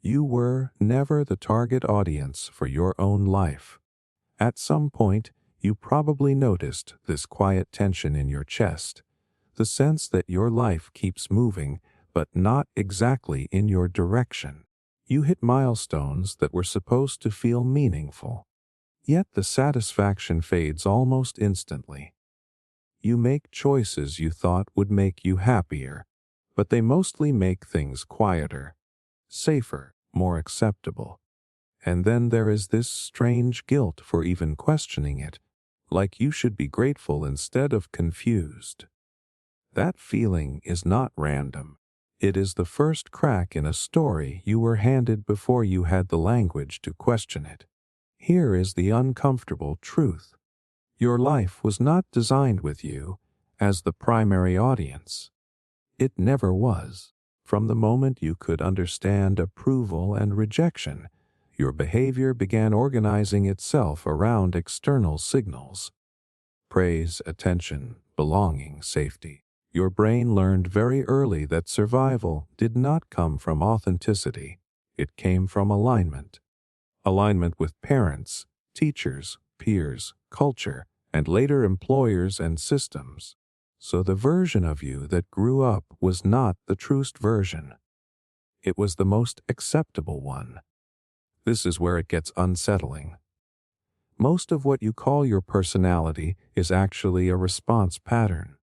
You were never the target audience for your own life. At some point, you probably noticed this quiet tension in your chest, the sense that your life keeps moving, but not exactly in your direction. You hit milestones that were supposed to feel meaningful, yet the satisfaction fades almost instantly. You make choices you thought would make you happier, but they mostly make things quieter, safer, more acceptable. And then there is this strange guilt for even questioning it, like you should be grateful instead of confused. That feeling is not random. It is the first crack in a story you were handed before you had the language to question it. Here is the uncomfortable truth. Your life was not designed with you as the primary audience. It never was. From the moment you could understand approval and rejection, your behavior began organizing itself around external signals. Praise, attention, belonging, safety. Your brain learned very early that survival did not come from authenticity. It came from alignment. Alignment with parents, teachers, peers, culture, and later employers and systems. So the version of you that grew up was not the truest version. It was the most acceptable one. This is where it gets unsettling. Most of what you call your personality is actually a response pattern.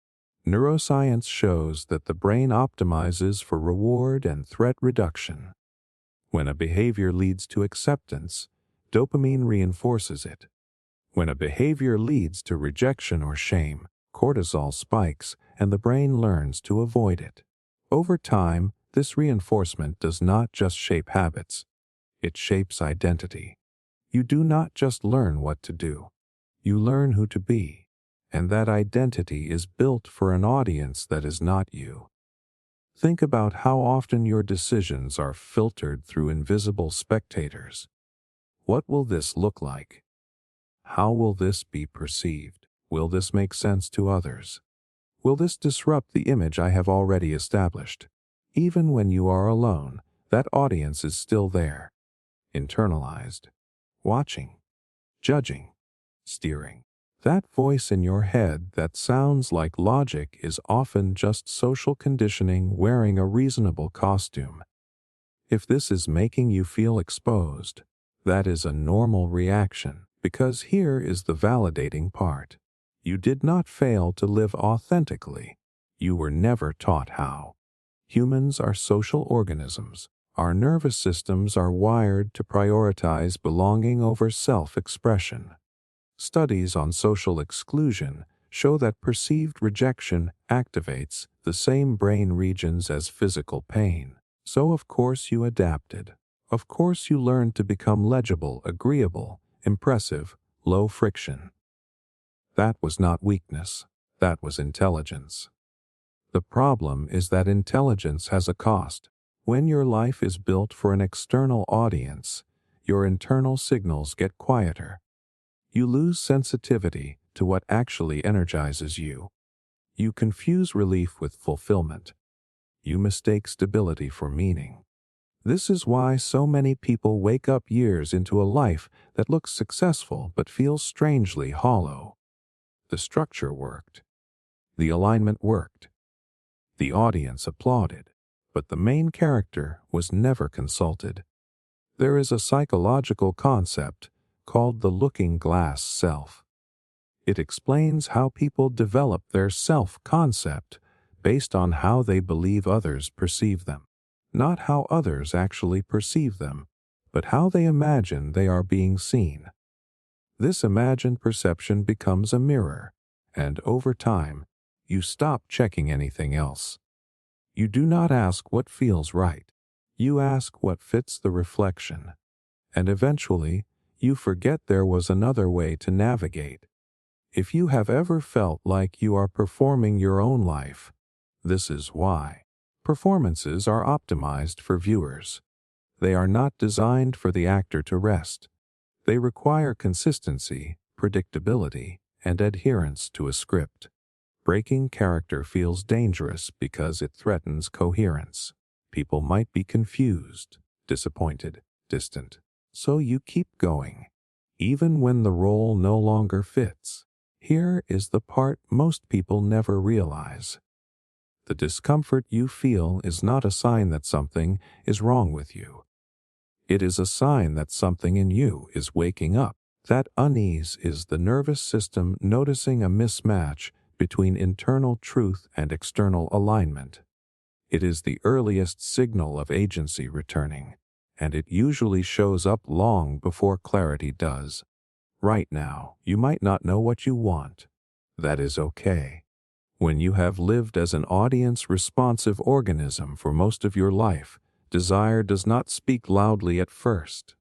Neuroscience shows that the brain optimizes for reward and threat reduction. When a behavior leads to acceptance, dopamine reinforces it. When a behavior leads to rejection or shame, cortisol spikes and the brain learns to avoid it. Over time, this reinforcement does not just shape habits, it shapes identity. You do not just learn what to do, you learn who to be, and that identity is built for an audience that is not you. Think about how often your decisions are filtered through invisible spectators. What will this look like? How will this be perceived? Will this make sense to others? Will this disrupt the image I have already established? Even when you are alone, that audience is still there, internalized, watching, judging, steering. That voice in your head that sounds like logic is often just social conditioning wearing a reasonable costume. If this is making you feel exposed, that is a normal reaction, because here is the validating part. You did not fail to live authentically. You were never taught how. Humans are social organisms. Our nervous systems are wired to prioritize belonging over self-expression. Studies on social exclusion show that perceived rejection activates the same brain regions as physical pain. So of course you adapted. Of course you learned to become legible, agreeable, impressive, low friction. That was not weakness. That was intelligence. The problem is that intelligence has a cost. When your life is built for an external audience, your internal signals get quieter. You lose sensitivity to what actually energizes you. You confuse relief with fulfillment. You mistake stability for meaning. This is why so many people wake up years into a life that looks successful but feels strangely hollow. The structure worked. The alignment worked. The audience applauded, but the main character was never consulted. There is a psychological concept called the looking glass self. It explains how people develop their self-concept based on how they believe others perceive them. Not how others actually perceive them, but how they imagine they are being seen. This imagined perception becomes a mirror, and over time, you stop checking anything else. You do not ask what feels right. You ask what fits the reflection. And eventually, you forget there was another way to navigate. If you have ever felt like you are performing your own life, this is why. Performances are optimized for viewers. They are not designed for the actor to rest. They require consistency, predictability, and adherence to a script. Breaking character feels dangerous because it threatens coherence. People might be confused, disappointed, distant. So you keep going, even when the role no longer fits. Here is the part most people never realize. The discomfort you feel is not a sign that something is wrong with you. It is a sign that something in you is waking up. That unease is the nervous system noticing a mismatch between internal truth and external alignment. It is the earliest signal of agency returning, and it usually shows up long before clarity does. Right now, you might not know what you want. That is okay. When you have lived as an audience-responsive organism for most of your life, desire does not speak loudly at first.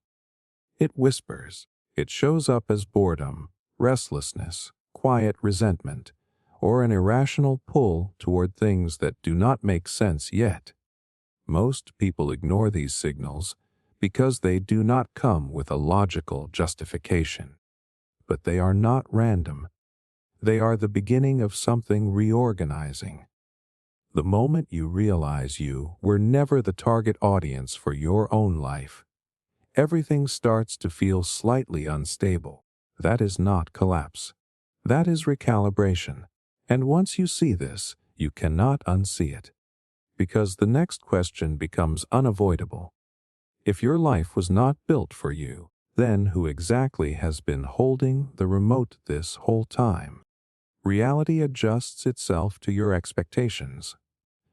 It whispers. It shows up as boredom, restlessness, quiet resentment, or an irrational pull toward things that do not make sense yet. Most people ignore these signals because they do not come with a logical justification. But they are not random. They are the beginning of something reorganizing. The moment you realize you were never the target audience for your own life, everything starts to feel slightly unstable. That is not collapse. That is recalibration. And once you see this, you cannot unsee it. Because the next question becomes unavoidable. If your life was not built for you, then who exactly has been holding the remote this whole time? Reality adjusts itself to your expectations.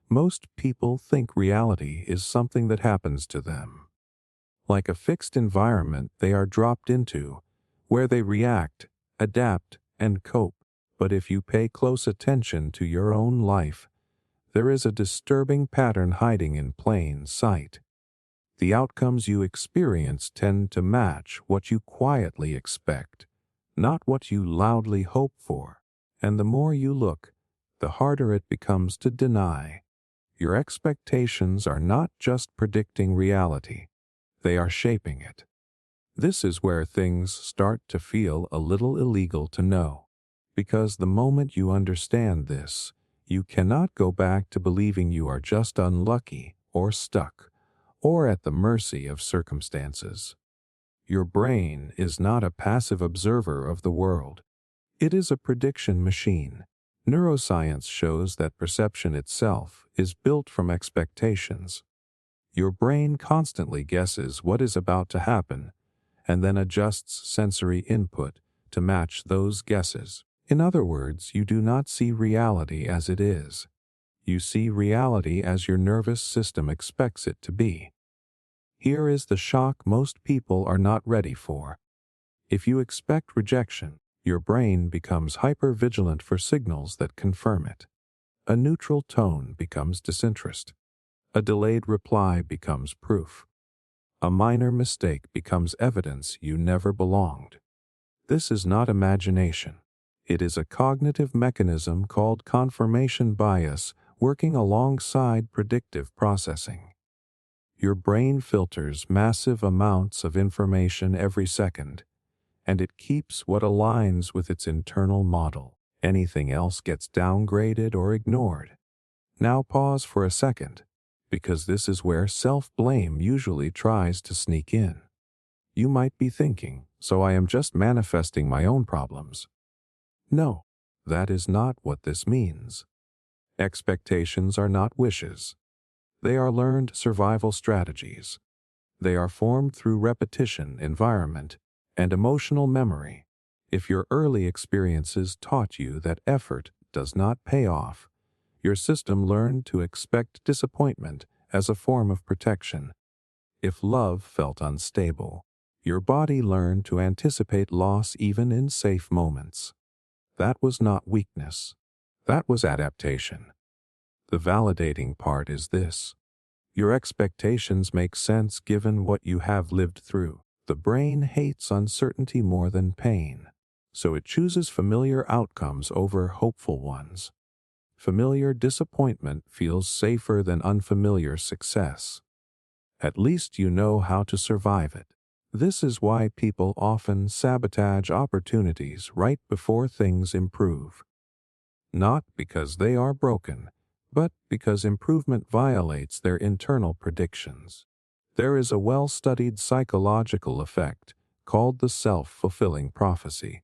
Most people think reality is something that happens to them. Like a fixed environment they are dropped into, where they react, adapt, and cope. But if you pay close attention to your own life, there is a disturbing pattern hiding in plain sight. The outcomes you experience tend to match what you quietly expect, not what you loudly hope for. And the more you look, the harder it becomes to deny. Your expectations are not just predicting reality, they are shaping it. This is where things start to feel a little illegal to know. Because the moment you understand this, you cannot go back to believing you are just unlucky or stuck or at the mercy of circumstances. Your brain is not a passive observer of the world. It is a prediction machine. Neuroscience shows that perception itself is built from expectations. Your brain constantly guesses what is about to happen and then adjusts sensory input to match those guesses. In other words, you do not see reality as it is. You see reality as your nervous system expects it to be. Here is the shock most people are not ready for. If you expect rejection, your brain becomes hyper-vigilant for signals that confirm it. A neutral tone becomes disinterest. A delayed reply becomes proof. A minor mistake becomes evidence you never belonged. This is not imagination. It is a cognitive mechanism called confirmation bias working alongside predictive processing. Your brain filters massive amounts of information every second, and it keeps what aligns with its internal model. Anything else gets downgraded or ignored. Now pause for a second, because this is where self-blame usually tries to sneak in. You might be thinking, so I am just manifesting my own problems. No, that is not what this means. Expectations are not wishes. They are learned survival strategies. They are formed through repetition, environment, and emotional memory. If your early experiences taught you that effort does not pay off, your system learned to expect disappointment as a form of protection. If love felt unstable, your body learned to anticipate loss even in safe moments. That was not weakness. That was adaptation. The validating part is this. Your expectations make sense given what you have lived through. The brain hates uncertainty more than pain, so it chooses familiar outcomes over hopeful ones. Familiar disappointment feels safer than unfamiliar success. At least you know how to survive it. This is why people often sabotage opportunities right before things improve. Not because they are broken, but because improvement violates their internal predictions. There is a well-studied psychological effect called the self-fulfilling prophecy.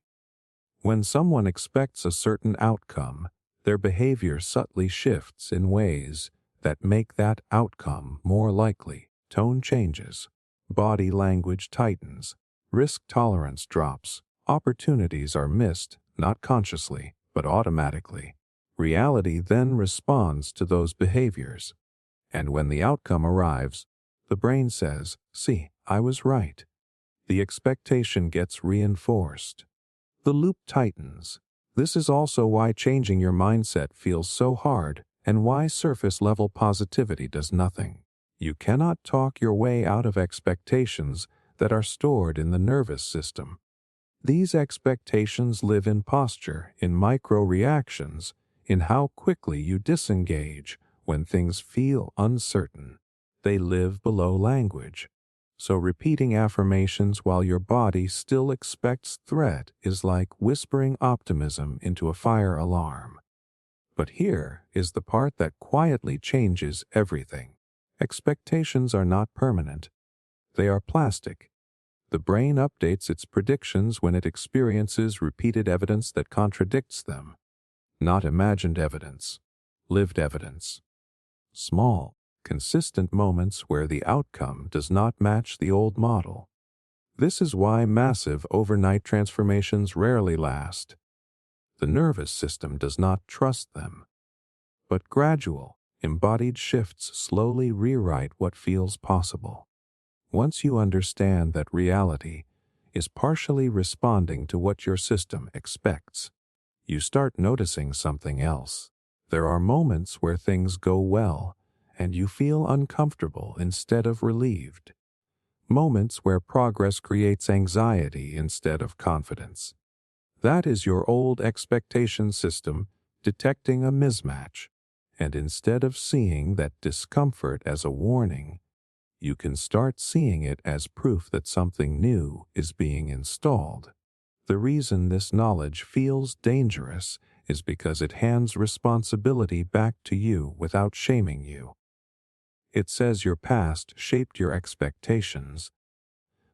When someone expects a certain outcome, their behavior subtly shifts in ways that make that outcome more likely. Tone changes, body language tightens, risk tolerance drops, opportunities are missed, not consciously, but automatically. Reality then responds to those behaviors. And when the outcome arrives, the brain says, "See, I was right." The expectation gets reinforced. The loop tightens. This is also why changing your mindset feels so hard and why surface-level positivity does nothing. You cannot talk your way out of expectations that are stored in the nervous system. These expectations live in posture, in micro-reactions, in how quickly you disengage when things feel uncertain. They live below language. So repeating affirmations while your body still expects threat is like whispering optimism into a fire alarm. But here is the part that quietly changes everything. Expectations are not permanent. They are plastic. The brain updates its predictions when it experiences repeated evidence that contradicts them. Not imagined evidence, lived evidence. Small, consistent moments where the outcome does not match the old model. This is why massive overnight transformations rarely last. The nervous system does not trust them. But gradual, embodied shifts slowly rewrite what feels possible. Once you understand that reality is partially responding to what your system expects, you start noticing something else. There are moments where things go well and you feel uncomfortable instead of relieved. Moments where progress creates anxiety instead of confidence. That is your old expectation system detecting a mismatch. And instead of seeing that discomfort as a warning, you can start seeing it as proof that something new is being installed. The reason this knowledge feels dangerous is because it hands responsibility back to you without shaming you. It says your past shaped your expectations,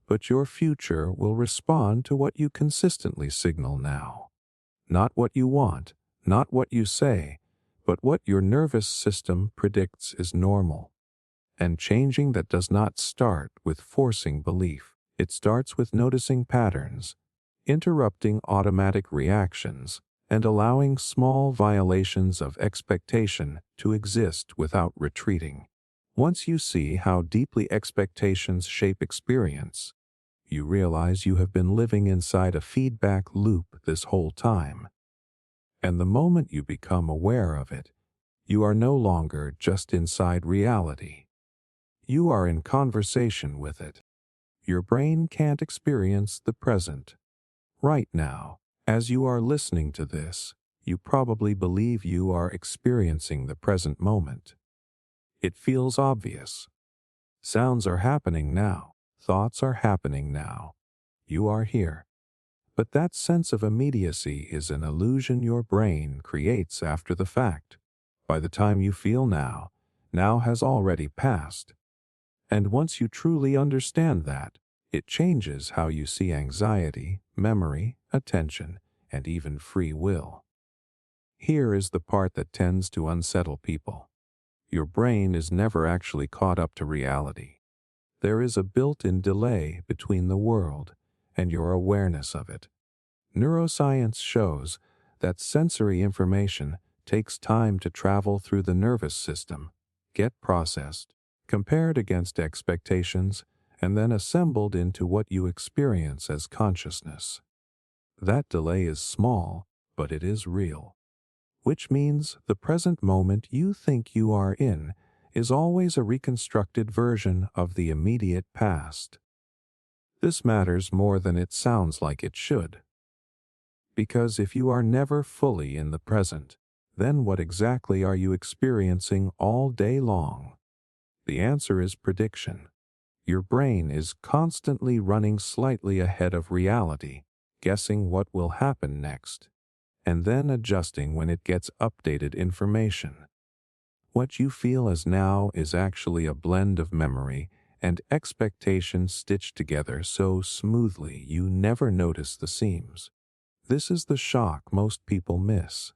but your future will respond to what you consistently signal now. Not what you want, not what you say, but what your nervous system predicts is normal. And changing that does not start with forcing belief. It starts with noticing patterns, interrupting automatic reactions, and allowing small violations of expectation to exist without retreating. Once you see how deeply expectations shape experience, you realize you have been living inside a feedback loop this whole time. And the moment you become aware of it, you are no longer just inside reality. You are in conversation with it. Your brain can't experience the present. Right now, as you are listening to this, you probably believe you are experiencing the present moment. It feels obvious. Sounds are happening now. Thoughts are happening now. You are here. But that sense of immediacy is an illusion your brain creates after the fact. By the time you feel now, now has already passed. And once you truly understand that, it changes how you see anxiety, memory, attention, and even free will. Here is the part that tends to unsettle people. Your brain is never actually caught up to reality. There is a built-in delay between the world and your awareness of it. Neuroscience shows that sensory information takes time to travel through the nervous system, get processed, compared against expectations, and then assembled into what you experience as consciousness. That delay is small, but it is real. Which means the present moment you think you are in is always a reconstructed version of the immediate past. This matters more than it sounds like it should. Because if you are never fully in the present, then what exactly are you experiencing all day long? The answer is prediction. Your brain is constantly running slightly ahead of reality, guessing what will happen next, and then adjusting when it gets updated information. What you feel as now is actually a blend of memory and expectations stitched together so smoothly you never notice the seams. This is the shock most people miss.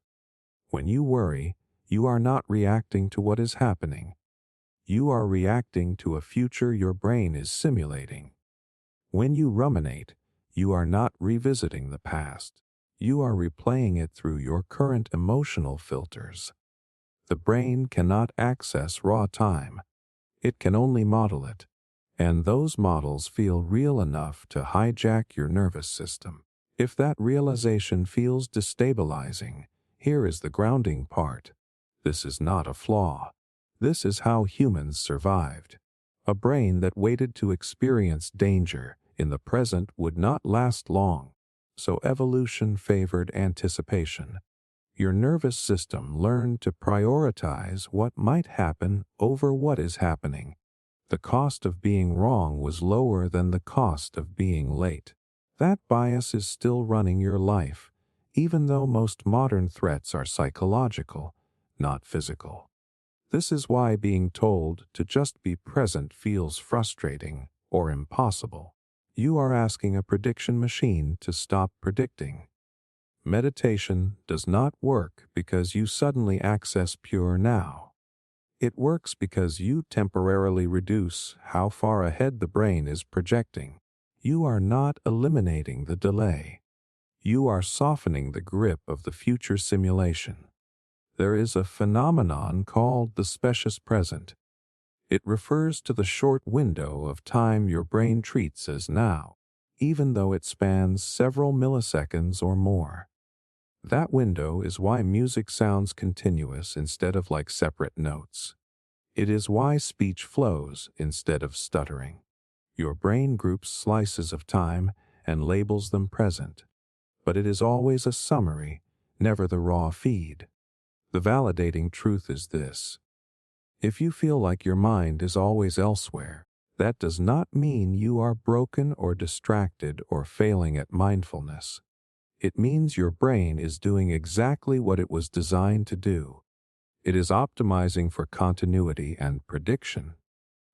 When you worry, you are not reacting to what is happening. You are reacting to a future your brain is simulating. When you ruminate, you are not revisiting the past. You are replaying it through your current emotional filters. The brain cannot access raw time. It can only model it. And those models feel real enough to hijack your nervous system. If that realization feels destabilizing, here is the grounding part. This is not a flaw. This is how humans survived. A brain that waited to experience danger in the present would not last long, so evolution favored anticipation. Your nervous system learned to prioritize what might happen over what is happening. The cost of being wrong was lower than the cost of being late. That bias is still running your life, even though most modern threats are psychological, not physical. This is why being told to just be present feels frustrating or impossible. You are asking a prediction machine to stop predicting. Meditation does not work because you suddenly access pure now. It works because you temporarily reduce how far ahead the brain is projecting. You are not eliminating the delay. You are softening the grip of the future simulation. There is a phenomenon called the specious present. It refers to the short window of time your brain treats as now, even though it spans several milliseconds or more. That window is why music sounds continuous instead of like separate notes. It is why speech flows instead of stuttering. Your brain groups slices of time and labels them present, but it is always a summary, never the raw feed. The validating truth is this. If you feel like your mind is always elsewhere, that does not mean you are broken or distracted or failing at mindfulness. It means your brain is doing exactly what it was designed to do. It is optimizing for continuity and prediction,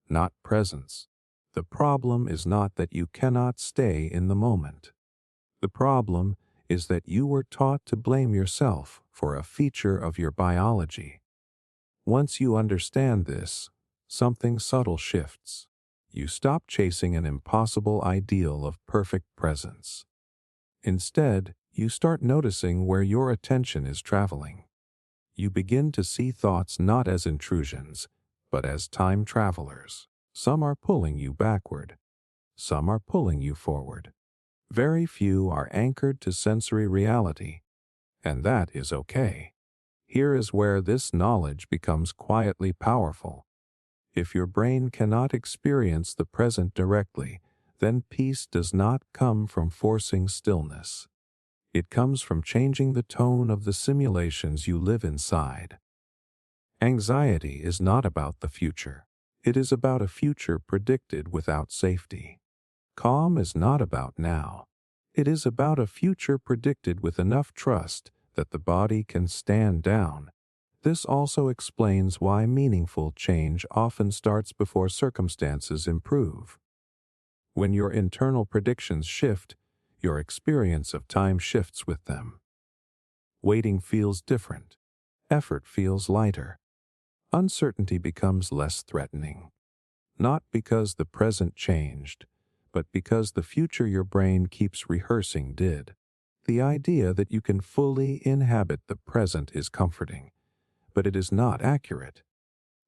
not presence. The problem is not that you cannot stay in the moment. The problem is that you were taught to blame yourself for a feature of your biology. Once you understand this, something subtle shifts. You stop chasing an impossible ideal of perfect presence. Instead, you start noticing where your attention is traveling. You begin to see thoughts not as intrusions, but as time travelers. Some are pulling you backward. Some are pulling you forward. Very few are anchored to sensory reality, and that is okay. Here is where this knowledge becomes quietly powerful. If your brain cannot experience the present directly, then peace does not come from forcing stillness. It comes from changing the tone of the simulations you live inside. Anxiety is not about the future. It is about a future predicted without safety. Calm is not about now. It is about a future predicted with enough trust that the body can stand down. This also explains why meaningful change often starts before circumstances improve. When your internal predictions shift, your experience of time shifts with them. Waiting feels different. Effort feels lighter. Uncertainty becomes less threatening. Not because the present changed, but because the future your brain keeps rehearsing did. The idea that you can fully inhabit the present is comforting, but it is not accurate.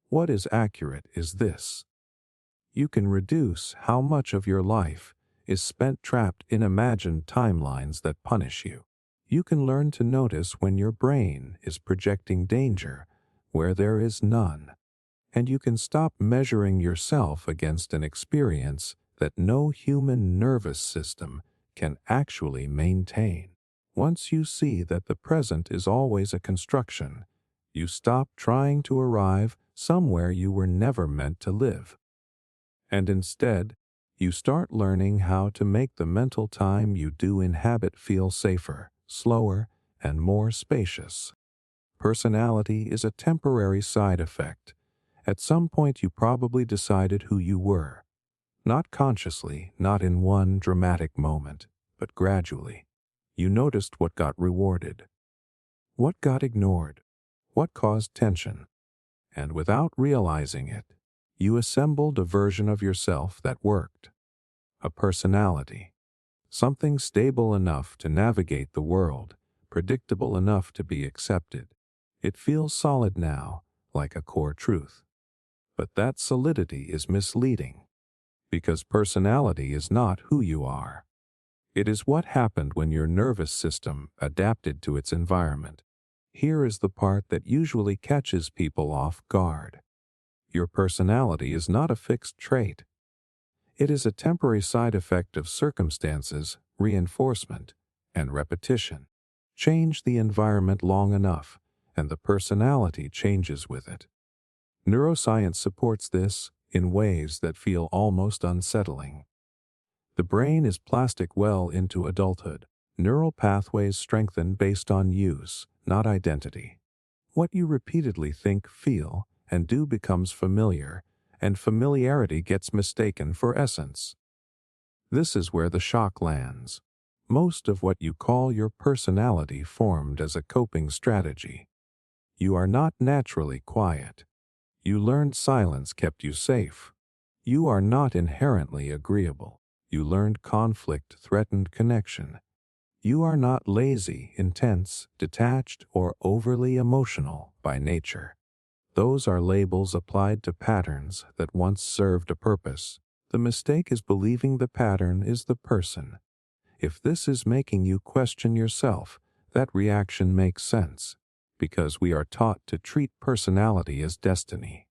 What is accurate is this. You can reduce how much of your life is spent trapped in imagined timelines that punish you. You can learn to notice when your brain is projecting danger where there is none. And you can stop measuring yourself against an experience that no human nervous system can actually maintain. Once you see that the present is always a construction, you stop trying to arrive somewhere you were never meant to live. And instead, you start learning how to make the mental time you do inhabit feel safer, slower, and more spacious. Personality is a temporary side effect. At some point you probably decided who you were. Not consciously, not in one dramatic moment, but gradually. You noticed what got rewarded, what got ignored, what caused tension, and without realizing it, you assembled a version of yourself that worked. A personality. Something stable enough to navigate the world, predictable enough to be accepted. It feels solid now, like a core truth. But that solidity is misleading, because personality is not who you are. It is what happened when your nervous system adapted to its environment. Here is the part that usually catches people off guard. Your personality is not a fixed trait. It is a temporary side effect of circumstances, reinforcement, and repetition. Change the environment long enough, and the personality changes with it. Neuroscience supports this in ways that feel almost unsettling. The brain is plastic well into adulthood. Neural pathways strengthen based on use, not identity. What you repeatedly think, feel, and do becomes familiar, and familiarity gets mistaken for essence. This is where the shock lands. Most of what you call your personality formed as a coping strategy. You are not naturally quiet. You learned silence kept you safe. You are not inherently agreeable. You learned conflict threatened connection. You are not lazy, intense, detached, or overly emotional by nature. Those are labels applied to patterns that once served a purpose. The mistake is believing the pattern is the person. If this is making you question yourself, that reaction makes sense, because we are taught to treat personality as destiny.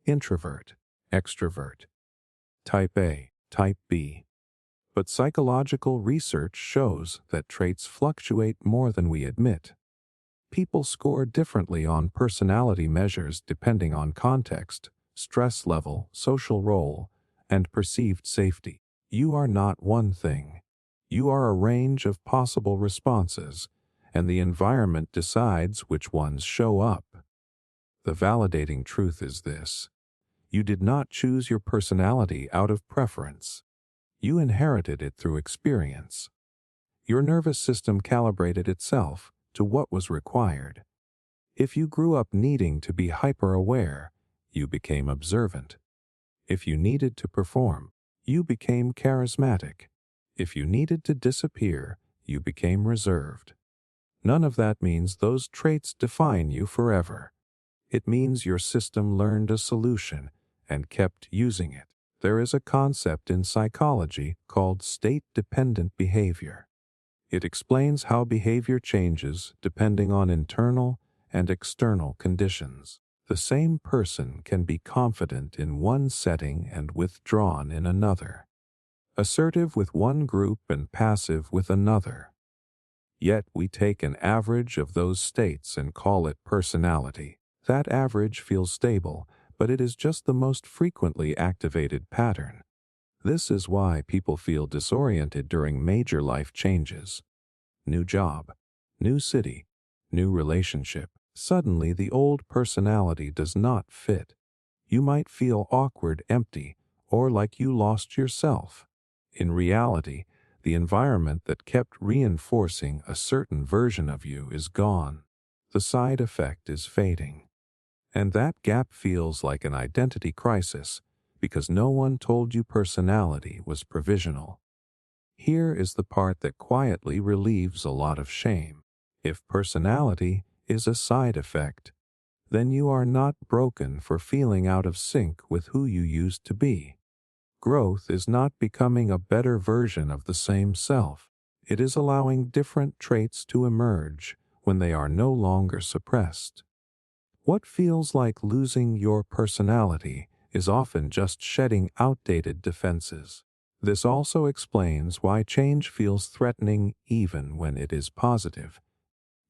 Introvert, extrovert, type A, type B. But psychological research shows that traits fluctuate more than we admit. People score differently on personality measures depending on context, stress level, social role, and perceived safety. You are not one thing. You are a range of possible responses, and the environment decides which ones show up. The validating truth is this: you did not choose your personality out of preference. You inherited it through experience. Your nervous system calibrated itself to what was required. If you grew up needing to be hyper-aware, you became observant. If you needed to perform, you became charismatic. If you needed to disappear, you became reserved. None of that means those traits define you forever. It means your system learned a solution and kept using it. There is a concept in psychology called state-dependent behavior. It explains how behavior changes depending on internal and external conditions. The same person can be confident in one setting and withdrawn in another, assertive with one group and passive with another. Yet we take an average of those states and call it personality. That average feels stable, but it is just the most frequently activated pattern. This is why people feel disoriented during major life changes. New job, new city, new relationship. Suddenly the old personality does not fit. You might feel awkward, empty, or like you lost yourself. In reality, the environment that kept reinforcing a certain version of you is gone. The side effect is fading. And that gap feels like an identity crisis, because no one told you personality was provisional. Here is the part that quietly relieves a lot of shame. If personality is a side effect, then you are not broken for feeling out of sync with who you used to be. Growth is not becoming a better version of the same self. It is allowing different traits to emerge when they are no longer suppressed. What feels like losing your personality is often just shedding outdated defenses. This also explains why change feels threatening even when it is positive.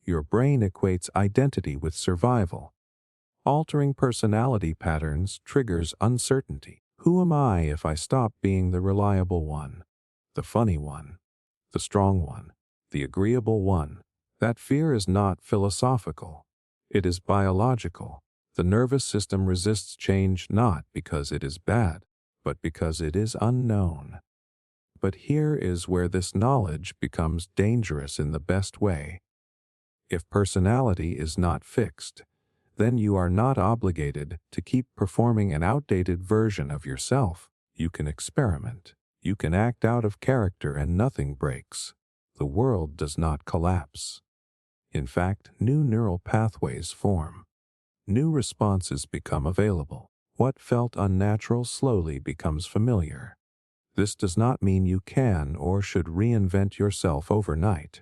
Your brain equates identity with survival. Altering personality patterns triggers uncertainty. Who am I if I stop being the reliable one, the funny one, the strong one, the agreeable one? That fear is not philosophical. It is biological. The nervous system resists change not because it is bad, but because it is unknown. But here is where this knowledge becomes dangerous in the best way. If personality is not fixed, then you are not obligated to keep performing an outdated version of yourself. You can experiment. You can act out of character and nothing breaks. The world does not collapse. In fact, new neural pathways form. New responses become available. What felt unnatural slowly becomes familiar. This does not mean you can or should reinvent yourself overnight.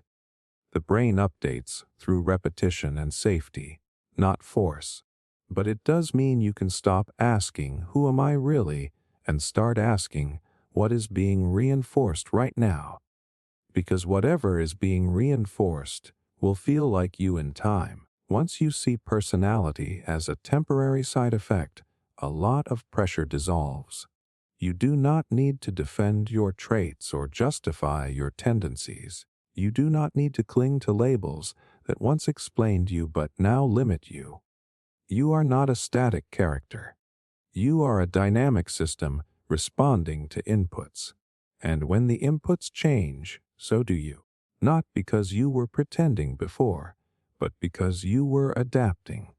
The brain updates through repetition and safety, not force. But it does mean you can stop asking, "Who am I really?" and start asking, "What is being reinforced right now?" Because whatever is being reinforced will feel like you in time. Once you see personality as a temporary side effect, a lot of pressure dissolves. You do not need to defend your traits or justify your tendencies. You do not need to cling to labels that once explained you but now limit you. You are not a static character. You are a dynamic system responding to inputs. And when the inputs change, so do you. Not because you were pretending before, but because you were adapting.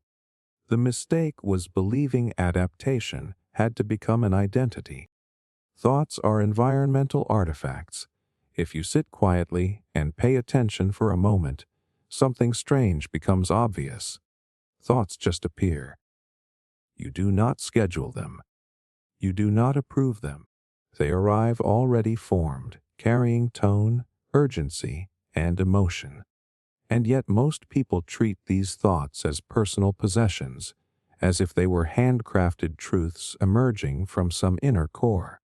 The mistake was believing adaptation had to become an identity. Thoughts are environmental artifacts. If you sit quietly and pay attention for a moment, something strange becomes obvious. Thoughts just appear. You do not schedule them. You do not approve them. They arrive already formed, carrying tone, urgency, and emotion. And yet most people treat these thoughts as personal possessions, as if they were handcrafted truths emerging from some inner core.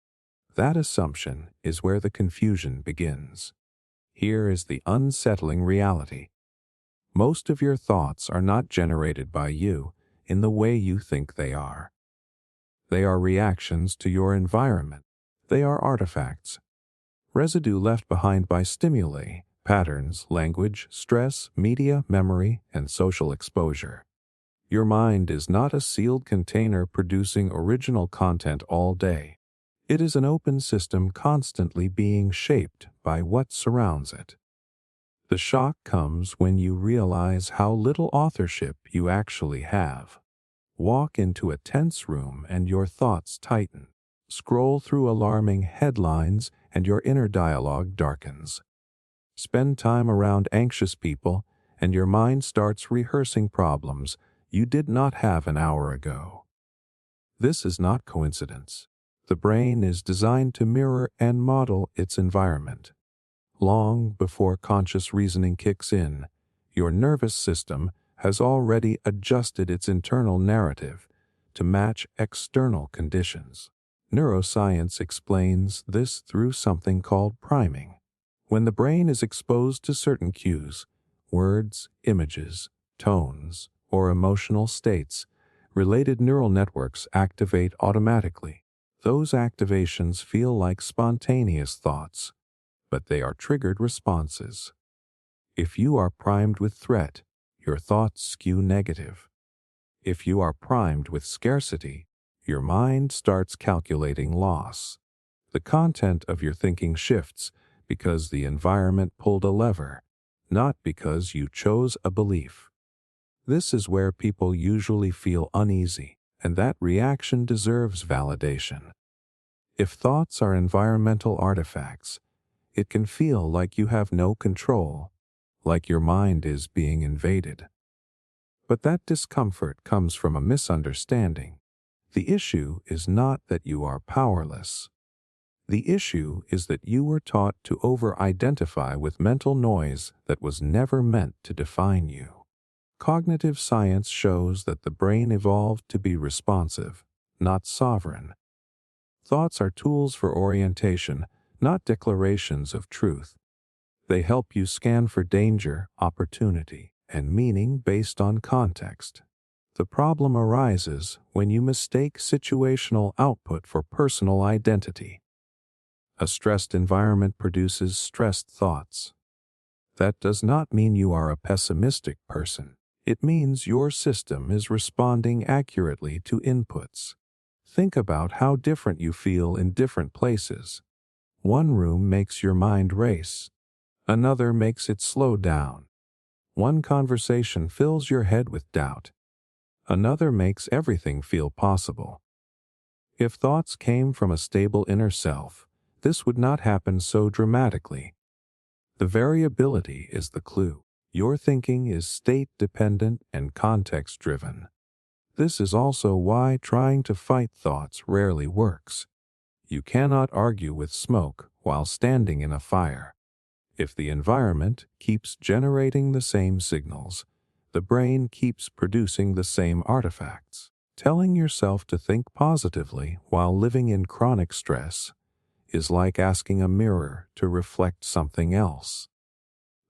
That assumption is where the confusion begins. Here is the unsettling reality. Most of your thoughts are not generated by you in the way you think they are. They are reactions to your environment. They are artifacts. Residue left behind by stimuli, patterns, language, stress, media, memory, and social exposure. Your mind is not a sealed container producing original content all day. It is an open system constantly being shaped by what surrounds it. The shock comes when you realize how little authorship you actually have. Walk into a tense room and your thoughts tighten. Scroll through alarming headlines and your inner dialogue darkens. Spend time around anxious people and your mind starts rehearsing problems you did not have an hour ago. This is not coincidence. The brain is designed to mirror and model its environment. Long before conscious reasoning kicks in, your nervous system has already adjusted its internal narrative to match external conditions. Neuroscience explains this through something called priming. When the brain is exposed to certain cues, words, images, tones, or emotional states, related neural networks activate automatically. Those activations feel like spontaneous thoughts, but they are triggered responses. If you are primed with threat, your thoughts skew negative. If you are primed with scarcity, your mind starts calculating loss. The content of your thinking shifts because the environment pulled a lever, not because you chose a belief. This is where people usually feel uneasy, and that reaction deserves validation. If thoughts are environmental artifacts, it can feel like you have no control, like your mind is being invaded. But that discomfort comes from a misunderstanding. The issue is not that you are powerless. The issue is that you were taught to over-identify with mental noise that was never meant to define you. Cognitive science shows that the brain evolved to be responsive, not sovereign. Thoughts are tools for orientation, not declarations of truth. They help you scan for danger, opportunity, and meaning based on context. The problem arises when you mistake situational output for personal identity. A stressed environment produces stressed thoughts. That does not mean you are a pessimistic person. It means your system is responding accurately to inputs. Think about how different you feel in different places. One room makes your mind race. Another makes it slow down. One conversation fills your head with doubt. Another makes everything feel possible. If thoughts came from a stable inner self, this would not happen so dramatically. The variability is the clue. Your thinking is state-dependent and context-driven. This is also why trying to fight thoughts rarely works. You cannot argue with smoke while standing in a fire. If the environment keeps generating the same signals, the brain keeps producing the same artifacts. Telling yourself to think positively while living in chronic stress is like asking a mirror to reflect something else.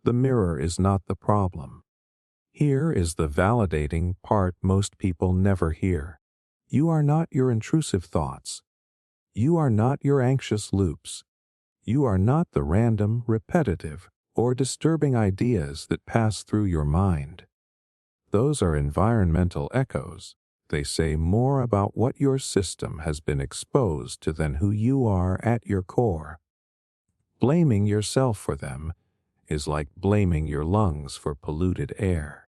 The mirror is not the problem. Here is the validating part most people never hear. You are not your intrusive thoughts. You are not your anxious loops. You are not the random, repetitive, or disturbing ideas that pass through your mind. Those are environmental echoes. They say more about what your system has been exposed to than who you are at your core. Blaming yourself for them is like blaming your lungs for polluted air.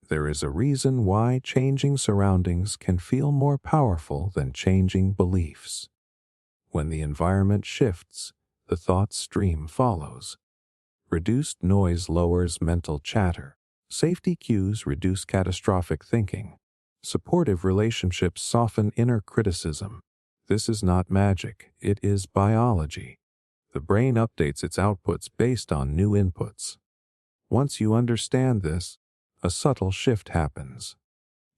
There is a reason why changing surroundings can feel more powerful than changing beliefs. When the environment shifts, the thought stream follows. Reduced noise lowers mental chatter. Safety cues reduce catastrophic thinking. Supportive relationships soften inner criticism. This is not magic, it is biology. The brain updates its outputs based on new inputs. Once you understand this, a subtle shift happens.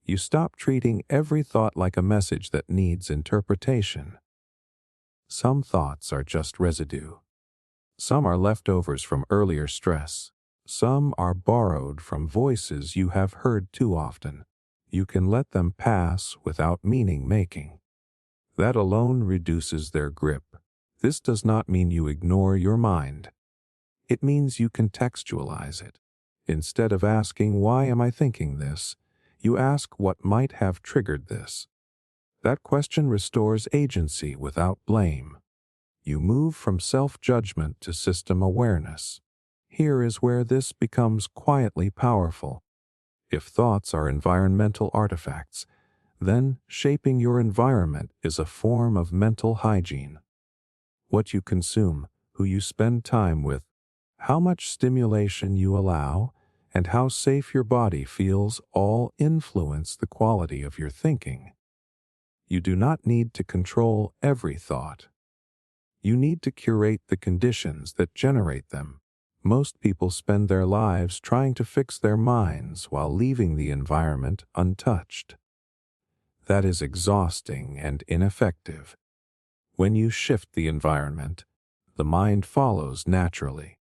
You stop treating every thought like a message that needs interpretation. Some thoughts are just residue. Some are leftovers from earlier stress. Some are borrowed from voices you have heard too often. You can let them pass without meaning making. That alone reduces their grip. This does not mean you ignore your mind. It means you contextualize it. Instead of asking, "Why am I thinking this?" you ask, "What might have triggered this?" That question restores agency without blame. You move from self-judgment to system awareness. Here is where this becomes quietly powerful. If thoughts are environmental artifacts, then shaping your environment is a form of mental hygiene. What you consume, who you spend time with, how much stimulation you allow, and how safe your body feels all influence the quality of your thinking. You do not need to control every thought. You need to curate the conditions that generate them. Most people spend their lives trying to fix their minds while leaving the environment untouched. That is exhausting and ineffective. When you shift the environment, the mind follows naturally.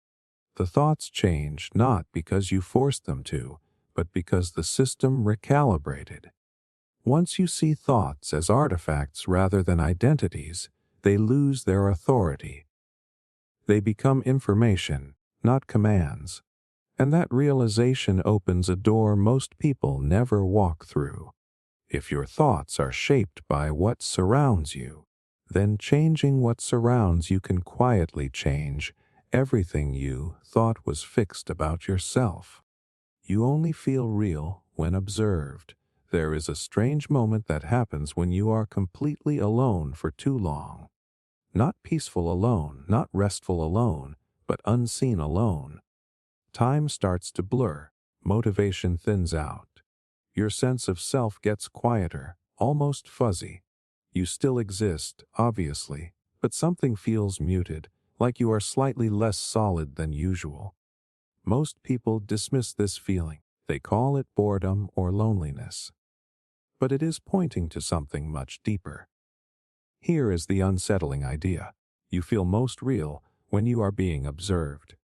The thoughts change not because you forced them to, but because the system recalibrated. Once you see thoughts as artifacts rather than identities, they lose their authority. They become information, not commands. And that realization opens a door most people never walk through. If your thoughts are shaped by what surrounds you, then changing what surrounds you can quietly change everything you thought was fixed about yourself. You only feel real when observed. There is a strange moment that happens when you are completely alone for too long. Not peaceful alone, not restful alone, but unseen alone. Time starts to blur, motivation thins out. Your sense of self gets quieter, almost fuzzy. You still exist, obviously, but something feels muted, like you are slightly less solid than usual. Most people dismiss this feeling. They call it boredom or loneliness. But it is pointing to something much deeper. Here is the unsettling idea. You feel most real when you are being observed.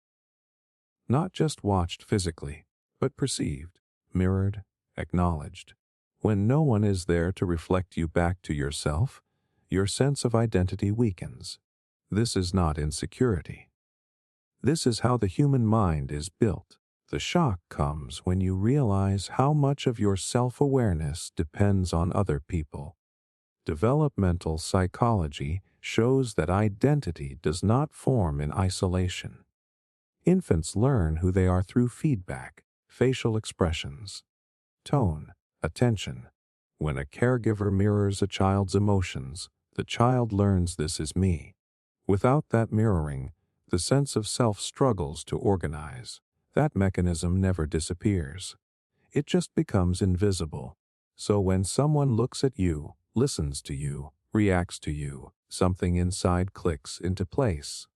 Not just watched physically, but perceived, mirrored, acknowledged. When no one is there to reflect you back to yourself, your sense of identity weakens. This is not insecurity. This is how the human mind is built. The shock comes when you realize how much of your self-awareness depends on other people. Developmental psychology shows that identity does not form in isolation. Infants learn who they are through feedback, facial expressions, tone, attention. When a caregiver mirrors a child's emotions, the child learns this is me. Without that mirroring, the sense of self struggles to organize. That mechanism never disappears. It just becomes invisible. So when someone looks at you, listens to you, reacts to you, something inside clicks into place.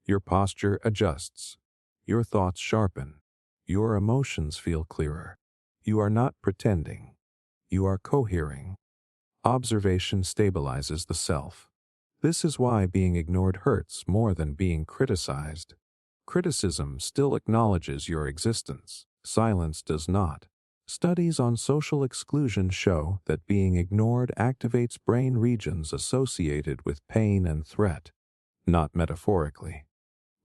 Your posture adjusts. Your thoughts sharpen. Your emotions feel clearer. You are not pretending. You are cohering. Observation stabilizes the self. This is why being ignored hurts more than being criticized. Criticism still acknowledges your existence. Silence does not. Studies on social exclusion show that being ignored activates brain regions associated with pain and threat. Not metaphorically.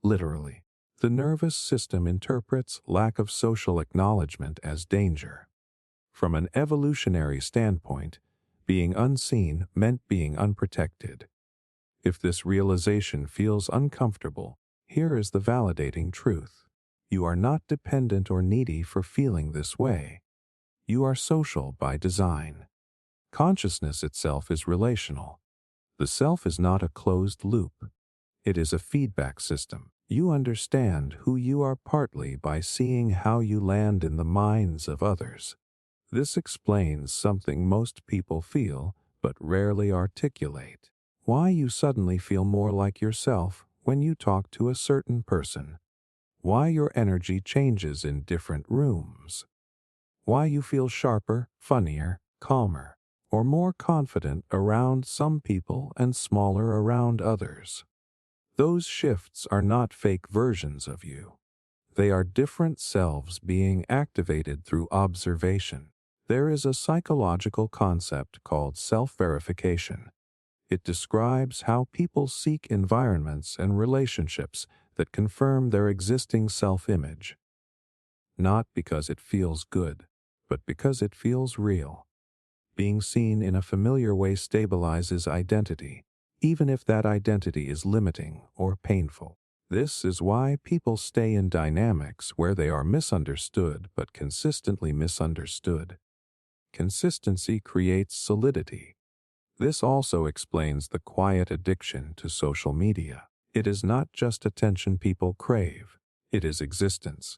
Literally. The nervous system interprets lack of social acknowledgement as danger. From an evolutionary standpoint, being unseen meant being unprotected. If this realization feels uncomfortable, here is the validating truth. You are not dependent or needy for feeling this way. You are social by design. Consciousness itself is relational. The self is not a closed loop. It is a feedback system. You understand who you are partly by seeing how you land in the minds of others. This explains something most people feel but rarely articulate. Why you suddenly feel more like yourself when you talk to a certain person. Why your energy changes in different rooms. Why you feel sharper, funnier, calmer, or more confident around some people and smaller around others. Those shifts are not fake versions of you. They are different selves being activated through observation. There is a psychological concept called self-verification. It describes how people seek environments and relationships that confirm their existing self-image. Not because it feels good, but because it feels real. Being seen in a familiar way stabilizes identity, even if that identity is limiting or painful. This is why people stay in dynamics where they are misunderstood but consistently misunderstood. Consistency creates solidity. This also explains the quiet addiction to social media. It is not just attention people crave, it is existence.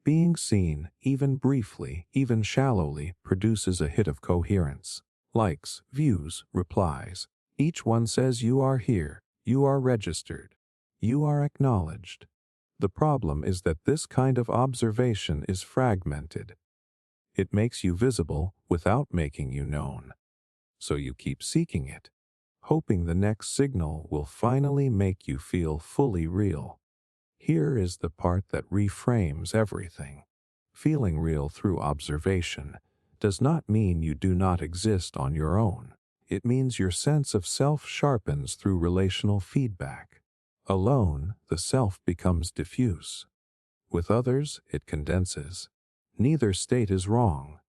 Being seen, even briefly, even shallowly, produces a hit of coherence. Likes, views, replies. Each one says you are here, you are registered, you are acknowledged. The problem is that this kind of observation is fragmented. It makes you visible without making you known. So you keep seeking it, hoping the next signal will finally make you feel fully real. Here is the part that reframes everything. Feeling real through observation does not mean you do not exist on your own. It means your sense of self sharpens through relational feedback. Alone, the self becomes diffuse. With others, it condenses. Neither state is wrong.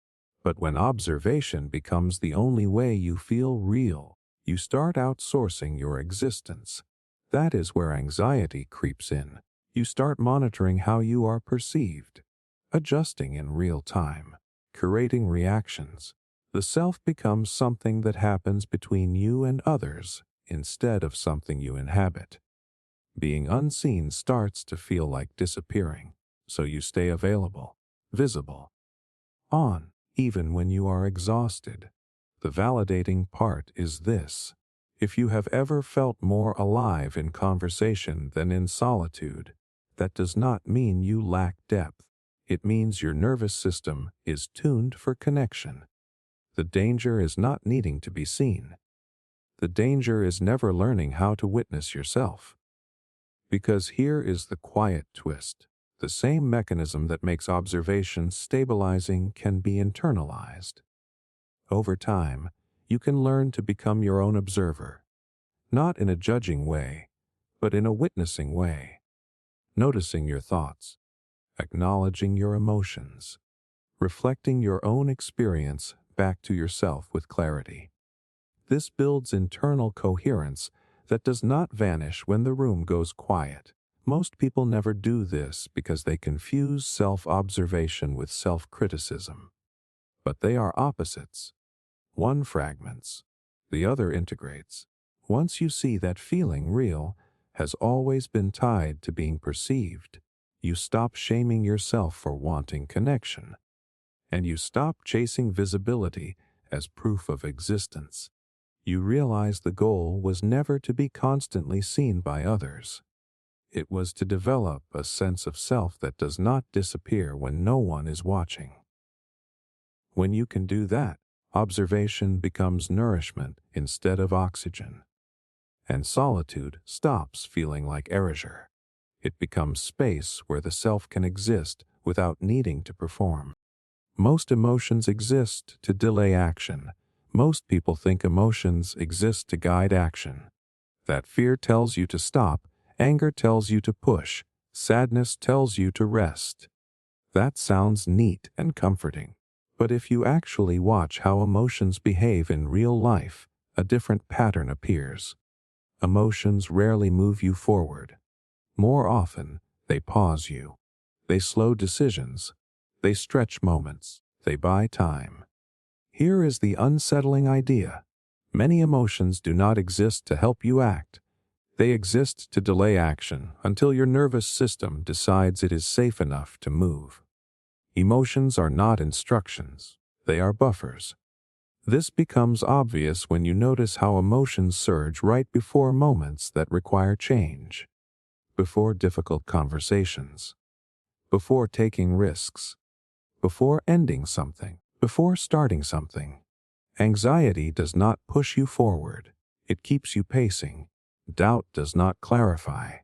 But when observation becomes the only way you feel real, you start outsourcing your existence. That is where anxiety creeps in. You start monitoring how you are perceived, adjusting in real time, curating reactions. The self becomes something that happens between you and others instead of something you inhabit. Being unseen starts to feel like disappearing, so you stay available, visible, on, even when you are exhausted. The validating part is this. If you have ever felt more alive in conversation than in solitude, that does not mean you lack depth. It means your nervous system is tuned for connection. The danger is not needing to be seen. The danger is never learning how to witness yourself. Because here is the quiet twist. The same mechanism that makes observation stabilizing can be internalized. Over time, you can learn to become your own observer, not in a judging way, but in a witnessing way, noticing your thoughts, acknowledging your emotions, reflecting your own experience back to yourself with clarity. This builds internal coherence that does not vanish when the room goes quiet. Most people never do this because they confuse self-observation with self-criticism. But they are opposites. One fragments, the other integrates. Once you see that feeling real has always been tied to being perceived, you stop shaming yourself for wanting connection, and you stop chasing visibility as proof of existence. You realize the goal was never to be constantly seen by others. It was to develop a sense of self that does not disappear when no one is watching. When you can do that, observation becomes nourishment instead of oxygen, and solitude stops feeling like erasure. It becomes space where the self can exist without needing to perform. Most emotions exist to delay action. Most people think emotions exist to guide action. That fear tells you to stop, anger tells you to push, sadness tells you to rest. That sounds neat and comforting. But if you actually watch how emotions behave in real life, a different pattern appears. Emotions rarely move you forward. More often, they pause you. They slow decisions. They stretch moments. They buy time. Here is the unsettling idea. Many emotions do not exist to help you act. They exist to delay action until your nervous system decides it is safe enough to move. Emotions are not instructions. They are buffers. This becomes obvious when you notice how emotions surge right before moments that require change, before difficult conversations, before taking risks, before ending something, before starting something. Anxiety does not push you forward. It keeps you pacing. Doubt does not clarify.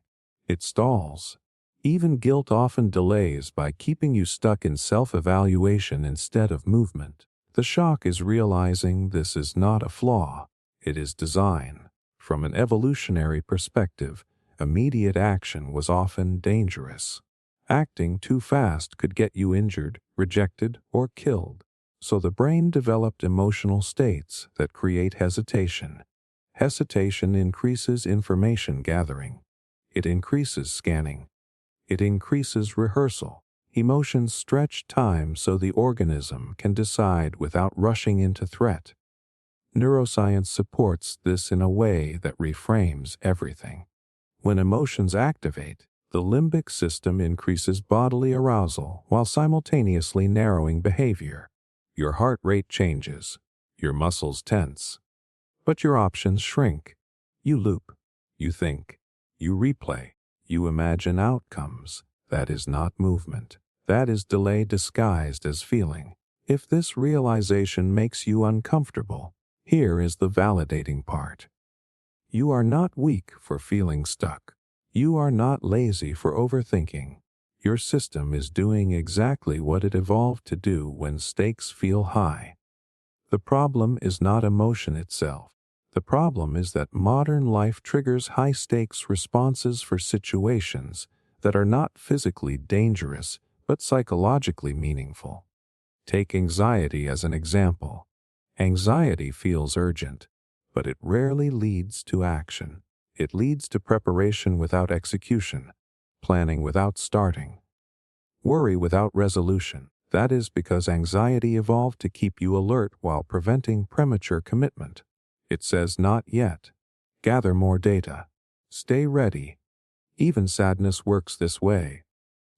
It stalls. Even guilt often delays by keeping you stuck in self-evaluation instead of movement. The shock is realizing this is not a flaw. It is design. From an evolutionary perspective, immediate action was often dangerous. Acting too fast could get you injured, rejected, or killed. So the brain developed emotional states that create hesitation. Hesitation increases information gathering. It increases scanning. It increases rehearsal. Emotions stretch time so the organism can decide without rushing into threat. Neuroscience supports this in a way that reframes everything. When emotions activate, the limbic system increases bodily arousal while simultaneously narrowing behavior. Your heart rate changes. Your muscles tense. But your options shrink. You loop. You think. You replay. You imagine outcomes. That is not movement. That is delay disguised as feeling. If this realization makes you uncomfortable, here is the validating part. You are not weak for feeling stuck. You are not lazy for overthinking. Your system is doing exactly what it evolved to do when stakes feel high. The problem is not emotion itself. The problem is that modern life triggers high-stakes responses for situations that are not physically dangerous but psychologically meaningful. Take anxiety as an example. Anxiety feels urgent, but it rarely leads to action. It leads to preparation without execution, planning without starting, worry without resolution. That is because anxiety evolved to keep you alert while preventing premature commitment. It says not yet. Gather more data. Stay ready. Even sadness works this way.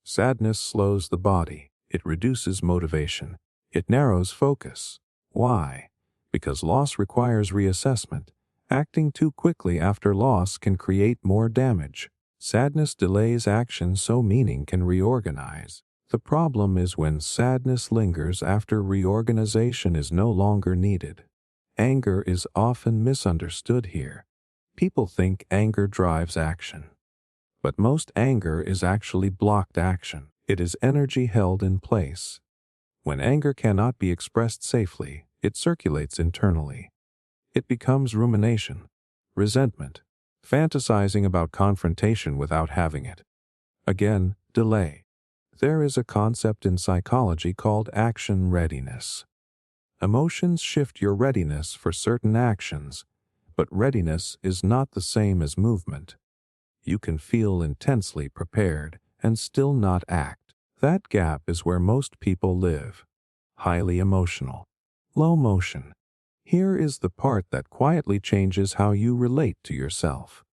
Sadness slows the body. It reduces motivation. It narrows focus. Why? Because loss requires reassessment. Acting too quickly after loss can create more damage. Sadness delays action so meaning can reorganize. The problem is when sadness lingers after reorganization is no longer needed. Anger is often misunderstood here. People think anger drives action. But most anger is actually blocked action. It is energy held in place. When anger cannot be expressed safely, it circulates internally. It becomes rumination, resentment, fantasizing about confrontation without having it. Again, delay. There is a concept in psychology called action readiness. Emotions shift your readiness for certain actions, but readiness is not the same as movement. You can feel intensely prepared and still not act. That gap is where most people live. Highly emotional. Low motion. Here is the part that quietly changes how you relate to yourself.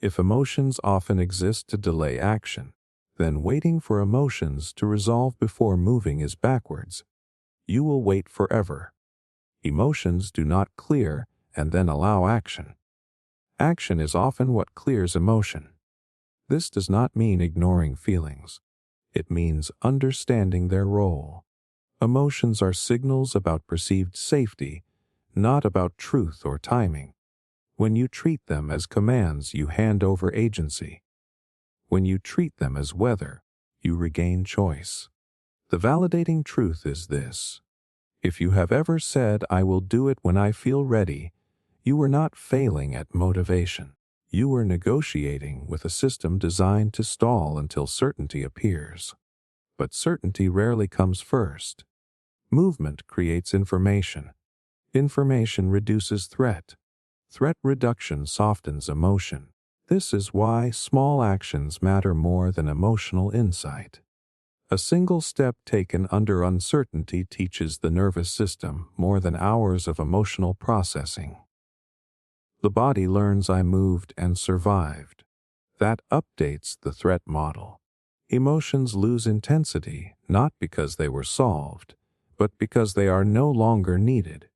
If emotions often exist to delay action, then waiting for emotions to resolve before moving is backwards. You will wait forever. Emotions do not clear and then allow action. Action is often what clears emotion. This does not mean ignoring feelings. It means understanding their role. Emotions are signals about perceived safety, not about truth or timing. When you treat them as commands, you hand over agency. When you treat them as weather, you regain choice. The validating truth is this. If you have ever said, "I will do it when I feel ready," you were not failing at motivation. You were negotiating with a system designed to stall until certainty appears. But certainty rarely comes first. Movement creates information. Information reduces threat. Threat reduction softens emotion. This is why small actions matter more than emotional insight. A single step taken under uncertainty teaches the nervous system more than hours of emotional processing. The body learns I moved and survived. That updates the threat model. Emotions lose intensity not because they were solved, but because they are no longer needed.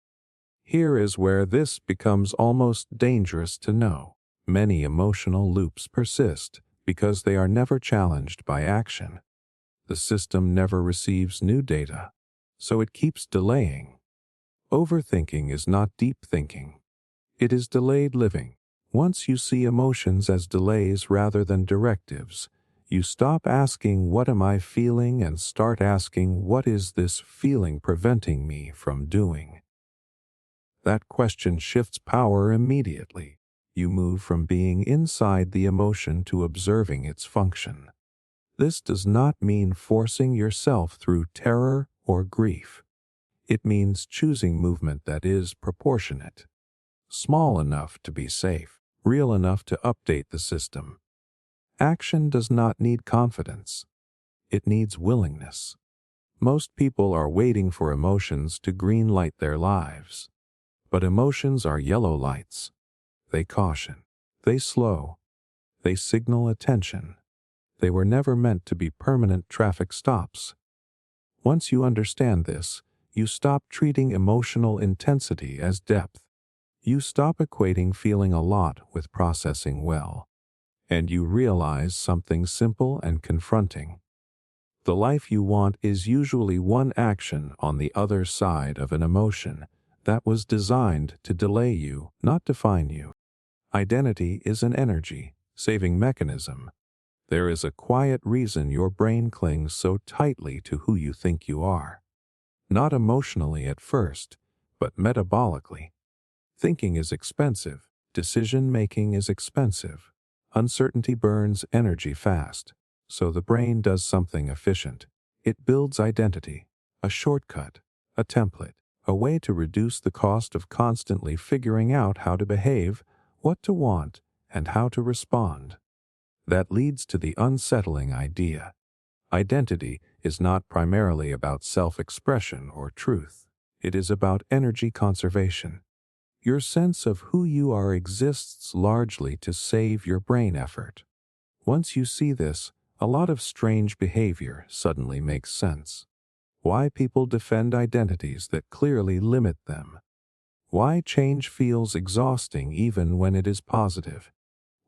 Here is where this becomes almost dangerous to know. Many emotional loops persist because they are never challenged by action. The system never receives new data, so it keeps delaying. Overthinking is not deep thinking. It is delayed living. Once you see emotions as delays rather than directives, you stop asking, "What am I feeling?" and start asking, "What is this feeling preventing me from doing?" That question shifts power immediately. You move from being inside the emotion to observing its function. This does not mean forcing yourself through terror or grief. It means choosing movement that is proportionate, small enough to be safe, real enough to update the system. Action does not need confidence. It needs willingness. Most people are waiting for emotions to green light their lives. But emotions are yellow lights. They caution. They slow. They signal attention. They were never meant to be permanent traffic stops. Once you understand this, you stop treating emotional intensity as depth. You stop equating feeling a lot with processing well. And you realize something simple and confronting. The life you want is usually one action on the other side of an emotion that was designed to delay you, not define you. Identity is an energy-saving mechanism. There is a quiet reason your brain clings so tightly to who you think you are. Not emotionally at first, but metabolically. Thinking is expensive. Decision-making is expensive. Uncertainty burns energy fast, so the brain does something efficient. It builds identity, a shortcut, a template, a way to reduce the cost of constantly figuring out how to behave, what to want, and how to respond. That leads to the unsettling idea. Identity is not primarily about self-expression or truth. It is about energy conservation. Your sense of who you are exists largely to save your brain effort. Once you see this, a lot of strange behavior suddenly makes sense. Why people defend identities that clearly limit them. Why change feels exhausting even when it is positive.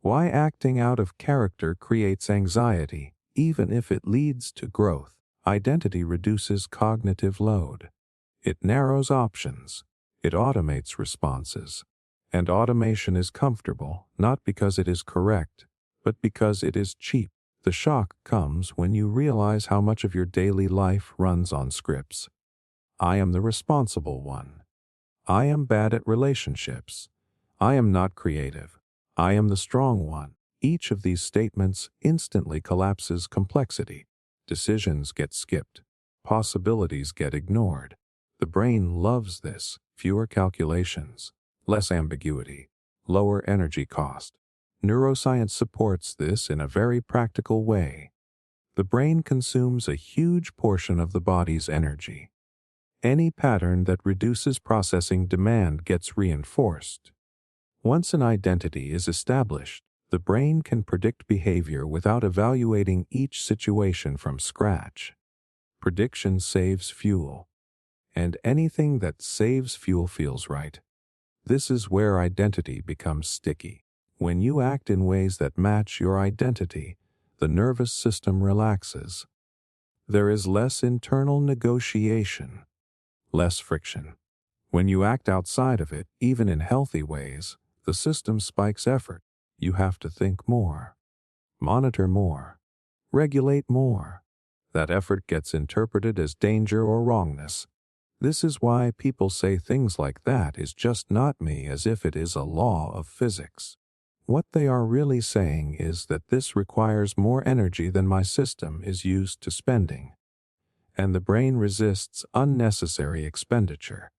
Why acting out of character creates anxiety, even if it leads to growth. Identity reduces cognitive load. It narrows options. It automates responses. And automation is comfortable, not because it is correct, but because it is cheap. The shock comes when you realize how much of your daily life runs on scripts. I am the responsible one. I am bad at relationships. I am not creative. I am the strong one. Each of these statements instantly collapses complexity. Decisions get skipped. Possibilities get ignored. The brain loves this: fewer calculations, less ambiguity, lower energy cost. Neuroscience supports this in a very practical way. The brain consumes a huge portion of the body's energy. Any pattern that reduces processing demand gets reinforced. Once an identity is established, the brain can predict behavior without evaluating each situation from scratch. Prediction saves fuel, and anything that saves fuel feels right. This is where identity becomes sticky. When you act in ways that match your identity, the nervous system relaxes. There is less internal negotiation, less friction. When you act outside of it, even in healthy ways, the system spikes effort. You have to think more, monitor more, regulate more. That effort gets interpreted as danger or wrongness. This is why people say things like "that is just not me," as if it is a law of physics. What they are really saying is that this requires more energy than my system is used to spending. And the brain resists unnecessary expenditure.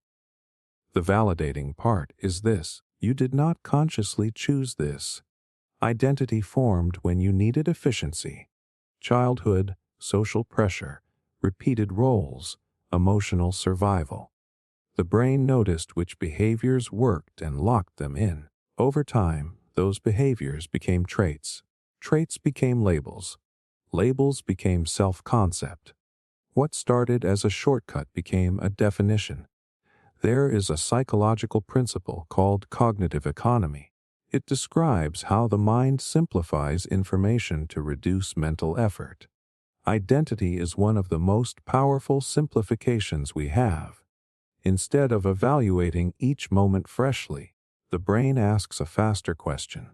The validating part is this: you did not consciously choose this. Identity formed when you needed efficiency. Childhood, social pressure, repeated roles, emotional survival. The brain noticed which behaviors worked and locked them in. Over time, those behaviors became traits. Traits became labels. Labels became self-concept. What started as a shortcut became a definition. There is a psychological principle called cognitive economy. It describes how the mind simplifies information to reduce mental effort. Identity is one of the most powerful simplifications we have. Instead of evaluating each moment freshly, the brain asks a faster question.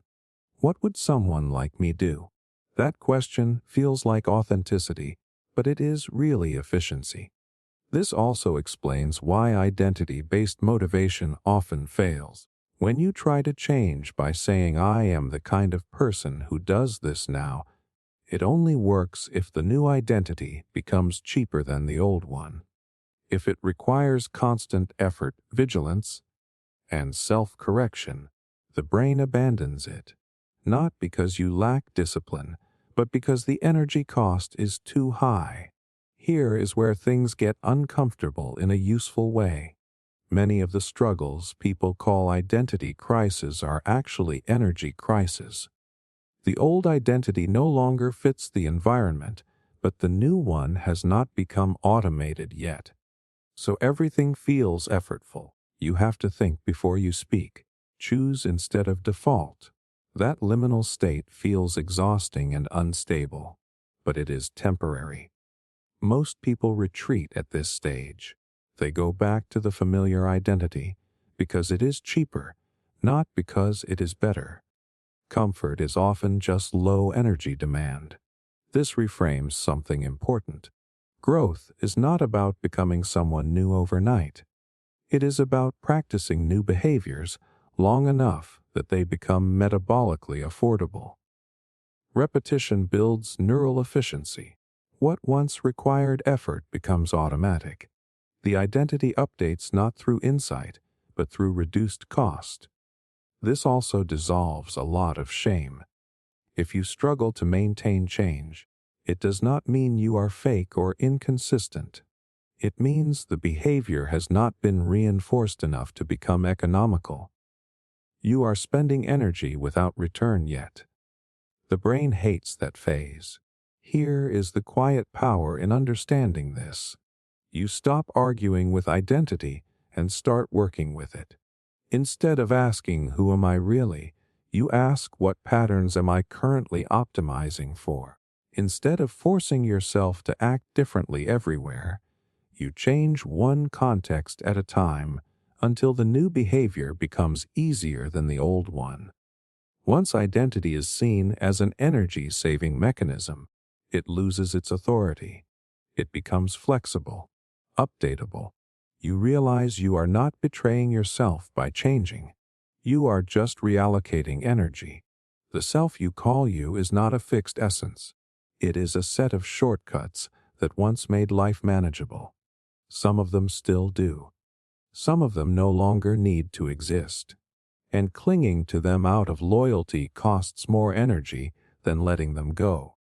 What would someone like me do? That question feels like authenticity, but it is really efficiency. This also explains why identity-based motivation often fails. When you try to change by saying "I am the kind of person who does this now," it only works if the new identity becomes cheaper than the old one. If it requires constant effort, vigilance, and self-correction, the brain abandons it. Not because you lack discipline, but because the energy cost is too high. Here is where things get uncomfortable in a useful way. Many of the struggles people call identity crises are actually energy crises. The old identity no longer fits the environment, but the new one has not become automated yet. So everything feels effortful. You have to think before you speak, choose instead of default. That liminal state feels exhausting and unstable, but it is temporary. Most people retreat at this stage. They go back to the familiar identity because it is cheaper, not because it is better. Comfort is often just low energy demand. This reframes something important. Growth is not about becoming someone new overnight. It is about practicing new behaviors long enough that they become metabolically affordable. Repetition builds neural efficiency. What once required effort becomes automatic. The identity updates not through insight, but through reduced cost. This also dissolves a lot of shame. If you struggle to maintain change, it does not mean you are fake or inconsistent. It means the behavior has not been reinforced enough to become economical. You are spending energy without return yet. The brain hates that phase. Here is the quiet power in understanding this. You stop arguing with identity and start working with it. Instead of asking "who am I really?" you ask "what patterns am I currently optimizing for?" Instead of forcing yourself to act differently everywhere, you change one context at a time until the new behavior becomes easier than the old one. Once identity is seen as an energy-saving mechanism, it loses its authority. It becomes flexible, updatable. You realize you are not betraying yourself by changing. You are just reallocating energy. The self you call you is not a fixed essence. It is a set of shortcuts that once made life manageable. Some of them still do. Some of them no longer need to exist. And clinging to them out of loyalty costs more energy than letting them go.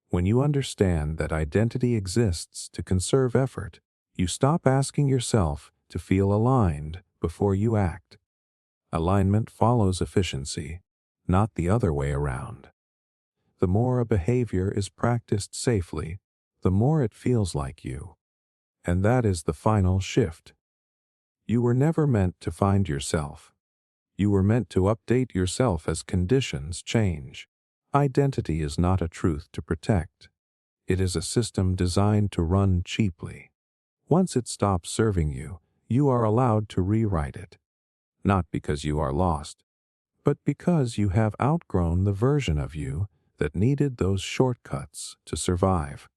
When you understand that identity exists to conserve effort, you stop asking yourself to feel aligned before you act. Alignment follows efficiency, not the other way around. The more a behavior is practiced safely, the more it feels like you. And that is the final shift. You were never meant to find yourself. You were meant to update yourself as conditions change. Identity is not a truth to protect. It is a system designed to run cheaply. Once it stops serving you, you are allowed to rewrite it. Not because you are lost, but because you have outgrown the version of you that needed those shortcuts to survive.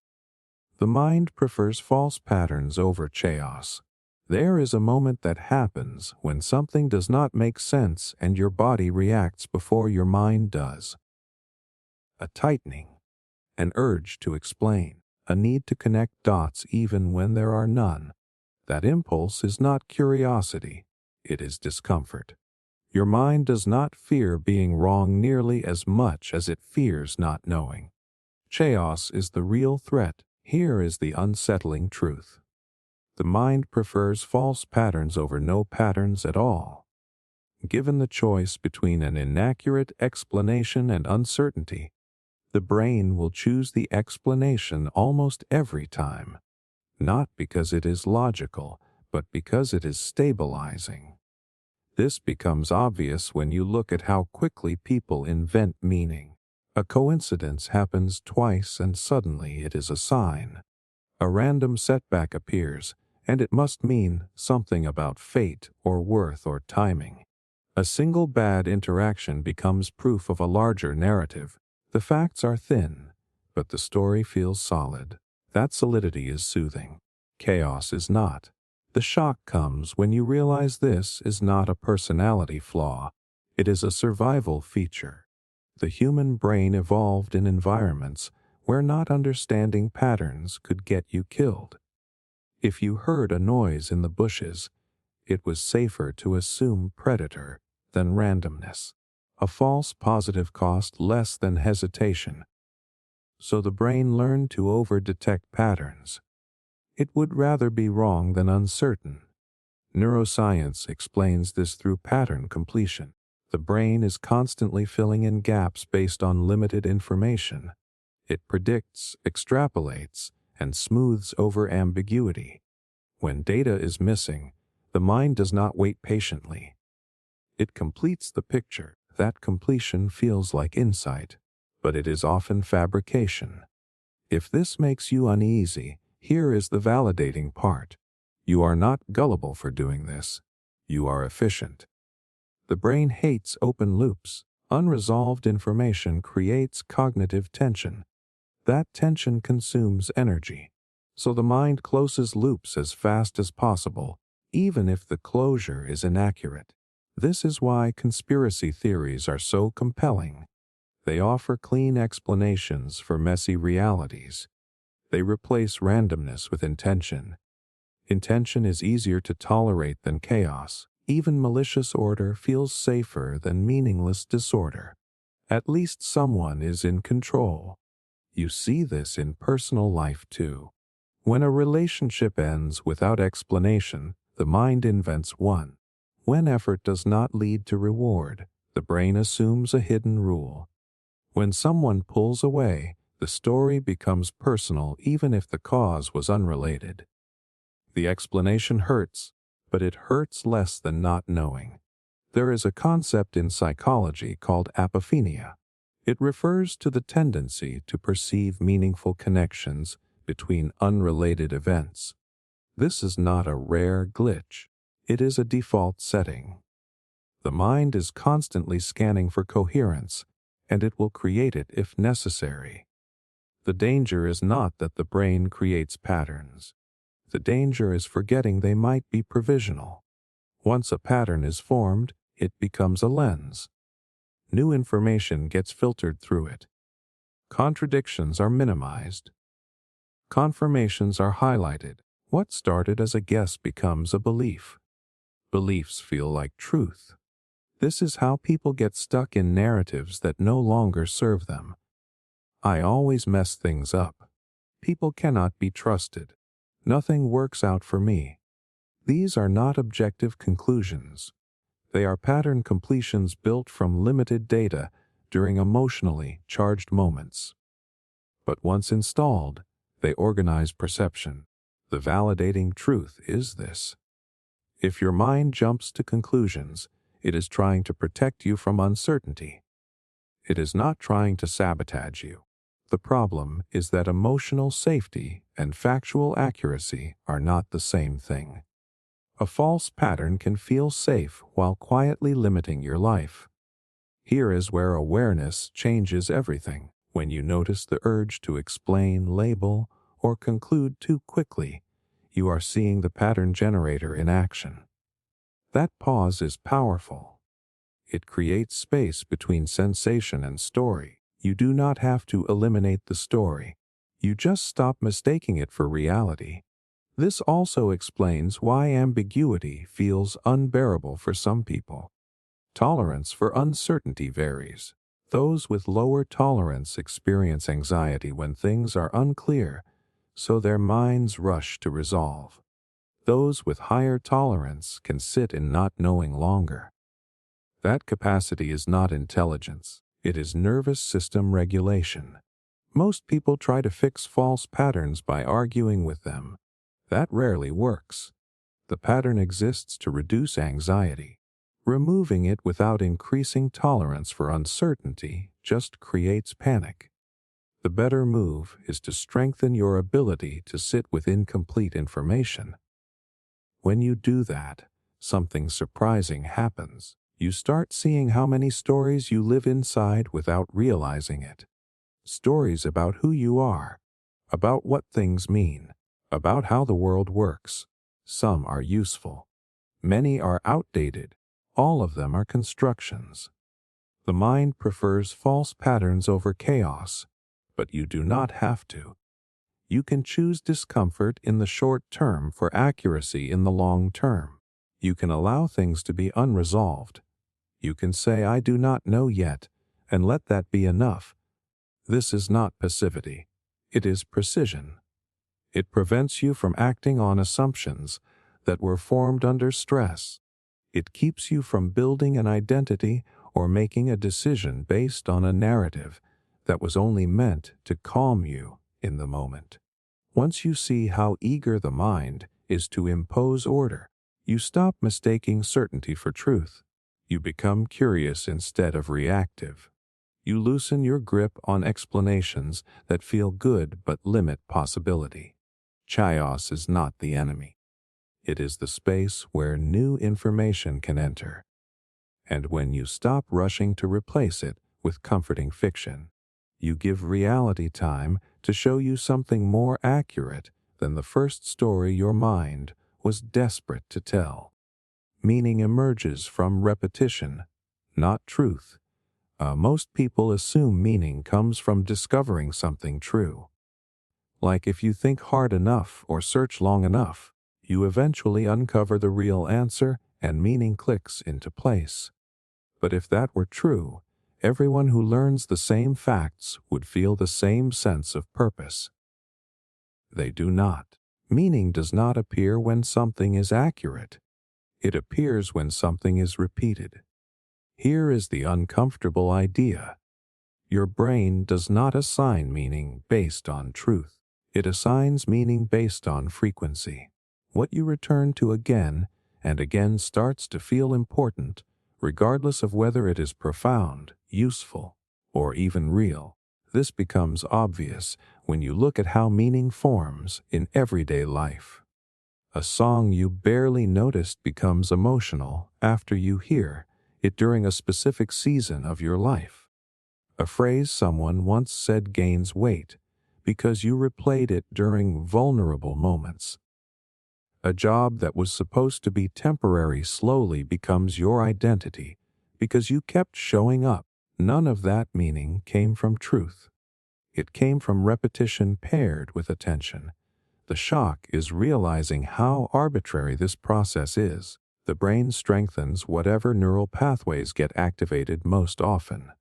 The mind prefers false patterns over chaos. There is a moment that happens when something does not make sense and your body reacts before your mind does. A tightening, an urge to explain, a need to connect dots even when there are none. That impulse is not curiosity, it is discomfort. Your mind does not fear being wrong nearly as much as it fears not knowing. Chaos is the real threat. Here is the unsettling truth. The mind prefers false patterns over no patterns at all. Given the choice between an inaccurate explanation and uncertainty, the brain will choose the explanation almost every time, not because it is logical, but because it is stabilizing. This becomes obvious when you look at how quickly people invent meaning. A coincidence happens twice and suddenly it is a sign. A random setback appears, and it must mean something about fate or worth or timing. A single bad interaction becomes proof of a larger narrative. The facts are thin, but the story feels solid. That solidity is soothing. Chaos is not. The shock comes when you realize this is not a personality flaw. It is a survival feature. The human brain evolved in environments where not understanding patterns could get you killed. If you heard a noise in the bushes, it was safer to assume predator than randomness. A false positive cost less than hesitation. So the brain learned to over-detect patterns. It would rather be wrong than uncertain. Neuroscience explains this through pattern completion. The brain is constantly filling in gaps based on limited information. It predicts, extrapolates, and smooths over ambiguity. When data is missing, the mind does not wait patiently. It completes the picture. That completion feels like insight, but it is often fabrication. If this makes you uneasy, here is the validating part. You are not gullible for doing this. You are efficient. The brain hates open loops. Unresolved information creates cognitive tension. That tension consumes energy. So the mind closes loops as fast as possible, even if the closure is inaccurate. This is why conspiracy theories are so compelling. They offer clean explanations for messy realities. They replace randomness with intention. Intention is easier to tolerate than chaos. Even malicious order feels safer than meaningless disorder. At least someone is in control. You see this in personal life too. When a relationship ends without explanation, the mind invents one. When effort does not lead to reward, the brain assumes a hidden rule. When someone pulls away, the story becomes personal even if the cause was unrelated. The explanation hurts, but it hurts less than not knowing. There is a concept in psychology called apophenia. It refers to the tendency to perceive meaningful connections between unrelated events. This is not a rare glitch. It is a default setting. The mind is constantly scanning for coherence, and it will create it if necessary. The danger is not that the brain creates patterns. The danger is forgetting they might be provisional. Once a pattern is formed, it becomes a lens. New information gets filtered through it. Contradictions are minimized. Confirmations are highlighted. What started as a guess becomes a belief. Beliefs feel like truth. This is how people get stuck in narratives that no longer serve them. I always mess things up. People cannot be trusted. Nothing works out for me. These are not objective conclusions. They are pattern completions built from limited data during emotionally charged moments. But once installed, they organize perception. The validating truth is this: if your mind jumps to conclusions, it is trying to protect you from uncertainty. It is not trying to sabotage you. The problem is that emotional safety and factual accuracy are not the same thing. A false pattern can feel safe while quietly limiting your life. Here is where awareness changes everything. When you notice the urge to explain, label, or conclude too quickly, you are seeing the pattern generator in action. That pause is powerful. It creates space between sensation and story. You do not have to eliminate the story. You just stop mistaking it for reality. This also explains why ambiguity feels unbearable for some people. Tolerance for uncertainty varies. Those with lower tolerance experience anxiety when things are unclear, so their minds rush to resolve. Those with higher tolerance can sit in not knowing longer. That capacity is not intelligence, it is nervous system regulation. Most people try to fix false patterns by arguing with them. That rarely works. The pattern exists to reduce anxiety. Removing it without increasing tolerance for uncertainty just creates panic. The better move is to strengthen your ability to sit with incomplete information. When you do that, something surprising happens. You start seeing how many stories you live inside without realizing it. Stories about who you are, about what things mean, about how the world works. Some are useful. Many are outdated. All of them are constructions. The mind prefers false patterns over chaos, but you do not have to. You can choose discomfort in the short term for accuracy in the long term. You can allow things to be unresolved. You can say, "I do not know yet," and let that be enough. This is not passivity. It is precision. It prevents you from acting on assumptions that were formed under stress. It keeps you from building an identity or making a decision based on a narrative that was only meant to calm you in the moment. Once you see how eager the mind is to impose order, you stop mistaking certainty for truth. You become curious instead of reactive. You loosen your grip on explanations that feel good but limit possibility. Chaos is not the enemy. It is the space where new information can enter. And when you stop rushing to replace it with comforting fiction, you give reality time to show you something more accurate than the first story your mind was desperate to tell. Meaning emerges from repetition, not truth. Most people assume meaning comes from discovering something true. Like if you think hard enough or search long enough, you eventually uncover the real answer and meaning clicks into place. But if that were true, everyone who learns the same facts would feel the same sense of purpose. They do not. Meaning does not appear when something is accurate. It appears when something is repeated. Here is the uncomfortable idea. Your brain does not assign meaning based on truth. It assigns meaning based on frequency. What you return to again and again starts to feel important, regardless of whether it is profound, useful, or even real. This becomes obvious when you look at how meaning forms in everyday life. A song you barely noticed becomes emotional after you hear it during a specific season of your life. A phrase someone once said gains weight because you replayed it during vulnerable moments. A job that was supposed to be temporary slowly becomes your identity because you kept showing up. None of that meaning came from truth. It came from repetition paired with attention. The shock is realizing how arbitrary this process is. The brain strengthens whatever neural pathways get activated most often.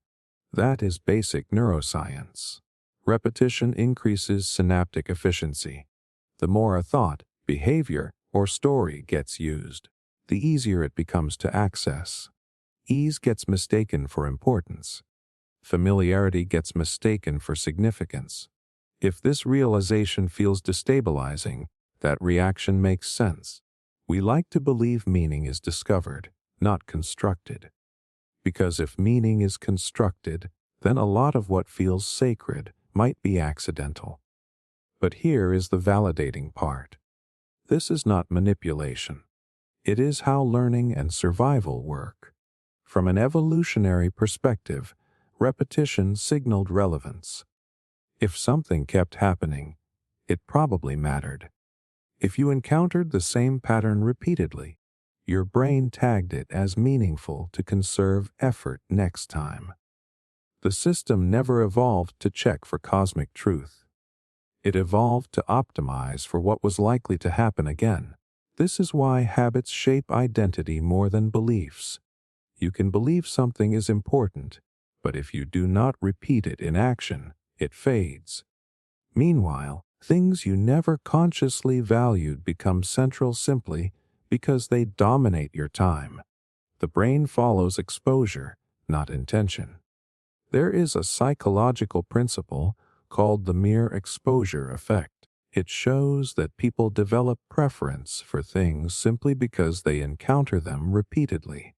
That is basic neuroscience. Repetition increases synaptic efficiency. The more a thought, behavior, or story gets used, the easier it becomes to access. Ease gets mistaken for importance. Familiarity gets mistaken for significance. If this realization feels destabilizing, that reaction makes sense. We like to believe meaning is discovered, not constructed. Because if meaning is constructed, then a lot of what feels sacred might be accidental. But here is the validating part. This is not manipulation. It is how learning and survival work. From an evolutionary perspective, repetition signaled relevance. If something kept happening, it probably mattered. If you encountered the same pattern repeatedly, your brain tagged it as meaningful to conserve effort next time. The system never evolved to check for cosmic truth. It evolved to optimize for what was likely to happen again. This is why habits shape identity more than beliefs. You can believe something is important, but if you do not repeat it in action, it fades. Meanwhile, things you never consciously valued become central simply because they dominate your time. The brain follows exposure, not intention. There is a psychological principle called the mere exposure effect. It shows that people develop preference for things simply because they encounter them repeatedly.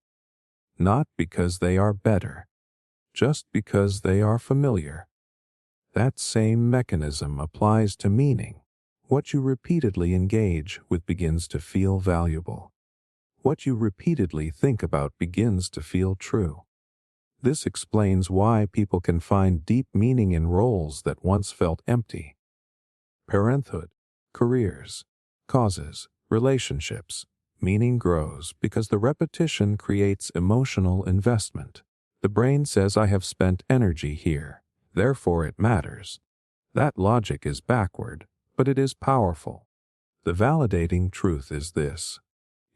Not because they are better, just because they are familiar. That same mechanism applies to meaning. What you repeatedly engage with begins to feel valuable. What you repeatedly think about begins to feel true. This explains why people can find deep meaning in roles that once felt empty. Parenthood, careers, causes, relationships. Meaning grows because the repetition creates emotional investment. The brain says, I have spent energy here, therefore it matters. That logic is backward, but it is powerful. The validating truth is this: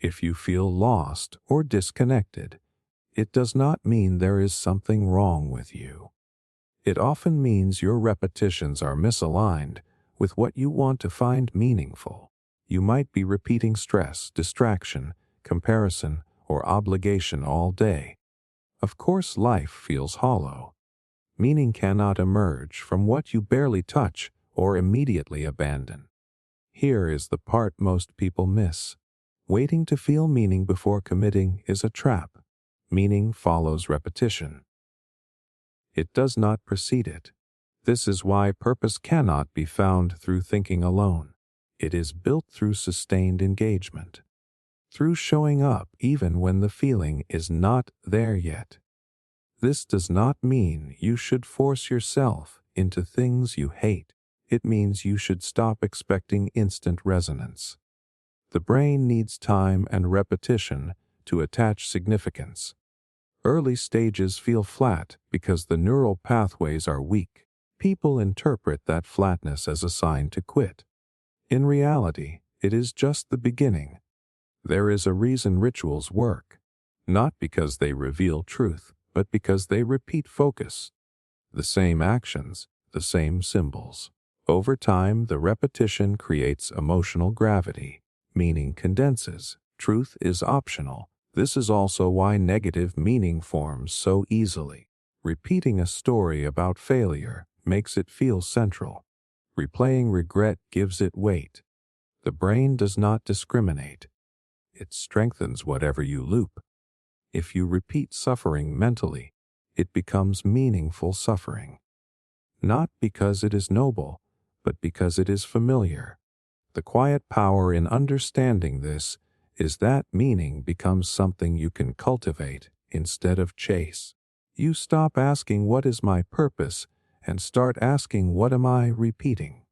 if you feel lost or disconnected, it does not mean there is something wrong with you. It often means your repetitions are misaligned with what you want to find meaningful. You might be repeating stress, distraction, comparison, or obligation all day. Of course, life feels hollow. Meaning cannot emerge from what you barely touch or immediately abandon. Here is the part most people miss. Waiting to feel meaning before committing is a trap. Meaning follows repetition. It does not precede it. This is why purpose cannot be found through thinking alone. It is built through sustained engagement, through showing up even when the feeling is not there yet. This does not mean you should force yourself into things you hate. It means you should stop expecting instant resonance. The brain needs time and repetition to attach significance. Early stages feel flat because the neural pathways are weak. People interpret that flatness as a sign to quit. In reality, it is just the beginning. There is a reason rituals work, not because they reveal truth, but because they repeat focus. The same actions, the same symbols. Over time, the repetition creates emotional gravity. Meaning condenses. Truth is optional. This is also why negative meaning forms so easily. Repeating a story about failure makes it feel central. Replaying regret gives it weight. The brain does not discriminate. It strengthens whatever you loop. If you repeat suffering mentally, it becomes meaningful suffering. Not because it is noble, but because it is familiar. The quiet power in understanding this is that meaning becomes something you can cultivate instead of chase. You stop asking, what is my purpose, and start asking, what am I repeating?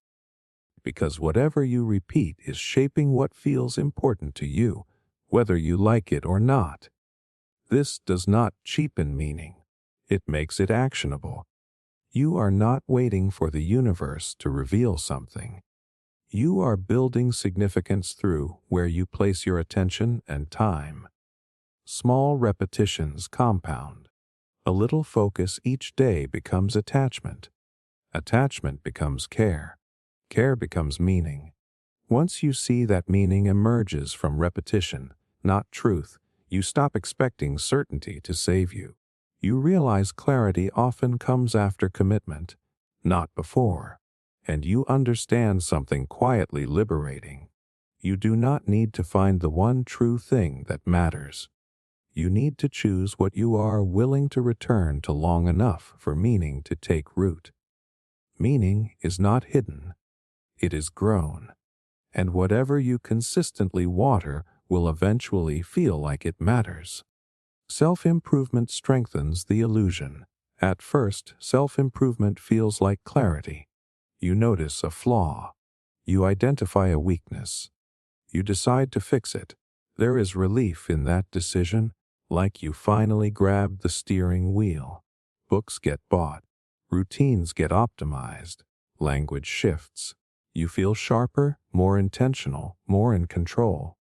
Because whatever you repeat is shaping what feels important to you, whether you like it or not. This does not cheapen meaning. It makes it actionable. You are not waiting for the universe to reveal something. You are building significance through where you place your attention and time. Small repetitions compound. A little focus each day becomes attachment. Attachment becomes care. Care becomes meaning. Once you see that meaning emerges from repetition, not truth, you stop expecting certainty to save you. You realize clarity often comes after commitment, not before. And you understand something quietly liberating. You do not need to find the one true thing that matters. You need to choose what you are willing to return to long enough for meaning to take root. Meaning is not hidden. It is grown. And whatever you consistently water will eventually feel like it matters. Self-improvement strengthens the illusion. At first, self-improvement feels like clarity. You notice a flaw. You identify a weakness. You decide to fix it. There is relief in that decision, like you finally grabbed the steering wheel. Books get bought. Routines get optimized. Language shifts. You feel sharper, more intentional, more in control.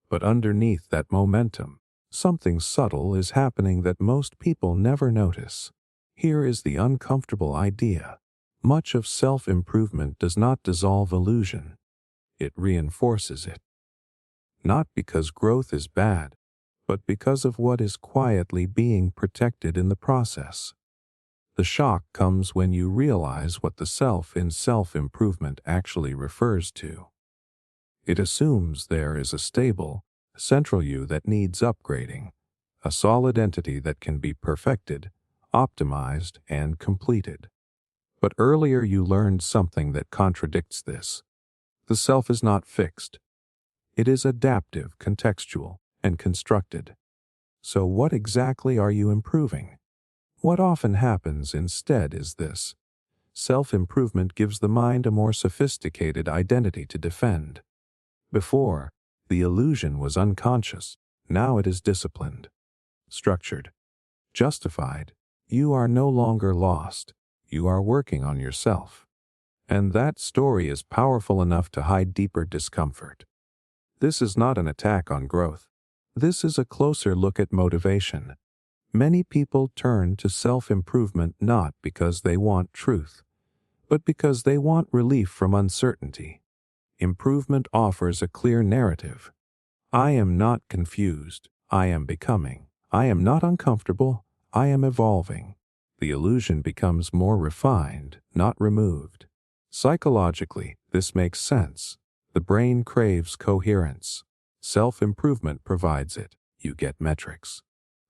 But underneath that momentum, something subtle is happening that most people never notice. Here is the uncomfortable idea. Much of self-improvement does not dissolve illusion. It reinforces it. Not because growth is bad, but because of what is quietly being protected in the process. The shock comes when you realize what the self in self-improvement actually refers to. It assumes there is a stable, central you that needs upgrading, a solid entity that can be perfected, optimized, and completed. But earlier you learned something that contradicts this. The self is not fixed. It is adaptive, contextual, and constructed. So what exactly are you improving? What often happens instead is this. Self-improvement gives the mind a more sophisticated identity to defend. Before, the illusion was unconscious. Now it is disciplined, structured, justified. You are no longer lost. You are working on yourself. And that story is powerful enough to hide deeper discomfort. This is not an attack on growth. This is a closer look at motivation. Many people turn to self-improvement not because they want truth, but because they want relief from uncertainty. Improvement offers a clear narrative. I am not confused. I am becoming. I am not uncomfortable. I am evolving. The illusion becomes more refined, not removed. Psychologically, this makes sense. The brain craves coherence. Self-improvement provides it. You get metrics,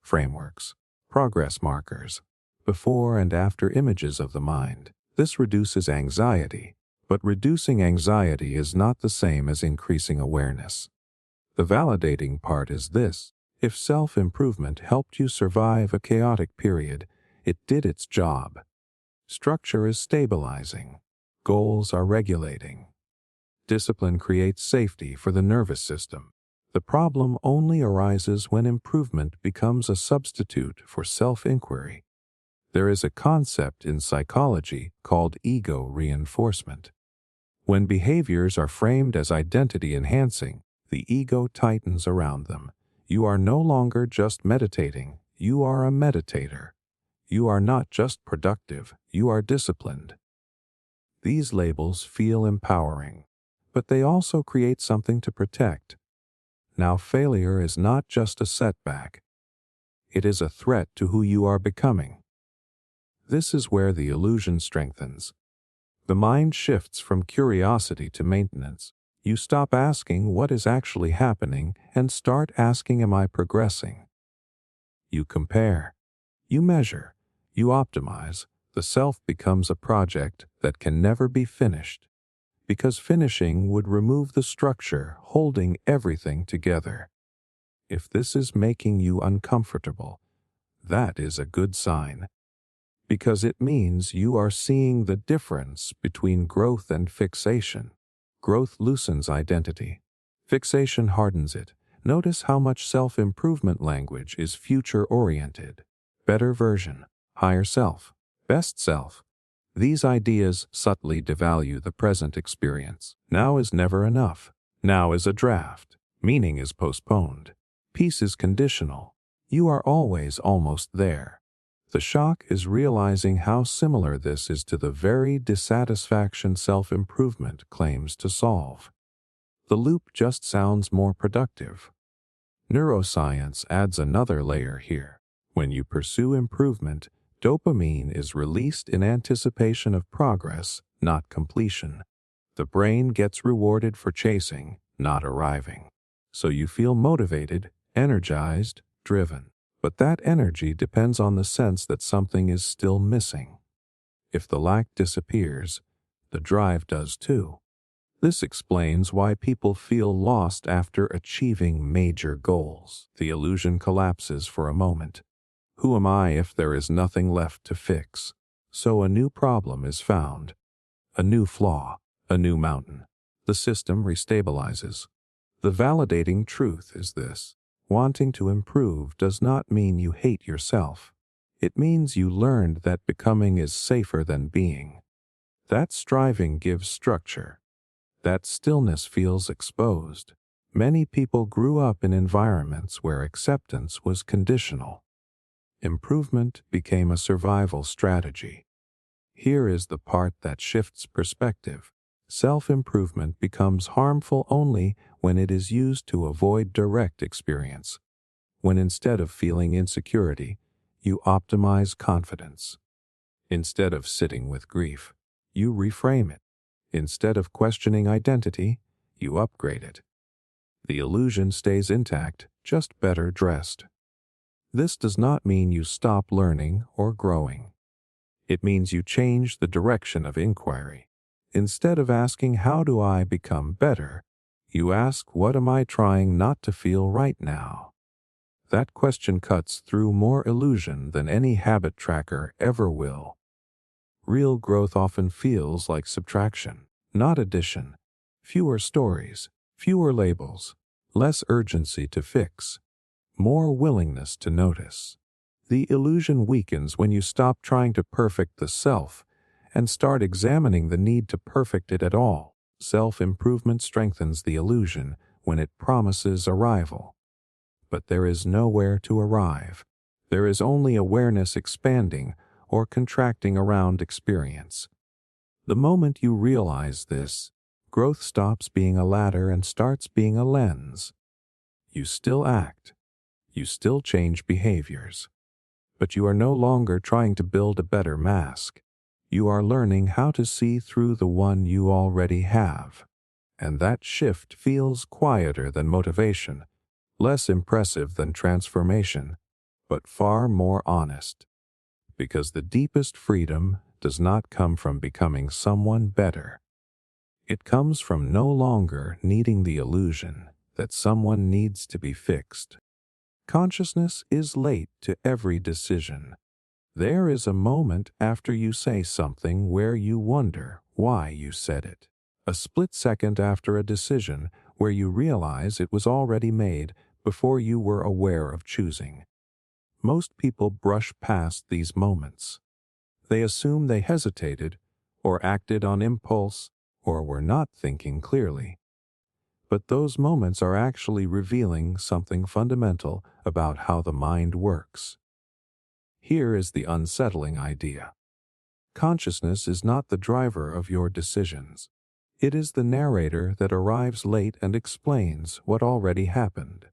frameworks, progress markers, before and after images of the mind. This reduces anxiety, but reducing anxiety is not the same as increasing awareness. The validating part is this. If self-improvement helped you survive a chaotic period, it did its job. Structure is stabilizing. Goals are regulating. Discipline creates safety for the nervous system. The problem only arises when improvement becomes a substitute for self-inquiry. There is a concept in psychology called ego reinforcement. When behaviors are framed as identity-enhancing, the ego tightens around them. You are no longer just meditating, you are a meditator. You are not just productive, you are disciplined. These labels feel empowering, but they also create something to protect. Now, failure is not just a setback. It is a threat to who you are becoming. This is where the illusion strengthens. The mind shifts from curiosity to maintenance. You stop asking what is actually happening and start asking, am I progressing? You compare. You measure. You optimize. The self becomes a project that can never be finished, because finishing would remove the structure holding everything together. If this is making you uncomfortable, that is a good sign, because it means you are seeing the difference between growth and fixation. Growth loosens identity. Fixation hardens it. Notice how much self-improvement language is future-oriented. Better version, higher self, best self. These ideas subtly devalue the present experience. Now is never enough. Now is a draft. Meaning is postponed. Peace is conditional. You are always almost there. The shock is realizing how similar this is to the very dissatisfaction self-improvement claims to solve. The loop just sounds more productive. Neuroscience adds another layer here. When you pursue improvement, dopamine is released in anticipation of progress, not completion. The brain gets rewarded for chasing, not arriving. So you feel motivated, energized, driven. But that energy depends on the sense that something is still missing. If the lack disappears, the drive does too. This explains why people feel lost after achieving major goals. The illusion collapses for a moment. Who am I if there is nothing left to fix? So a new problem is found. A new flaw, a new mountain. The system restabilizes. The validating truth is this. Wanting to improve does not mean you hate yourself. It means you learned that becoming is safer than being. That striving gives structure. That stillness feels exposed. Many people grew up in environments where acceptance was conditional. Improvement became a survival strategy. Here is the part that shifts perspective. Self-improvement becomes harmful only when it is used to avoid direct experience. When instead of feeling insecurity, you optimize confidence. Instead of sitting with grief, you reframe it. Instead of questioning identity, you upgrade it. The illusion stays intact, just better dressed. This does not mean you stop learning or growing. It means you change the direction of inquiry. Instead of asking, how do I become better, you ask, what am I trying not to feel right now? That question cuts through more illusion than any habit tracker ever will. Real growth often feels like subtraction, not addition. Fewer stories, fewer labels, less urgency to fix, more willingness to notice. The illusion weakens when you stop trying to perfect the self and start examining the need to perfect it at all. Self-improvement strengthens the illusion when it promises arrival. But there is nowhere to arrive. There is only awareness expanding or contracting around experience. The moment you realize this, growth stops being a ladder and starts being a lens. You still act. You still change behaviors. But you are no longer trying to build a better mask. You are learning how to see through the one you already have. And that shift feels quieter than motivation, less impressive than transformation, but far more honest. Because the deepest freedom does not come from becoming someone better. It comes from no longer needing the illusion that someone needs to be fixed. Consciousness is late to every decision. There is a moment after you say something where you wonder why you said it. A split second after a decision where you realize it was already made before you were aware of choosing. Most people brush past these moments. They assume they hesitated, or acted on impulse, or were not thinking clearly. But those moments are actually revealing something fundamental about how the mind works. Here is the unsettling idea. Consciousness is not the driver of your decisions. It is the narrator that arrives late and explains what already happened.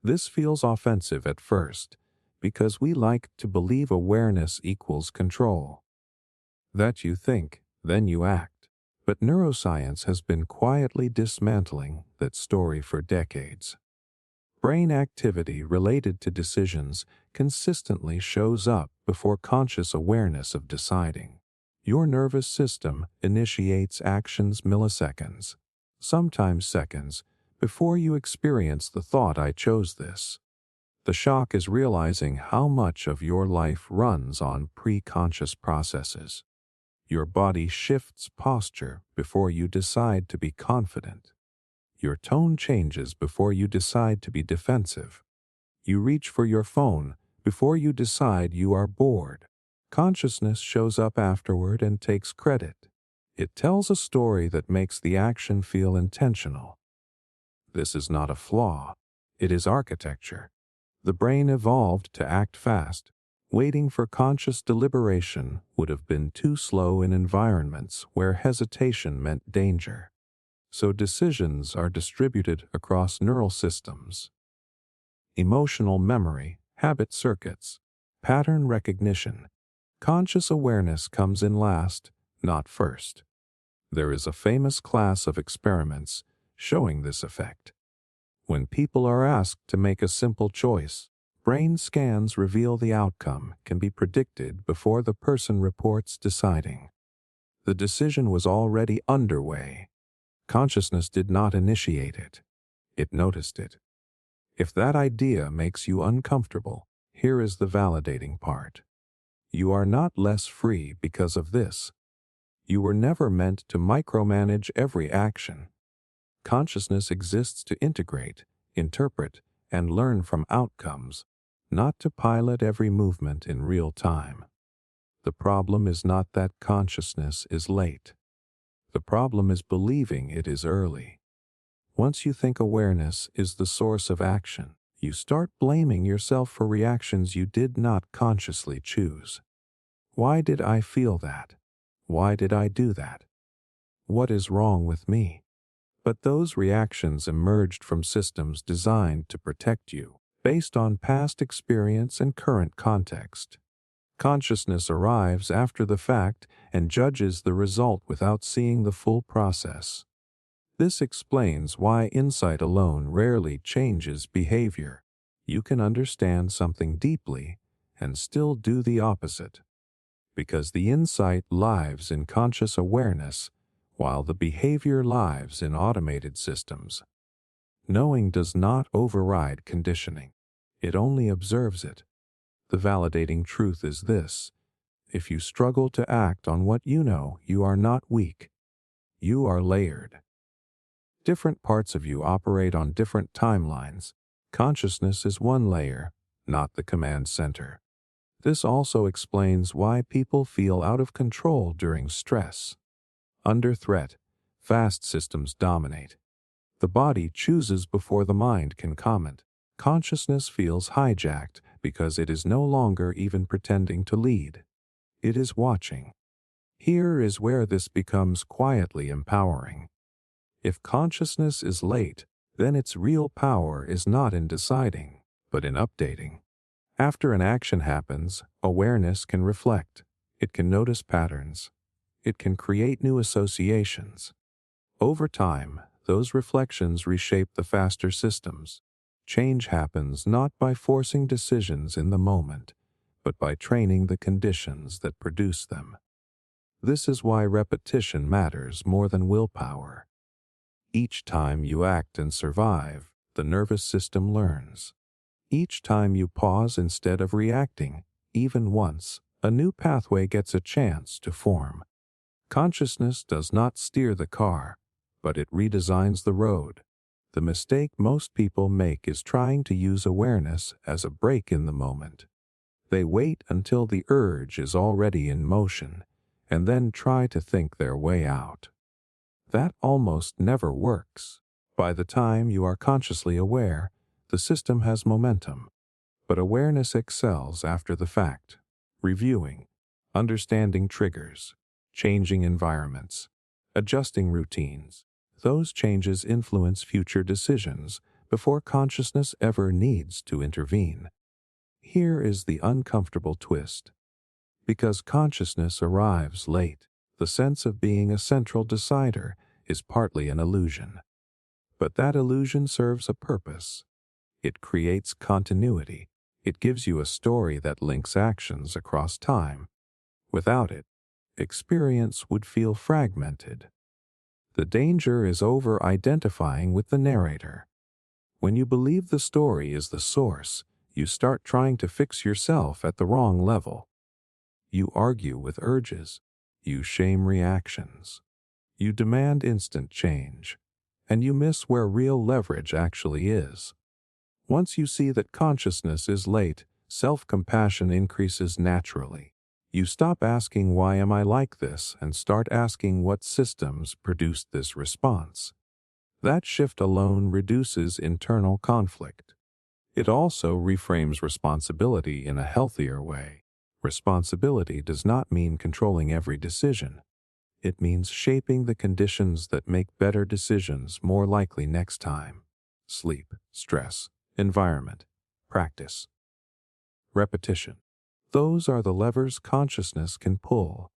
This feels offensive at first, because we like to believe awareness equals control. That you think, then you act. But neuroscience has been quietly dismantling that story for decades. Brain activity related to decisions consistently shows up before conscious awareness of deciding. Your nervous system initiates actions milliseconds, sometimes seconds, before you experience the thought, I chose this. The shock is realizing how much of your life runs on pre-conscious processes. Your body shifts posture before you decide to be confident. Your tone changes before you decide to be defensive. You reach for your phone before you decide you are bored. Consciousness shows up afterward and takes credit. It tells a story that makes the action feel intentional. This is not a flaw. It is architecture. The brain evolved to act fast. Waiting for conscious deliberation would have been too slow in environments where hesitation meant danger. So decisions are distributed across neural systems. Emotional memory, habit circuits, pattern recognition. Conscious awareness comes in last, not first. There is a famous class of experiments showing this effect. When people are asked to make a simple choice, brain scans reveal the outcome can be predicted before the person reports deciding. The decision was already underway. Consciousness did not initiate it. It noticed it. If that idea makes you uncomfortable, here is the validating part. You are not less free because of this. You were never meant to micromanage every action. Consciousness exists to integrate, interpret, and learn from outcomes, not to pilot every movement in real time. The problem is not that consciousness is late. The problem is believing it is early. Once you think awareness is the source of action, you start blaming yourself for reactions you did not consciously choose. Why did I feel that? Why did I do that? What is wrong with me? But those reactions emerged from systems designed to protect you, based on past experience and current context. Consciousness arrives after the fact and judges the result without seeing the full process. This explains why insight alone rarely changes behavior. You can understand something deeply and still do the opposite, because the insight lives in conscious awareness, while the behavior lives in automated systems. Knowing does not override conditioning. It only observes it. The validating truth is this: if you struggle to act on what you know, you are not weak. You are layered. Different parts of you operate on different timelines. Consciousness is one layer, not the command center. This also explains why people feel out of control during stress. Under threat, fast systems dominate. The body chooses before the mind can comment. Consciousness feels hijacked because it is no longer even pretending to lead. It is watching. Here is where this becomes quietly empowering. If consciousness is late, then its real power is not in deciding, but in updating. After an action happens, awareness can reflect. It can notice patterns. It can create new associations. Over time, those reflections reshape the faster systems. Change happens not by forcing decisions in the moment, but by training the conditions that produce them. This is why repetition matters more than willpower. Each time you act and survive, the nervous system learns. Each time you pause instead of reacting, even once, a new pathway gets a chance to form. Consciousness does not steer the car, but it redesigns the road. The mistake most people make is trying to use awareness as a brake in the moment. They wait until the urge is already in motion, and then try to think their way out. That almost never works. By the time you are consciously aware, the system has momentum. But awareness excels after the fact, reviewing, understanding triggers, changing environments, adjusting routines. Those changes influence future decisions before consciousness ever needs to intervene. Here is the uncomfortable twist. Because consciousness arrives late, the sense of being a central decider is partly an illusion. But that illusion serves a purpose. It creates continuity. It gives you a story that links actions across time. Without it, experience would feel fragmented. The danger is over-identifying with the narrator. When you believe the story is the source, you start trying to fix yourself at the wrong level. You argue with urges. You shame reactions. You demand instant change. And you miss where real leverage actually is. Once you see that consciousness is late, self-compassion increases naturally. You stop asking, "Why am I like this?" and start asking, "What systems produced this response?" That shift alone reduces internal conflict. It also reframes responsibility in a healthier way. Responsibility does not mean controlling every decision. It means shaping the conditions that make better decisions more likely next time. Sleep, stress, environment, practice, repetition. Those are the levers consciousness can pull.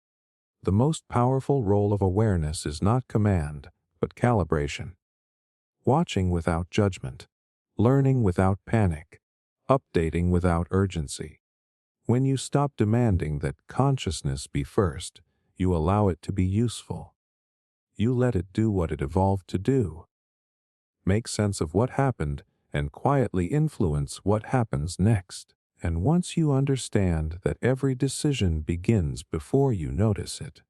The most powerful role of awareness is not command, but calibration. Watching without judgment, learning without panic, updating without urgency. When you stop demanding that consciousness be first, you allow it to be useful. You let it do what it evolved to do. Make sense of what happened and quietly influence what happens next. And once you understand that every decision begins before you notice it,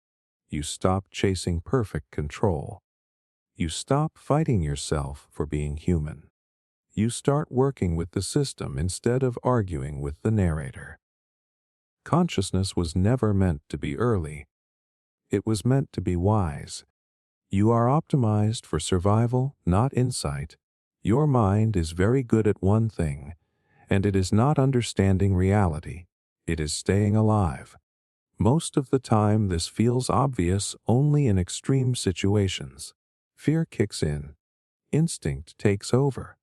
you stop chasing perfect control. You stop fighting yourself for being human. You start working with the system instead of arguing with the narrator. Consciousness was never meant to be early. It was meant to be wise. You are optimized for survival, not insight. Your mind is very good at one thing, and it is not understanding reality. It is staying alive. Most of the time, this feels obvious only in extreme situations. Fear kicks in. Instinct takes over.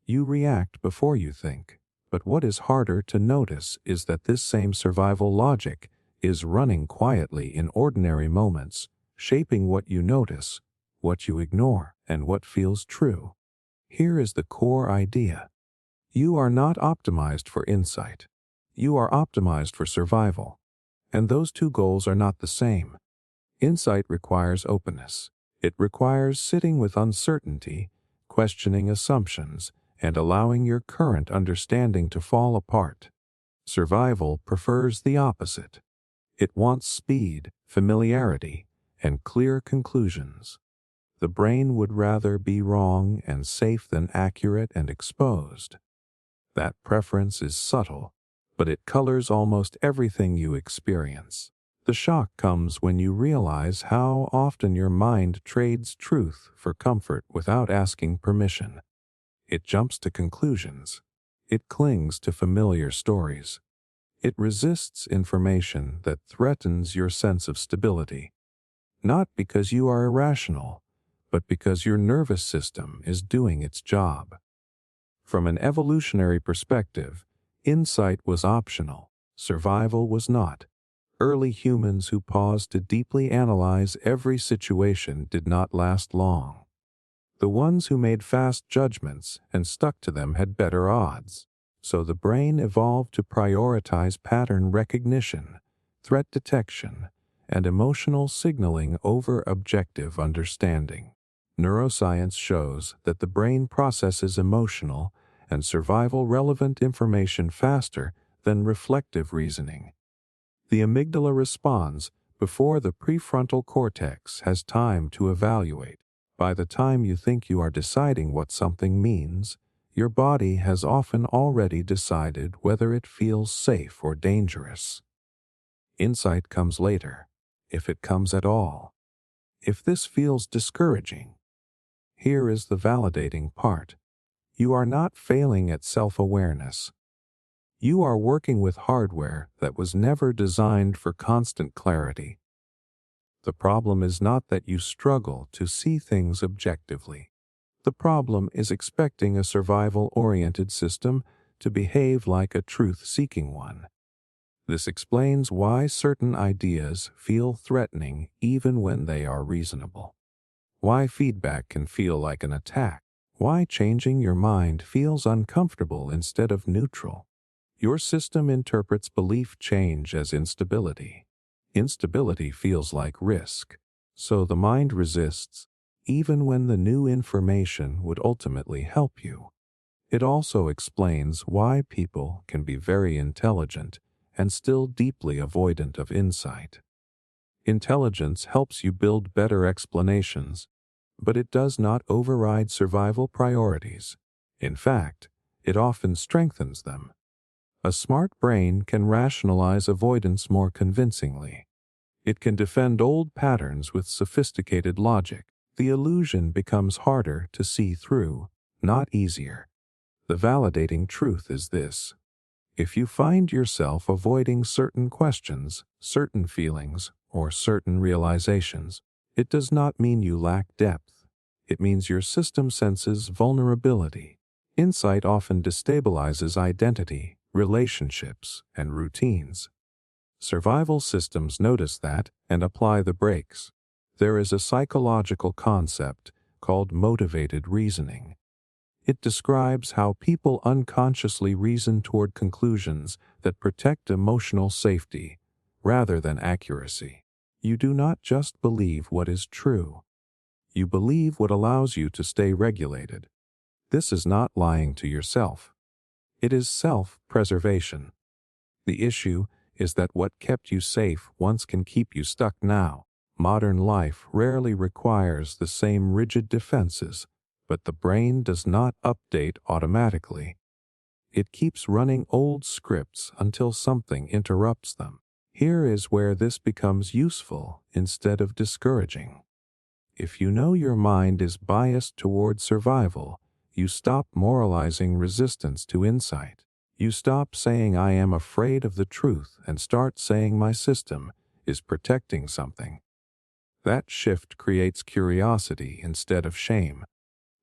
You react before you think. But what is harder to notice is that this same survival logic is running quietly in ordinary moments, shaping what you notice, what you ignore, and what feels true. Here is the core idea. You are not optimized for insight. You are optimized for survival. And those two goals are not the same. Insight requires openness. It requires sitting with uncertainty, questioning assumptions, and allowing your current understanding to fall apart. Survival prefers the opposite. It wants speed, familiarity, and clear conclusions. The brain would rather be wrong and safe than accurate and exposed. That preference is subtle, but it colors almost everything you experience. The shock comes when you realize how often your mind trades truth for comfort without asking permission. It jumps to conclusions. It clings to familiar stories. It resists information that threatens your sense of stability. Not because you are irrational, but because your nervous system is doing its job. From an evolutionary perspective, insight was optional. Survival was not. Early humans who paused to deeply analyze every situation did not last long. The ones who made fast judgments and stuck to them had better odds. So the brain evolved to prioritize pattern recognition, threat detection, and emotional signaling over objective understanding. Neuroscience shows that the brain processes emotional and survival-relevant information faster than reflective reasoning. The amygdala responds before the prefrontal cortex has time to evaluate. By the time you think you are deciding what something means, your body has often already decided whether it feels safe or dangerous. Insight comes later, if it comes at all. If this feels discouraging, here is the validating part. You are not failing at self-awareness. You are working with hardware that was never designed for constant clarity. The problem is not that you struggle to see things objectively. The problem is expecting a survival-oriented system to behave like a truth-seeking one. This explains why certain ideas feel threatening even when they are reasonable. Why feedback can feel like an attack. Why changing your mind feels uncomfortable instead of neutral. Your system interprets belief change as instability. Instability feels like risk, so the mind resists, even when the new information would ultimately help you. It also explains why people can be very intelligent and still deeply avoidant of insight. Intelligence helps you build better explanations, but it does not override survival priorities. In fact, it often strengthens them. A smart brain can rationalize avoidance more convincingly. It can defend old patterns with sophisticated logic. The illusion becomes harder to see through, not easier. The validating truth is this: if you find yourself avoiding certain questions, certain feelings, or certain realizations, it does not mean you lack depth. It means your system senses vulnerability. Insight often destabilizes identity, relationships, and routines. Survival systems notice that and apply the brakes. There is a psychological concept called motivated reasoning. It describes how people unconsciously reason toward conclusions that protect emotional safety rather than accuracy. You do not just believe what is true. You believe what allows you to stay regulated. This is not lying to yourself. It is self-preservation. The issue is that what kept you safe once can keep you stuck now. Modern life rarely requires the same rigid defenses, but the brain does not update automatically. It keeps running old scripts until something interrupts them. Here is where this becomes useful instead of discouraging. If you know your mind is biased toward survival, you stop moralizing resistance to insight. You stop saying I am afraid of the truth and start saying my system is protecting something. That shift creates curiosity instead of shame.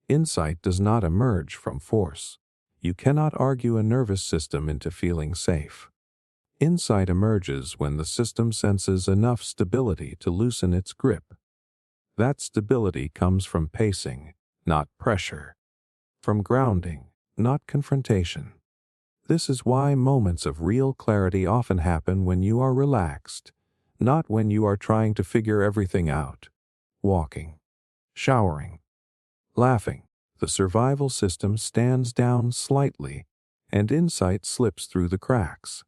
Insight does not emerge from force. You cannot argue a nervous system into feeling safe. Insight emerges when the system senses enough stability to loosen its grip. That stability comes from pacing, not pressure. From grounding, not confrontation. This is why moments of real clarity often happen when you are relaxed, not when you are trying to figure everything out. Walking, showering, laughing. The survival system stands down slightly, and insight slips through the cracks.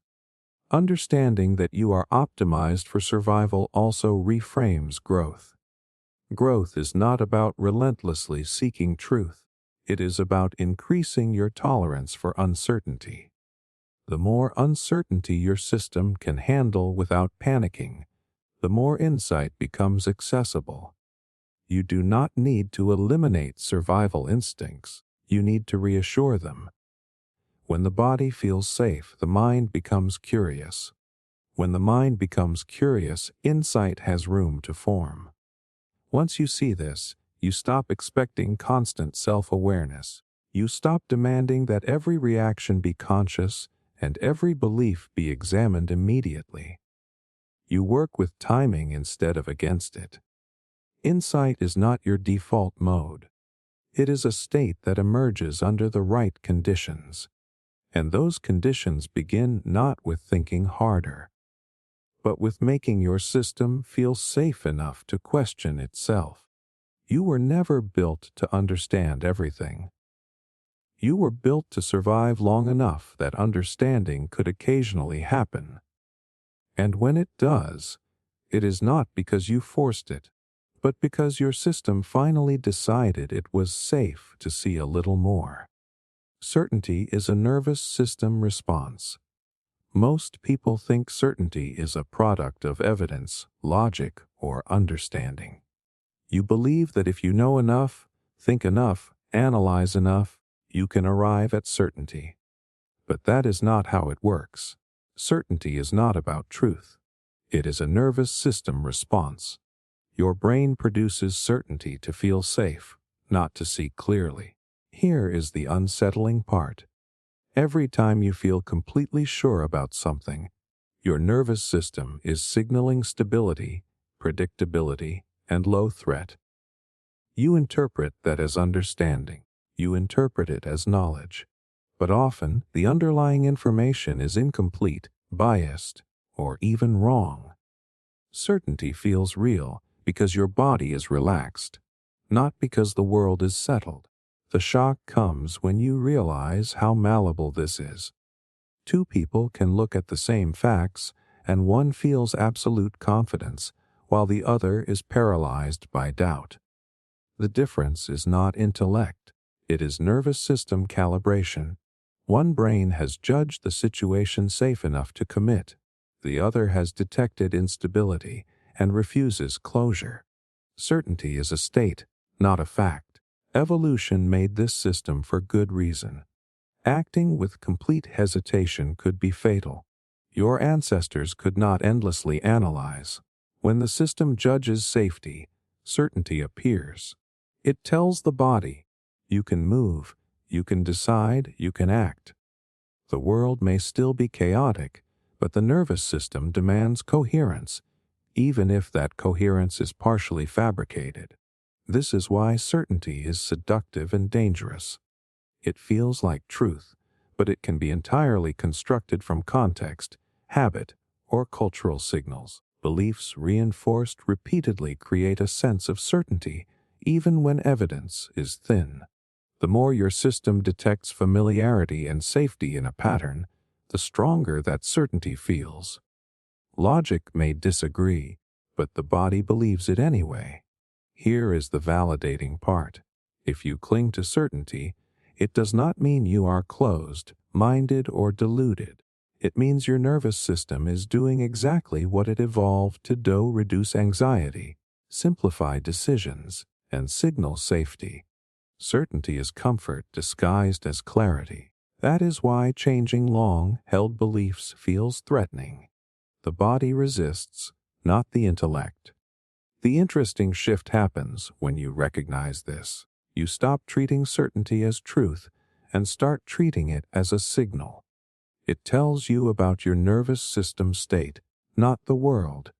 Understanding that you are optimized for survival also reframes growth. Growth is not about relentlessly seeking truth. It is about increasing your tolerance for uncertainty. The more uncertainty your system can handle without panicking, the more insight becomes accessible. You do not need to eliminate survival instincts. You need to reassure them. When the body feels safe, the mind becomes curious. When the mind becomes curious, insight has room to form. Once you see this, you stop expecting constant self-awareness. You stop demanding that every reaction be conscious and every belief be examined immediately. You work with timing instead of against it. Insight is not your default mode. It is a state that emerges under the right conditions. And those conditions begin not with thinking harder, but with making your system feel safe enough to question itself. You were never built to understand everything. You were built to survive long enough that understanding could occasionally happen. And when it does, it is not because you forced it, but because your system finally decided it was safe to see a little more. Certainty is a nervous system response. Most people think certainty is a product of evidence, logic, or understanding. You believe that if you know enough, think enough, analyze enough, you can arrive at certainty. But that is not how it works. Certainty is not about truth. It is a nervous system response. Your brain produces certainty to feel safe, not to see clearly. Here is the unsettling part. Every time you feel completely sure about something, your nervous system is signaling stability, predictability, and low threat. You interpret that as understanding. You interpret it as knowledge. But often, the underlying information is incomplete, biased, or even wrong. Certainty feels real because your body is relaxed, not because the world is settled. The shock comes when you realize how malleable this is. Two people can look at the same facts, and one feels absolute confidence, while the other is paralyzed by doubt. The difference is not intellect, it is nervous system calibration. One brain has judged the situation safe enough to commit. The other has detected instability and refuses closure. Certainty is a state, not a fact. Evolution made this system for good reason. Acting with complete hesitation could be fatal. Your ancestors could not endlessly analyze. When the system judges safety, certainty appears. It tells the body, you can move, you can decide, you can act. The world may still be chaotic, but the nervous system demands coherence, even if that coherence is partially fabricated. This is why certainty is seductive and dangerous. It feels like truth, but it can be entirely constructed from context, habit, or cultural signals. Beliefs reinforced repeatedly create a sense of certainty, even when evidence is thin. The more your system detects familiarity and safety in a pattern, the stronger that certainty feels. Logic may disagree, but the body believes it anyway. Here is the validating part. If you cling to certainty, it does not mean you are closed, minded, or deluded. It means your nervous system is doing exactly what it evolved to do: reduce anxiety, simplify decisions, and signal safety. Certainty is comfort disguised as clarity. That is why changing long-held beliefs feels threatening. The body resists, not the intellect. The interesting shift happens when you recognize this. You stop treating certainty as truth and start treating it as a signal. It tells you about your nervous system state, not the world.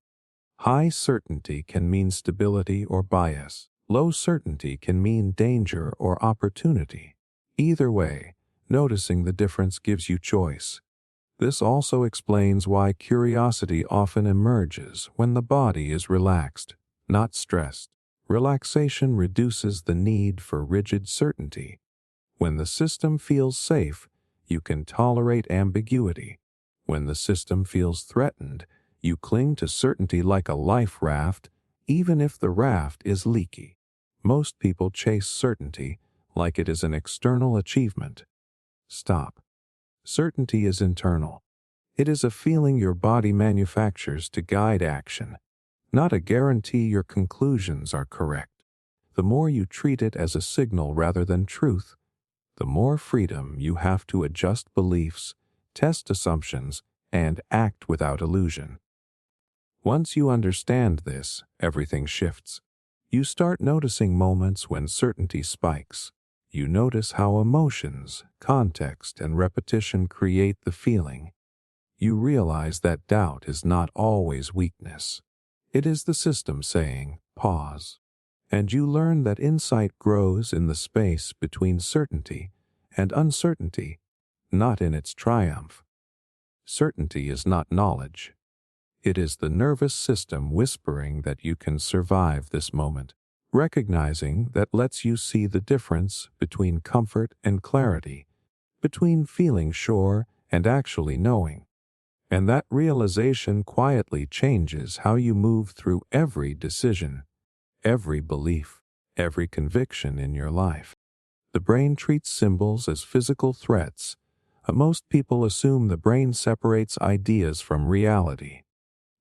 High certainty can mean stability or bias. Low certainty can mean danger or opportunity. Either way, noticing the difference gives you choice. This also explains why curiosity often emerges when the body is relaxed, not stressed. Relaxation reduces the need for rigid certainty. When the system feels safe, you can tolerate ambiguity. When the system feels threatened, you cling to certainty like a life raft, even if the raft is leaky. Most people chase certainty like it is an external achievement. Stop. Certainty is internal. It is a feeling your body manufactures to guide action, not a guarantee your conclusions are correct. The more you treat it as a signal rather than truth, the more freedom you have to adjust beliefs, test assumptions, and act without illusion. Once you understand this, everything shifts. You start noticing moments when certainty spikes. You notice how emotions, context, and repetition create the feeling. You realize that doubt is not always weakness. It is the system saying, pause. And you learn that insight grows in the space between certainty and uncertainty, not in its triumph. Certainty is not knowledge. It is the nervous system whispering that you can survive this moment. Recognizing that lets you see the difference between comfort and clarity, between feeling sure and actually knowing. And that realization quietly changes how you move through every decision, every belief, every conviction in your life. The brain treats symbols as physical threats. Most people assume the brain separates ideas from reality.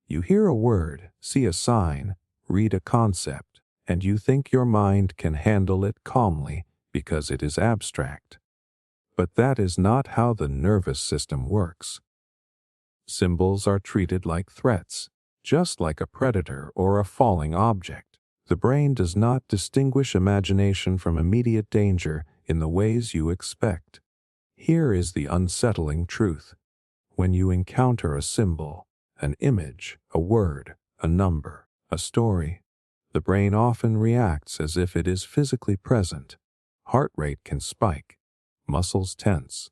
You hear a word, see a sign, read a concept, and you think your mind can handle it calmly because it is abstract. But that is not how the nervous system works. Symbols are treated like threats, just like a predator or a falling object. The brain does not distinguish imagination from immediate danger in the ways you expect. Here is the unsettling truth. When you encounter a symbol, an image, a word, a number, a story, the brain often reacts as if it is physically present. Heart rate can spike, muscles tense,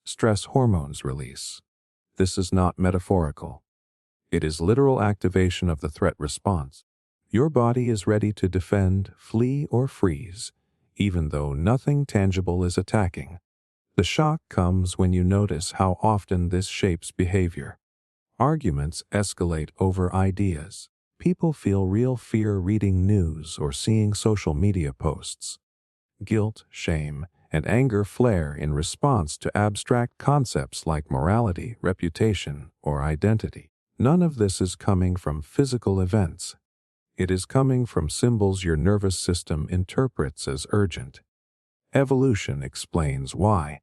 stress hormones release. This is not metaphorical. It is literal activation of the threat response. Your body is ready to defend, flee, or freeze, even though nothing tangible is attacking. The shock comes when you notice how often this shapes behavior. Arguments escalate over ideas. People feel real fear reading news or seeing social media posts. Guilt, shame, and anger flare in response to abstract concepts like morality, reputation, or identity. None of this is coming from physical events. It is coming from symbols your nervous system interprets as urgent. Evolution explains why.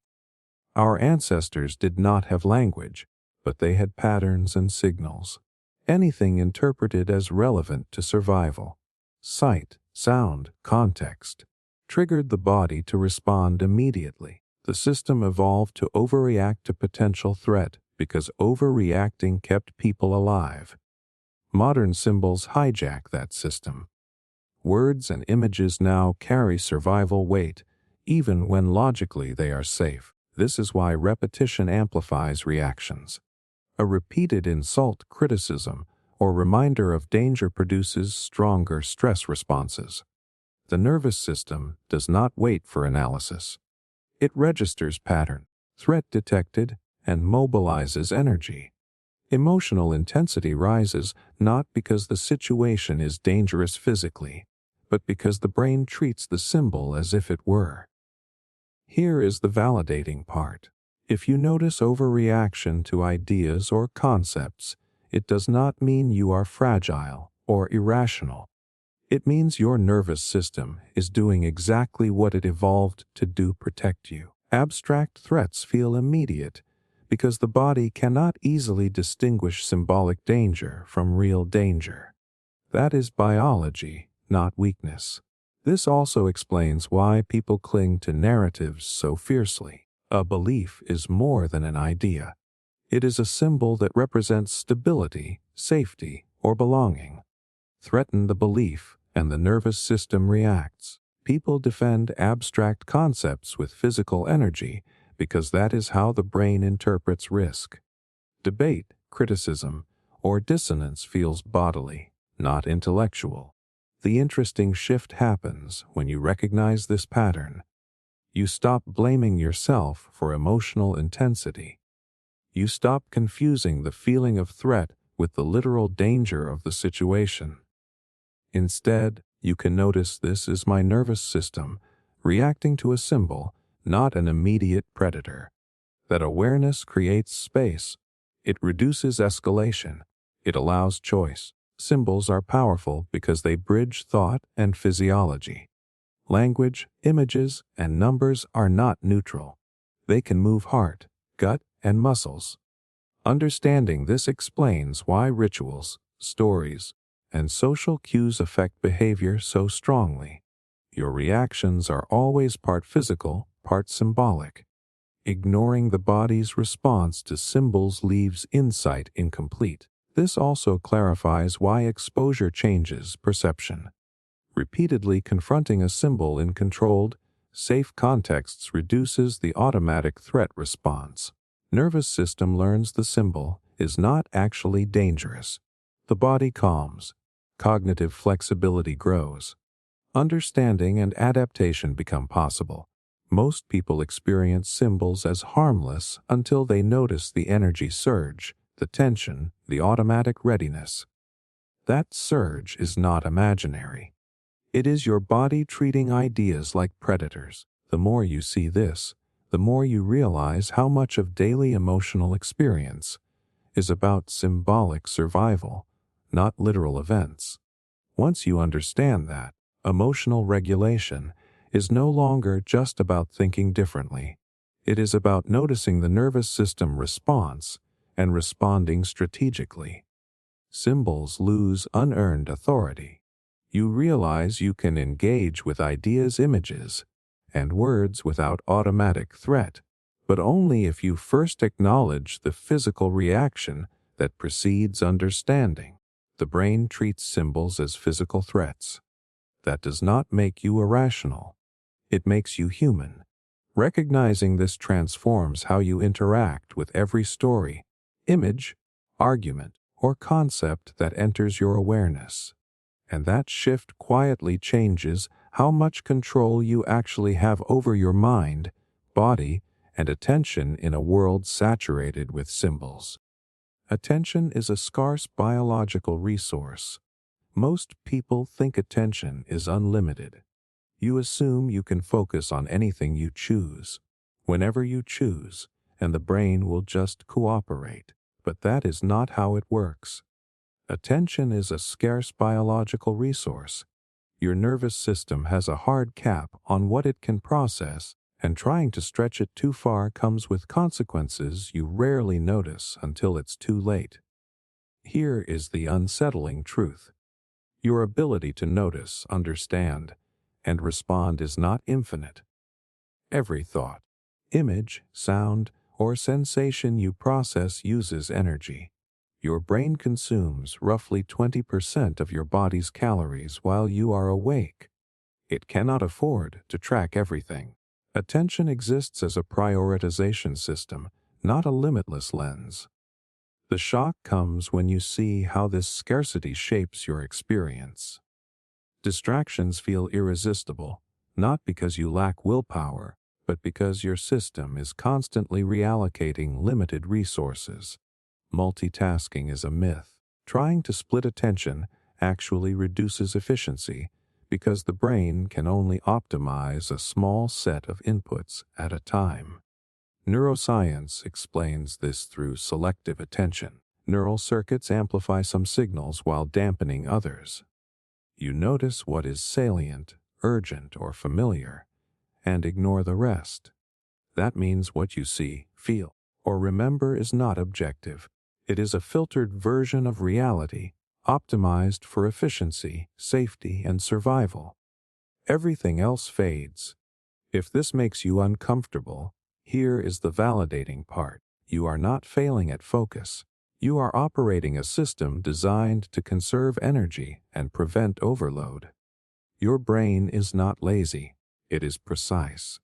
Our ancestors did not have language, but they had patterns and signals. Anything interpreted as relevant to survival, sight, sound, context, triggered the body to respond immediately. The system evolved to overreact to potential threat because overreacting kept people alive. Modern symbols hijack that system. Words and images now carry survival weight, even when logically they are safe. This is why repetition amplifies reactions. A repeated insult, criticism, or reminder of danger produces stronger stress responses. The nervous system does not wait for analysis. It registers pattern, threat detected, and mobilizes energy. Emotional intensity rises not because the situation is dangerous physically, but because the brain treats the symbol as if it were. Here is the validating part. If you notice overreaction to ideas or concepts, it does not mean you are fragile or irrational. It means your nervous system is doing exactly what it evolved to do: protect you. Abstract threats feel immediate because the body cannot easily distinguish symbolic danger from real danger. That is biology, not weakness. This also explains why people cling to narratives so fiercely. A belief is more than an idea. It is a symbol that represents stability, safety, or belonging. Threaten the belief, and the nervous system reacts. People defend abstract concepts with physical energy because that is how the brain interprets risk. Debate, criticism, or dissonance feels bodily, not intellectual. The interesting shift happens when you recognize this pattern. You stop blaming yourself for emotional intensity. You stop confusing the feeling of threat with the literal danger of the situation. Instead, you can notice this is my nervous system reacting to a symbol, not an immediate predator. That awareness creates space. It reduces escalation. It allows choice. Symbols are powerful because they bridge thought and physiology. Language, images, and numbers are not neutral. They can move heart, gut, and muscles. Understanding this explains why rituals, stories, and social cues affect behavior so strongly. Your reactions are always part physical, part symbolic. Ignoring the body's response to symbols leaves insight incomplete. This also clarifies why exposure changes perception. Repeatedly confronting a symbol in controlled, safe contexts reduces the automatic threat response. Nervous system learns the symbol is not actually dangerous. The body calms. Cognitive flexibility grows. Understanding and adaptation become possible. Most people experience symbols as harmless until they notice the energy surge, the tension, the automatic readiness. That surge is not imaginary. It is your body treating ideas like predators. The more you see this, the more you realize how much of daily emotional experience is about symbolic survival, not literal events. Once you understand that, emotional regulation is no longer just about thinking differently. It is about noticing the nervous system response and responding strategically. Symbols lose unearned authority. You realize you can engage with ideas, images, and words without automatic threat, but only if you first acknowledge the physical reaction that precedes understanding. The brain treats symbols as physical threats. That does not make you irrational. It makes you human. Recognizing this transforms how you interact with every story, image, argument, or concept that enters your awareness. And that shift quietly changes how much control you actually have over your mind, body, and attention in a world saturated with symbols. Attention is a scarce biological resource. Most people think attention is unlimited. You assume you can focus on anything you choose, whenever you choose, and the brain will just cooperate. But that is not how it works. Attention is a scarce biological resource. Your nervous system has a hard cap on what it can process, and trying to stretch it too far comes with consequences you rarely notice until it's too late. Here is the unsettling truth. Your ability to notice, understand, and respond is not infinite. Every thought, image, sound, or sensation you process uses energy. Your brain consumes roughly 20% of your body's calories while you are awake. It cannot afford to track everything. Attention exists as a prioritization system, not a limitless lens. The shock comes when you see how this scarcity shapes your experience. Distractions feel irresistible, not because you lack willpower, but because your system is constantly reallocating limited resources. Multitasking is a myth. Trying to split attention actually reduces efficiency because the brain can only optimize a small set of inputs at a time. Neuroscience explains this through selective attention. Neural circuits amplify some signals while dampening others. You notice what is salient, urgent, or familiar, and ignore the rest. That means what you see, feel, or remember is not objective. It is a filtered version of reality, optimized for efficiency, safety, and survival. Everything else fades. If this makes you uncomfortable, here is the validating part. You are not failing at focus. You are operating a system designed to conserve energy and prevent overload. Your brain is not lazy. It is precise.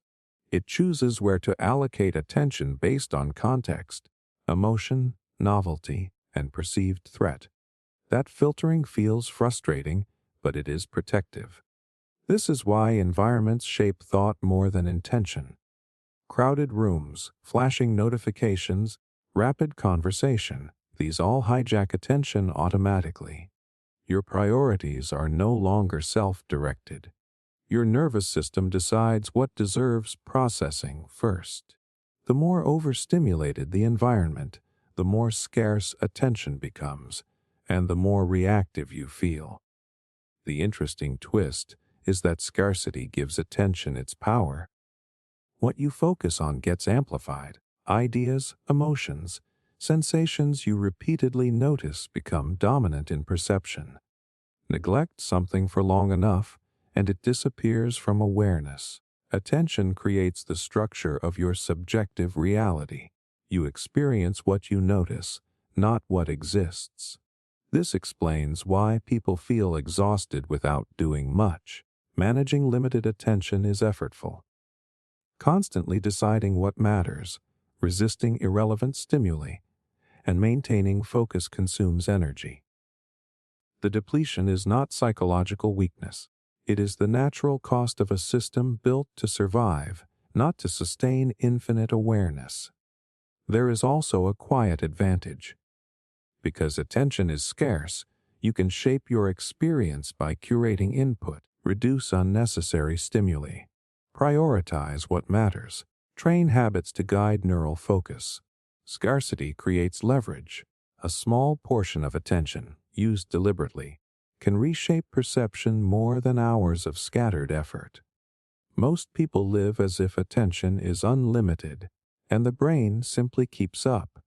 It chooses where to allocate attention based on context, emotion, novelty, and perceived threat. That filtering feels frustrating, but it is protective. This is why environments shape thought more than intention. Crowded rooms, flashing notifications, rapid conversation, these all hijack attention automatically. Your priorities are no longer self-directed. Your nervous system decides what deserves processing first. The more overstimulated the environment, the more scarce attention becomes, and the more reactive you feel. The interesting twist is that scarcity gives attention its power. What you focus on gets amplified. Ideas, emotions, sensations you repeatedly notice become dominant in perception. Neglect something for long enough, and it disappears from awareness. Attention creates the structure of your subjective reality. You experience what you notice, not what exists. This explains why people feel exhausted without doing much. Managing limited attention is effortful. Constantly deciding what matters, resisting irrelevant stimuli, and maintaining focus consumes energy. The depletion is not psychological weakness. It is the natural cost of a system built to survive, not to sustain infinite awareness. There is also a quiet advantage. Because attention is scarce, you can shape your experience by curating input, reduce unnecessary stimuli, prioritize what matters, train habits to guide neural focus. Scarcity creates leverage. A small portion of attention, used deliberately, can reshape perception more than hours of scattered effort. Most people live as if attention is unlimited, and the brain simply keeps up.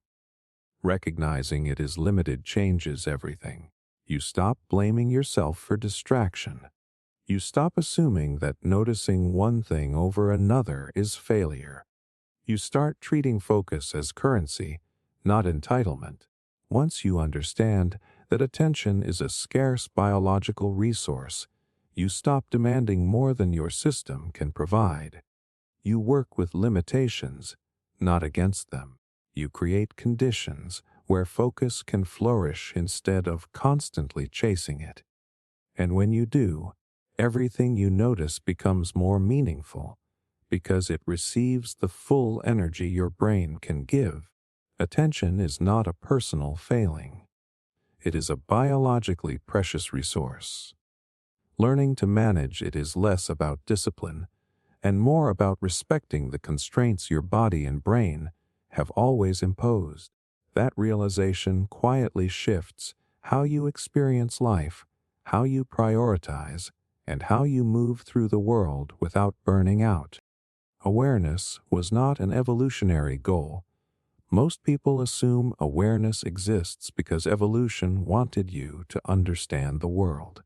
Recognizing it is limited changes everything. You stop blaming yourself for distraction. You stop assuming that noticing one thing over another is failure. You start treating focus as currency, not entitlement. Once you understand that attention is a scarce biological resource, you stop demanding more than your system can provide. You work with limitations, not against them. You create conditions where focus can flourish instead of constantly chasing it. And when you do, everything you notice becomes more meaningful because it receives the full energy your brain can give. Attention is not a personal failing. It is a biologically precious resource. Learning to manage it is less about discipline and more about respecting the constraints your body and brain have always imposed. That realization quietly shifts how you experience life, how you prioritize, and how you move through the world without burning out. Awareness was not an evolutionary goal. Most people assume awareness exists because evolution wanted you to understand the world.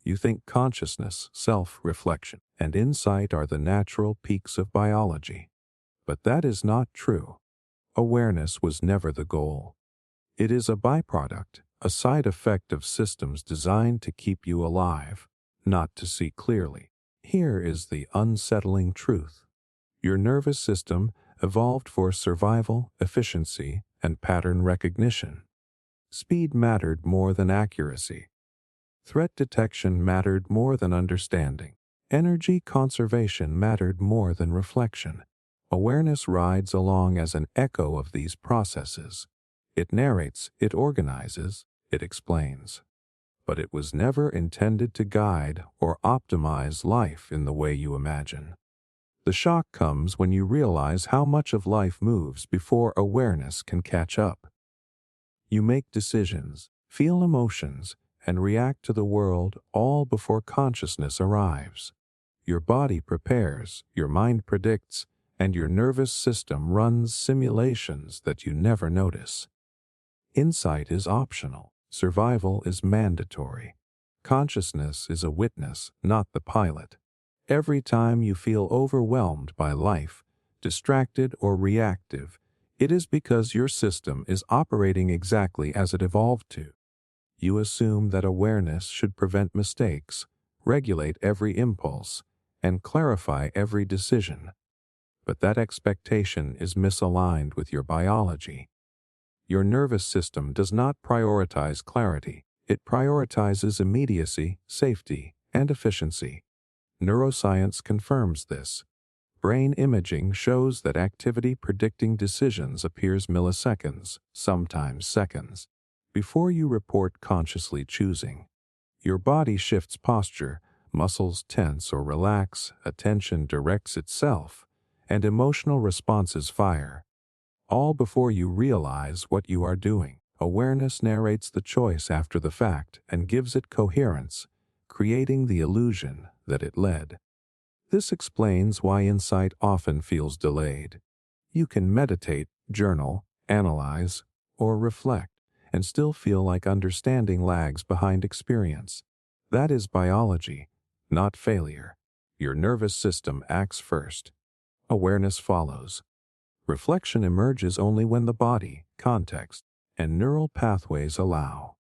You think consciousness, self-reflection, and insight are the natural peaks of biology. But that is not true. Awareness was never the goal. It is a byproduct, a side effect of systems designed to keep you alive, not to see clearly. Here is the unsettling truth. Your nervous system evolved for survival, efficiency, and pattern recognition. Speed mattered more than accuracy. Threat detection mattered more than understanding. Energy conservation mattered more than reflection. Awareness rides along as an echo of these processes. It narrates, it organizes, it explains. But it was never intended to guide or optimize life in the way you imagine. The shock comes when you realize how much of life moves before awareness can catch up. You make decisions, feel emotions, and react to the world all before consciousness arrives. Your body prepares, your mind predicts, and your nervous system runs simulations that you never notice. Insight is optional. Survival is mandatory. Consciousness is a witness, not the pilot. Every time you feel overwhelmed by life, distracted or reactive, it is because your system is operating exactly as it evolved to. You assume that awareness should prevent mistakes, regulate every impulse, and clarify every decision. But that expectation is misaligned with your biology. Your nervous system does not prioritize clarity. It prioritizes immediacy, safety, and efficiency. Neuroscience confirms this. Brain imaging shows that activity predicting decisions appears milliseconds, sometimes seconds, before you report consciously choosing. Your body shifts posture, muscles tense or relax, attention directs itself, and emotional responses fire. All before you realize what you are doing. Awareness narrates the choice after the fact and gives it coherence, creating the illusion that it led. This explains why insight often feels delayed. You can meditate, journal, analyze, or reflect, and still feel like understanding lags behind experience. That is biology, not failure. Your nervous system acts first. Awareness follows. Reflection emerges only when the body, context, and neural pathways allow.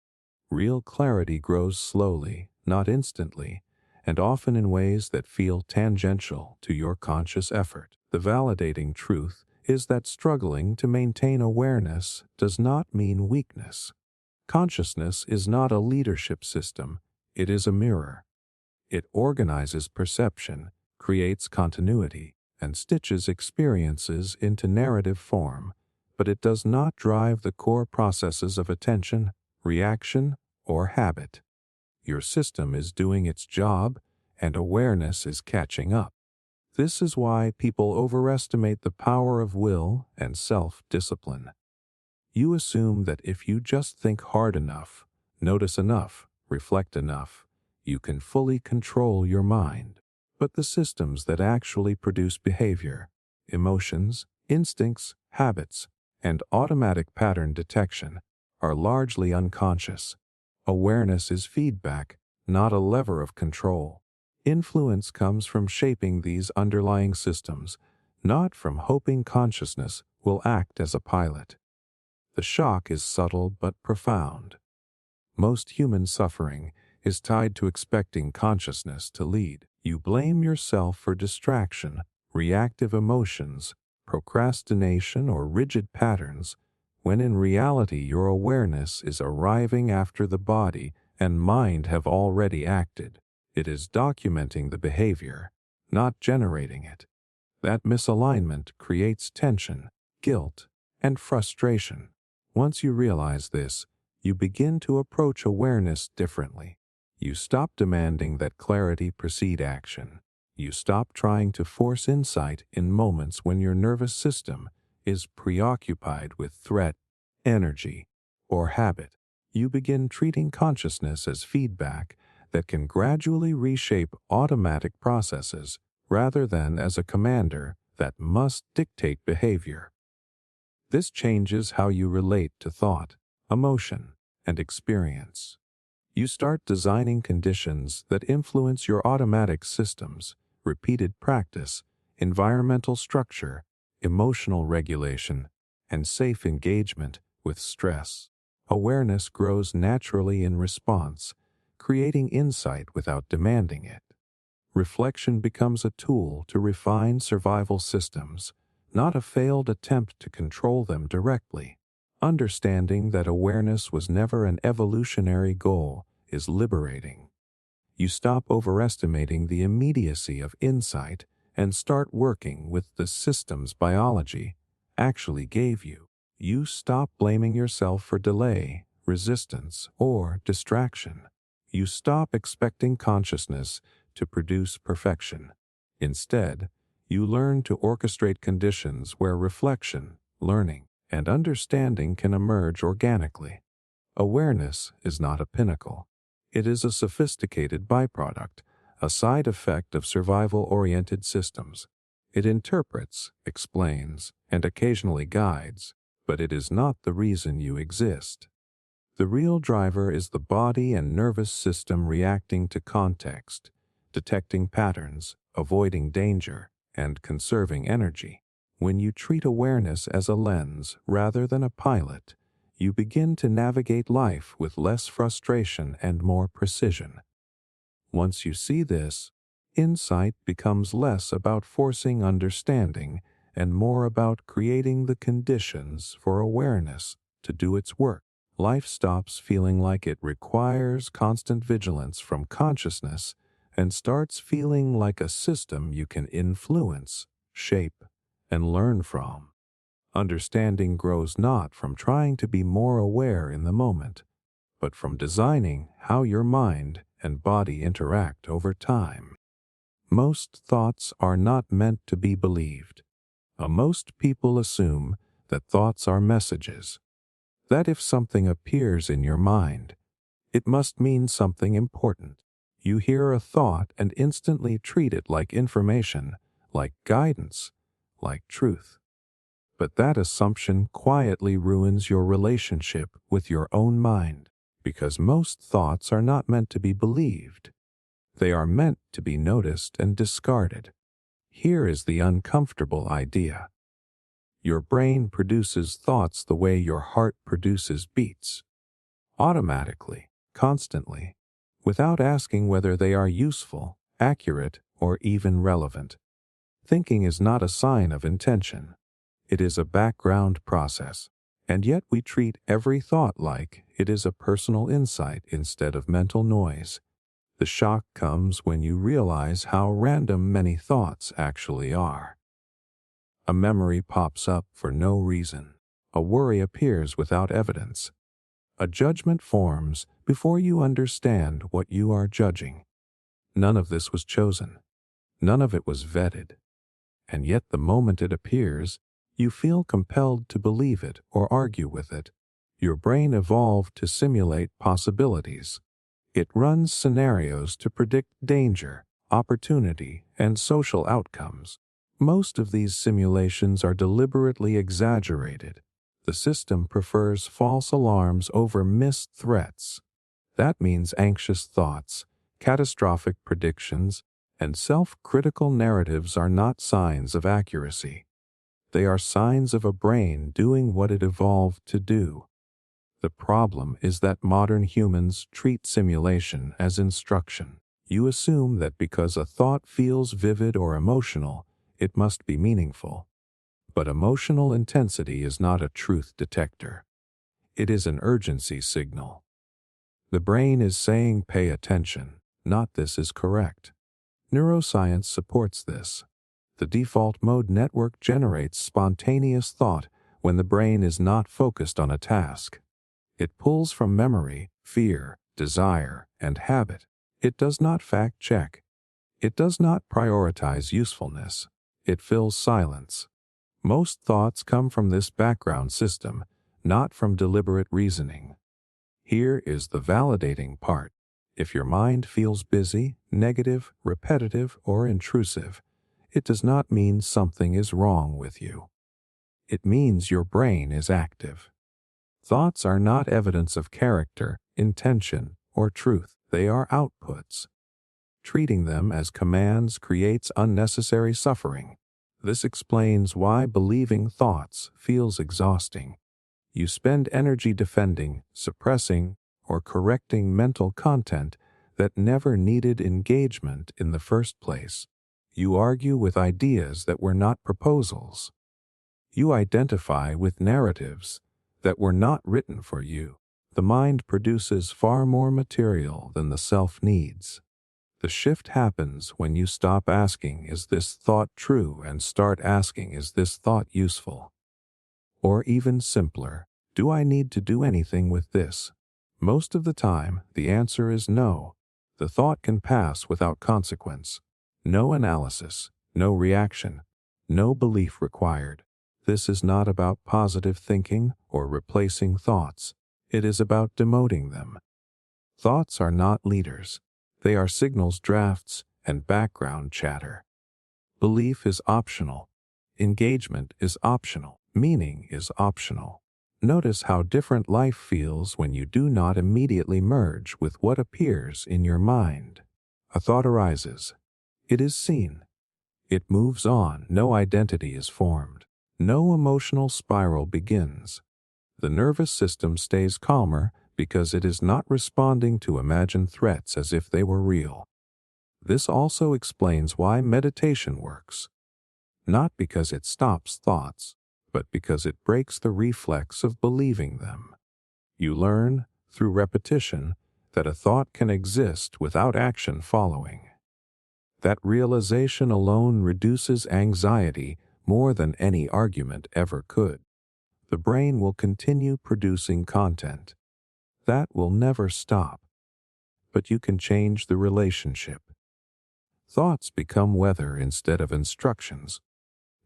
Real clarity grows slowly, not instantly, and often in ways that feel tangential to your conscious effort. The validating truth is that struggling to maintain awareness does not mean weakness. Consciousness is not a leadership system, it is a mirror. It organizes perception, creates continuity, and stitches experiences into narrative form, but it does not drive the core processes of attention, reaction, or habit. Your system is doing its job, and awareness is catching up. This is why people overestimate the power of will and self-discipline. You assume that if you just think hard enough, notice enough, reflect enough, you can fully control your mind. But the systems that actually produce behavior, emotions, instincts, habits, and automatic pattern detection are largely unconscious. Awareness is feedback, not a lever of control. Influence comes from shaping these underlying systems, not from hoping consciousness will act as a pilot. The shock is subtle but profound. Most human suffering is tied to expecting consciousness to lead. You blame yourself for distraction, reactive emotions, procrastination, or rigid patterns, when in reality your awareness is arriving after the body and mind have already acted. It is documenting the behavior, not generating it. That misalignment creates tension, guilt, and frustration. Once you realize this, you begin to approach awareness differently. You stop demanding that clarity precede action. You stop trying to force insight in moments when your nervous system is preoccupied with threat, energy, or habit. You begin treating consciousness as feedback that can gradually reshape automatic processes rather than as a commander that must dictate behavior. This changes how you relate to thought, emotion, and experience. You start designing conditions that influence your automatic systems, repeated practice, environmental structure, emotional regulation, and safe engagement with stress. Awareness grows naturally in response, creating insight without demanding it. Reflection becomes a tool to refine survival systems, not a failed attempt to control them directly. Understanding that awareness was never an evolutionary goal is liberating. You stop overestimating the immediacy of insight and start working with the systems biology actually gave you. You stop blaming yourself for delay, resistance, or distraction. You stop expecting consciousness to produce perfection. Instead, you learn to orchestrate conditions where reflection, learning, and understanding can emerge organically. Awareness is not a pinnacle. It is a sophisticated byproduct, a side effect of survival-oriented systems. It interprets, explains, and occasionally guides, but it is not the reason you exist. The real driver is the body and nervous system reacting to context, detecting patterns, avoiding danger, and conserving energy. When you treat awareness as a lens rather than a pilot, you begin to navigate life with less frustration and more precision. Once you see this, insight becomes less about forcing understanding and more about creating the conditions for awareness to do its work. Life stops feeling like it requires constant vigilance from consciousness and starts feeling like a system you can influence, shape, and learn from. Understanding grows not from trying to be more aware in the moment, but from designing how your mind and body interact over time. Most thoughts are not meant to be believed. Most people assume that thoughts are messages, that if something appears in your mind, it must mean something important. You hear a thought and instantly treat it like information, like guidance, like truth. But that assumption quietly ruins your relationship with your own mind, because most thoughts are not meant to be believed. They are meant to be noticed and discarded. Here is the uncomfortable idea. Your brain produces thoughts the way your heart produces beats. Automatically, constantly, without asking whether they are useful, accurate, or even relevant. Thinking is not a sign of intention. It is a background process, and yet we treat every thought like it is a personal insight instead of mental noise. The shock comes when you realize how random many thoughts actually are. A memory pops up for no reason. A worry appears without evidence. A judgment forms before you understand what you are judging. None of this was chosen. None of it was vetted. And yet the moment it appears, you feel compelled to believe it or argue with it. Your brain evolved to simulate possibilities. It runs scenarios to predict danger, opportunity, and social outcomes. Most of these simulations are deliberately exaggerated. The system prefers false alarms over missed threats. That means anxious thoughts, catastrophic predictions, and self-critical narratives are not signs of accuracy. They are signs of a brain doing what it evolved to do. The problem is that modern humans treat simulation as instruction. You assume that because a thought feels vivid or emotional, it must be meaningful. But emotional intensity is not a truth detector. It is an urgency signal. The brain is saying pay attention, not this is correct. Neuroscience supports this. The default mode network generates spontaneous thought when the brain is not focused on a task. It pulls from memory, fear, desire, and habit. It does not fact-check. It does not prioritize usefulness. It fills silence. Most thoughts come from this background system, not from deliberate reasoning. Here is the validating part. If your mind feels busy, negative, repetitive, or intrusive, it does not mean something is wrong with you. It means your brain is active. Thoughts are not evidence of character, intention, or truth. They are outputs. Treating them as commands creates unnecessary suffering. This explains why believing thoughts feels exhausting. You spend energy defending, suppressing, or correcting mental content that never needed engagement in the first place. You argue with ideas that were not proposals. You identify with narratives that were not written for you. The mind produces far more material than the self needs. The shift happens when you stop asking, "Is this thought true?" and start asking, "Is this thought useful?" Or even simpler, "Do I need to do anything with this?" Most of the time, the answer is no. The thought can pass without consequence. No analysis, no reaction, no belief required. This is not about positive thinking or replacing thoughts. It is about demoting them. Thoughts are not leaders. They are signals, drafts, and background chatter. Belief is optional. Engagement is optional. Meaning is optional. Notice how different life feels when you do not immediately merge with what appears in your mind. A thought arises. It is seen. It moves on. No identity is formed. No emotional spiral begins. The nervous system stays calmer because it is not responding to imagined threats as if they were real. This also explains why meditation works. Not because it stops thoughts, but because it breaks the reflex of believing them. You learn, through repetition, that a thought can exist without action following. That realization alone reduces anxiety more than any argument ever could. The brain will continue producing content. That will never stop. But you can change the relationship. Thoughts become weather instead of instructions.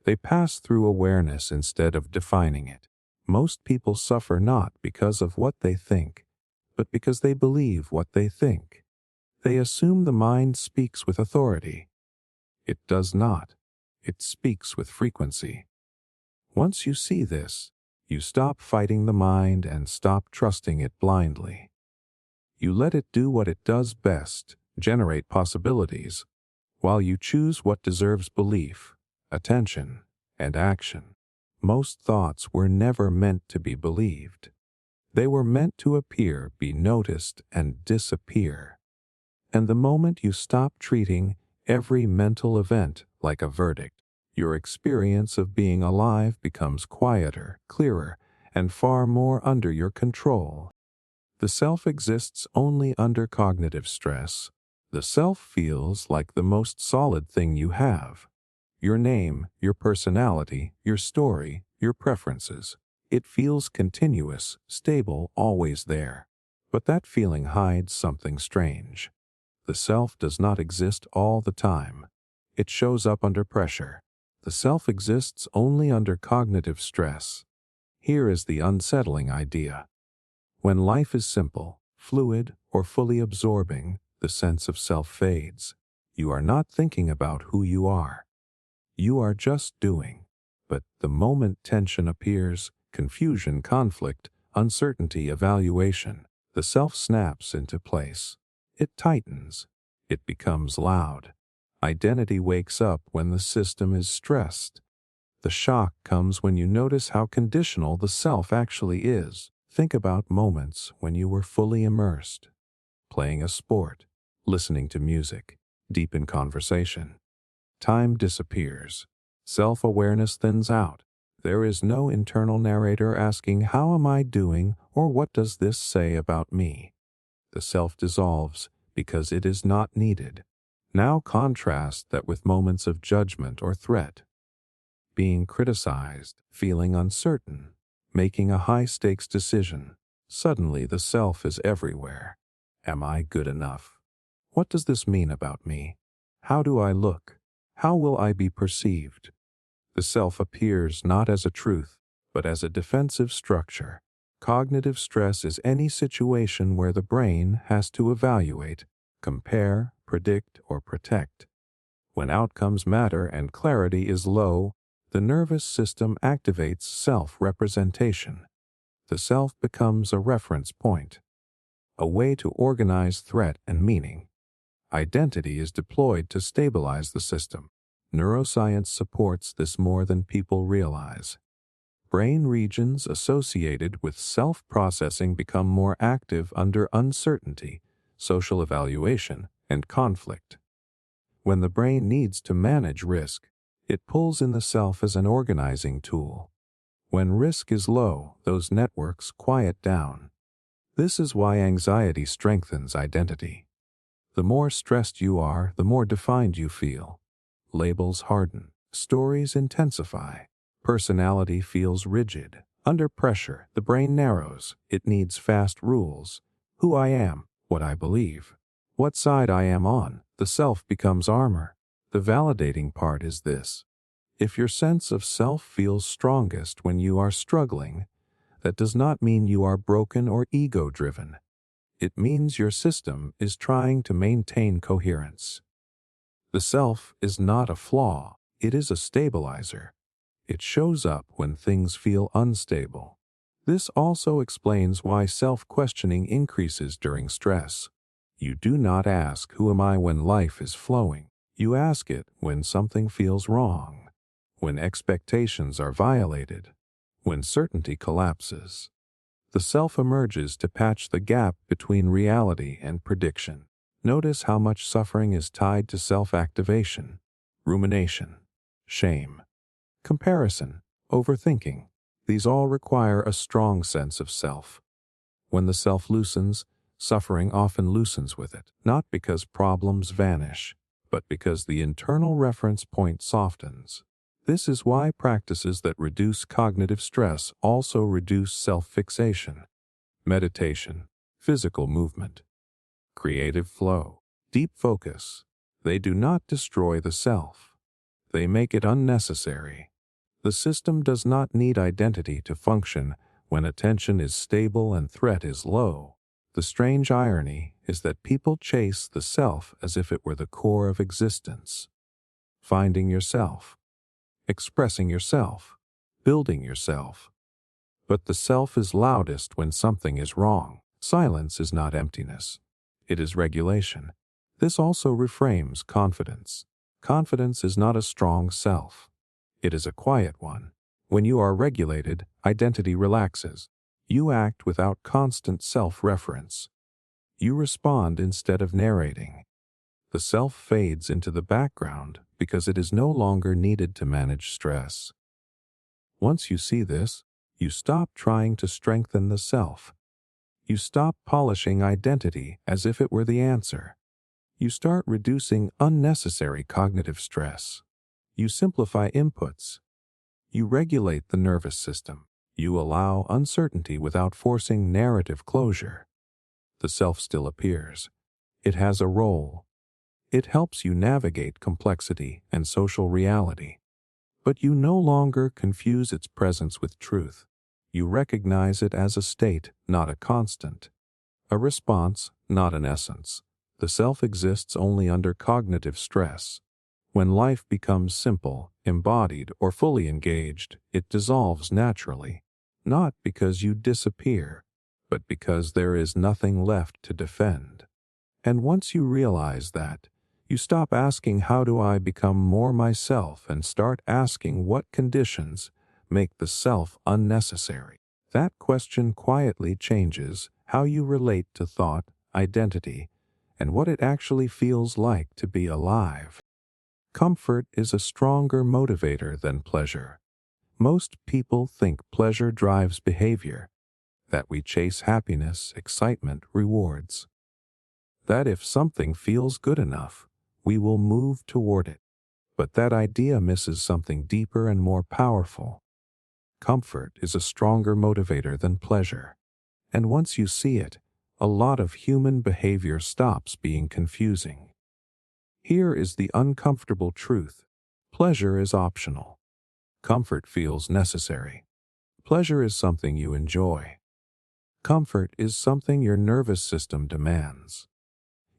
They pass through awareness instead of defining it. Most people suffer not because of what they think, but because they believe what they think. They assume the mind speaks with authority. It does not. It speaks with frequency. Once you see this, you stop fighting the mind and stop trusting it blindly. You let it do what it does best, generate possibilities, while you choose what deserves belief, attention, and action. Most thoughts were never meant to be believed. They were meant to appear, be noticed, and disappear. And the moment you stop treating every mental event like a verdict, your experience of being alive becomes quieter, clearer, and far more under your control. The self exists only under cognitive stress. The self feels like the most solid thing you have. Your name, your personality, your story, your preferences. It feels continuous, stable, always there. But that feeling hides something strange. The self does not exist all the time. It shows up under pressure. The self exists only under cognitive stress. Here is the unsettling idea. When life is simple, fluid, or fully absorbing, the sense of self fades. You are not thinking about who you are. You are just doing. But the moment tension appears, confusion, conflict, uncertainty, evaluation, the self snaps into place. It tightens. It becomes loud. Identity wakes up when the system is stressed. The shock comes when you notice how conditional the self actually is. Think about moments when you were fully immersed, playing a sport, listening to music, deep in conversation. Time disappears. Self-awareness thins out. There is no internal narrator asking, "How am I doing?" or "What does this say about me?" The self dissolves because it is not needed. Now contrast that with moments of judgment or threat. Being criticized, feeling uncertain, making a high-stakes decision. Suddenly the self is everywhere. Am I good enough? What does this mean about me? How do I look? How will I be perceived? The self appears not as a truth, but as a defensive structure. Cognitive stress is any situation where the brain has to evaluate, compare, predict, or protect. When outcomes matter and clarity is low, the nervous system activates self-representation. The self becomes a reference point, a way to organize threat and meaning. Identity is deployed to stabilize the system. Neuroscience supports this more than people realize. Brain regions associated with self-processing become more active under uncertainty, social evaluation, and conflict. When the brain needs to manage risk, it pulls in the self as an organizing tool. When risk is low, those networks quiet down. This is why anxiety strengthens identity. The more stressed you are, the more defined you feel. Labels harden, stories intensify, personality feels rigid. Under pressure, the brain narrows, it needs fast rules. Who I am, what I believe, what side I am on, the self becomes armor. The validating part is this. If your sense of self feels strongest when you are struggling, that does not mean you are broken or ego-driven. It means your system is trying to maintain coherence. The self is not a flaw, it is a stabilizer. It shows up when things feel unstable. This also explains why self-questioning increases during stress. You do not ask, "Who am I?" when life is flowing. You ask it when something feels wrong, when expectations are violated, when certainty collapses. The self emerges to patch the gap between reality and prediction. Notice how much suffering is tied to self-activation, rumination, shame, comparison, overthinking. These all require a strong sense of self. When the self loosens, suffering often loosens with it, not because problems vanish, but because the internal reference point softens. This is why practices that reduce cognitive stress also reduce self-fixation. Meditation, physical movement, creative flow, deep focus. They do not destroy the self. They make it unnecessary. The system does not need identity to function when attention is stable and threat is low. The strange irony is that people chase the self as if it were the core of existence. Finding yourself, expressing yourself, building yourself. But the self is loudest when something is wrong. Silence is not emptiness. It is regulation. This also reframes confidence. Confidence is not a strong self. It is a quiet one. When you are regulated, identity relaxes. You act without constant self-reference. You respond instead of narrating. The self fades into the background because it is no longer needed to manage stress. Once you see this, you stop trying to strengthen the self. You stop polishing identity as if it were the answer. You start reducing unnecessary cognitive stress. You simplify inputs. You regulate the nervous system. You allow uncertainty without forcing narrative closure. The self still appears. It has a role. It helps you navigate complexity and social reality. But you no longer confuse its presence with truth. You recognize it as a state, not a constant. A response, not an essence. The self exists only under cognitive stress. When life becomes simple, embodied, or fully engaged, it dissolves naturally. Not because you disappear, but because there is nothing left to defend. And once you realize that, you stop asking, "How do I become more myself?" and start asking, "What conditions make the self unnecessary?" That question quietly changes how you relate to thought, identity, and what it actually feels like to be alive. Comfort is a stronger motivator than pleasure. Most people think pleasure drives behavior, that we chase happiness, excitement, rewards. That if something feels good enough, we will move toward it. But that idea misses something deeper and more powerful. Comfort is a stronger motivator than pleasure. And once you see it, a lot of human behavior stops being confusing. Here is the uncomfortable truth. Pleasure is optional. Comfort feels necessary. Pleasure is something you enjoy. Comfort is something your nervous system demands.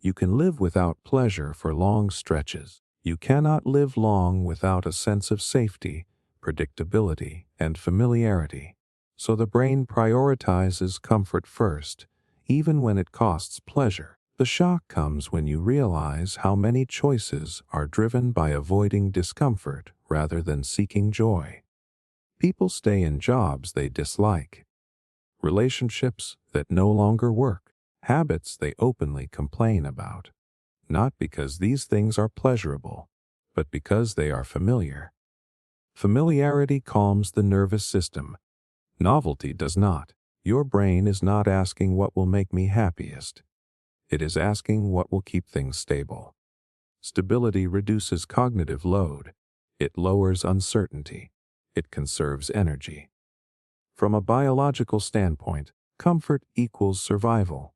You can live without pleasure for long stretches. You cannot live long without a sense of safety, predictability, and familiarity. So the brain prioritizes comfort first, even when it costs pleasure. The shock comes when you realize how many choices are driven by avoiding discomfort rather than seeking joy. People stay in jobs they dislike, relationships that no longer work, habits they openly complain about, not because these things are pleasurable, but because they are familiar. Familiarity calms the nervous system. Novelty does not. Your brain is not asking what will make me happiest. It is asking what will keep things stable. Stability reduces cognitive load. It lowers uncertainty. It conserves energy. From a biological standpoint, comfort equals survival.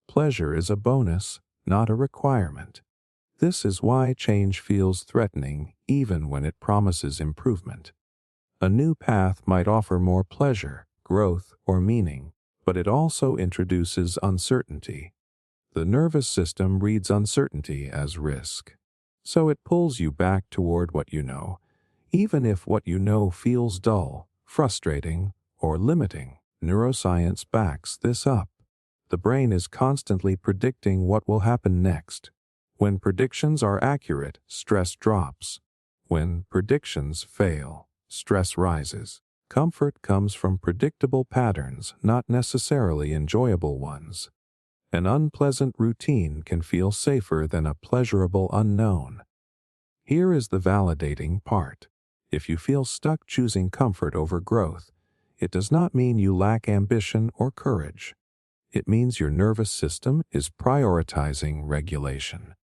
Pleasure is a bonus, not a requirement. This is why change feels threatening even when it promises improvement. A new path might offer more pleasure, growth, or meaning, but it also introduces uncertainty. The nervous system reads uncertainty as risk. So it pulls you back toward what you know, even if what you know feels dull, frustrating, or limiting. Neuroscience backs this up. The brain is constantly predicting what will happen next. When predictions are accurate, stress drops. When predictions fail, stress rises. Comfort comes from predictable patterns, not necessarily enjoyable ones. An unpleasant routine can feel safer than a pleasurable unknown. Here is the validating part. If you feel stuck choosing comfort over growth, it does not mean you lack ambition or courage. It means your nervous system is prioritizing regulation.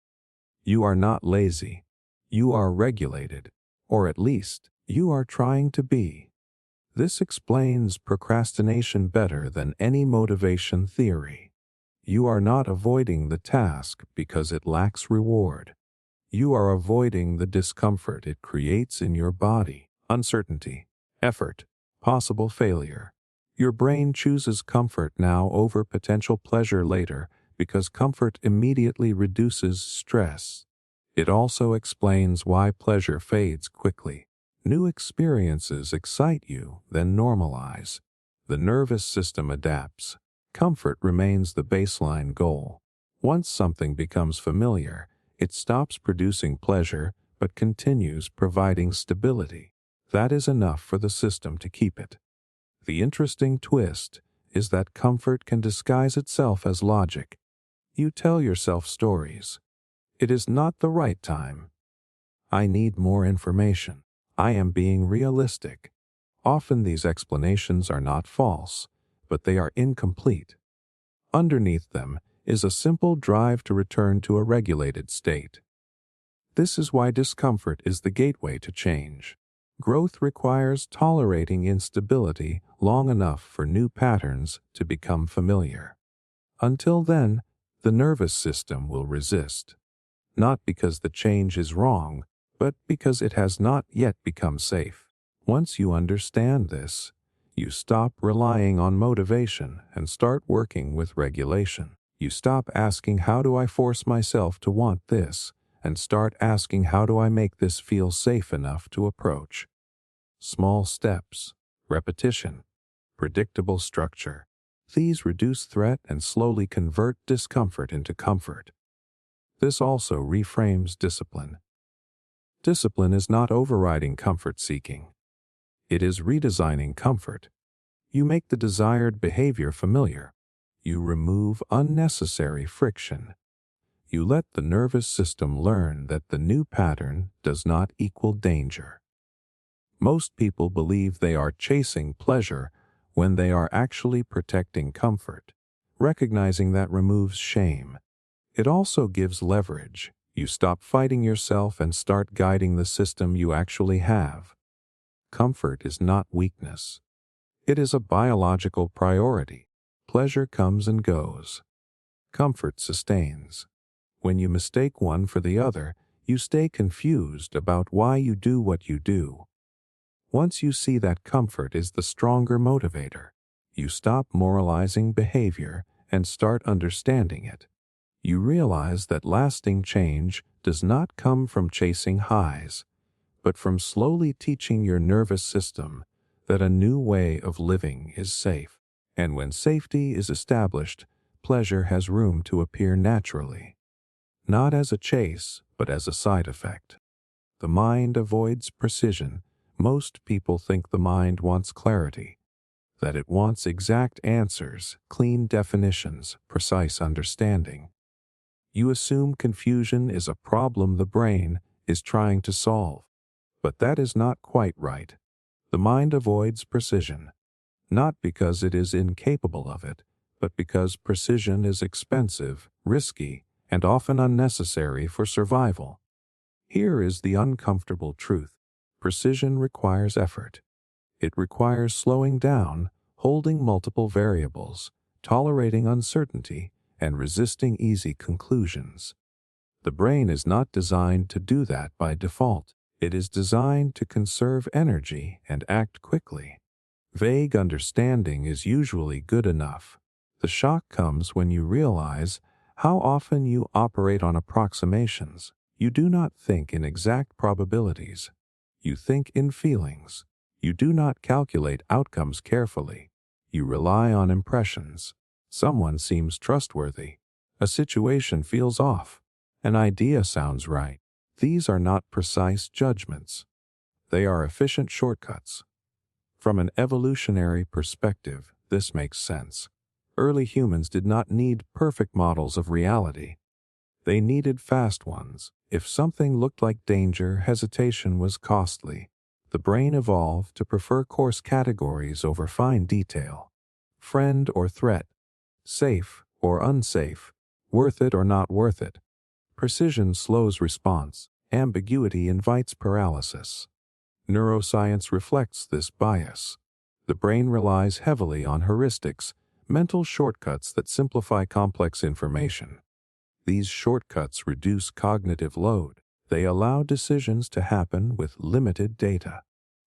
You are not lazy. You are regulated, or at least, you are trying to be. This explains procrastination better than any motivation theory. You are not avoiding the task because it lacks reward. You are avoiding the discomfort it creates in your body, uncertainty, effort, possible failure. Your brain chooses comfort now over potential pleasure later because comfort immediately reduces stress. It also explains why pleasure fades quickly. New experiences excite you, then normalize. The nervous system adapts. Comfort remains the baseline goal. Once something becomes familiar, it stops producing pleasure but continues providing stability. That is enough for the system to keep it. The interesting twist is that comfort can disguise itself as logic. You tell yourself stories. It is not the right time. I need more information. I am being realistic. Often these explanations are not false, but they are incomplete. Underneath them is a simple drive to return to a regulated state. This is why discomfort is the gateway to change. Growth requires tolerating instability long enough for new patterns to become familiar. Until then, the nervous system will resist. Not because the change is wrong, but because it has not yet become safe. Once you understand this, you stop relying on motivation and start working with regulation. You stop asking, how do I force myself to want this? And start asking, how do I make this feel safe enough to approach? Small steps, repetition, predictable structure. These reduce threat and slowly convert discomfort into comfort. This also reframes discipline. Discipline is not overriding comfort seeking. It is redesigning comfort. You make the desired behavior familiar. You remove unnecessary friction. You let the nervous system learn that the new pattern does not equal danger. Most people believe they are chasing pleasure when they are actually protecting comfort. Recognizing that removes shame. It also gives leverage. You stop fighting yourself and start guiding the system you actually have. Comfort is not weakness. It is a biological priority. Pleasure comes and goes. Comfort sustains. When you mistake one for the other, you stay confused about why you do what you do. Once you see that comfort is the stronger motivator, you stop moralizing behavior and start understanding it. You realize that lasting change does not come from chasing highs, but from slowly teaching your nervous system that a new way of living is safe. And when safety is established, pleasure has room to appear naturally, not as a chase, but as a side effect. The mind avoids precision. Most people think the mind wants clarity, that it wants exact answers, clean definitions, precise understanding. You assume confusion is a problem the brain is trying to solve, but that is not quite right. The mind avoids precision, not because it is incapable of it, but because precision is expensive, risky, and often unnecessary for survival. Here is the uncomfortable truth. Precision requires effort. It requires slowing down, holding multiple variables, tolerating uncertainty, and resisting easy conclusions. The brain is not designed to do that by default. It is designed to conserve energy and act quickly. Vague understanding is usually good enough. The shock comes when you realize how often you operate on approximations. You do not think in exact probabilities. You think in feelings. You do not calculate outcomes carefully. You rely on impressions. Someone seems trustworthy. A situation feels off. An idea sounds right. These are not precise judgments. They are efficient shortcuts. From an evolutionary perspective, this makes sense. Early humans did not need perfect models of reality. They needed fast ones. If something looked like danger, hesitation was costly. The brain evolved to prefer coarse categories over fine detail. Friend or threat, safe or unsafe, worth it or not worth it. Precision slows response. Ambiguity invites paralysis. Neuroscience reflects this bias. The brain relies heavily on heuristics, mental shortcuts that simplify complex information. These shortcuts reduce cognitive load. They allow decisions to happen with limited data.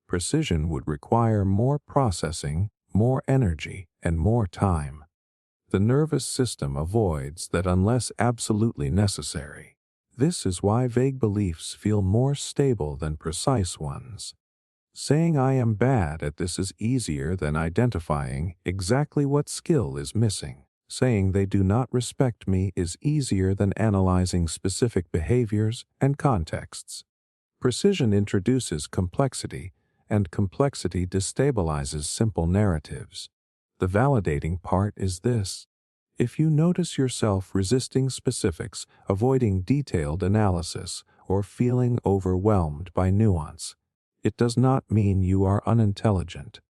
Precision would require more processing, more energy, and more time. The nervous system avoids that unless absolutely necessary. This is why vague beliefs feel more stable than precise ones. Saying I am bad at this is easier than identifying exactly what skill is missing. Saying they do not respect me is easier than analyzing specific behaviors and contexts. Precision introduces complexity, and complexity destabilizes simple narratives. The validating part is this. If you notice yourself resisting specifics, avoiding detailed analysis, or feeling overwhelmed by nuance, it does not mean you are unintelligent.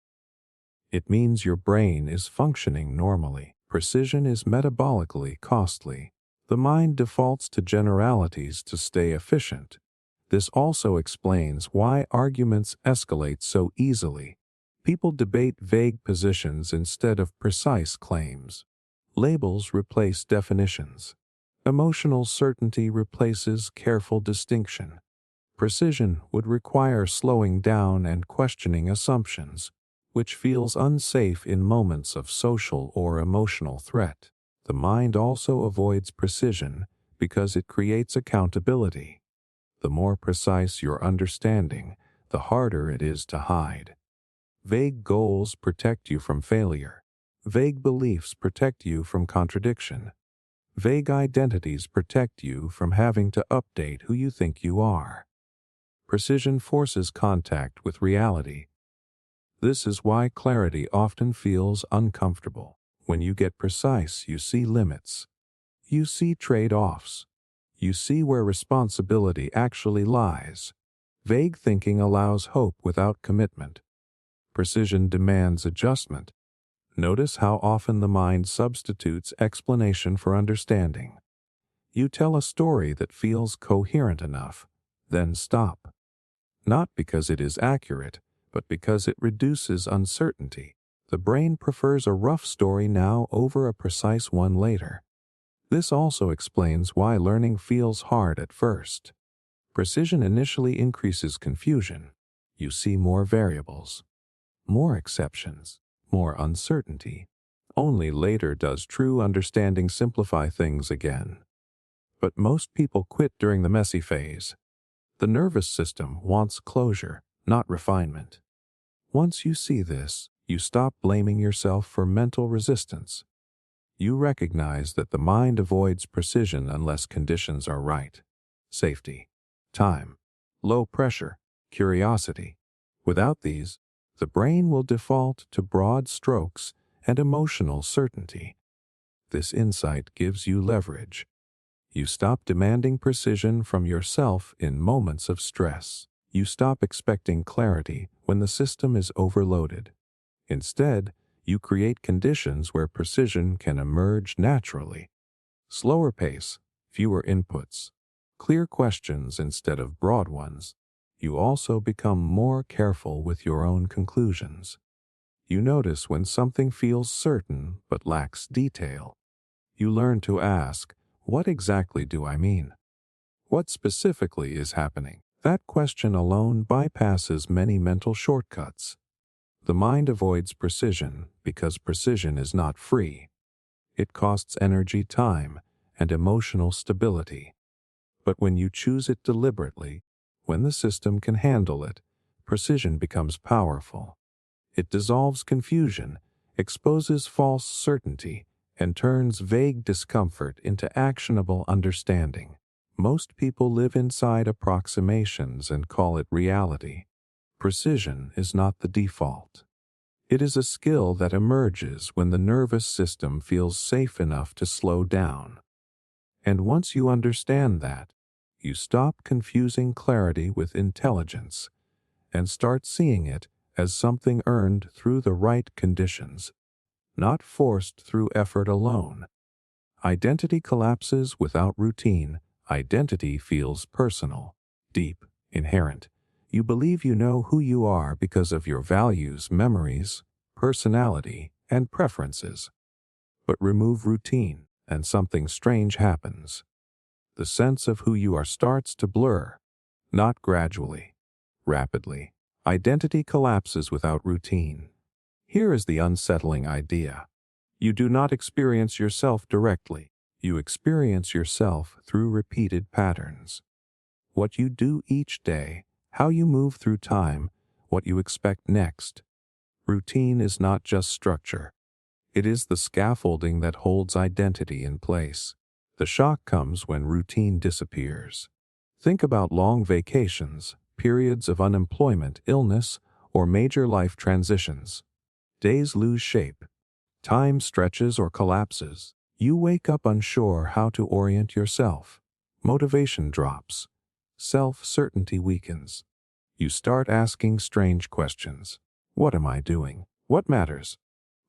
It means your brain is functioning normally. Precision is metabolically costly. The mind defaults to generalities to stay efficient. This also explains why arguments escalate so easily. People debate vague positions instead of precise claims. Labels replace definitions. Emotional certainty replaces careful distinction. Precision would require slowing down and questioning assumptions, which feels unsafe in moments of social or emotional threat. The mind also avoids precision because it creates accountability. The more precise your understanding, the harder it is to hide. Vague goals protect you from failure. Vague beliefs protect you from contradiction. Vague identities protect you from having to update who you think you are. Precision forces contact with reality. This is why clarity often feels uncomfortable. When you get precise, you see limits. You see trade-offs. You see where responsibility actually lies. Vague thinking allows hope without commitment. Precision demands adjustment. Notice how often the mind substitutes explanation for understanding. You tell a story that feels coherent enough, then stop. Not because it is accurate, but because it reduces uncertainty. The brain prefers a rough story now over a precise one later. This also explains why learning feels hard at first. Precision initially increases confusion. You see more variables, more exceptions, more uncertainty. Only later does true understanding simplify things again. But most people quit during the messy phase. The nervous system wants closure, not refinement. Once you see this, you stop blaming yourself for mental resistance. You recognize that the mind avoids precision unless conditions are right. Safety, time, low pressure, curiosity. Without these, the brain will default to broad strokes and emotional certainty. This insight gives you leverage. You stop demanding precision from yourself in moments of stress. You stop expecting clarity when the system is overloaded. Instead, you create conditions where precision can emerge naturally. Slower pace, fewer inputs, clear questions instead of broad ones. You also become more careful with your own conclusions. You notice when something feels certain but lacks detail. You learn to ask, what exactly do I mean? What specifically is happening? That question alone bypasses many mental shortcuts. The mind avoids precision because precision is not free. It costs energy, time, and emotional stability. But when you choose it deliberately, when the system can handle it, precision becomes powerful. It dissolves confusion, exposes false certainty, and turns vague discomfort into actionable understanding. Most people live inside approximations and call it reality. Precision is not the default. It is a skill that emerges when the nervous system feels safe enough to slow down. And once you understand that, you stop confusing clarity with intelligence and start seeing it as something earned through the right conditions, not forced through effort alone. Identity collapses without routine. Identity feels personal, deep, inherent. You believe you know who you are because of your values, memories, personality, and preferences. But remove routine, and something strange happens. The sense of who you are starts to blur, not gradually, rapidly. Identity collapses without routine. Here is the unsettling idea. You do not experience yourself directly. You experience yourself through repeated patterns. What you do each day, how you move through time, what you expect next. Routine is not just structure. It is the scaffolding that holds identity in place. The shock comes when routine disappears. Think about long vacations, periods of unemployment, illness, or major life transitions. Days lose shape. Time stretches or collapses. You wake up unsure how to orient yourself. Motivation drops. Self-certainty weakens. You start asking strange questions. What am I doing? What matters?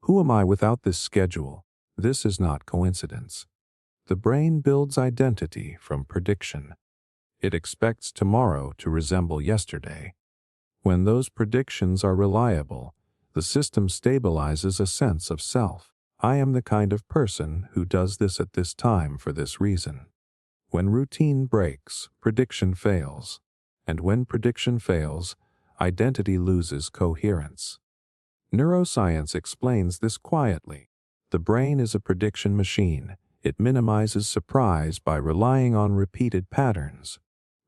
Who am I without this schedule? This is not coincidence. The brain builds identity from prediction. It expects tomorrow to resemble yesterday. When those predictions are reliable, the system stabilizes a sense of self. I am the kind of person who does this at this time for this reason. When routine breaks, prediction fails. And when prediction fails, identity loses coherence. Neuroscience explains this quietly. The brain is a prediction machine. It minimizes surprise by relying on repeated patterns.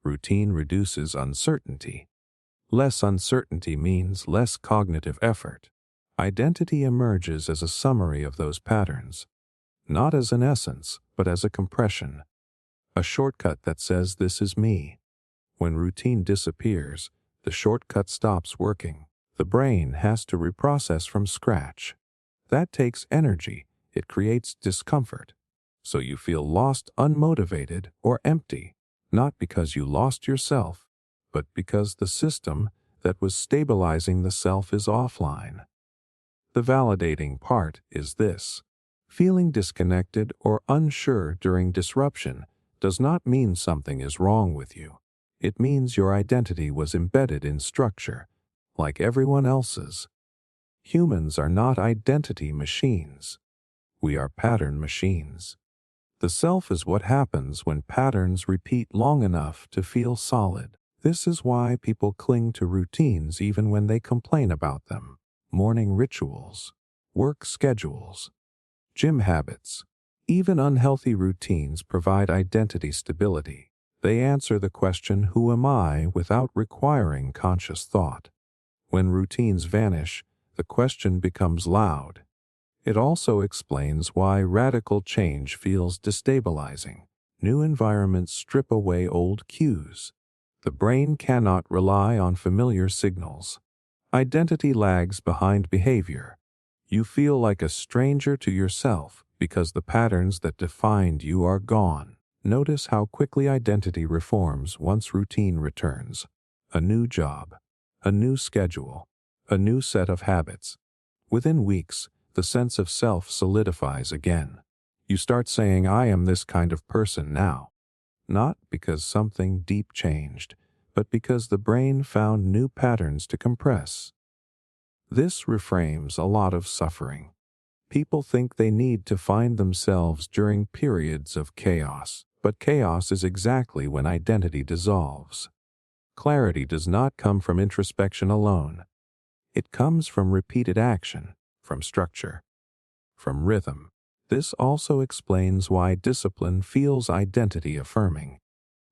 Routine reduces uncertainty. Less uncertainty means less cognitive effort. Identity emerges as a summary of those patterns, not as an essence, but as a compression, a shortcut that says this is me. When routine disappears, the shortcut stops working. The brain has to reprocess from scratch. That takes energy. It creates discomfort. So you feel lost, unmotivated, or empty, not because you lost yourself, but because the system that was stabilizing the self is offline. The validating part is this. Feeling disconnected or unsure during disruption does not mean something is wrong with you. It means your identity was embedded in structure, like everyone else's. Humans are not identity machines. We are pattern machines. The self is what happens when patterns repeat long enough to feel solid. This is why people cling to routines even when they complain about them. Morning rituals, work schedules, gym habits. Even unhealthy routines provide identity stability. They answer the question, "Who am I?" without requiring conscious thought. When routines vanish, the question becomes loud. It also explains why radical change feels destabilizing. New environments strip away old cues. The brain cannot rely on familiar signals. Identity lags behind behavior. You feel like a stranger to yourself because the patterns that defined you are gone. Notice how quickly identity reforms once routine returns. A new job, a new schedule, a new set of habits. Within weeks, the sense of self solidifies again. You start saying, "I am this kind of person now." Not because something deep changed, but because the brain found new patterns to compress. This reframes a lot of suffering. People think they need to find themselves during periods of chaos, but chaos is exactly when identity dissolves. Clarity does not come from introspection alone. It comes from repeated action, from structure, from rhythm. This also explains why discipline feels identity affirming.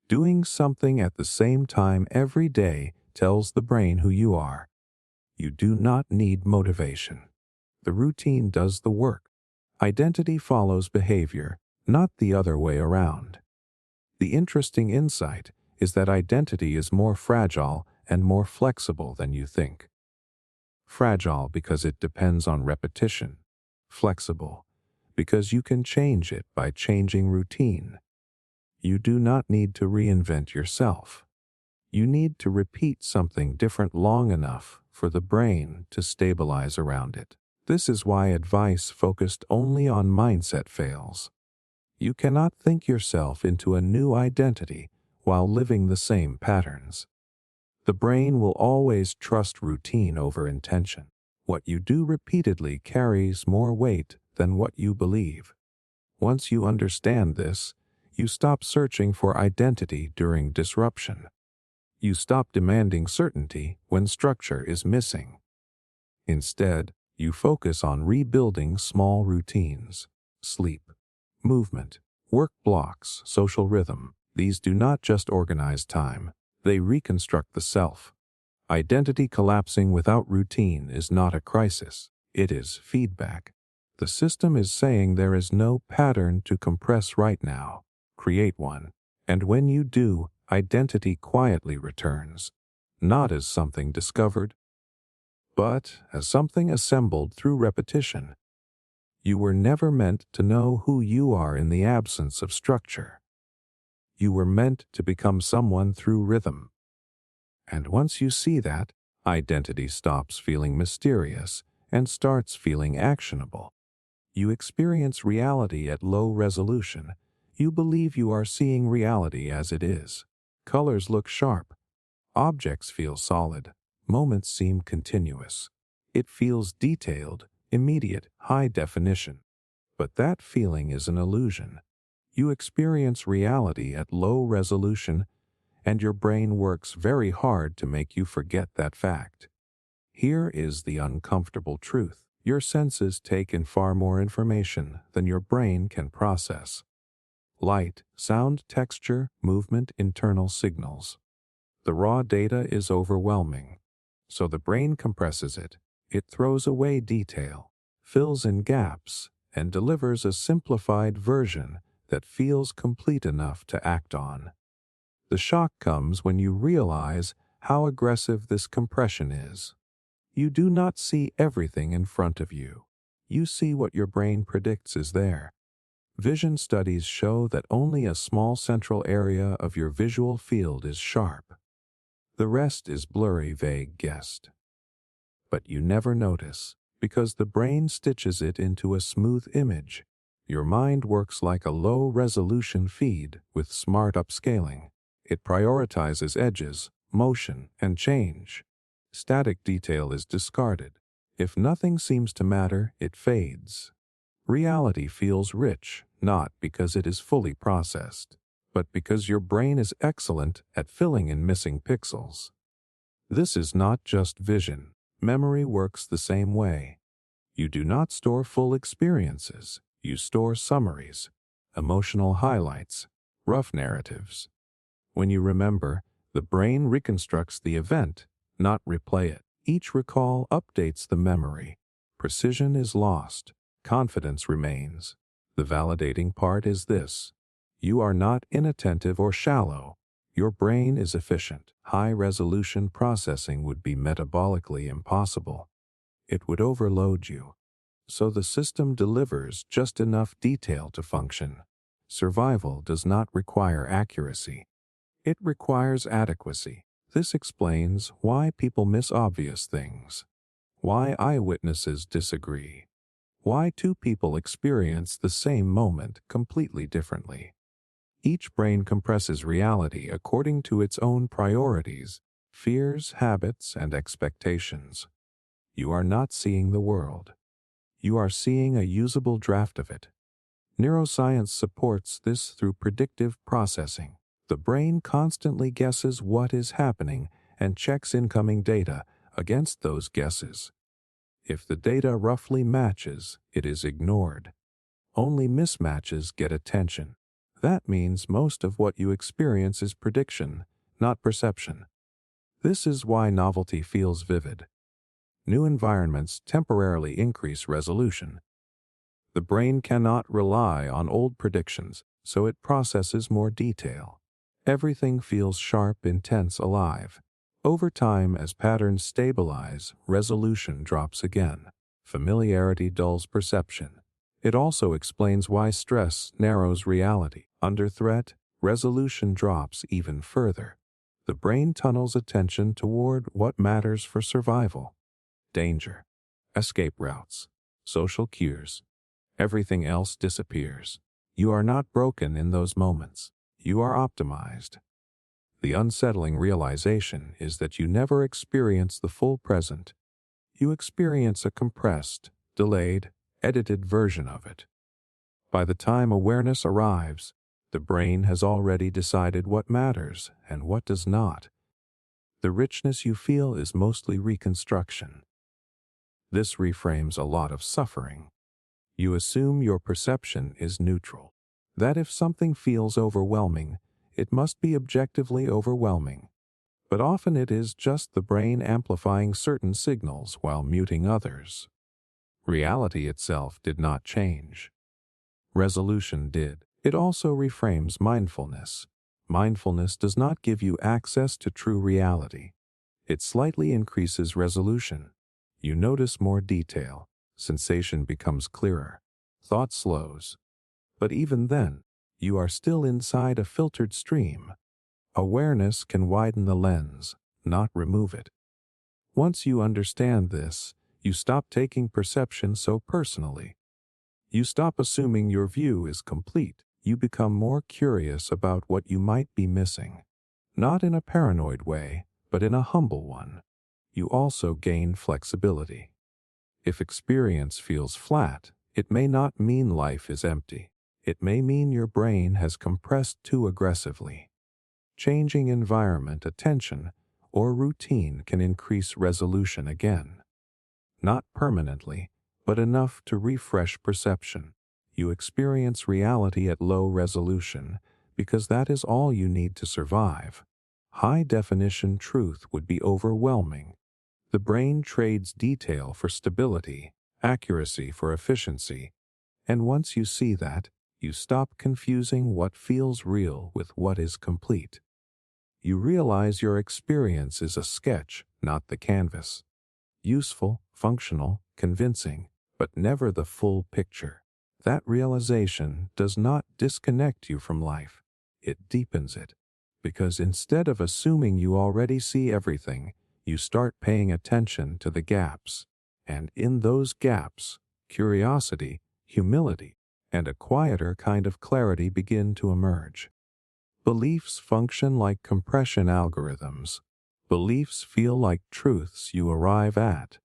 Doing something at the same time every day tells the brain who you are. You do not need motivation. The routine does the work. Identity follows behavior, not the other way around. The interesting insight is that identity is more fragile and more flexible than you think. Fragile because it depends on repetition. Flexible because you can change it by changing routine. You do not need to reinvent yourself. You need to repeat something different long enough for the brain to stabilize around it. This is why advice focused only on mindset fails. You cannot think yourself into a new identity while living the same patterns. The brain will always trust routine over intention. What you do repeatedly carries more weight than what you believe. Once you understand this, you stop searching for identity during disruption. You stop demanding certainty when structure is missing. Instead, you focus on rebuilding small routines. Sleep, movement, work blocks, social rhythm. These do not just organize time, they reconstruct the self. Identity collapsing without routine is not a crisis, it is feedback. The system is saying there is no pattern to compress right now. Create one. And when you do, identity quietly returns, not as something discovered, but as something assembled through repetition. You were never meant to know who you are in the absence of structure. You were meant to become someone through rhythm. And once you see that, identity stops feeling mysterious and starts feeling actionable. You experience reality at low resolution. You believe you are seeing reality as it is. Colors look sharp. Objects feel solid. Moments seem continuous. It feels detailed, immediate, high definition. But that feeling is an illusion. You experience reality at low resolution, and your brain works very hard to make you forget that fact. Here is the uncomfortable truth. Your senses take in far more information than your brain can process. Light, sound, texture, movement, internal signals. The raw data is overwhelming, so the brain compresses it. It throws away detail, fills in gaps, and delivers a simplified version that feels complete enough to act on. The shock comes when you realize how aggressive this compression is. You do not see everything in front of you. You see what your brain predicts is there. Vision studies show that only a small central area of your visual field is sharp. The rest is blurry, vague guessed. But you never notice, because the brain stitches it into a smooth image. Your mind works like a low-resolution feed with smart upscaling. It prioritizes edges, motion, and change. Static detail is discarded. If nothing seems to matter, it fades. Reality feels rich, not because it is fully processed, but because your brain is excellent at filling in missing pixels. This is not just vision. Memory works the same way. You do not store full experiences. You store summaries, emotional highlights, rough narratives. When you remember, the brain reconstructs the event, not replay it. Each recall updates the memory. Precision is lost. Confidence remains. The validating part is this: you are not inattentive or shallow. Your brain is efficient. High-resolution processing would be metabolically impossible. It would overload you. So the system delivers just enough detail to function. Survival does not require accuracy. It requires adequacy. This explains why people miss obvious things, why eyewitnesses disagree, why two people experience the same moment completely differently. Each brain compresses reality according to its own priorities, fears, habits, and expectations. You are not seeing the world. You are seeing a usable draft of it. Neuroscience supports this through predictive processing. The brain constantly guesses what is happening and checks incoming data against those guesses. If the data roughly matches, it is ignored. Only mismatches get attention. That means most of what you experience is prediction, not perception. This is why novelty feels vivid. New environments temporarily increase resolution. The brain cannot rely on old predictions, so it processes more detail. Everything feels sharp, intense, alive. Over time, as patterns stabilize, resolution drops again. Familiarity dulls perception. It also explains why stress narrows reality. Under threat, resolution drops even further. The brain tunnels attention toward what matters for survival: danger, escape routes, social cues. Everything else disappears. You are not broken in those moments. You are optimized. The unsettling realization is that you never experience the full present. You experience a compressed, delayed, edited version of it. By the time awareness arrives, the brain has already decided what matters and what does not. The richness you feel is mostly reconstruction. This reframes a lot of suffering. You assume your perception is neutral, that if something feels overwhelming, it must be objectively overwhelming. But often it is just the brain amplifying certain signals while muting others. Reality itself did not change. Resolution did. It also reframes mindfulness. Mindfulness does not give you access to true reality. It slightly increases resolution. You notice more detail. Sensation becomes clearer. Thought slows. But even then, you are still inside a filtered stream. Awareness can widen the lens, not remove it. Once you understand this, you stop taking perception so personally. You stop assuming your view is complete. You become more curious about what you might be missing. Not in a paranoid way, but in a humble one. You also gain flexibility. If experience feels flat, it may not mean life is empty. It may mean your brain has compressed too aggressively. Changing environment, attention, or routine can increase resolution again. Not permanently, but enough to refresh perception. You experience reality at low resolution because that is all you need to survive. High-definition truth would be overwhelming. The brain trades detail for stability, accuracy for efficiency, and once you see that, you stop confusing what feels real with what is complete. You realize your experience is a sketch, not the canvas. Useful, functional, convincing, but never the full picture. That realization does not disconnect you from life. It deepens it, because instead of assuming you already see everything, you start paying attention to the gaps. And in those gaps, curiosity, humility, and a quieter kind of clarity begin to emerge. Beliefs function like compression algorithms. Beliefs feel like truths you arrive at.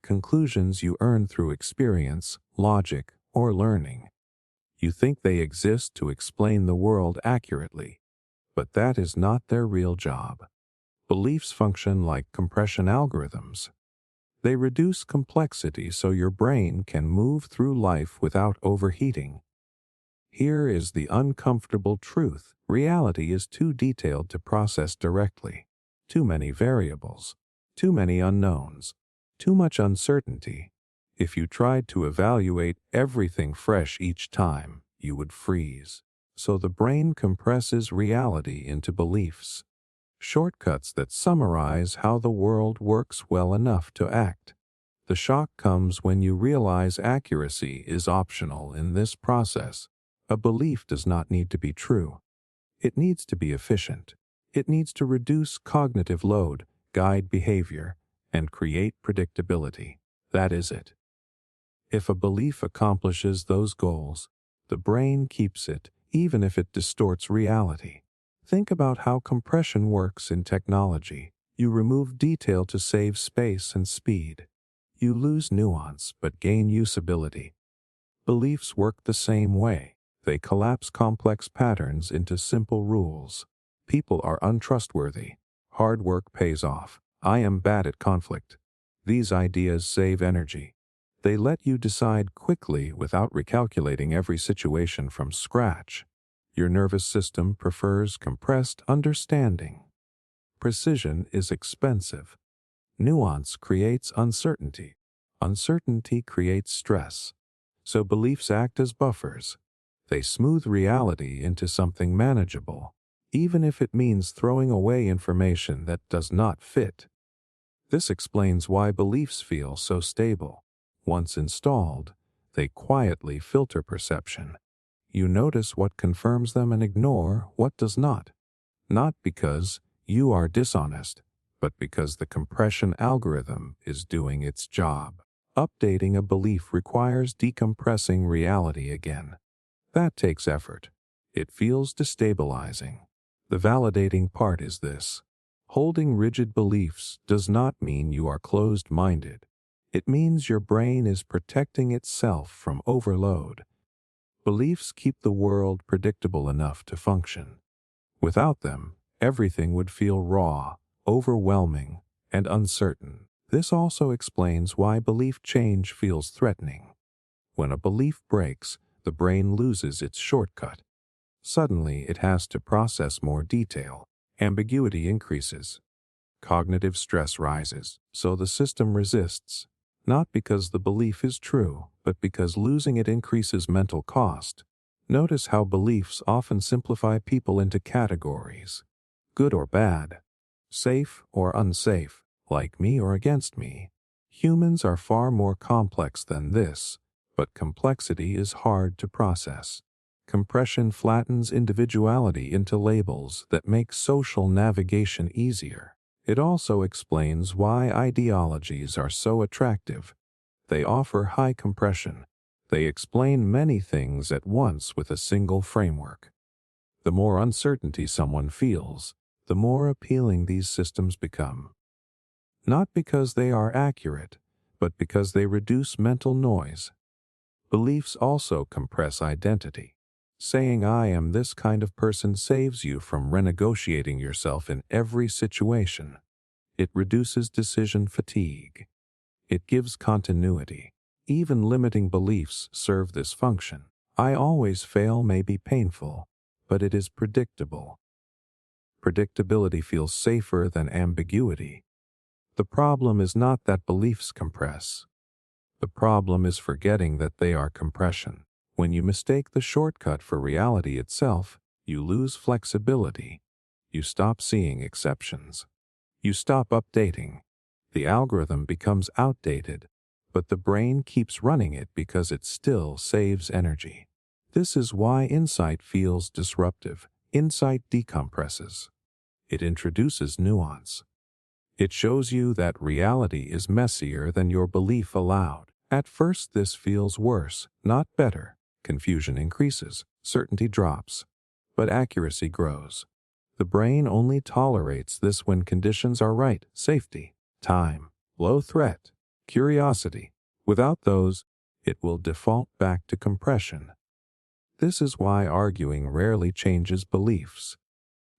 Conclusions you earn through experience, logic, or learning. You think they exist to explain the world accurately, but that is not their real job. Beliefs function like compression algorithms. They reduce complexity so your brain can move through life without overheating. Here is the uncomfortable truth. Reality is too detailed to process directly. Too many variables. Too many unknowns. Too much uncertainty. If you tried to evaluate everything fresh each time, you would freeze. So the brain compresses reality into beliefs. Shortcuts that summarize how the world works well enough to act. The shock comes when you realize accuracy is optional in this process. A belief does not need to be true. It needs to be efficient. It needs to reduce cognitive load, guide behavior, and create predictability. That is it. If a belief accomplishes those goals, the brain keeps it, even if it distorts reality. Think about how compression works in technology. You remove detail to save space and speed. You lose nuance but gain usability. Beliefs work the same way. They collapse complex patterns into simple rules. People are untrustworthy. Hard work pays off. I am bad at conflict. These ideas save energy. They let you decide quickly without recalculating every situation from scratch. Your nervous system prefers compressed understanding. Precision is expensive. Nuance creates uncertainty. Uncertainty creates stress. So beliefs act as buffers. They smooth reality into something manageable, even if it means throwing away information that does not fit. This explains why beliefs feel so stable. Once installed, they quietly filter perception. You notice what confirms them and ignore what does not. Not because you are dishonest, but because the compression algorithm is doing its job. Updating a belief requires decompressing reality again. That takes effort. It feels destabilizing. The validating part is this. Holding rigid beliefs does not mean you are closed-minded. It means your brain is protecting itself from overload. Beliefs keep the world predictable enough to function. Without them, everything would feel raw, overwhelming, and uncertain. This also explains why belief change feels threatening. When a belief breaks, the brain loses its shortcut. Suddenly, it has to process more detail. Ambiguity increases. Cognitive stress rises, so the system resists. Not because the belief is true, but because losing it increases mental cost. Notice how beliefs often simplify people into categories. Good or bad. Safe or unsafe. Like me or against me. Humans are far more complex than this, but complexity is hard to process. Compression flattens individuality into labels that make social navigation easier. It also explains why ideologies are so attractive. They offer high compression. They explain many things at once with a single framework. The more uncertainty someone feels, the more appealing these systems become. Not because they are accurate, but because they reduce mental noise. Beliefs also compress identity. Saying I am this kind of person saves you from renegotiating yourself in every situation. It reduces decision fatigue. It gives continuity. Even limiting beliefs serve this function. I always fail may be painful, but it is predictable. Predictability feels safer than ambiguity. The problem is not that beliefs compress. The problem is forgetting that they are compression. When you mistake the shortcut for reality itself, you lose flexibility. You stop seeing exceptions. You stop updating. The algorithm becomes outdated, but the brain keeps running it because it still saves energy. This is why insight feels disruptive. Insight decompresses. It introduces nuance. It shows you that reality is messier than your belief allowed. At first, this feels worse, not better. Confusion increases, certainty drops, but accuracy grows. The brain only tolerates this when conditions are right: safety, time, low threat, curiosity. Without those, it will default back to compression. This is why arguing rarely changes beliefs.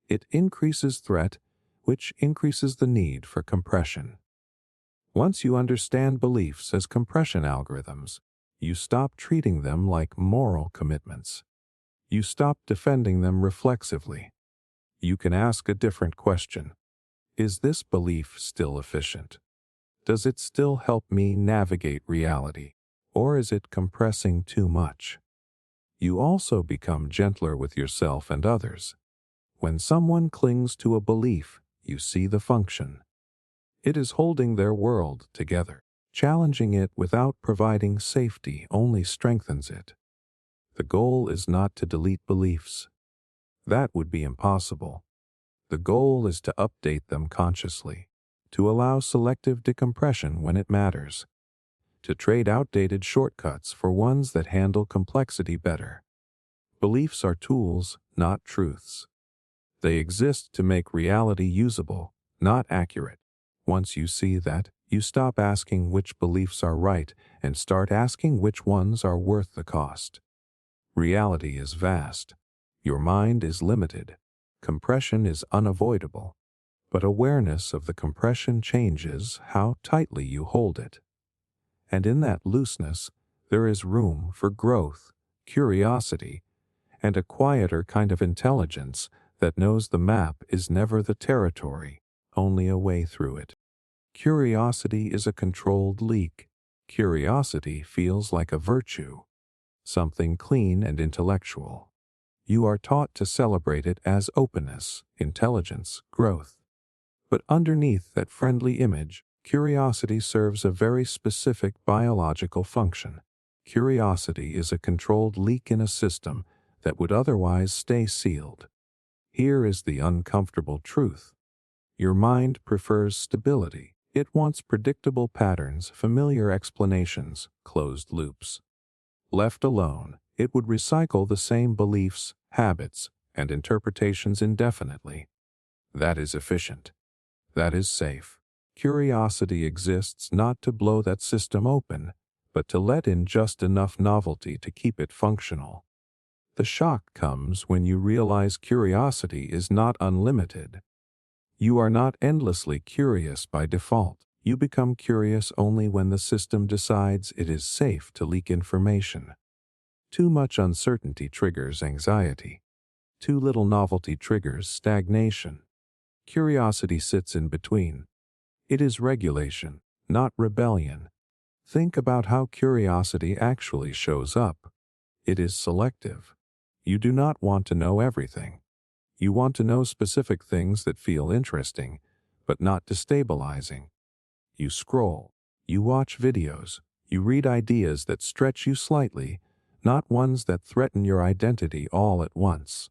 It increases threat, which increases the need for compression. Once you understand beliefs as compression algorithms, you stop treating them like moral commitments. You stop defending them reflexively. You can ask a different question. Is this belief still efficient? Does it still help me navigate reality, or is it compressing too much? You also become gentler with yourself and others. When someone clings to a belief, you see the function. It is holding their world together. Challenging it without providing safety only strengthens it. The goal is not to delete beliefs. That would be impossible. The goal is to update them consciously, to allow selective decompression when it matters, to trade outdated shortcuts for ones that handle complexity better. Beliefs are tools, not truths. They exist to make reality usable, not accurate. Once you see that, you stop asking which beliefs are right and start asking which ones are worth the cost. Reality is vast. Your mind is limited. Compression is unavoidable. But awareness of the compression changes how tightly you hold it. And in that looseness, there is room for growth, curiosity, and a quieter kind of intelligence that knows the map is never the territory, only a way through it. Curiosity is a controlled leak. Curiosity feels like a virtue, something clean and intellectual. You are taught to celebrate it as openness, intelligence, growth. But underneath that friendly image, curiosity serves a very specific biological function. Curiosity is a controlled leak in a system that would otherwise stay sealed. Here is the uncomfortable truth. Your mind prefers stability. It wants predictable patterns, familiar explanations, closed loops. Left alone, it would recycle the same beliefs, habits, and interpretations indefinitely. That is efficient. That is safe. Curiosity exists not to blow that system open, but to let in just enough novelty to keep it functional. The shock comes when you realize curiosity is not unlimited. You are not endlessly curious by default. You become curious only when the system decides it is safe to leak information. Too much uncertainty triggers anxiety. Too little novelty triggers stagnation. Curiosity sits in between. It is regulation, not rebellion. Think about how curiosity actually shows up. It is selective. You do not want to know everything. You want to know specific things that feel interesting, but not destabilizing. You scroll. You watch videos. You read ideas that stretch you slightly, not ones that threaten your identity all at once.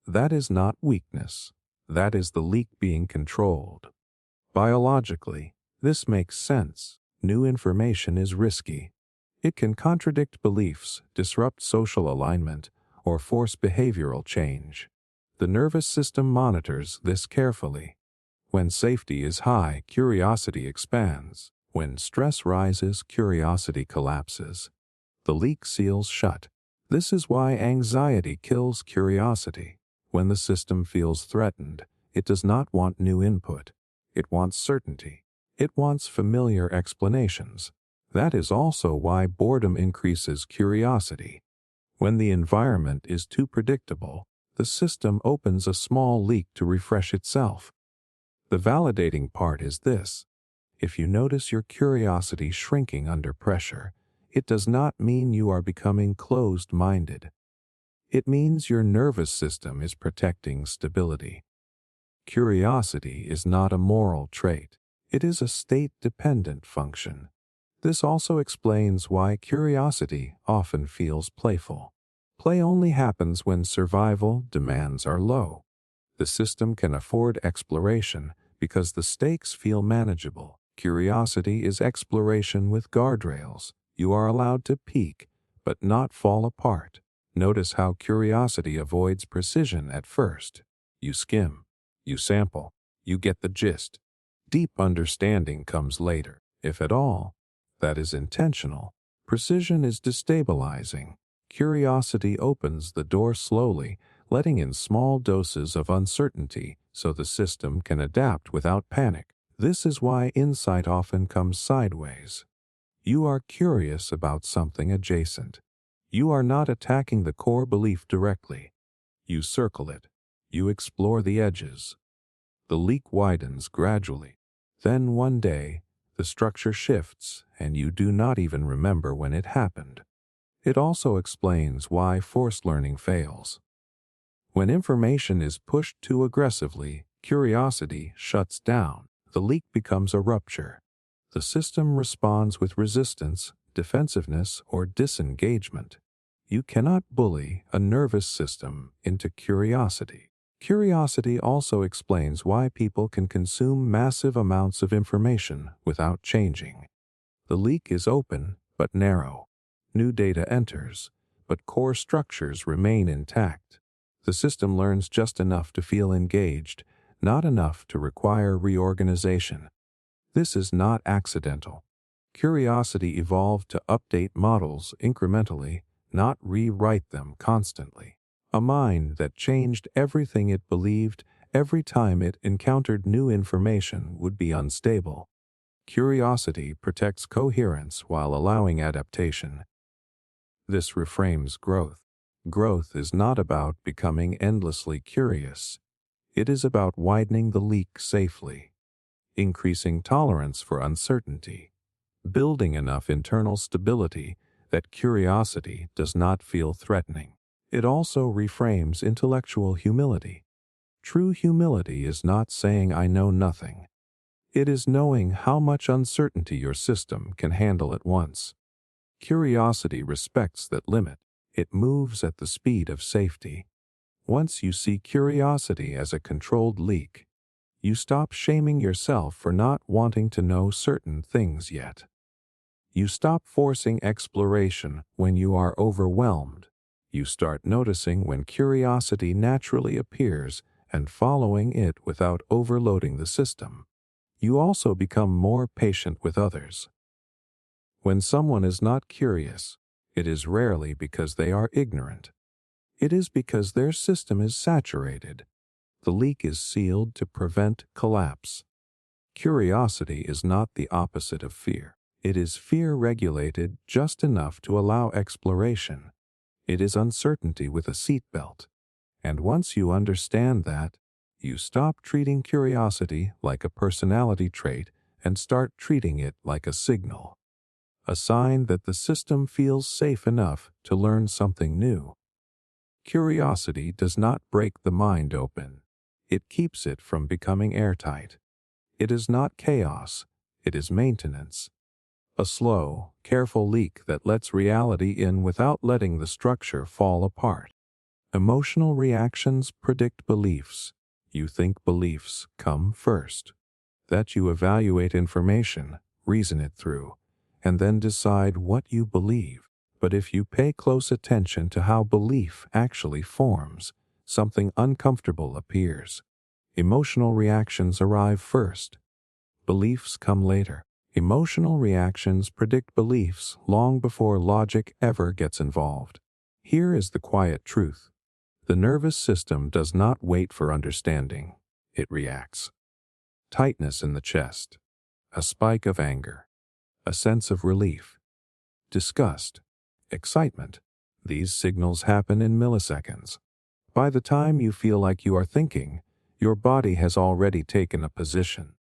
That is not weakness. That is the leak being controlled. Biologically, this makes sense. New information is risky. It can contradict beliefs, disrupt social alignment, or force behavioral change. The nervous system monitors this carefully. When safety is high, curiosity expands. When stress rises, curiosity collapses. The leak seals shut. This is why anxiety kills curiosity. When the system feels threatened, it does not want new input. It wants certainty. It wants familiar explanations. That is also why boredom increases curiosity. When the environment is too predictable, the system opens a small leak to refresh itself. The validating part is this. If you notice your curiosity shrinking under pressure, it does not mean you are becoming closed-minded. It means your nervous system is protecting stability. Curiosity is not a moral trait. It is a state-dependent function. This also explains why curiosity often feels playful. Play only happens when survival demands are low. The system can afford exploration because the stakes feel manageable. Curiosity is exploration with guardrails. You are allowed to peek, but not fall apart. Notice how curiosity avoids precision at first. You skim, you sample, you get the gist. Deep understanding comes later, if at all. That is intentional. Precision is destabilizing. Curiosity opens the door slowly, letting in small doses of uncertainty so the system can adapt without panic. This is why insight often comes sideways. You are curious about something adjacent. You are not attacking the core belief directly. You circle it. You explore the edges. The leak widens gradually. Then one day, the structure shifts and you do not even remember when it happened. It also explains why forced learning fails. When information is pushed too aggressively, curiosity shuts down. The leak becomes a rupture. The system responds with resistance, defensiveness, or disengagement. You cannot bully a nervous system into curiosity. Curiosity also explains why people can consume massive amounts of information without changing. The leak is open but narrow. New data enters, but core structures remain intact. The system learns just enough to feel engaged, not enough to require reorganization. This is not accidental. Curiosity evolved to update models incrementally, not rewrite them constantly. A mind that changed everything it believed every time it encountered new information would be unstable. Curiosity protects coherence while allowing adaptation. This reframes growth. Growth is not about becoming endlessly curious. It is about widening the leak safely, increasing tolerance for uncertainty, building enough internal stability that curiosity does not feel threatening. It also reframes intellectual humility. True humility is not saying I know nothing. It is knowing how much uncertainty your system can handle at once. Curiosity respects that limit. It moves at the speed of safety. Once you see curiosity as a controlled leak, you stop shaming yourself for not wanting to know certain things yet. You stop forcing exploration when you are overwhelmed. You start noticing when curiosity naturally appears and following it without overloading the system. You also become more patient with others. When someone is not curious, it is rarely because they are ignorant. It is because their system is saturated. The leak is sealed to prevent collapse. Curiosity is not the opposite of fear. It is fear regulated just enough to allow exploration. It is uncertainty with a seatbelt. And once you understand that, you stop treating curiosity like a personality trait and start treating it like a signal. A sign that the system feels safe enough to learn something new. Curiosity does not break the mind open. It keeps it from becoming airtight. It is not chaos, it is maintenance. A slow, careful leak that lets reality in without letting the structure fall apart. Emotional reactions predict beliefs. You think beliefs come first. That you evaluate information, reason it through, and then decide what you believe. But if you pay close attention to how belief actually forms, something uncomfortable appears. Emotional reactions arrive first. Beliefs come later. Emotional reactions predict beliefs long before logic ever gets involved. Here is the quiet truth. The nervous system does not wait for understanding. It reacts. Tightness in the chest. A spike of anger. A sense of relief. Disgust. Excitement. These signals happen in milliseconds. By the time you feel like you are thinking, your body has already taken a position.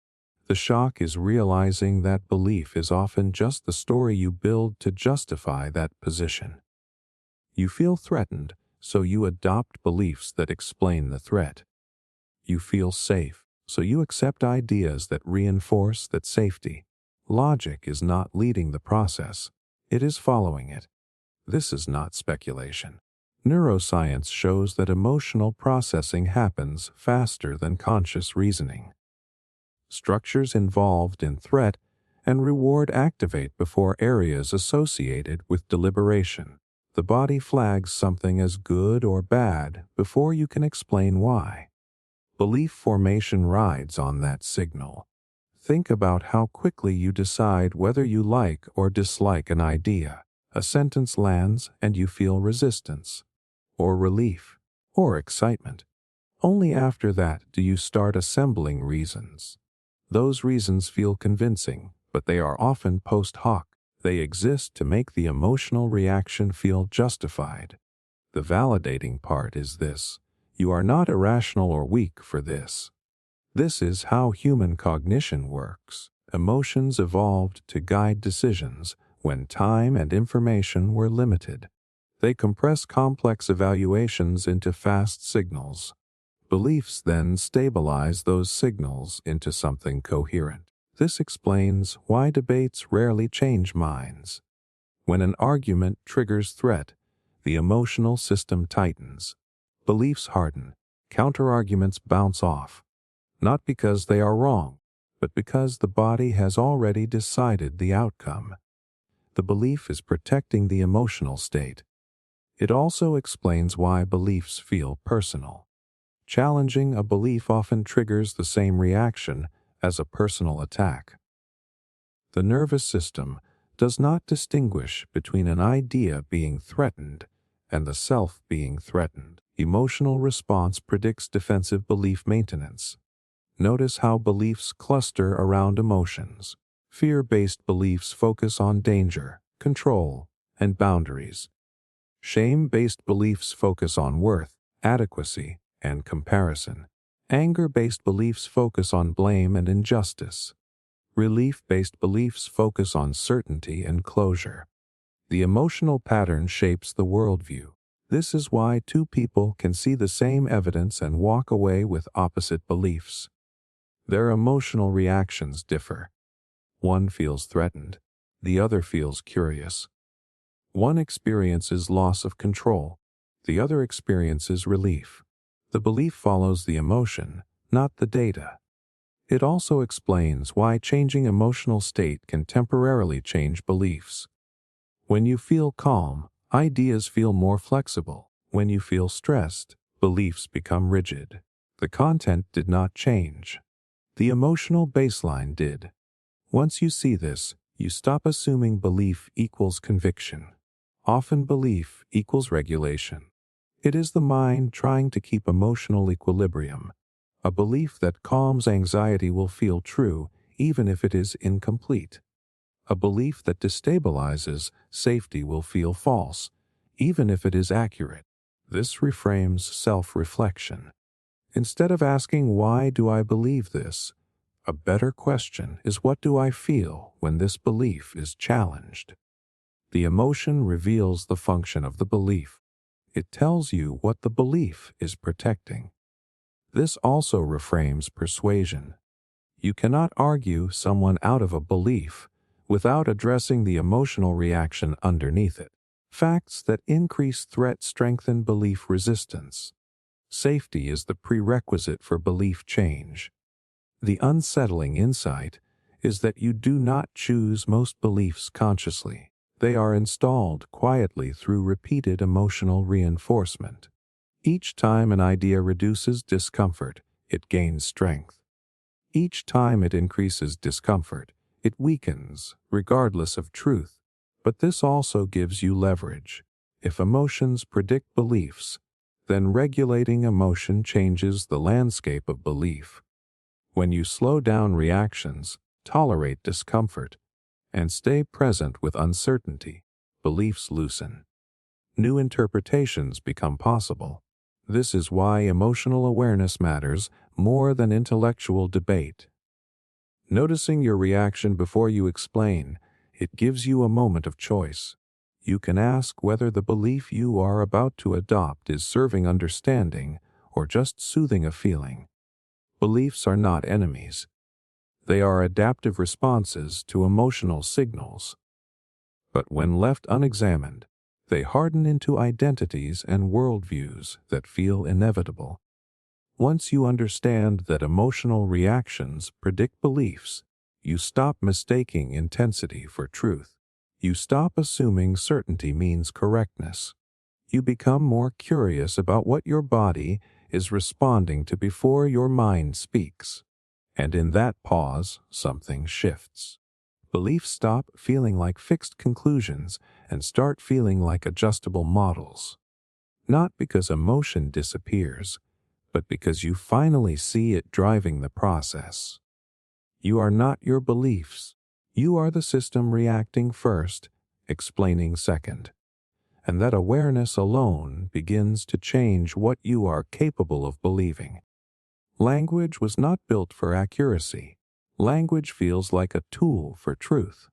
The shock is realizing that belief is often just the story you build to justify that position. You feel threatened, so you adopt beliefs that explain the threat. You feel safe, so you accept ideas that reinforce that safety. Logic is not leading the process, it is following it. This is not speculation. Neuroscience shows that emotional processing happens faster than conscious reasoning. Structures involved in threat and reward activate before areas associated with deliberation. The body flags something as good or bad before you can explain why. Belief formation rides on that signal. Think about how quickly you decide whether you like or dislike an idea. A sentence lands and you feel resistance, or relief, or excitement. Only after that do you start assembling reasons. Those reasons feel convincing, but they are often post hoc. They exist to make the emotional reaction feel justified. The validating part is this: you are not irrational or weak for this. This is how human cognition works. Emotions evolved to guide decisions when time and information were limited. They compress complex evaluations into fast signals. Beliefs then stabilize those signals into something coherent. This explains why debates rarely change minds. When an argument triggers threat, the emotional system tightens. Beliefs harden. Counterarguments bounce off. Not because they are wrong, but because the body has already decided the outcome. The belief is protecting the emotional state. It also explains why beliefs feel personal. Challenging a belief often triggers the same reaction as a personal attack. The nervous system does not distinguish between an idea being threatened and the self being threatened. Emotional response predicts defensive belief maintenance. Notice how beliefs cluster around emotions. Fear-based beliefs focus on danger, control, and boundaries. Shame-based beliefs focus on worth, adequacy, and comparison. Anger-based beliefs focus on blame and injustice. Relief-based beliefs focus on certainty and closure. The emotional pattern shapes the worldview. This is why two people can see the same evidence and walk away with opposite beliefs. Their emotional reactions differ. One feels threatened, the other feels curious. One experiences loss of control, the other experiences relief. The belief follows the emotion, not the data. It also explains why changing emotional state can temporarily change beliefs. When you feel calm, ideas feel more flexible. When you feel stressed, beliefs become rigid. The content did not change. The emotional baseline did. Once you see this, you stop assuming belief equals conviction. Often belief equals regulation. It is the mind trying to keep emotional equilibrium. A belief that calms anxiety will feel true, even if it is incomplete. A belief that destabilizes safety will feel false, even if it is accurate. This reframes self-reflection. Instead of asking, "Why do I believe this?" a better question is, "What do I feel when this belief is challenged?" The emotion reveals the function of the belief. It tells you what the belief is protecting. This also reframes persuasion. You cannot argue someone out of a belief without addressing the emotional reaction underneath it. Facts that increase threat strengthen belief resistance. Safety is the prerequisite for belief change. The unsettling insight is that you do not choose most beliefs consciously. They are installed quietly through repeated emotional reinforcement. Each time an idea reduces discomfort, it gains strength. Each time it increases discomfort, it weakens, regardless of truth. But this also gives you leverage. If emotions predict beliefs, then regulating emotion changes the landscape of belief. When you slow down reactions, tolerate discomfort, and stay present with uncertainty, beliefs loosen. New interpretations become possible. This is why emotional awareness matters more than intellectual debate. Noticing your reaction before you explain, it gives you a moment of choice. You can ask whether the belief you are about to adopt is serving understanding or just soothing a feeling. Beliefs are not enemies. They are adaptive responses to emotional signals. But when left unexamined, they harden into identities and worldviews that feel inevitable. Once you understand that emotional reactions predict beliefs, you stop mistaking intensity for truth. You stop assuming certainty means correctness. You become more curious about what your body is responding to before your mind speaks. And in that pause, something shifts. Beliefs stop feeling like fixed conclusions and start feeling like adjustable models. Not because emotion disappears, but because you finally see it driving the process. You are not your beliefs. You are the system reacting first, explaining second. And that awareness alone begins to change what you are capable of believing. Language was not built for accuracy. Language feels like a tool for truth.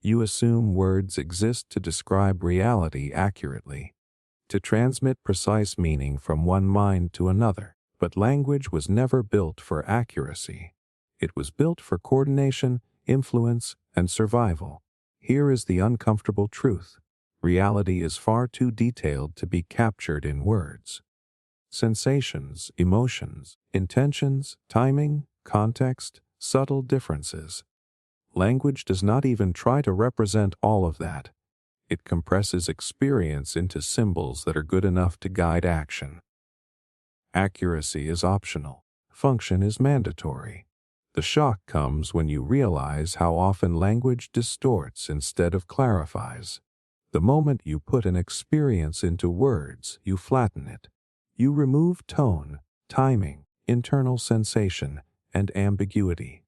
You assume words exist to describe reality accurately, to transmit precise meaning from one mind to another. But language was never built for accuracy. It was built for coordination, influence, and survival. Here is the uncomfortable truth. Reality is far too detailed to be captured in words. Sensations, emotions, intentions, timing, context, subtle differences. Language does not even try to represent all of that. It compresses experience into symbols that are good enough to guide action. Accuracy is optional. Function is mandatory. The shock comes when you realize how often language distorts instead of clarifies. The moment you put an experience into words, you flatten it. You remove tone, timing, internal sensation, and ambiguity.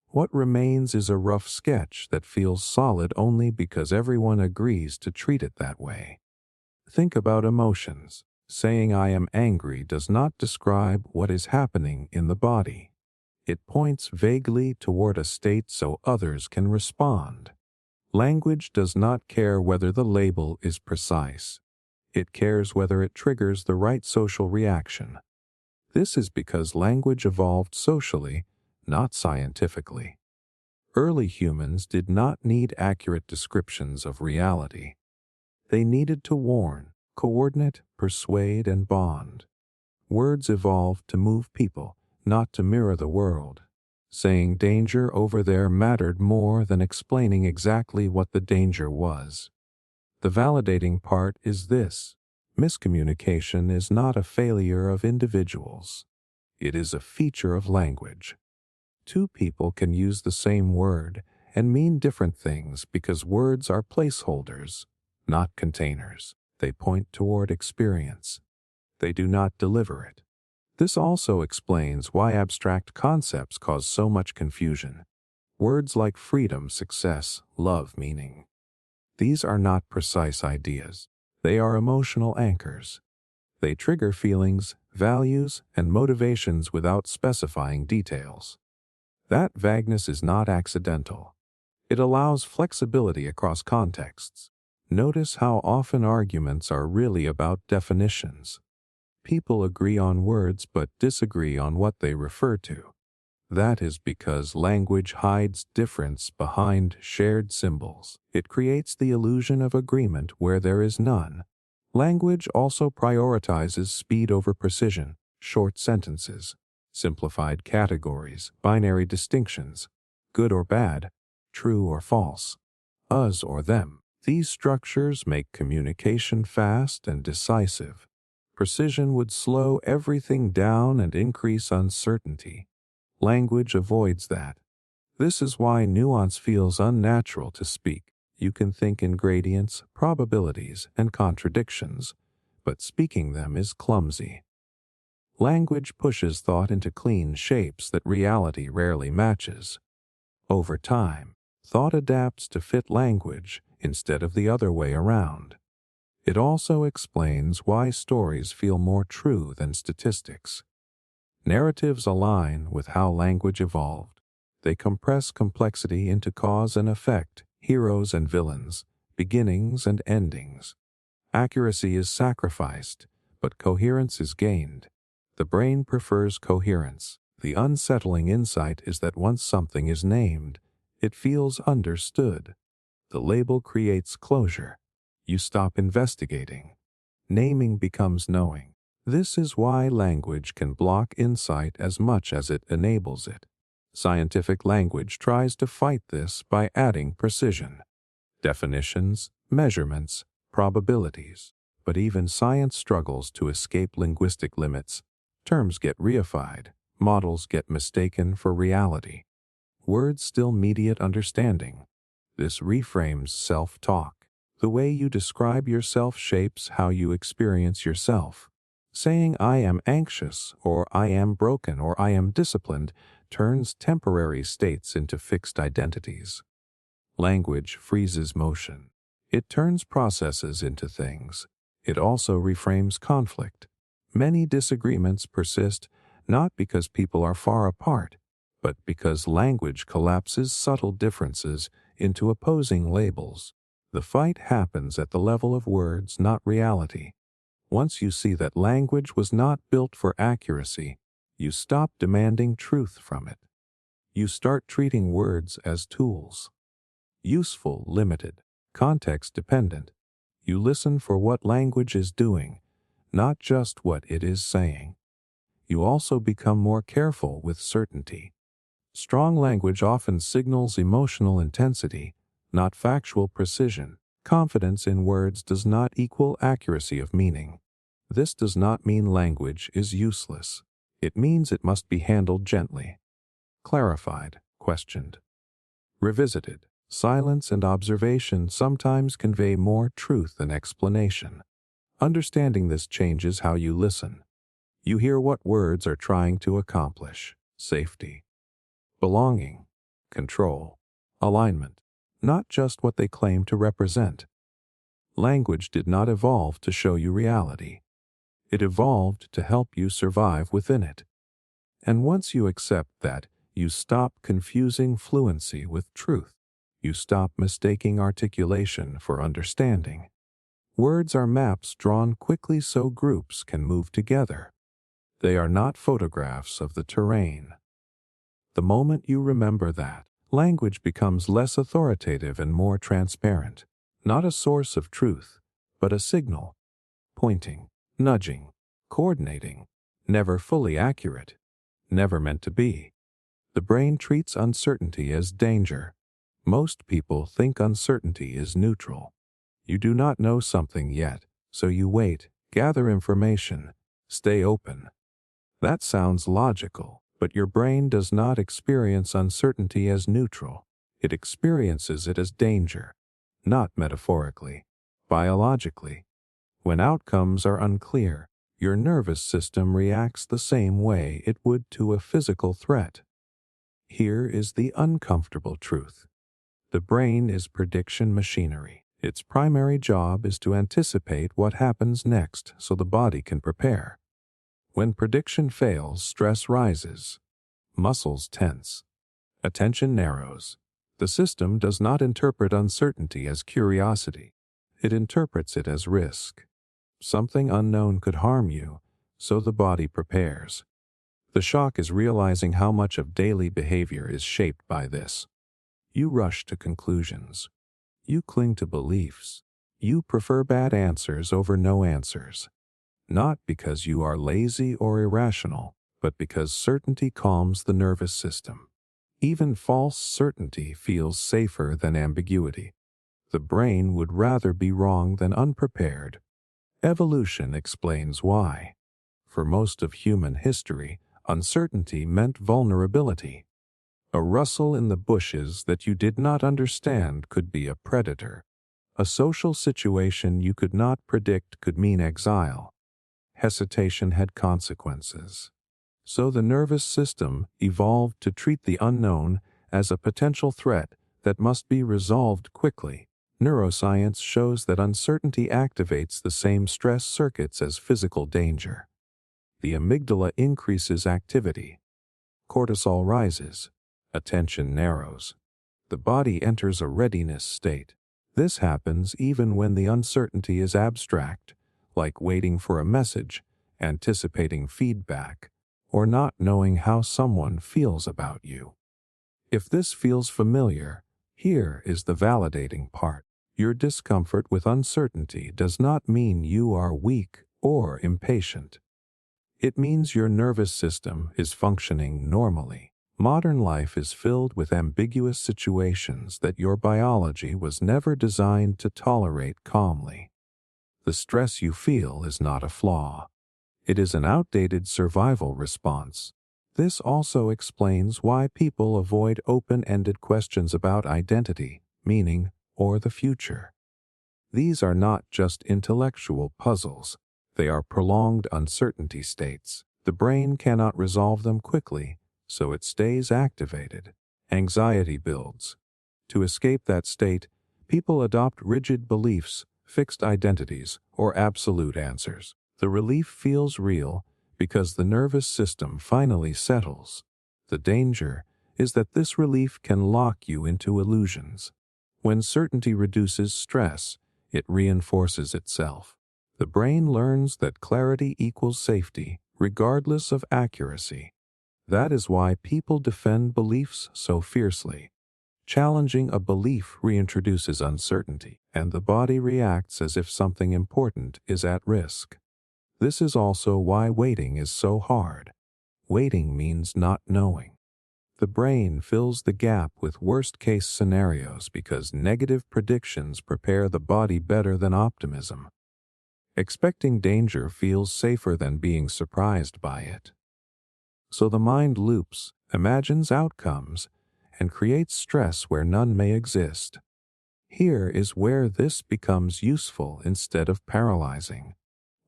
What remains is a rough sketch that feels solid only because everyone agrees to treat it that way. Think about emotions. Saying I am angry does not describe what is happening in the body. It points vaguely toward a state so others can respond. Language does not care whether the label is precise. It cares whether it triggers the right social reaction. This is because language evolved socially, not scientifically. Early humans did not need accurate descriptions of reality. They needed to warn, coordinate, persuade, and bond. Words evolved to move people, not to mirror the world. Saying danger over there mattered more than explaining exactly what the danger was. The validating part is this: miscommunication is not a failure of individuals. It is a feature of language. Two people can use the same word and mean different things because words are placeholders, not containers. They point toward experience. They do not deliver it. This also explains why abstract concepts cause so much confusion. Words like freedom, success, love, meaning. These are not precise ideas. They are emotional anchors. They trigger feelings, values, and motivations without specifying details. That vagueness is not accidental. It allows flexibility across contexts. Notice how often arguments are really about definitions. People agree on words but disagree on what they refer to. That is because language hides difference behind shared symbols. It creates the illusion of agreement where there is none. Language also prioritizes speed over precision, short sentences, simplified categories, binary distinctions, good or bad, true or false, us or them. These structures make communication fast and decisive. Precision would slow everything down and increase uncertainty. Language avoids that. This is why nuance feels unnatural to speak. You can think in gradients, probabilities, and contradictions, but speaking them is clumsy. Language pushes thought into clean shapes that reality rarely matches. Over time, thought adapts to fit language instead of the other way around. It also explains why stories feel more true than statistics. Narratives align with how language evolved. They compress complexity into cause and effect, heroes and villains, beginnings and endings. Accuracy is sacrificed, but coherence is gained. The brain prefers coherence. The unsettling insight is that once something is named, it feels understood. The label creates closure. You stop investigating. Naming becomes knowing. This is why language can block insight as much as it enables it. Scientific language tries to fight this by adding precision. Definitions, measurements, probabilities. But even science struggles to escape linguistic limits. Terms get reified. Models get mistaken for reality. Words still mediate understanding. This reframes self-talk. The way you describe yourself shapes how you experience yourself. Saying I am anxious, or I am broken, or I am disciplined turns temporary states into fixed identities. Language freezes motion. It turns processes into things. It also reframes conflict. Many disagreements persist not because people are far apart, but because language collapses subtle differences into opposing labels. The fight happens at the level of words, not reality. Once you see that language was not built for accuracy, you stop demanding truth from it. You start treating words as tools. Useful, limited, context dependent. You listen for what language is doing, not just what it is saying. You also become more careful with certainty. Strong language often signals emotional intensity, not factual precision. Confidence in words does not equal accuracy of meaning. This does not mean language is useless. It means it must be handled gently. Clarified, questioned, revisited. Silence and observation sometimes convey more truth than explanation. Understanding this changes how you listen. You hear what words are trying to accomplish: safety, belonging, control, alignment, not just what they claim to represent. Language did not evolve to show you reality. It evolved to help you survive within it. And once you accept that, you stop confusing fluency with truth. You stop mistaking articulation for understanding. Words are maps drawn quickly so groups can move together. They are not photographs of the terrain. The moment you remember that, language becomes less authoritative and more transparent. Not a source of truth, but a signal. Pointing, nudging, coordinating. Never fully accurate. Never meant to be. The brain treats uncertainty as danger. Most people think uncertainty is neutral. You do not know something yet, so you wait, gather information, stay open. That sounds logical, but your brain does not experience uncertainty as neutral. It experiences it as danger, not metaphorically, biologically. When outcomes are unclear, your nervous system reacts the same way it would to a physical threat. Here is the uncomfortable truth. The brain is prediction machinery. Its primary job is to anticipate what happens next so the body can prepare. When prediction fails, stress rises. Muscles tense. Attention narrows. The system does not interpret uncertainty as curiosity. It interprets it as risk. Something unknown could harm you, so the body prepares. The shock is realizing how much of daily behavior is shaped by this. You rush to conclusions. You cling to beliefs. You prefer bad answers over no answers. Not because you are lazy or irrational, but because certainty calms the nervous system. Even false certainty feels safer than ambiguity. The brain would rather be wrong than unprepared. Evolution explains why. For most of human history, uncertainty meant vulnerability. A rustle in the bushes that you did not understand could be a predator. A social situation you could not predict could mean exile. Hesitation had consequences. So the nervous system evolved to treat the unknown as a potential threat that must be resolved quickly. Neuroscience shows that uncertainty activates the same stress circuits as physical danger. The amygdala increases activity. Cortisol rises. Attention narrows. The body enters a readiness state. This happens even when the uncertainty is abstract, like waiting for a message, anticipating feedback, or not knowing how someone feels about you. If this feels familiar, here is the validating part. Your discomfort with uncertainty does not mean you are weak or impatient. It means your nervous system is functioning normally. Modern life is filled with ambiguous situations that your biology was never designed to tolerate calmly. The stress you feel is not a flaw. It is an outdated survival response. This also explains why people avoid open-ended questions about identity, meaning, or the future. These are not just intellectual puzzles. They are prolonged uncertainty states. The brain cannot resolve them quickly, so it stays activated. Anxiety builds. To escape that state, people adopt rigid beliefs, fixed identities, or absolute answers. The relief feels real because the nervous system finally settles. The danger is that this relief can lock you into illusions. When certainty reduces stress, it reinforces itself. The brain learns that clarity equals safety, regardless of accuracy. That is why people defend beliefs so fiercely. Challenging a belief reintroduces uncertainty, and the body reacts as if something important is at risk. This is also why waiting is so hard. Waiting means not knowing. The brain fills the gap with worst-case scenarios because negative predictions prepare the body better than optimism. Expecting danger feels safer than being surprised by it. So the mind loops, imagines outcomes, and creates stress where none may exist. Here is where this becomes useful instead of paralyzing.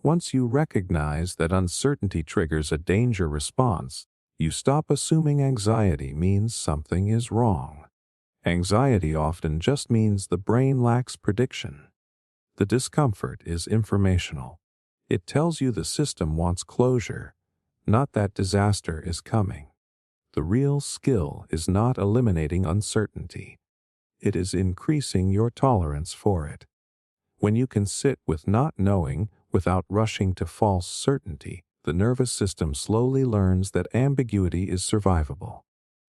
Once you recognize that uncertainty triggers a danger response, you stop assuming anxiety means something is wrong. Anxiety often just means the brain lacks prediction. The discomfort is informational. It tells you the system wants closure, not that disaster is coming. The real skill is not eliminating uncertainty. It is increasing your tolerance for it. When you can sit with not knowing without rushing to false certainty, the nervous system slowly learns that ambiguity is survivable.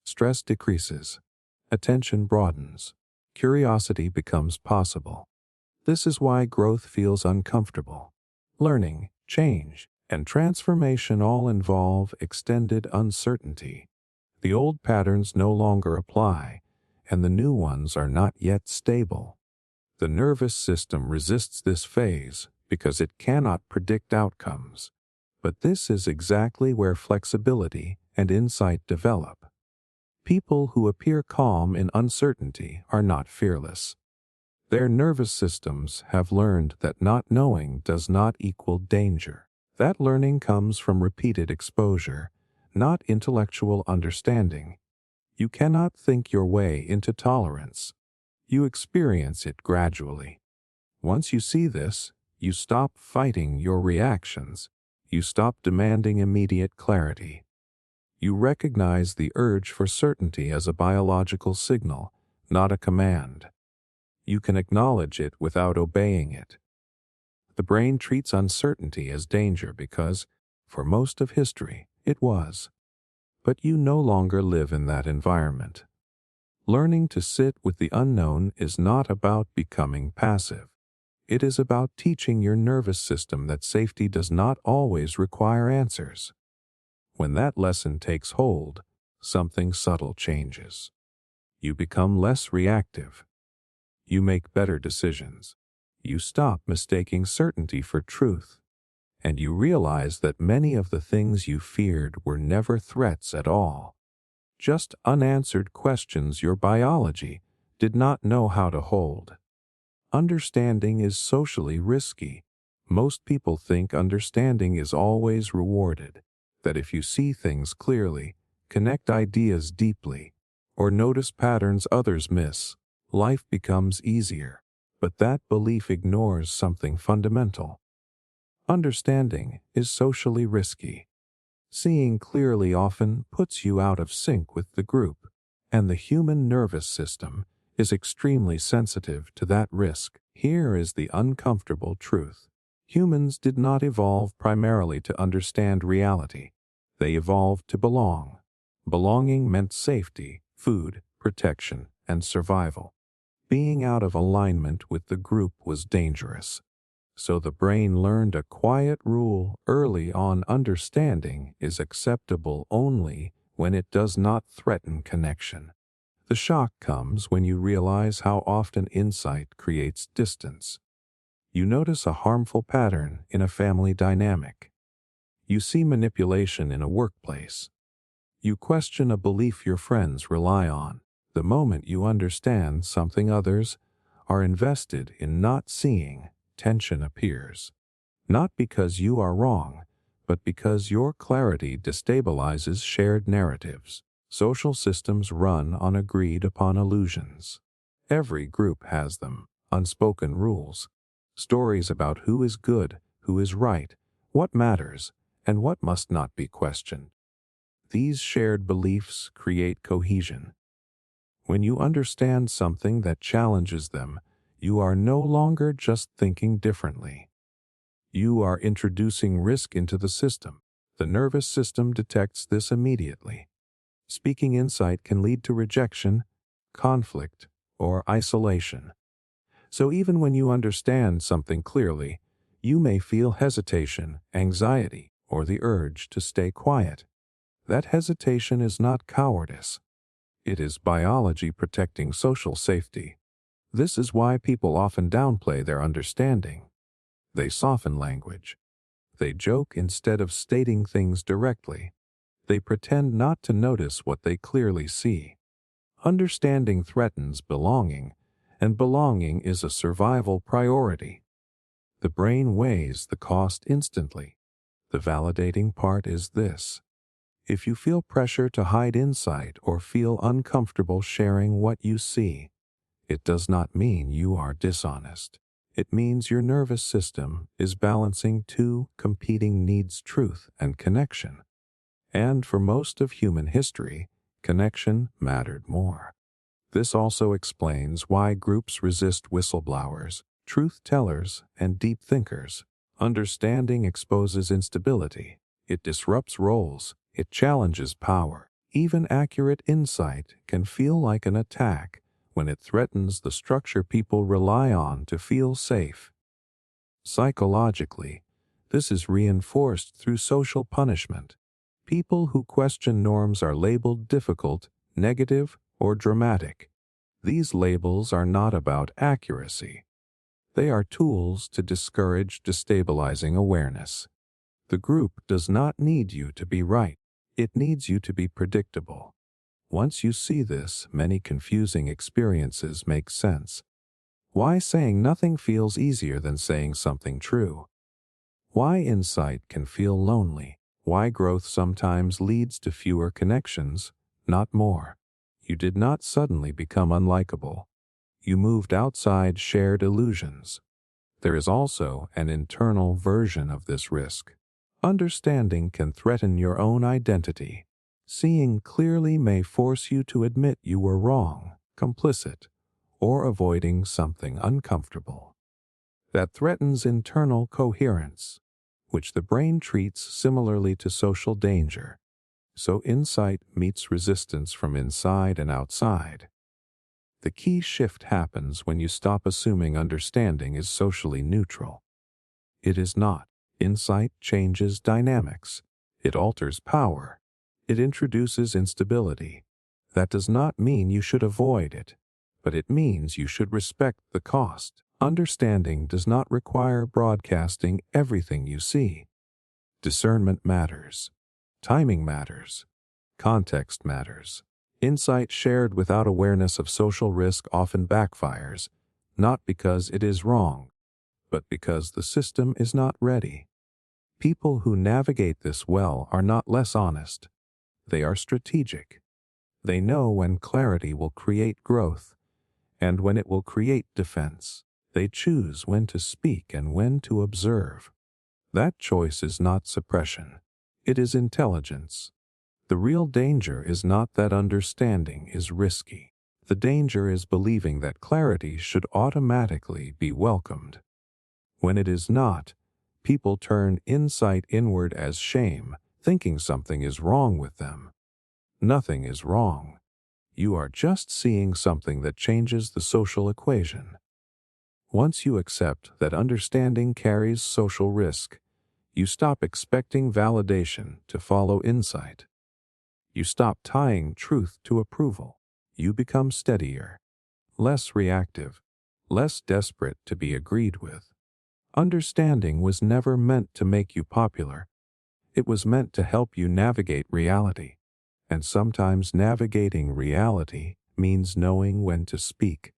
Stress decreases. Attention broadens. Curiosity becomes possible. This is why growth feels uncomfortable. Learning, change, and transformation all involve extended uncertainty. The old patterns no longer apply, and the new ones are not yet stable. The nervous system resists this phase because it cannot predict outcomes. But this is exactly where flexibility and insight develop. People who appear calm in uncertainty are not fearless. Their nervous systems have learned that not knowing does not equal danger. That learning comes from repeated exposure, not intellectual understanding. You cannot think your way into tolerance. You experience it gradually. Once you see this, you stop fighting your reactions. You stop demanding immediate clarity. You recognize the urge for certainty as a biological signal, not a command. You can acknowledge it without obeying it. The brain treats uncertainty as danger because, for most of history, it was. But you no longer live in that environment. Learning to sit with the unknown is not about becoming passive. It is about teaching your nervous system that safety does not always require answers. When that lesson takes hold, something subtle changes. You become less reactive. You make better decisions. You stop mistaking certainty for truth. And you realize that many of the things you feared were never threats at all. Just unanswered questions your biology did not know how to hold. Understanding is socially risky. Most people think understanding is always rewarded, that if you see things clearly, connect ideas deeply, or notice patterns others miss, life becomes easier. But that belief ignores something fundamental. Understanding is socially risky. Seeing clearly often puts you out of sync with the group, and the human nervous system is extremely sensitive to that risk. Here is the uncomfortable truth. Humans did not evolve primarily to understand reality. They evolved to belong. Belonging meant safety, food, protection, and survival. Being out of alignment with the group was dangerous. So the brain learned a quiet rule early on: understanding is acceptable only when it does not threaten connection. The shock comes when you realize how often insight creates distance. You notice a harmful pattern in a family dynamic. You see manipulation in a workplace. You question a belief your friends rely on. The moment you understand something others are invested in not seeing, tension appears. Not because you are wrong, but because your clarity destabilizes shared narratives. Social systems run on agreed-upon illusions. Every group has them, unspoken rules, stories about who is good, who is right, what matters, and what must not be questioned. These shared beliefs create cohesion. When you understand something that challenges them, you are no longer just thinking differently. You are introducing risk into the system. The nervous system detects this immediately. Speaking insight can lead to rejection, conflict, or isolation. So even when you understand something clearly, you may feel hesitation, anxiety, or the urge to stay quiet. That hesitation is not cowardice. It is biology protecting social safety. This is why people often downplay their understanding. They soften language. They joke instead of stating things directly. They pretend not to notice what they clearly see. Understanding threatens belonging, and belonging is a survival priority. The brain weighs the cost instantly. The validating part is this: if you feel pressure to hide insight or feel uncomfortable sharing what you see, it does not mean you are dishonest. It means your nervous system is balancing two competing needs: truth and connection. And for most of human history, connection mattered more. This also explains why groups resist whistleblowers, truth tellers, and deep thinkers. Understanding exposes instability. It disrupts roles. It challenges power. Even accurate insight can feel like an attack when it threatens the structure people rely on to feel safe. Psychologically, this is reinforced through social punishment. People who question norms are labeled difficult, negative, or dramatic. These labels are not about accuracy. They are tools to discourage destabilizing awareness. The group does not need you to be right. It needs you to be predictable. Once you see this, many confusing experiences make sense. Why saying nothing feels easier than saying something true. Why insight can feel lonely. Why growth sometimes leads to fewer connections, not more. You did not suddenly become unlikable. You moved outside shared illusions. There is also an internal version of this risk. Understanding can threaten your own identity. Seeing clearly may force you to admit you were wrong, complicit, or avoiding something uncomfortable. That threatens internal coherence, which the brain treats similarly to social danger. So insight meets resistance from inside and outside. The key shift happens when you stop assuming understanding is socially neutral. It is not. Insight changes dynamics. It alters power. It introduces instability. That does not mean you should avoid it, but it means you should respect the cost. Understanding does not require broadcasting everything you see. Discernment matters. Timing matters. Context matters. Insight shared without awareness of social risk often backfires, not because it is wrong, but because the system is not ready. People who navigate this well are not less honest. They are strategic. They know when clarity will create growth and when it will create defense. They choose when to speak and when to observe. That choice is not suppression. It is intelligence. The real danger is not that understanding is risky. The danger is believing that clarity should automatically be welcomed. When it is not, people turn insight inward as shame, thinking something is wrong with them. Nothing is wrong. You are just seeing something that changes the social equation. Once you accept that understanding carries social risk, you stop expecting validation to follow insight. You stop tying truth to approval. You become steadier, less reactive, less desperate to be agreed with. Understanding was never meant to make you popular. It was meant to help you navigate reality. And sometimes navigating reality means knowing when to speak,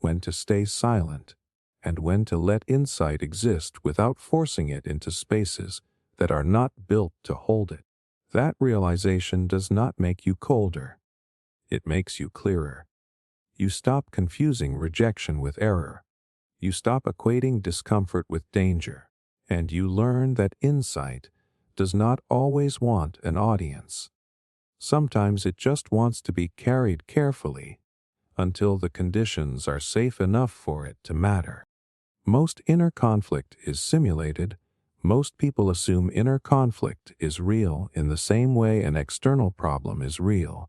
when to stay silent, and when to let insight exist without forcing it into spaces that are not built to hold it. That realization does not make you colder. It makes you clearer. You stop confusing rejection with error. You stop equating discomfort with danger. And you learn that insight does not always want an audience. Sometimes it just wants to be carried carefully until the conditions are safe enough for it to matter. Most inner conflict is simulated. Most people assume inner conflict is real in the same way an external problem is real.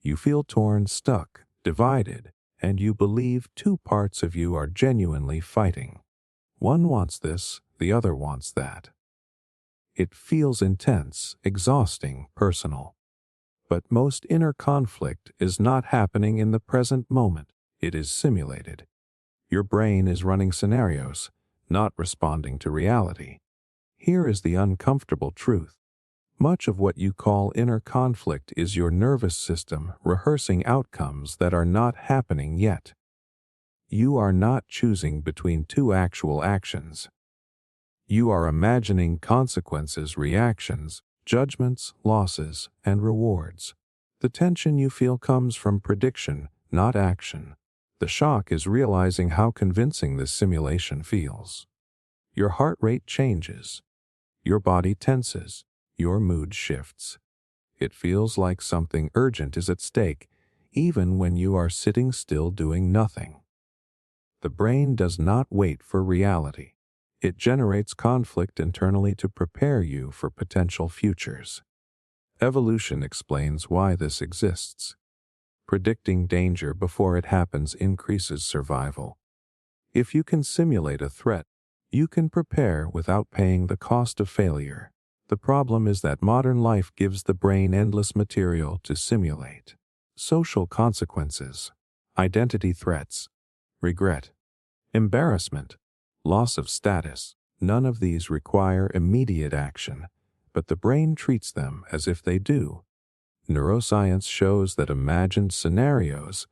You feel torn, stuck, divided, and you believe two parts of you are genuinely fighting. One wants this, the other wants that. It feels intense, exhausting, personal. But most inner conflict is not happening in the present moment. It is simulated. Your brain is running scenarios, not responding to reality. Here is the uncomfortable truth. Much of what you call inner conflict is your nervous system rehearsing outcomes that are not happening yet. You are not choosing between two actual actions. You are imagining consequences, reactions, judgments, losses, and rewards. The tension you feel comes from prediction, not action. The shock is realizing how convincing this simulation feels. Your heart rate changes. Your body tenses. Your mood shifts. It feels like something urgent is at stake, even when you are sitting still doing nothing. The brain does not wait for reality. It generates conflict internally to prepare you for potential futures. Evolution explains why this exists. Predicting danger before it happens increases survival. If you can simulate a threat, you can prepare without paying the cost of failure. The problem is that modern life gives the brain endless material to simulate. Social consequences, identity threats, regret, embarrassment, loss of status. None of these require immediate action, but the brain treats them as if they do. Neuroscience shows that imagined scenarios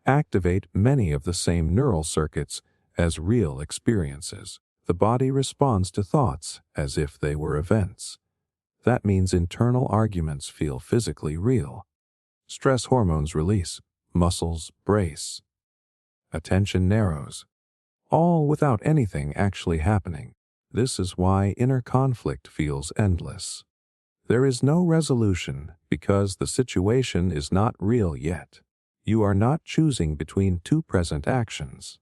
activate many of the same neural circuits as real experiences. The body responds to thoughts as if they were events. That means internal arguments feel physically real. Stress hormones release, muscles brace, attention narrows, all without anything actually happening. This is why inner conflict feels endless. There is no resolution because the situation is not real yet. You are not choosing between two present actions.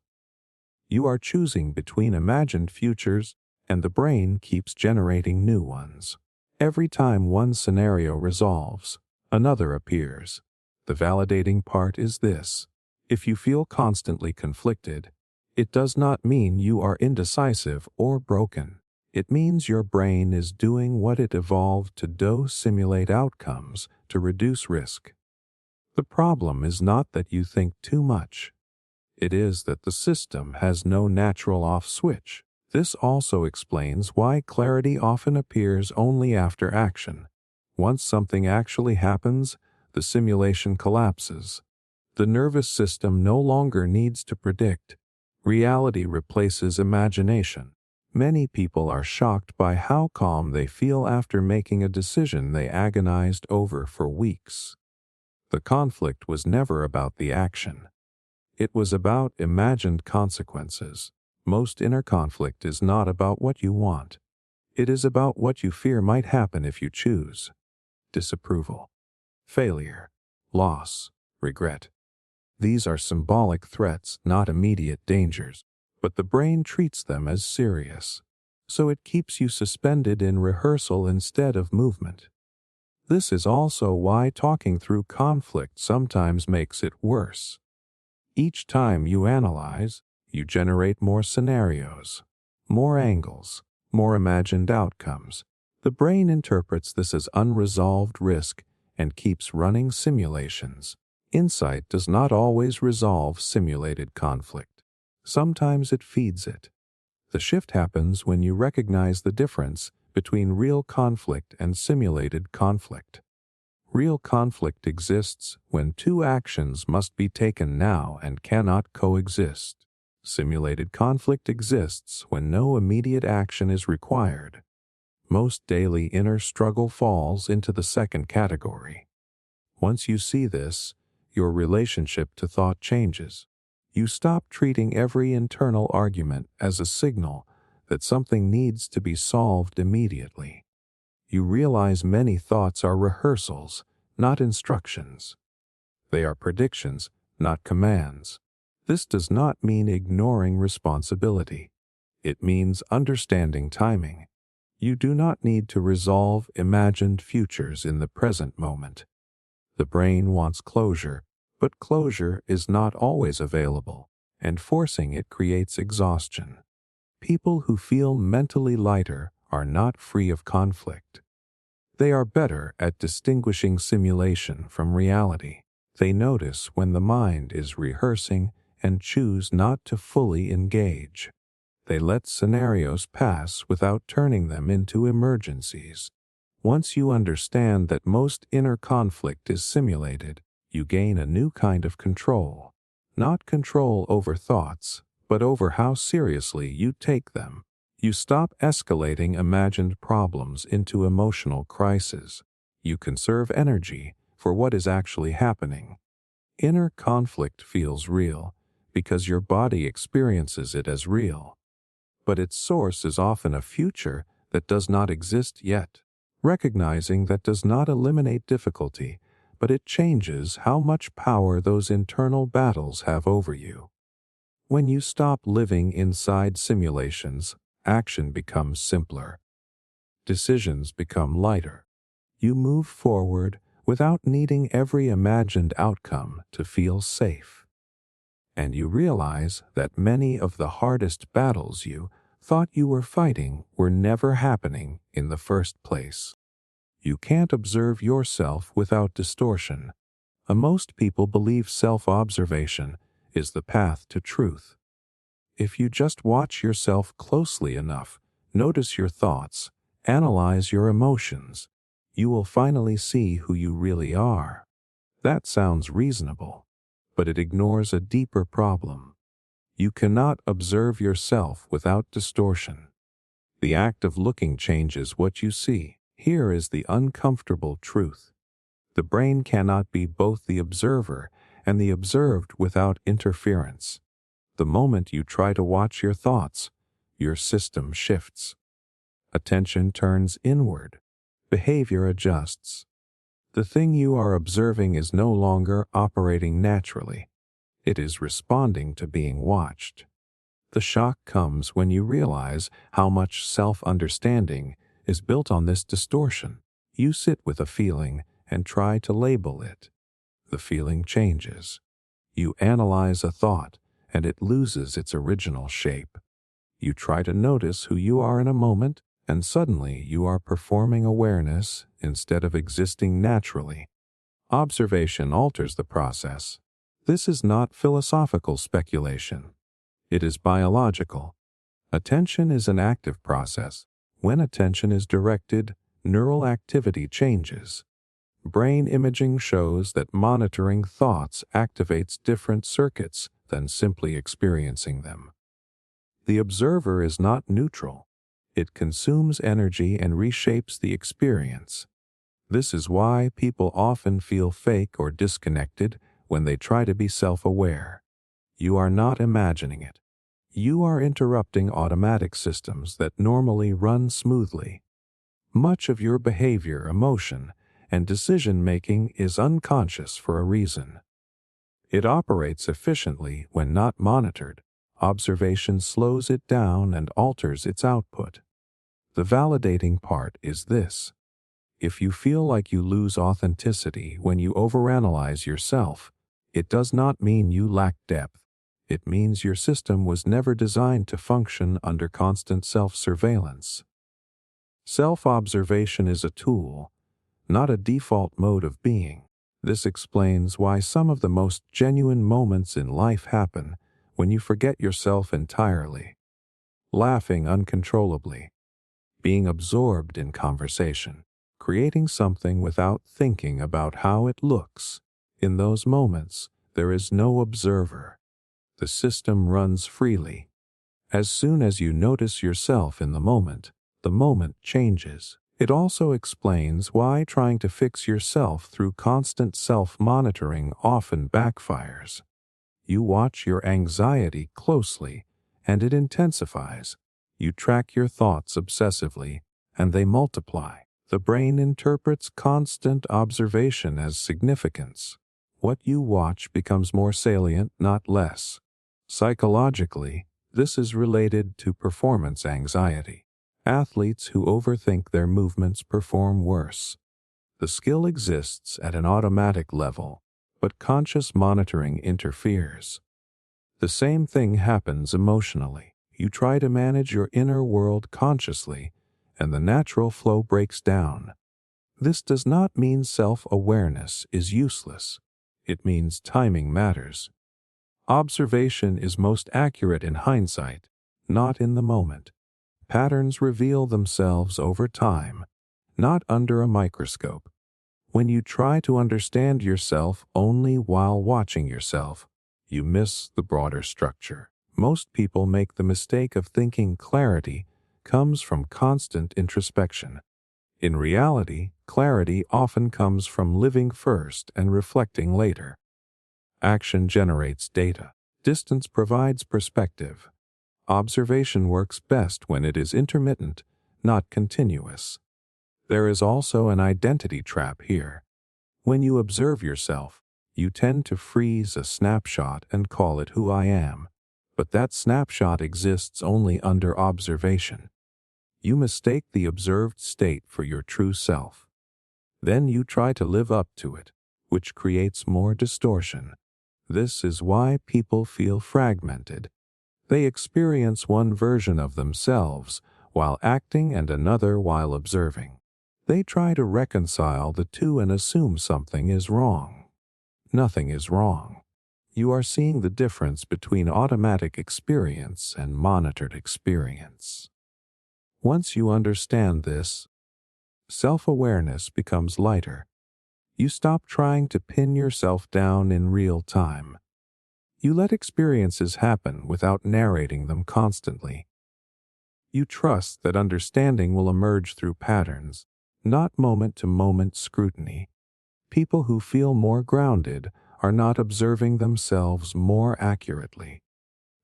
You are choosing between imagined futures, and the brain keeps generating new ones. Every time one scenario resolves, another appears. The validating part is this: if you feel constantly conflicted, it does not mean you are indecisive or broken. It means your brain is doing what it evolved to do: simulate outcomes to reduce risk. The problem is not that you think too much. It is that the system has no natural off switch. This also explains why clarity often appears only after action. Once something actually happens, the simulation collapses. The nervous system no longer needs to predict. Reality replaces imagination. Many people are shocked by how calm they feel after making a decision they agonized over for weeks. The conflict was never about the action. It was about imagined consequences. Most inner conflict is not about what you want. It is about what you fear might happen if you choose. Disapproval, failure, loss, regret. These are symbolic threats, not immediate dangers, but the brain treats them as serious. So it keeps you suspended in rehearsal instead of movement. This is also why talking through conflict sometimes makes it worse. Each time you analyze, you generate more scenarios, more angles, more imagined outcomes. The brain interprets this as unresolved risk and keeps running simulations. Insight does not always resolve simulated conflict. Sometimes it feeds it. The shift happens when you recognize the difference between real conflict and simulated conflict. Real conflict exists when two actions must be taken now and cannot coexist. Simulated conflict exists when no immediate action is required. Most daily inner struggle falls into the second category. Once you see this, your relationship to thought changes. You stop treating every internal argument as a signal that something needs to be solved immediately. You realize many thoughts are rehearsals, not instructions. They are predictions, not commands. This does not mean ignoring responsibility. It means understanding timing. You do not need to resolve imagined futures in the present moment. The brain wants closure, but closure is not always available, and forcing it creates exhaustion. People who feel mentally lighter are not free of conflict. They are better at distinguishing simulation from reality. They notice when the mind is rehearsing and choose not to fully engage. They let scenarios pass without turning them into emergencies. Once you understand that most inner conflict is simulated, you gain a new kind of control. Not control over thoughts, but over how seriously you take them. You stop escalating imagined problems into emotional crises. You conserve energy for what is actually happening. Inner conflict feels real because your body experiences it as real. But its source is often a future that does not exist yet. Recognizing that does not eliminate difficulty, but it changes how much power those internal battles have over you. When you stop living inside simulations, action becomes simpler. Decisions become lighter. You move forward without needing every imagined outcome to feel safe. And you realize that many of the hardest battles you thought you were fighting were never happening in the first place. You can't observe yourself without distortion. Most people believe self-observation is the path to truth. If you just watch yourself closely enough, notice your thoughts, analyze your emotions, you will finally see who you really are. That sounds reasonable, but it ignores a deeper problem. You cannot observe yourself without distortion. The act of looking changes what you see. Here is the uncomfortable truth. The brain cannot be both the observer and the observed without interference. The moment you try to watch your thoughts, your system shifts. Attention turns inward. Behavior adjusts. The thing you are observing is no longer operating naturally. It is responding to being watched. The shock comes when you realize how much self-understanding is built on this distortion. You sit with a feeling and try to label it. The feeling changes. You analyze a thought, and it loses its original shape. You try to notice who you are in a moment, and suddenly you are performing awareness instead of existing naturally. Observation alters the process. This is not philosophical speculation. It is biological. Attention is an active process. When attention is directed, neural activity changes. Brain imaging shows that monitoring thoughts activates different circuits than simply experiencing them. The observer is not neutral. It consumes energy and reshapes the experience. This is why people often feel fake or disconnected when they try to be self-aware. You are not imagining it. You are interrupting automatic systems that normally run smoothly. Much of your behavior, emotion, and decision-making is unconscious for a reason. It operates efficiently when not monitored. Observation slows it down and alters its output. The validating part is this. If you feel like you lose authenticity when you overanalyze yourself, it does not mean you lack depth. It means your system was never designed to function under constant self-surveillance. Self-observation is a tool, not a default mode of being. This explains why some of the most genuine moments in life happen when you forget yourself entirely. Laughing uncontrollably, being absorbed in conversation, creating something without thinking about how it looks. In those moments, there is no observer. The system runs freely. As soon as you notice yourself in the moment changes. It also explains why trying to fix yourself through constant self-monitoring often backfires. You watch your anxiety closely, and it intensifies. You track your thoughts obsessively, and they multiply. The brain interprets constant observation as significance. What you watch becomes more salient, not less. Psychologically, this is related to performance anxiety. Athletes who overthink their movements perform worse. The skill exists at an automatic level, but conscious monitoring interferes. The same thing happens emotionally. You try to manage your inner world consciously, and the natural flow breaks down. This does not mean self-awareness is useless. It means timing matters. Observation is most accurate in hindsight, not in the moment. Patterns reveal themselves over time, not under a microscope. When you try to understand yourself only while watching yourself, you miss the broader structure. Most people make the mistake of thinking clarity comes from constant introspection. In reality, clarity often comes from living first and reflecting later. Action generates data. Distance provides perspective. Observation works best when it is intermittent, not continuous. There is also an identity trap here. When you observe yourself, you tend to freeze a snapshot and call it who I am. But that snapshot exists only under observation. You mistake the observed state for your true self. Then you try to live up to it, which creates more distortion. This is why people feel fragmented. They experience one version of themselves while acting and another while observing. They try to reconcile the two and assume something is wrong. Nothing is wrong. You are seeing the difference between automatic experience and monitored experience. Once you understand this, self-awareness becomes lighter. You stop trying to pin yourself down in real time. You let experiences happen without narrating them constantly. You trust that understanding will emerge through patterns, not moment-to-moment scrutiny. People who feel more grounded are not observing themselves more accurately.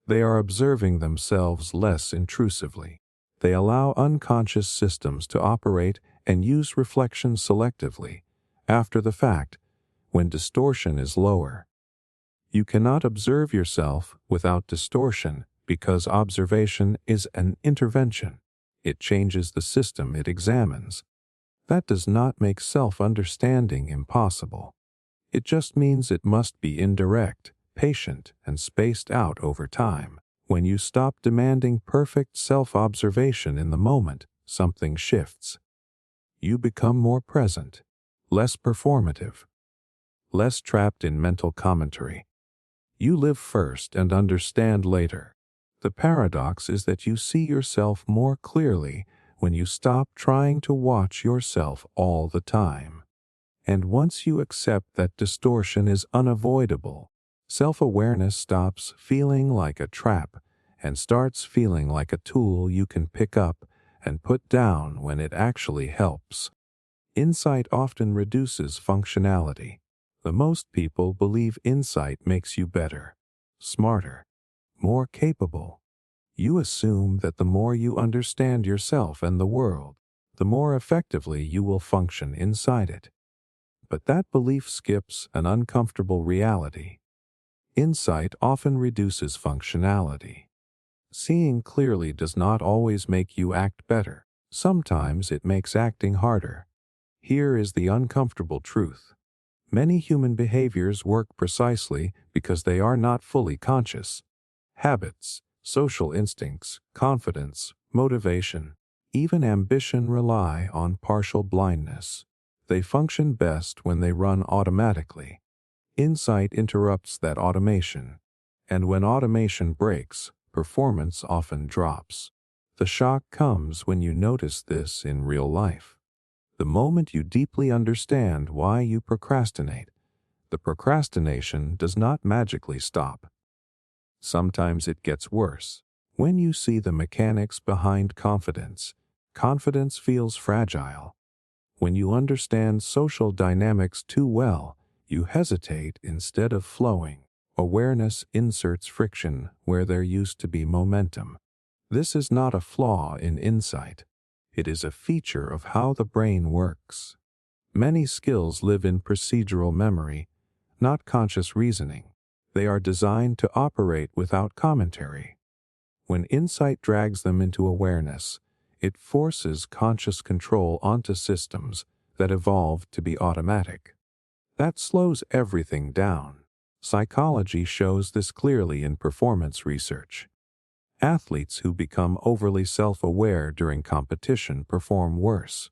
They are observing themselves less intrusively. They allow unconscious systems to operate and use reflection selectively, after the fact, when distortion is lower. You cannot observe yourself without distortion because observation is an intervention. It changes the system it examines. That does not make self-understanding impossible. It just means it must be indirect, patient, and spaced out over time. When you stop demanding perfect self-observation in the moment, something shifts. You become more present, less performative, less trapped in mental commentary. You live first and understand later. The paradox is that you see yourself more clearly when you stop trying to watch yourself all the time. And once you accept that distortion is unavoidable, self-awareness stops feeling like a trap and starts feeling like a tool you can pick up and put down when it actually helps. Insight often reduces functionality. The most people believe insight makes you better, smarter, more capable. You assume that the more you understand yourself and the world, the more effectively you will function inside it. But that belief skips an uncomfortable reality. Insight often reduces functionality. Seeing clearly does not always make you act better. Sometimes it makes acting harder. Here is the uncomfortable truth. Many human behaviors work precisely because they are not fully conscious. Habits, social instincts, confidence, motivation, even ambition rely on partial blindness. They function best when they run automatically. Insight interrupts that automation, and when automation breaks, performance often drops. The shock comes when you notice this in real life. The moment you deeply understand why you procrastinate, the procrastination does not magically stop. Sometimes it gets worse. When you see the mechanics behind confidence, confidence feels fragile. When you understand social dynamics too well, you hesitate instead of flowing. Awareness inserts friction where there used to be momentum. This is not a flaw in insight. It is a feature of how the brain works. Many skills live in procedural memory, not conscious reasoning. They are designed to operate without commentary. When insight drags them into awareness, it forces conscious control onto systems that evolved to be automatic. That slows everything down. Psychology shows this clearly in performance research. Athletes who become overly self-aware during competition perform worse.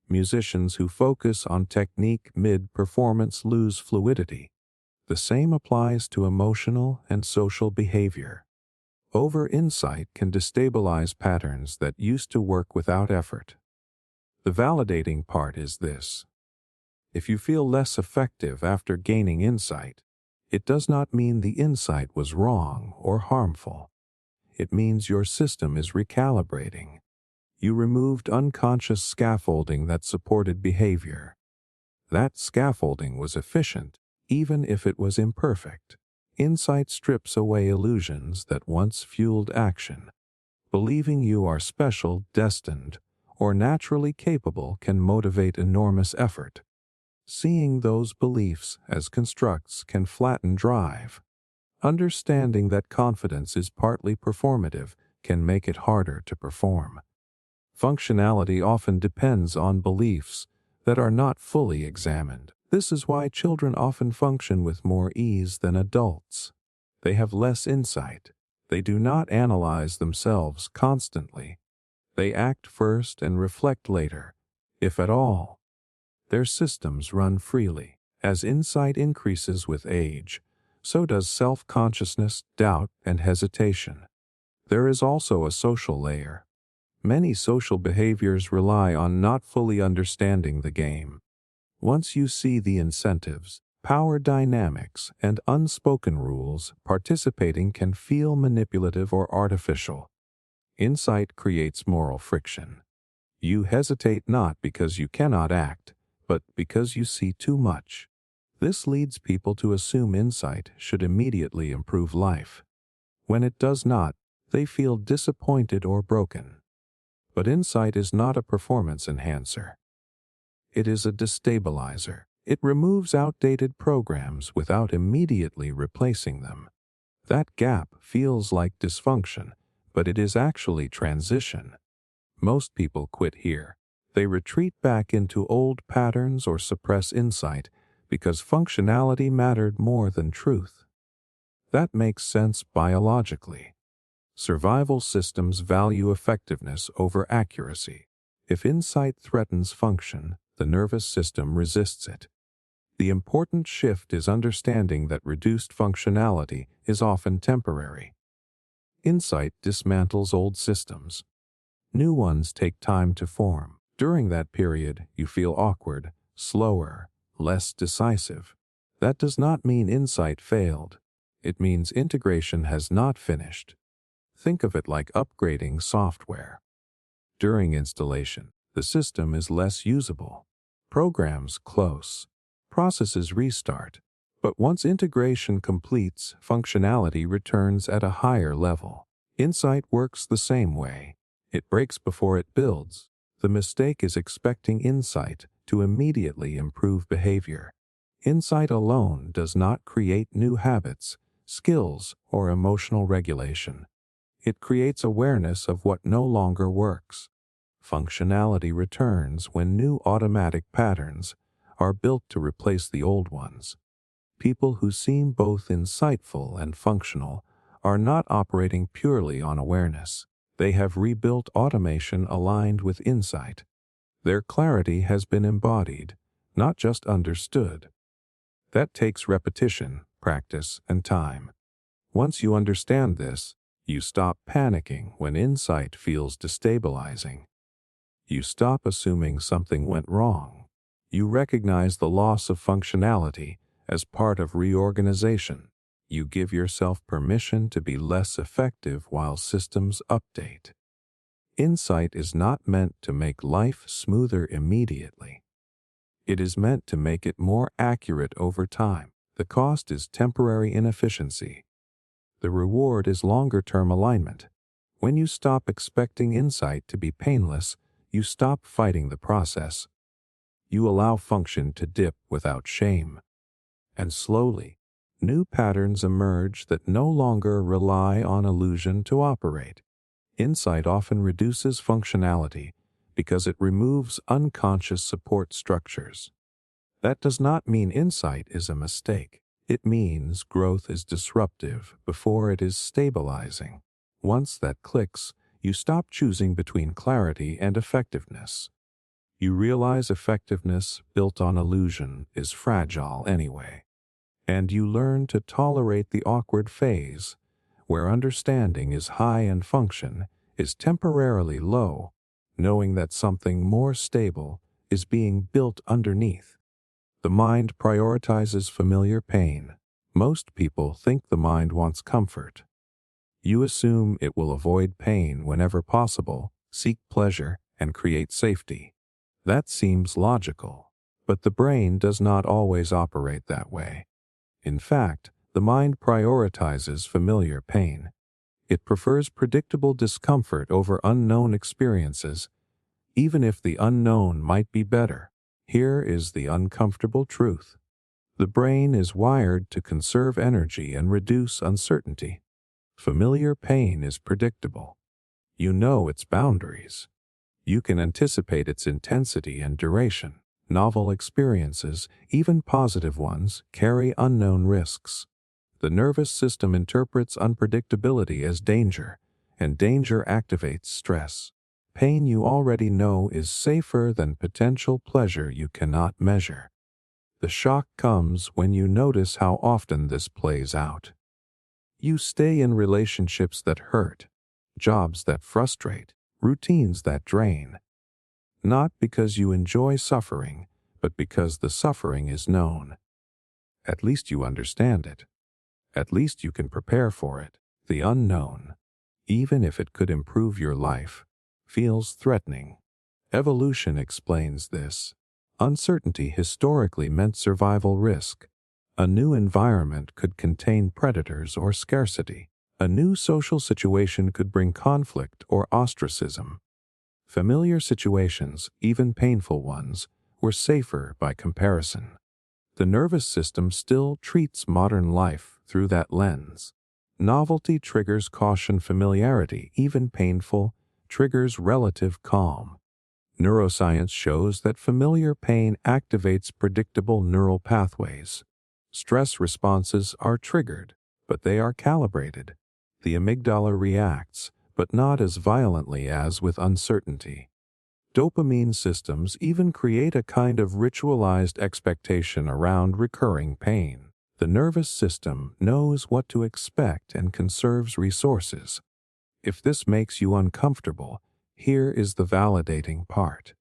Musicians who focus on technique mid-performance lose fluidity. The same applies to emotional and social behavior. Over-insight can destabilize patterns that used to work without effort. The validating part is this. If you feel less effective after gaining insight, it does not mean the insight was wrong or harmful. It means your system is recalibrating. You removed unconscious scaffolding that supported behavior. That scaffolding was efficient, even if it was imperfect. Insight strips away illusions that once fueled action. Believing you are special, destined, or naturally capable can motivate enormous effort. Seeing those beliefs as constructs can flatten drive. Understanding that confidence is partly performative can make it harder to perform. Functionality often depends on beliefs that are not fully examined. This is why children often function with more ease than adults. They have less insight. They do not analyze themselves constantly. They act first and reflect later, if at all. Their systems run freely. As insight increases with age, so does self-consciousness, doubt, and hesitation. There is also a social layer. Many social behaviors rely on not fully understanding the game. Once you see the incentives, power dynamics, and unspoken rules, participating can feel manipulative or artificial. Insight creates moral friction. You hesitate not because you cannot act, but because you see too much. This leads people to assume insight should immediately improve life. When it does not, they feel disappointed or broken. But insight is not a performance enhancer. It is a destabilizer. It removes outdated programs without immediately replacing them. That gap feels like dysfunction, but it is actually transition. Most people quit here. They retreat back into old patterns or suppress insight because functionality mattered more than truth. That makes sense biologically. Survival systems value effectiveness over accuracy. If insight threatens function, the nervous system resists it. The important shift is understanding that reduced functionality is often temporary. Insight dismantles old systems. New ones take time to form. During that period, you feel awkward, slower, less decisive. That does not mean insight failed. It means integration has not finished. Think of it like upgrading software. During installation, the system is less usable. Programs close. Processes restart. But once integration completes, functionality returns at a higher level. Insight works the same way. It breaks before it builds. The mistake is expecting insight to immediately improve behavior. Insight alone does not create new habits, skills, or emotional regulation. It creates awareness of what no longer works. Functionality returns when new automatic patterns are built to replace the old ones. People who seem both insightful and functional are not operating purely on awareness. They have rebuilt automation aligned with insight. Their clarity has been embodied, not just understood. That takes repetition, practice, and time. Once you understand this, you stop panicking when insight feels destabilizing. You stop assuming something went wrong. You recognize the loss of functionality as part of reorganization. You give yourself permission to be less effective while systems update. Insight is not meant to make life smoother immediately. It is meant to make it more accurate over time. The cost is temporary inefficiency. The reward is longer-term alignment. When you stop expecting insight to be painless, you stop fighting the process. You allow function to dip without shame. And slowly, new patterns emerge that no longer rely on illusion to operate. Insight often reduces functionality because it removes unconscious support structures. That does not mean insight is a mistake. It means growth is disruptive before it is stabilizing. Once that clicks, you stop choosing between clarity and effectiveness. You realize effectiveness built on illusion is fragile anyway. And you learn to tolerate the awkward phase, where understanding is high and function is temporarily low, knowing that something more stable is being built underneath. The mind prioritizes familiar pain. Most people think the mind wants comfort. You assume it will avoid pain whenever possible, seek pleasure, and create safety. That seems logical, but the brain does not always operate that way. In fact, the mind prioritizes familiar pain. It prefers predictable discomfort over unknown experiences, even if the unknown might be better. Here is the uncomfortable truth. The brain is wired to conserve energy and reduce uncertainty. Familiar pain is predictable. You know its boundaries. You can anticipate its intensity and duration. Novel experiences, even positive ones, carry unknown risks. The nervous system interprets unpredictability as danger, and danger activates stress. Pain you already know is safer than potential pleasure you cannot measure. The shock comes when you notice how often this plays out. You stay in relationships that hurt, jobs that frustrate, routines that drain. Not because you enjoy suffering, but because the suffering is known. At least you understand it. At least you can prepare for it. The unknown, even if it could improve your life, feels threatening. Evolution explains this. Uncertainty historically meant survival risk. A new environment could contain predators or scarcity. A new social situation could bring conflict or ostracism. Familiar situations, even painful ones, were safer by comparison. The nervous system still treats modern life through that lens. Novelty triggers caution, familiarity, even painful, triggers relative calm. Neuroscience shows that familiar pain activates predictable neural pathways. Stress responses are triggered, but they are calibrated. The amygdala reacts, but not as violently as with uncertainty. Dopamine systems even create a kind of ritualized expectation around recurring pain. The nervous system knows what to expect and conserves resources. If this makes you uncomfortable, here is the validating part.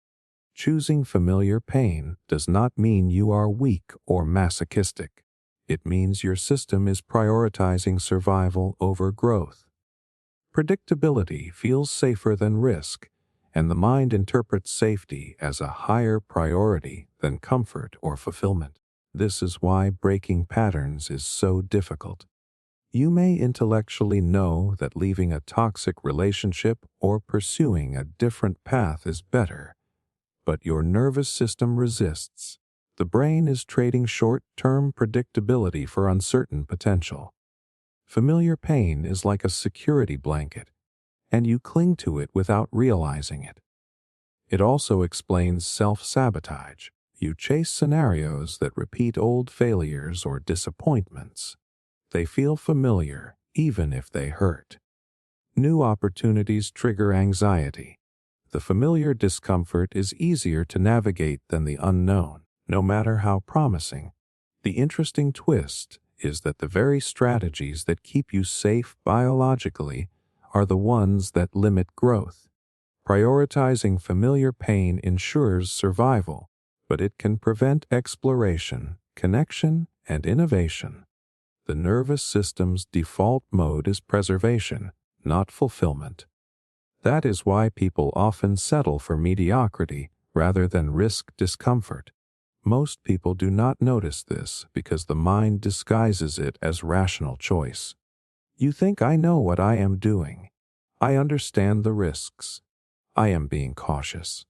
Choosing familiar pain does not mean you are weak or masochistic. It means your system is prioritizing survival over growth. Predictability feels safer than risk, and the mind interprets safety as a higher priority than comfort or fulfillment. This is why breaking patterns is so difficult. You may intellectually know that leaving a toxic relationship or pursuing a different path is better, but your nervous system resists. The brain is trading short-term predictability for uncertain potential. Familiar pain is like a security blanket, and you cling to it without realizing it. It also explains self-sabotage. You chase scenarios that repeat old failures or disappointments. They feel familiar, even if they hurt. New opportunities trigger anxiety. The familiar discomfort is easier to navigate than the unknown, no matter how promising. The interesting twist is that the very strategies that keep you safe biologically are the ones that limit growth. Prioritizing familiar pain ensures survival, but it can prevent exploration, connection, and innovation. The nervous system's default mode is preservation, not fulfillment. That is why people often settle for mediocrity rather than risk discomfort. Most people do not notice this because the mind disguises it as rational choice. You think I know what I am doing. I understand the risks. I am being cautious.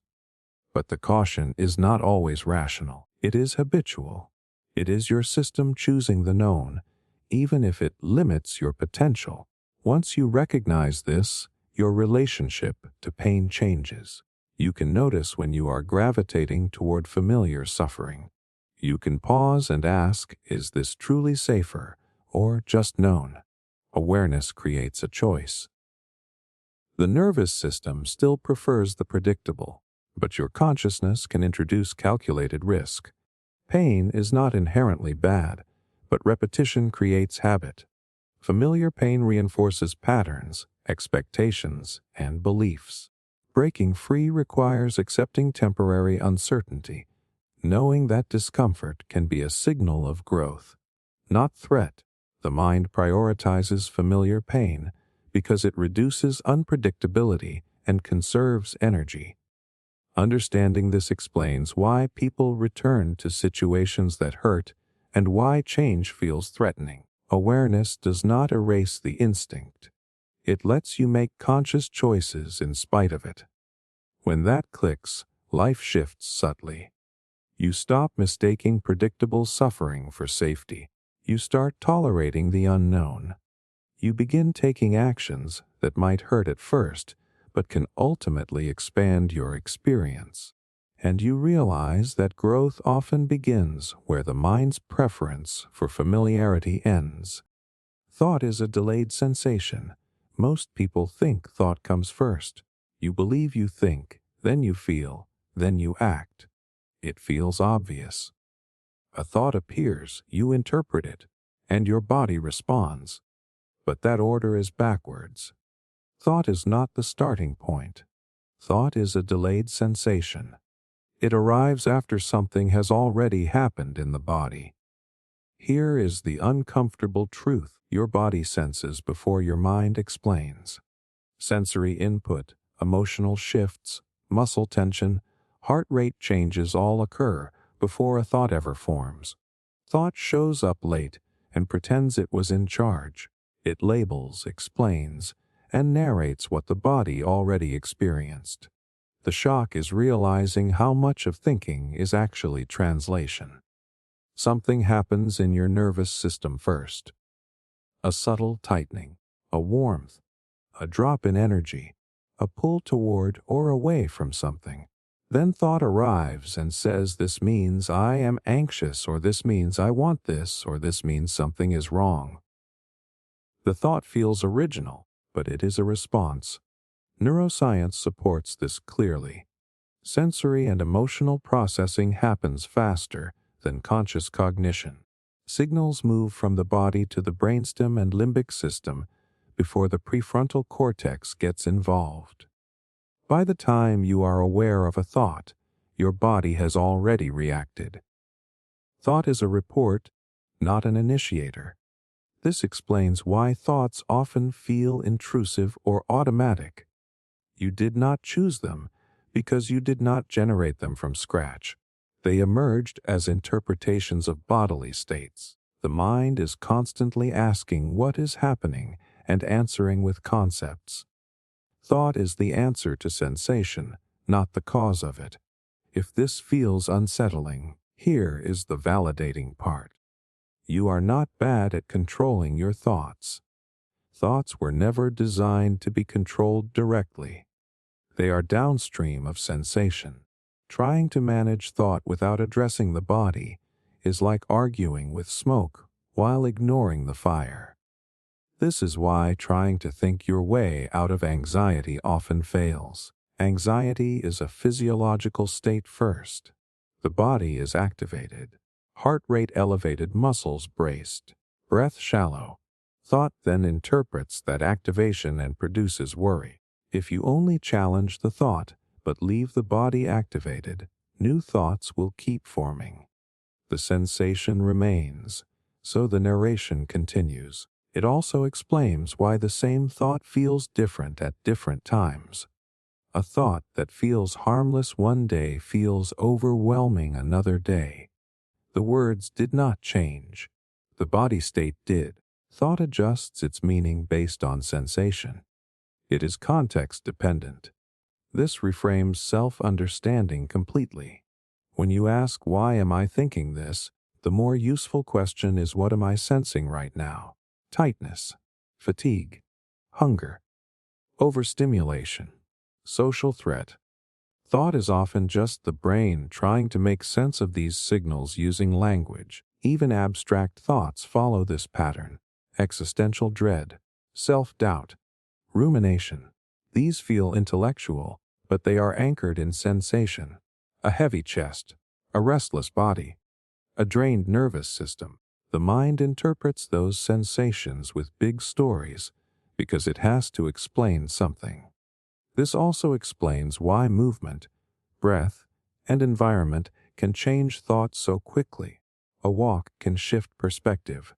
But the caution is not always rational. It is habitual. It is your system choosing the known, even if it limits your potential. Once you recognize this, your relationship to pain changes. You can notice when you are gravitating toward familiar suffering. You can pause and ask, is this truly safer or just known? Awareness creates a choice. The nervous system still prefers the predictable, but your consciousness can introduce calculated risk. Pain is not inherently bad, but repetition creates habit. Familiar pain reinforces patterns, expectations, and beliefs. Breaking free requires accepting temporary uncertainty, knowing that discomfort can be a signal of growth, not threat. The mind prioritizes familiar pain because it reduces unpredictability and conserves energy. Understanding this explains why people return to situations that hurt and why change feels threatening. Awareness does not erase the instinct. It lets you make conscious choices in spite of it. When that clicks, life shifts subtly. You stop mistaking predictable suffering for safety. You start tolerating the unknown. You begin taking actions that might hurt at first, but can ultimately expand your experience. And you realize that growth often begins where the mind's preference for familiarity ends. Thought is a delayed sensation. Most people think thought comes first. You believe you think, then you feel, then you act. It feels obvious. A thought appears, you interpret it, and your body responds. But that order is backwards. Thought is not the starting point. Thought is a delayed sensation. It arrives after something has already happened in the body. Here is the uncomfortable truth your body senses before your mind explains. Sensory input, emotional shifts, muscle tension, heart rate changes all occur before a thought ever forms. Thought shows up late and pretends it was in charge. It labels, explains, and narrates what the body already experienced. The shock is realizing how much of thinking is actually translation. Something happens in your nervous system first. A subtle tightening, a warmth, a drop in energy, a pull toward or away from something. Then thought arrives and says this means I am anxious, or this means I want this, or this means something is wrong. The thought feels original, but it is a response. Neuroscience supports this clearly. Sensory and emotional processing happens faster than conscious cognition. Signals move from the body to the brainstem and limbic system before the prefrontal cortex gets involved. By the time you are aware of a thought, your body has already reacted. Thought is a report, not an initiator. This explains why thoughts often feel intrusive or automatic. You did not choose them because you did not generate them from scratch. They emerged as interpretations of bodily states. The mind is constantly asking what is happening and answering with concepts. Thought is the answer to sensation, not the cause of it. If this feels unsettling, here is the validating part. You are not bad at controlling your thoughts. Thoughts were never designed to be controlled directly. They are downstream of sensation. Trying to manage thought without addressing the body is like arguing with smoke while ignoring the fire. This is why trying to think your way out of anxiety often fails. Anxiety is a physiological state first. The body is activated, heart rate elevated, muscles braced, breath shallow. Thought then interprets that activation and produces worry. If you only challenge the thought, but leave the body activated, new thoughts will keep forming. The sensation remains, so the narration continues. It also explains why the same thought feels different at different times. A thought that feels harmless one day feels overwhelming another day. The words did not change. The body state did. Thought adjusts its meaning based on sensation. It is context dependent. This reframes self-understanding completely. When you ask, "Why am I thinking this?" the more useful question is, "What am I sensing right now?" Tightness, fatigue, hunger, overstimulation, social threat. Thought is often just the brain trying to make sense of these signals using language. Even abstract thoughts follow this pattern. Existential dread, self-doubt, rumination. These feel intellectual, but they are anchored in sensation. A heavy chest, a restless body, a drained nervous system. The mind interprets those sensations with big stories because it has to explain something. This also explains why movement, breath, and environment can change thoughts so quickly. A walk can shift perspective.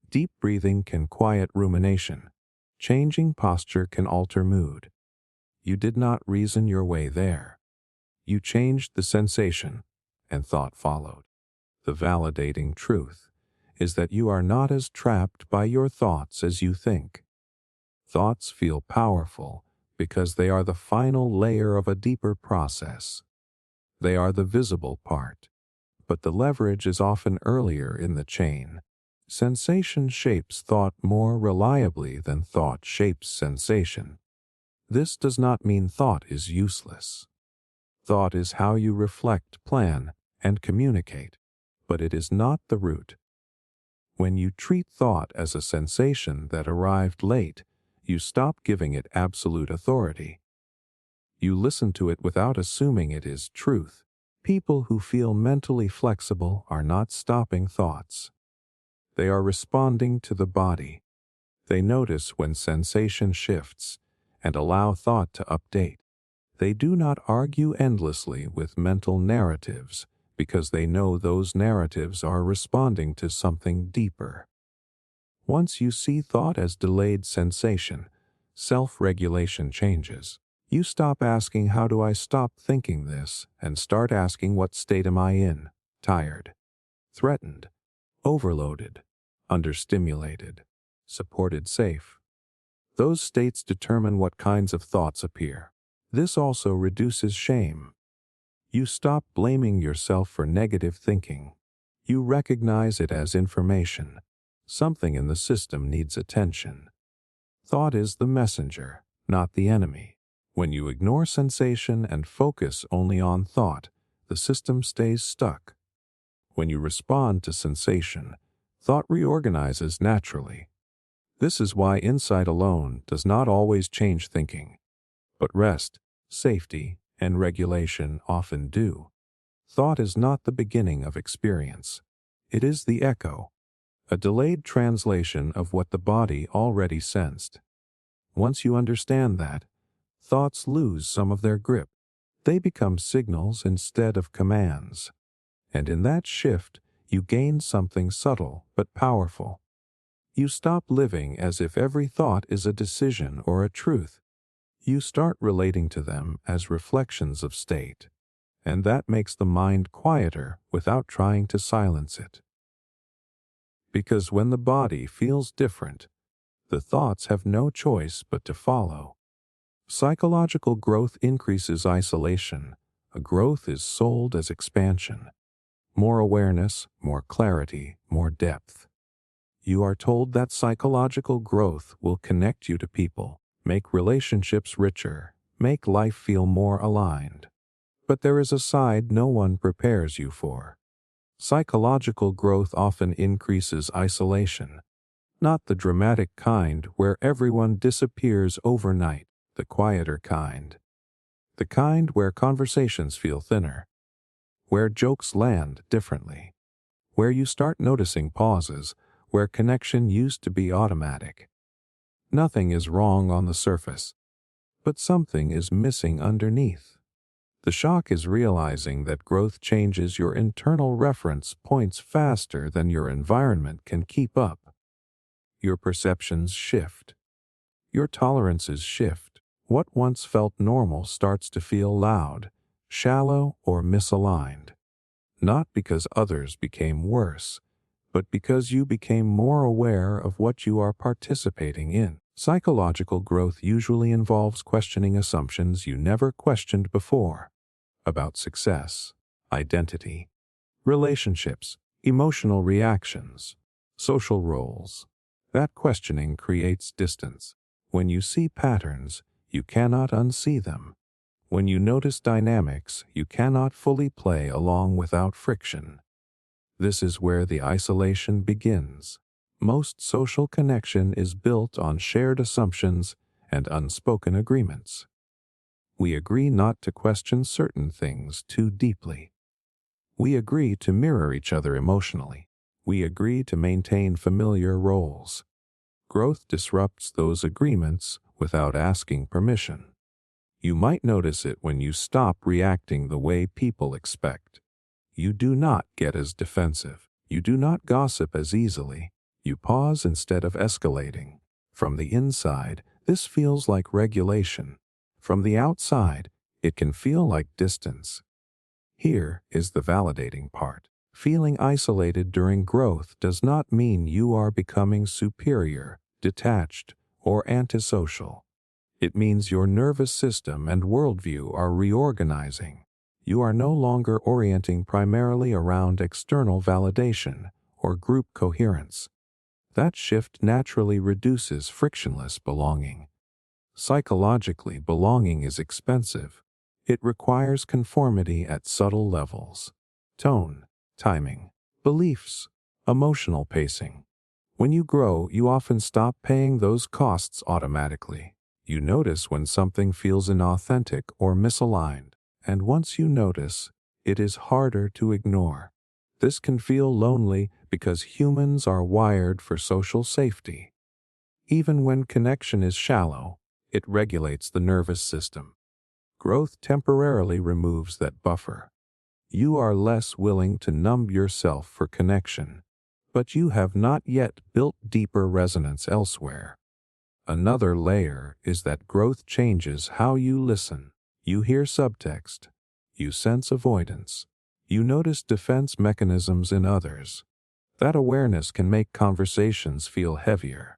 Deep breathing can quiet rumination. Changing posture can alter mood. You did not reason your way there. You changed the sensation, and thought followed. The validating truth is that you are not as trapped by your thoughts as you think. Thoughts feel powerful because they are the final layer of a deeper process. They are the visible part, but the leverage is often earlier in the chain. Sensation shapes thought more reliably than thought shapes sensation. This does not mean thought is useless. Thought is how you reflect, plan, and communicate, but it is not the root. When you treat thought as a sensation that arrived late, you stop giving it absolute authority. You listen to it without assuming it is truth. People who feel mentally flexible are not stopping thoughts. They are responding to the body. They notice when sensation shifts and allow thought to update. They do not argue endlessly with mental narratives because they know those narratives are responding to something deeper. Once you see thought as delayed sensation, self-regulation changes. You stop asking, "How do I stop thinking this?" and start asking, "What state am I in?" Tired, threatened, overloaded, understimulated, supported, safe. Those states determine what kinds of thoughts appear. This also reduces shame. You stop blaming yourself for negative thinking. You recognize it as information. Something in the system needs attention. Thought is the messenger, not the enemy. When you ignore sensation and focus only on thought, the system stays stuck. When you respond to sensation, thought reorganizes naturally. This is why insight alone does not always change thinking, but rest, safety, and regulation often do. Thought is not the beginning of experience. It is the echo, a delayed translation of what the body already sensed. Once you understand that, thoughts lose some of their grip. They become signals instead of commands. And in that shift, you gain something subtle but powerful. You stop living as if every thought is a decision or a truth. You start relating to them as reflections of state, and that makes the mind quieter without trying to silence it. Because when the body feels different, the thoughts have no choice but to follow. Psychological growth increases isolation. A growth is sold as expansion. More awareness, more clarity, more depth. You are told that psychological growth will connect you to people, make relationships richer, make life feel more aligned. But there is a side no one prepares you for. Psychological growth often increases isolation, not the dramatic kind where everyone disappears overnight, the quieter kind. The kind where conversations feel thinner, where jokes land differently, where you start noticing pauses, where connection used to be automatic. Nothing is wrong on the surface, but something is missing underneath. The shock is realizing that growth changes your internal reference points faster than your environment can keep up. Your perceptions shift. Your tolerances shift. What once felt normal starts to feel loud, shallow, or misaligned. Not because others became worse, but because you became more aware of what you are participating in. Psychological growth usually involves questioning assumptions you never questioned before about success, identity, relationships, emotional reactions, social roles. That questioning creates distance. When you see patterns, you cannot unsee them. When you notice dynamics, you cannot fully play along without friction. This is where the isolation begins. Most social connection is built on shared assumptions and unspoken agreements. We agree not to question certain things too deeply. We agree to mirror each other emotionally. We agree to maintain familiar roles. Growth disrupts those agreements without asking permission. You might notice it when you stop reacting the way people expect. You do not get as defensive. You do not gossip as easily. You pause instead of escalating. From the inside, this feels like regulation. From the outside, it can feel like distance. Here is the validating part. Feeling isolated during growth does not mean you are becoming superior, detached, or antisocial. It means your nervous system and worldview are reorganizing. You are no longer orienting primarily around external validation or group coherence. That shift naturally reduces frictionless belonging. Psychologically, belonging is expensive. It requires conformity at subtle levels: tone, timing, beliefs, emotional pacing. When you grow, you often stop paying those costs automatically. You notice when something feels inauthentic or misaligned, and once you notice, it is harder to ignore. This can feel lonely because humans are wired for social safety. Even when connection is shallow, it regulates the nervous system. Growth temporarily removes that buffer. You are less willing to numb yourself for connection, but you have not yet built deeper resonance elsewhere. Another layer is that growth changes how you listen. You hear subtext. You sense avoidance. You notice defense mechanisms in others. That awareness can make conversations feel heavier.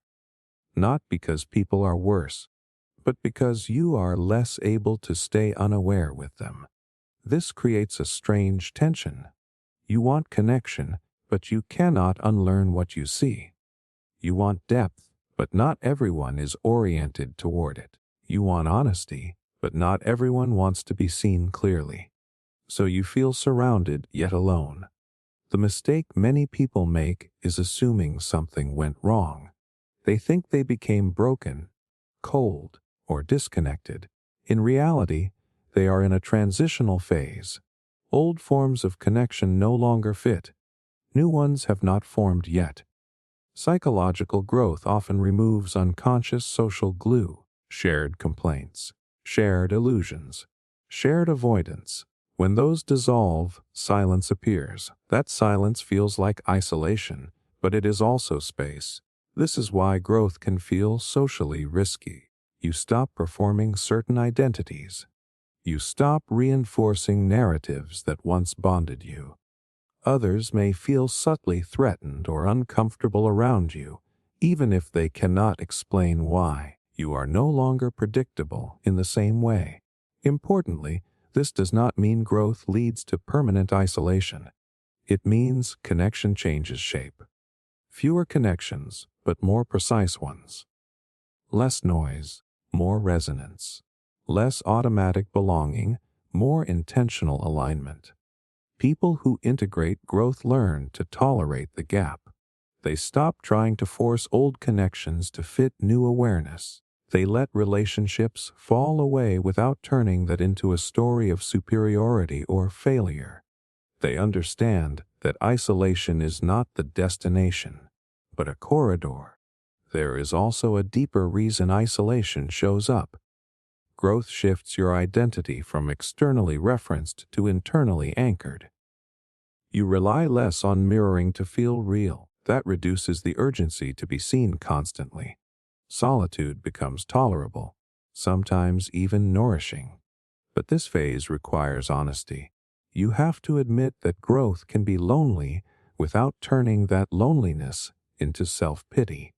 Not because people are worse, but because you are less able to stay unaware with them. This creates a strange tension. You want connection, but you cannot unlearn what you see. You want depth, but not everyone is oriented toward it. You want honesty, but not everyone wants to be seen clearly. So you feel surrounded yet alone. The mistake many people make is assuming something went wrong. They think they became broken, cold, or disconnected. In reality, they are in a transitional phase. Old forms of connection no longer fit. New ones have not formed yet. Psychological growth often removes unconscious social glue, shared complaints, shared illusions, shared avoidance. When those dissolve, silence appears. That silence feels like isolation, but it is also space. This is why growth can feel socially risky. You stop performing certain identities. You stop reinforcing narratives that once bonded you. Others may feel subtly threatened or uncomfortable around you, even if they cannot explain why. You are no longer predictable in the same way. Importantly, this does not mean growth leads to permanent isolation. It means connection changes shape. Fewer connections, but more precise ones. Less noise, more resonance. Less automatic belonging, more intentional alignment. People who integrate growth learn to tolerate the gap. They stop trying to force old connections to fit new awareness. They let relationships fall away without turning that into a story of superiority or failure. They understand that isolation is not the destination, but a corridor. There is also a deeper reason isolation shows up. growth shifts your identity from externally referenced to internally anchored. You rely less on mirroring to feel real. That reduces the urgency to be seen constantly. Solitude becomes tolerable, sometimes even nourishing. But this phase requires honesty. You have to admit that growth can be lonely without turning that loneliness into self-pity.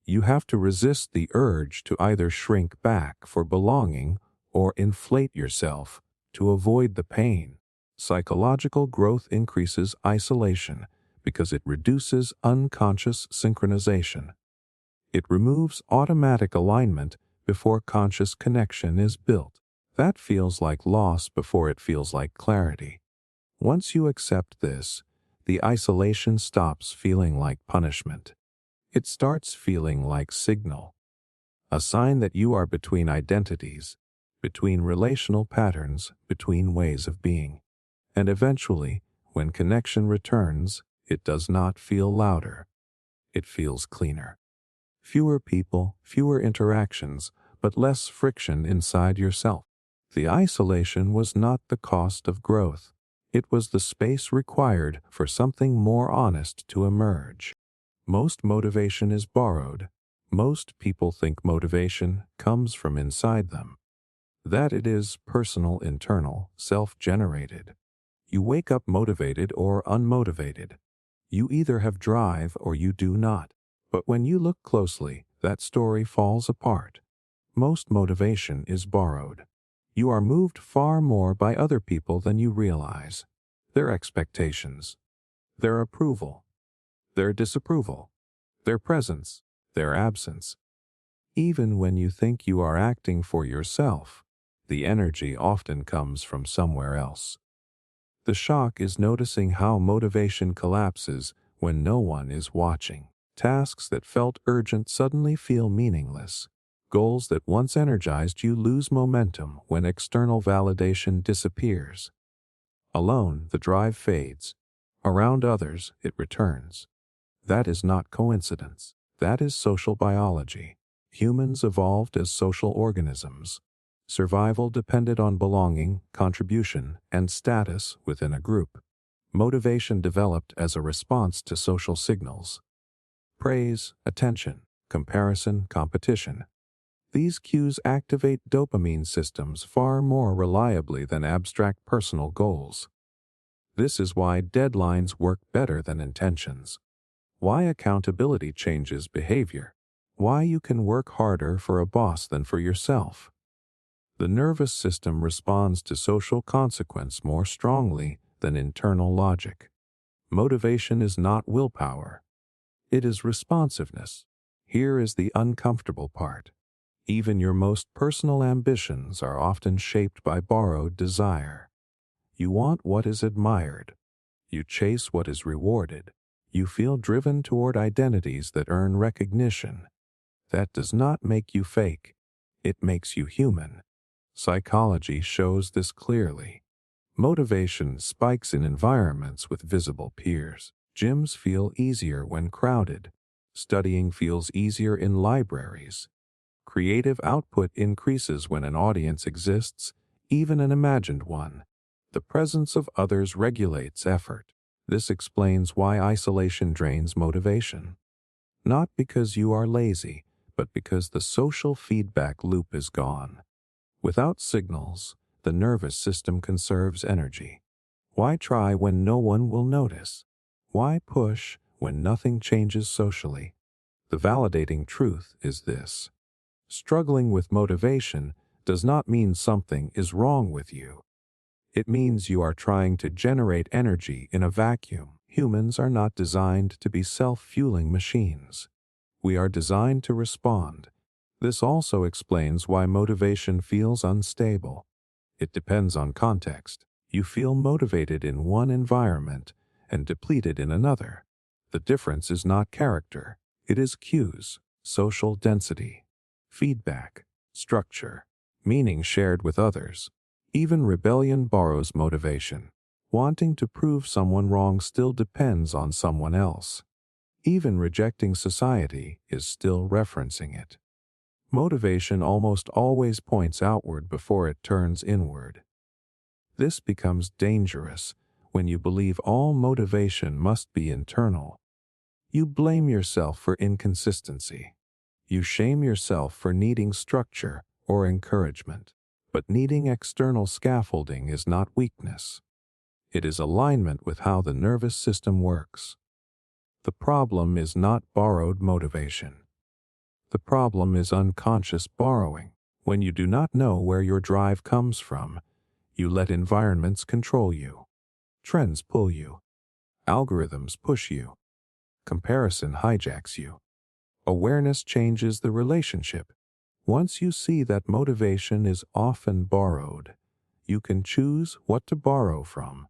You have to resist the urge to either shrink back for belonging or inflate yourself to avoid the pain. Psychological growth increases isolation because it reduces unconscious synchronization. It removes automatic alignment before conscious connection is built. That feels like loss before it feels like clarity. Once you accept this, the isolation stops feeling like punishment. It starts feeling like signal, a sign that you are between identities, between relational patterns, between ways of being. And eventually, when connection returns, it does not feel louder. It feels cleaner. Fewer people, fewer interactions, but less friction inside yourself. The isolation was not the cost of growth. It was the space required for something more honest to emerge. Most motivation is borrowed. Most people think motivation comes from inside them. That it is personal, internal, self-generated. You wake up motivated or unmotivated. You either have drive or you do not. But when you look closely, that story falls apart. Most motivation is borrowed. You are moved far more by other people than you realize. Their expectations, their approval, their disapproval, their presence, their absence. Even when you think you are acting for yourself, the energy often comes from somewhere else. The shock is noticing how motivation collapses when no one is watching. Tasks that felt urgent suddenly feel meaningless. Goals that once energized you lose momentum when external validation disappears. Alone, the drive fades. Around others, it returns. That is not coincidence. That is social biology. Humans evolved as social organisms. Survival depended on belonging, contribution, and status within a group. Motivation developed as a response to social signals. Praise, attention, comparison, competition. These cues activate dopamine systems far more reliably than abstract personal goals. This is why deadlines work better than intentions. Why accountability changes behavior. Why you can work harder for a boss than for yourself. The nervous system responds to social consequence more strongly than internal logic. Motivation is not willpower. It is responsiveness. Here is the uncomfortable part. Even your most personal ambitions are often shaped by borrowed desire. You want what is admired. You chase what is rewarded. You feel driven toward identities that earn recognition. That does not make you fake. It makes you human. Psychology shows this clearly. Motivation spikes in environments with visible peers. Gyms feel easier when crowded. Studying feels easier in libraries. Creative output increases when an audience exists, even an imagined one. The presence of others regulates effort. This explains why isolation drains motivation. Not because you are lazy, but because the social feedback loop is gone. Without signals, the nervous system conserves energy. Why try when no one will notice? Why push when nothing changes socially? The validating truth is this. Struggling with motivation does not mean something is wrong with you. It means you are trying to generate energy in a vacuum. Humans are not designed to be self-fueling machines. We are designed to respond. This also explains why motivation feels unstable. It depends on context. You feel motivated in one environment and depleted in another. The difference is not character. It is cues, social density, feedback, structure, meaning shared with others. Even rebellion borrows motivation. Wanting to prove someone wrong still depends on someone else. Even rejecting society is still referencing it. Motivation almost always points outward before it turns inward. This becomes dangerous when you believe all motivation must be internal. You blame yourself for inconsistency. You shame yourself for needing structure or encouragement. But needing external scaffolding is not weakness. It is alignment with how the nervous system works. The problem is not borrowed motivation. The problem is unconscious borrowing. When you do not know where your drive comes from, you let environments control you. Trends pull you. Algorithms push you. Comparison hijacks you. Awareness changes the relationship. Once you see that motivation is often borrowed, you can choose what to borrow from.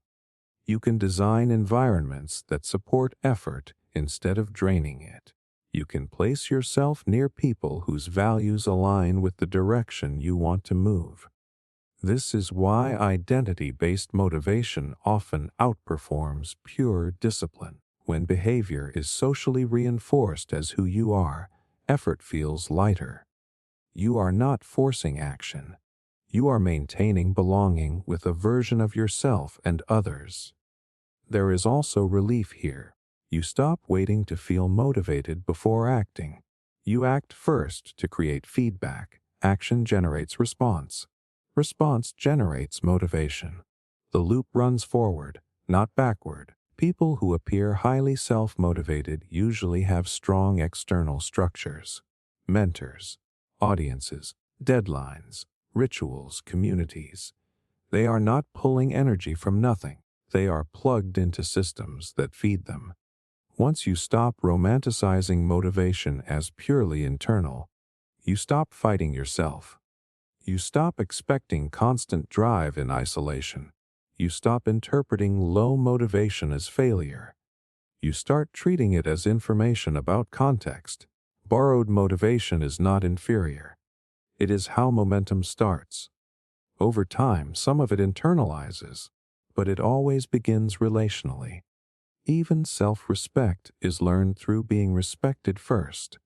You can design environments that support effort instead of draining it. You can place yourself near people whose values align with the direction you want to move. This is why identity-based motivation often outperforms pure discipline. When behavior is socially reinforced as who you are, effort feels lighter. You are not forcing action. You are maintaining belonging with a version of yourself and others. There is also relief here. You stop waiting to feel motivated before acting. You act first to create feedback. Action generates response. Response generates motivation. The loop runs forward, not backward. People who appear highly self-motivated usually have strong external structures. Mentors, audiences, deadlines, rituals, communities. They are not pulling energy from nothing. They are plugged into systems that feed them. Once you stop romanticizing motivation as purely internal, you stop fighting yourself. You stop expecting constant drive in isolation. You stop interpreting low motivation as failure. You start treating it as information about context. Borrowed motivation is not inferior. It is how momentum starts. Over time, some of it internalizes, but it always begins relationally. Even self-respect is learned through being respected first.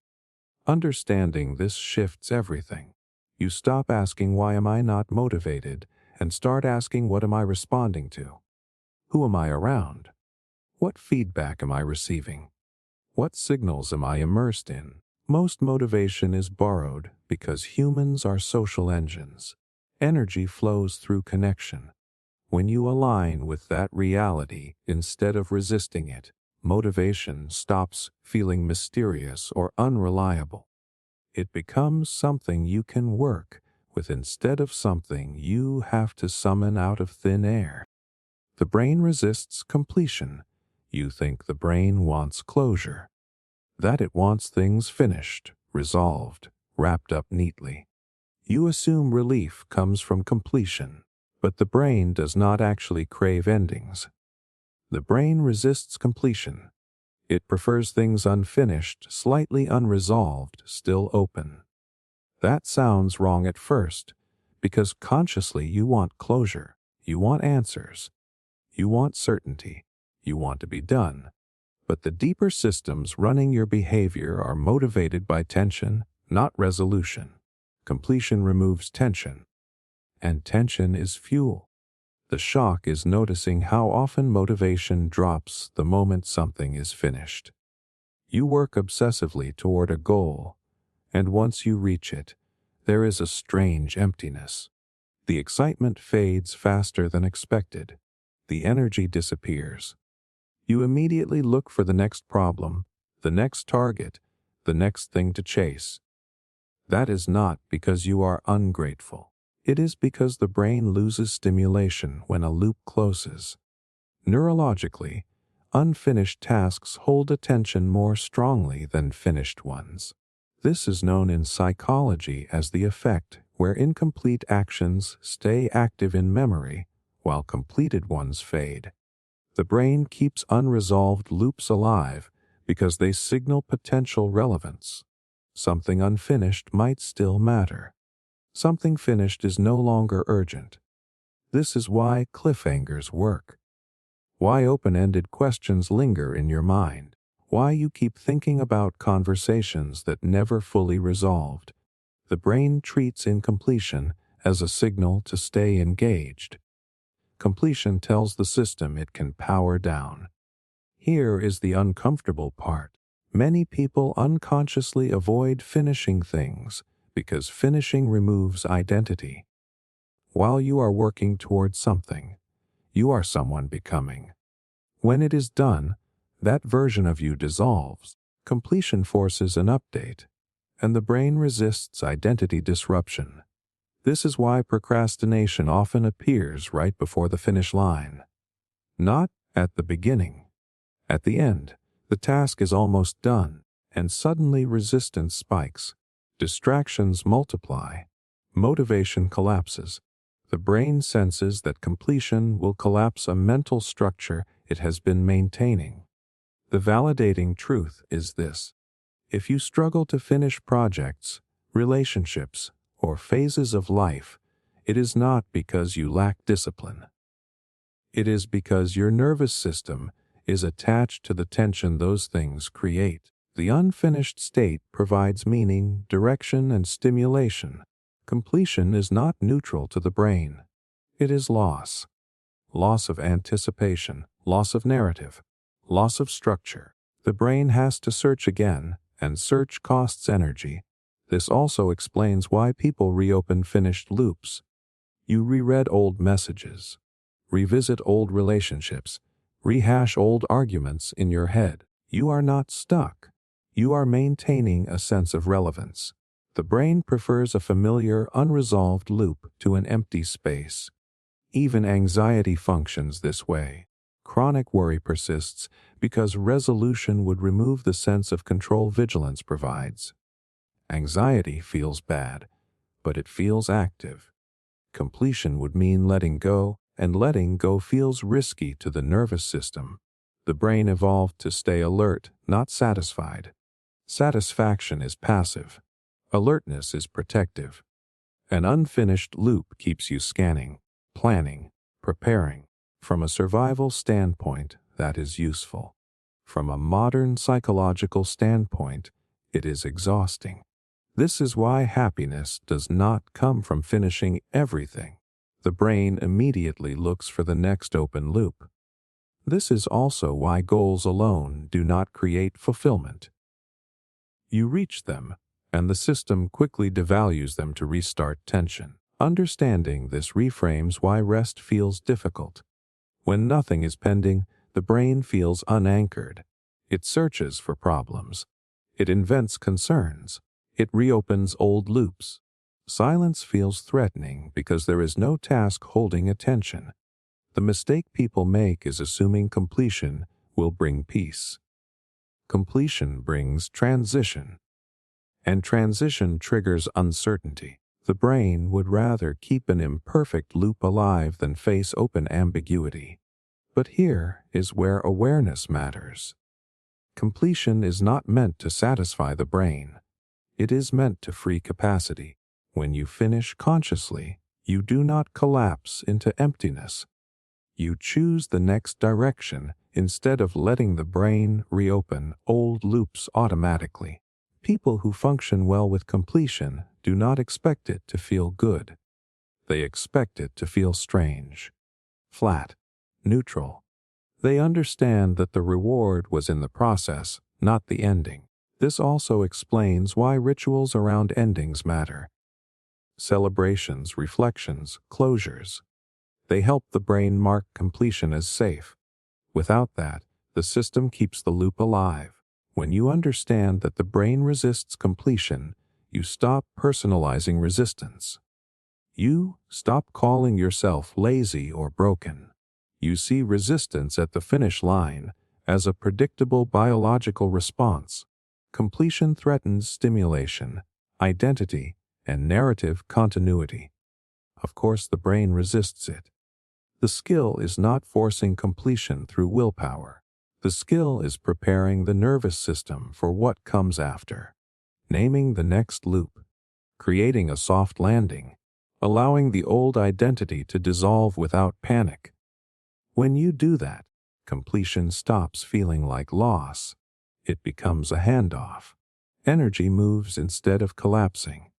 Understanding this shifts everything. You stop asking, why am I not motivated, and start asking, what am I responding to? Who am I around? What feedback am I receiving? What signals am I immersed in? Most motivation is borrowed because humans are social engines. Energy flows through connection. When you align with that reality instead of resisting it, motivation stops feeling mysterious or unreliable. It becomes something you can work with instead of something you have to summon out of thin air. The brain resists completion. You think the brain wants closure, that it wants things finished, resolved, wrapped up neatly. You assume relief comes from completion, but the brain does not actually crave endings. The brain resists completion. It prefers things unfinished, slightly unresolved, still open. That sounds wrong at first, because consciously you want closure, you want answers, you want certainty, you want to be done. But the deeper systems running your behavior are motivated by tension, not resolution. Completion removes tension, and tension is fuel. The shock is noticing how often motivation drops the moment something is finished. You work obsessively toward a goal, and once you reach it, there is a strange emptiness. The excitement fades faster than expected. The energy disappears. You immediately look for the next problem, the next target, the next thing to chase. That is not because you are ungrateful. It is because the brain loses stimulation when a loop closes. Neurologically, unfinished tasks hold attention more strongly than finished ones. This is known in psychology as the effect, where incomplete actions stay active in memory while completed ones fade. The brain keeps unresolved loops alive because they signal potential relevance. Something unfinished might still matter. Something finished is no longer urgent. This is why cliffhangers work. Why open-ended questions linger in your mind. Why you keep thinking about conversations that never fully resolved. The brain treats incompletion as a signal to stay engaged. Completion tells the system it can power down. Here is the uncomfortable part. Many people unconsciously avoid finishing things because finishing removes identity. While you are working towards something, you are someone becoming. When it is done, that version of you dissolves. Completion forces an update, and the brain resists identity disruption. This is why procrastination often appears right before the finish line. Not at the beginning. At the end, the task is almost done, and suddenly resistance spikes. Distractions multiply. Motivation collapses. The brain senses that completion will collapse a mental structure it has been maintaining. The validating truth is this: if you struggle to finish projects, relationships, or phases of life, it is not because you lack discipline. It is because your nervous system is attached to the tension those things create. The unfinished state provides meaning, direction, and stimulation. Completion is not neutral to the brain. It is loss. Loss of anticipation, loss of narrative, loss of structure. The brain has to search again, and search costs energy. This also explains why people reopen finished loops. You reread old messages, revisit old relationships, rehash old arguments in your head. You are not stuck. You are maintaining a sense of relevance. The brain prefers a familiar, unresolved loop to an empty space. Even anxiety functions this way. Chronic worry persists because resolution would remove the sense of control vigilance provides. Anxiety feels bad, but it feels active. Completion would mean letting go, and letting go feels risky to the nervous system. The brain evolved to stay alert, not satisfied. Satisfaction is passive. Alertness is protective. An unfinished loop keeps you scanning, planning, preparing. From a survival standpoint, that is useful. From a modern psychological standpoint, it is exhausting. This is why happiness does not come from finishing everything. The brain immediately looks for the next open loop. This is also why goals alone do not create fulfillment. You reach them, and the system quickly devalues them to restart tension. Understanding this reframes why rest feels difficult. When nothing is pending, the brain feels unanchored. It searches for problems. It invents concerns. It reopens old loops. Silence feels threatening because there is no task holding attention. The mistake people make is assuming completion will bring peace. Completion brings transition, and transition triggers uncertainty. The brain would rather keep an imperfect loop alive than face open ambiguity. But here is where awareness matters. Completion is not meant to satisfy the brain. It is meant to free capacity. When you finish consciously, you do not collapse into emptiness. You choose the next direction instead of letting the brain reopen old loops automatically. People who function well with completion do not expect it to feel good. They expect it to feel strange, flat, neutral. They understand that the reward was in the process, not the ending. This also explains why rituals around endings matter. Celebrations, reflections, closures. They help the brain mark completion as safe. Without that, the system keeps the loop alive. When you understand that the brain resists completion, you stop personalizing resistance. You stop calling yourself lazy or broken. You see resistance at the finish line as a predictable biological response. Completion threatens stimulation, identity, and narrative continuity. Of course, the brain resists it. The skill is not forcing completion through willpower. The skill is preparing the nervous system for what comes after. Naming the next loop, creating a soft landing, allowing the old identity to dissolve without panic. When you do that, completion stops feeling like loss. It becomes a handoff. Energy moves instead of collapsing.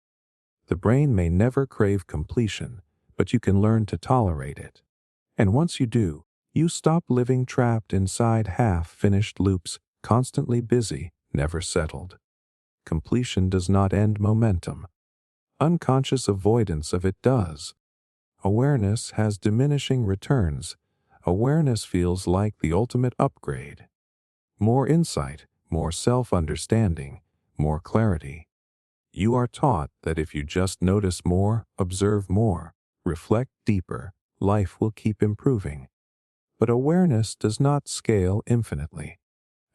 The brain may never crave completion, but you can learn to tolerate it. And once you do, you stop living trapped inside half-finished loops, constantly busy, never settled. Completion does not end momentum. Unconscious avoidance of it does. Awareness has diminishing returns. Awareness feels like the ultimate upgrade. More insight, more self-understanding, more clarity. You are taught that if you just notice more, observe more, reflect deeper, life will keep improving. But awareness does not scale infinitely.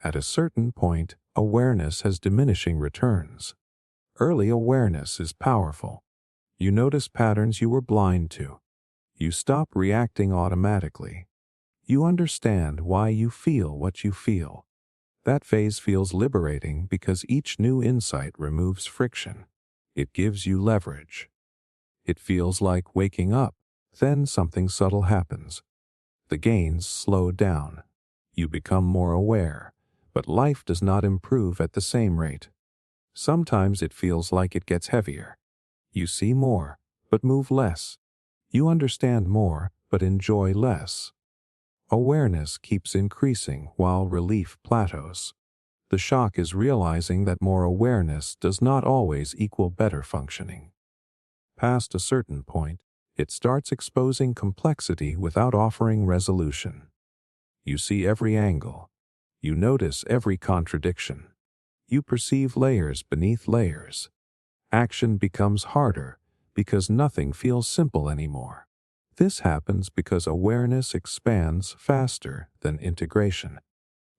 At a certain point, awareness has diminishing returns. Early awareness is powerful. You notice patterns you were blind to. You stop reacting automatically. You understand why you feel what you feel. That phase feels liberating because each new insight removes friction. It gives you leverage. It feels like waking up. Then something subtle happens. The gains slow down. You become more aware, but life does not improve at the same rate. Sometimes it feels like it gets heavier. You see more, but move less. You understand more, but enjoy less. Awareness keeps increasing while relief plateaus. The shock is realizing that more awareness does not always equal better functioning. Past a certain point, it starts exposing complexity without offering resolution. You see every angle. You notice every contradiction. You perceive layers beneath layers. Action becomes harder because nothing feels simple anymore. This happens because awareness expands faster than integration.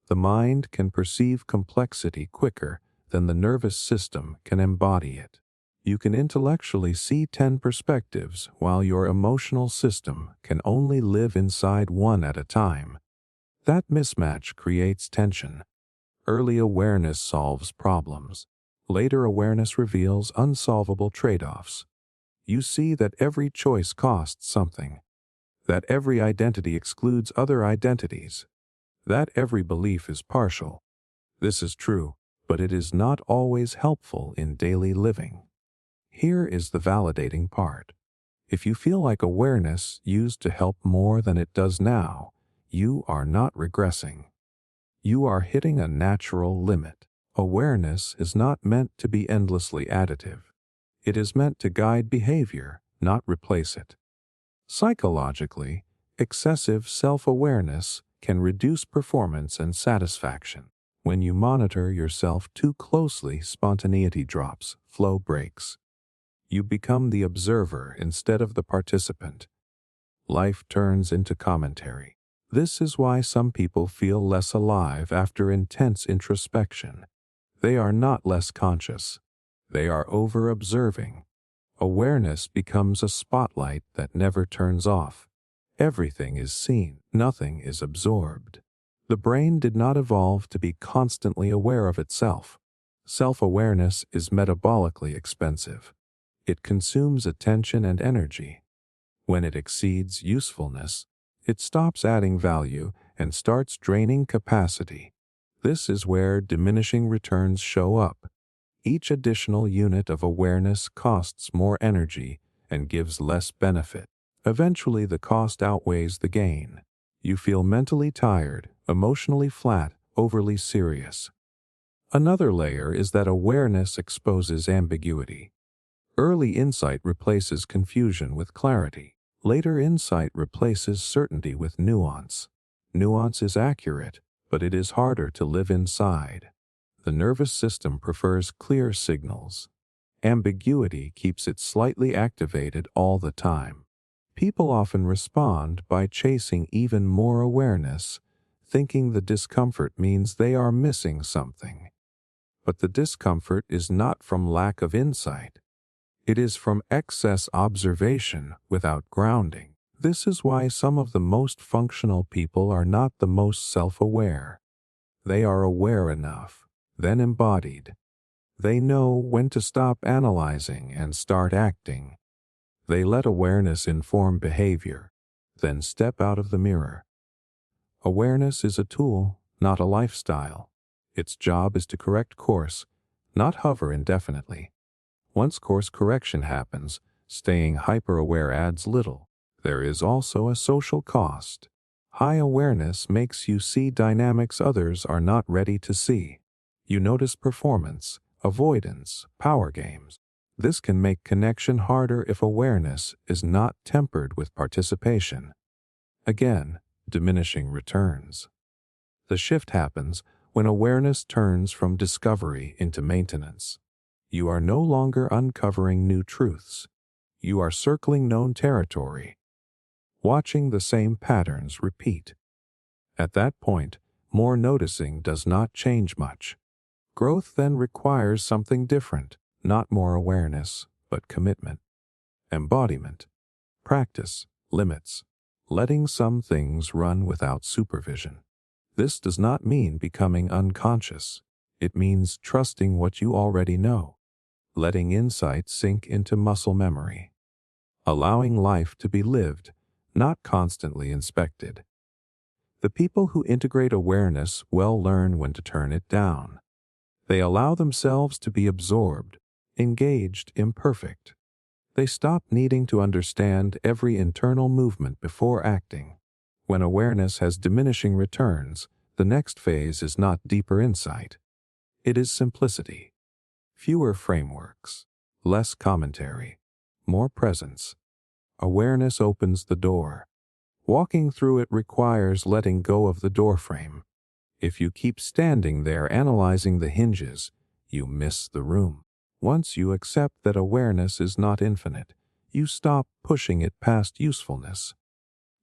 The mind can perceive complexity quicker than the nervous system can embody it. You can intellectually see 10 perspectives while your emotional system can only live inside one at a time. That mismatch creates tension. Early awareness solves problems. Later awareness reveals unsolvable trade-offs. You see that every choice costs something, that every identity excludes other identities, that every belief is partial. This is true, but it is not always helpful in daily living. Here is the validating part. If you feel like awareness used to help more than it does now, you are not regressing. You are hitting a natural limit. Awareness is not meant to be endlessly additive. It is meant to guide behavior, not replace it. Psychologically, excessive self-awareness can reduce performance and satisfaction. When you monitor yourself too closely, spontaneity drops, flow breaks. You become the observer instead of the participant. Life turns into commentary. This is why some people feel less alive after intense introspection. They are not less conscious. They are over-observing. Awareness becomes a spotlight that never turns off. Everything is seen, nothing is absorbed. The brain did not evolve to be constantly aware of itself. Self-awareness is metabolically expensive. It consumes attention and energy. When it exceeds usefulness, it stops adding value and starts draining capacity. This is where diminishing returns show up. Each additional unit of awareness costs more energy and gives less benefit. Eventually, the cost outweighs the gain. You feel mentally tired, emotionally flat, overly serious. Another layer is that awareness exposes ambiguity. Early insight replaces confusion with clarity. Later insight replaces certainty with nuance. Nuance is accurate, but it is harder to live inside. The nervous system prefers clear signals. Ambiguity keeps it slightly activated all the time. People often respond by chasing even more awareness, thinking the discomfort means they are missing something. But the discomfort is not from lack of insight. It is from excess observation without grounding. This is why some of the most functional people are not the most self-aware. They are aware enough, then embodied. They know when to stop analyzing and start acting. They let awareness inform behavior, then step out of the mirror. Awareness is a tool, not a lifestyle. Its job is to correct course, not hover indefinitely. Once course correction happens, staying hyper-aware adds little. There is also a social cost. High awareness makes you see dynamics others are not ready to see. You notice performance, avoidance, power games. This can make connection harder if awareness is not tempered with participation. Again, diminishing returns. The shift happens when awareness turns from discovery into maintenance. You are no longer uncovering new truths. You are circling known territory, watching the same patterns repeat. At that point, more noticing does not change much. Growth then requires something different, not more awareness, but commitment, embodiment, practice, limits, letting some things run without supervision. This does not mean becoming unconscious. It means trusting what you already know, letting insight sink into muscle memory, allowing life to be lived, not constantly inspected. The people who integrate awareness well learn when to turn it down. They allow themselves to be absorbed, engaged, imperfect. They stop needing to understand every internal movement before acting. When awareness has diminishing returns, the next phase is not deeper insight. It is simplicity. Fewer frameworks, less commentary, more presence. Awareness opens the door. Walking through it requires letting go of the doorframe. If you keep standing there analyzing the hinges, you miss the room. Once you accept that awareness is not infinite, you stop pushing it past usefulness.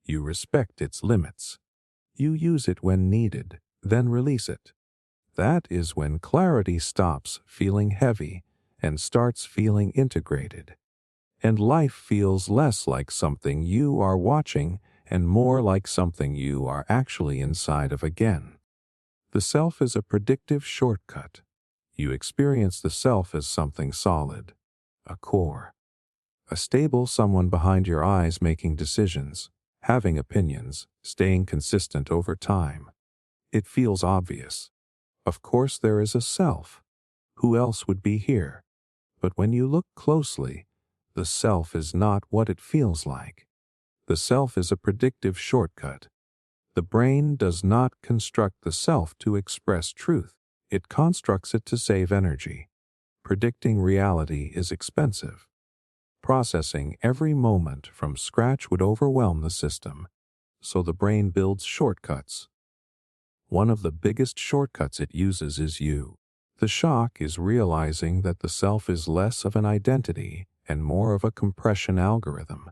You respect its limits. You use it when needed, then release it. That is when clarity stops feeling heavy and starts feeling integrated. And life feels less like something you are watching and more like something you are actually inside of again. The self is a predictive shortcut. You experience the self as something solid, a core, a stable someone behind your eyes making decisions, having opinions, staying consistent over time. It feels obvious. Of course there is a self. Who else would be here? But when you look closely, the self is not what it feels like. The self is a predictive shortcut. The brain does not construct the self to express truth. It constructs it to save energy. Predicting reality is expensive. Processing every moment from scratch would overwhelm the system, so the brain builds shortcuts. One of the biggest shortcuts it uses is you. The shock is realizing that the self is less of an identity and more of a compression algorithm.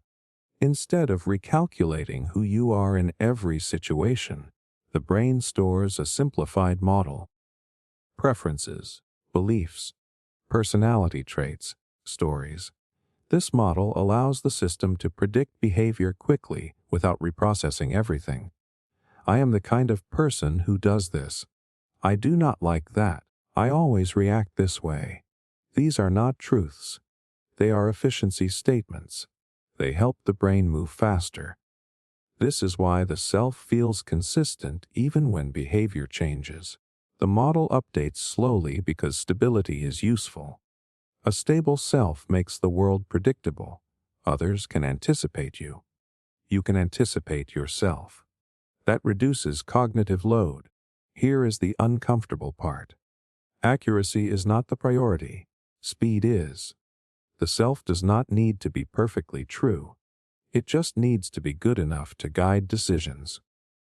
Instead of recalculating who you are in every situation, the brain stores a simplified model. Preferences, beliefs, personality traits, stories. This model allows the system to predict behavior quickly without reprocessing everything. I am the kind of person who does this. I do not like that. I always react this way. These are not truths. They are efficiency statements. They help the brain move faster. This is why the self feels consistent even when behavior changes. The model updates slowly because stability is useful. A stable self makes the world predictable. Others can anticipate you. You can anticipate yourself. That reduces cognitive load. Here is the uncomfortable part. Accuracy is not the priority. Speed is. The self does not need to be perfectly true. It just needs to be good enough to guide decisions.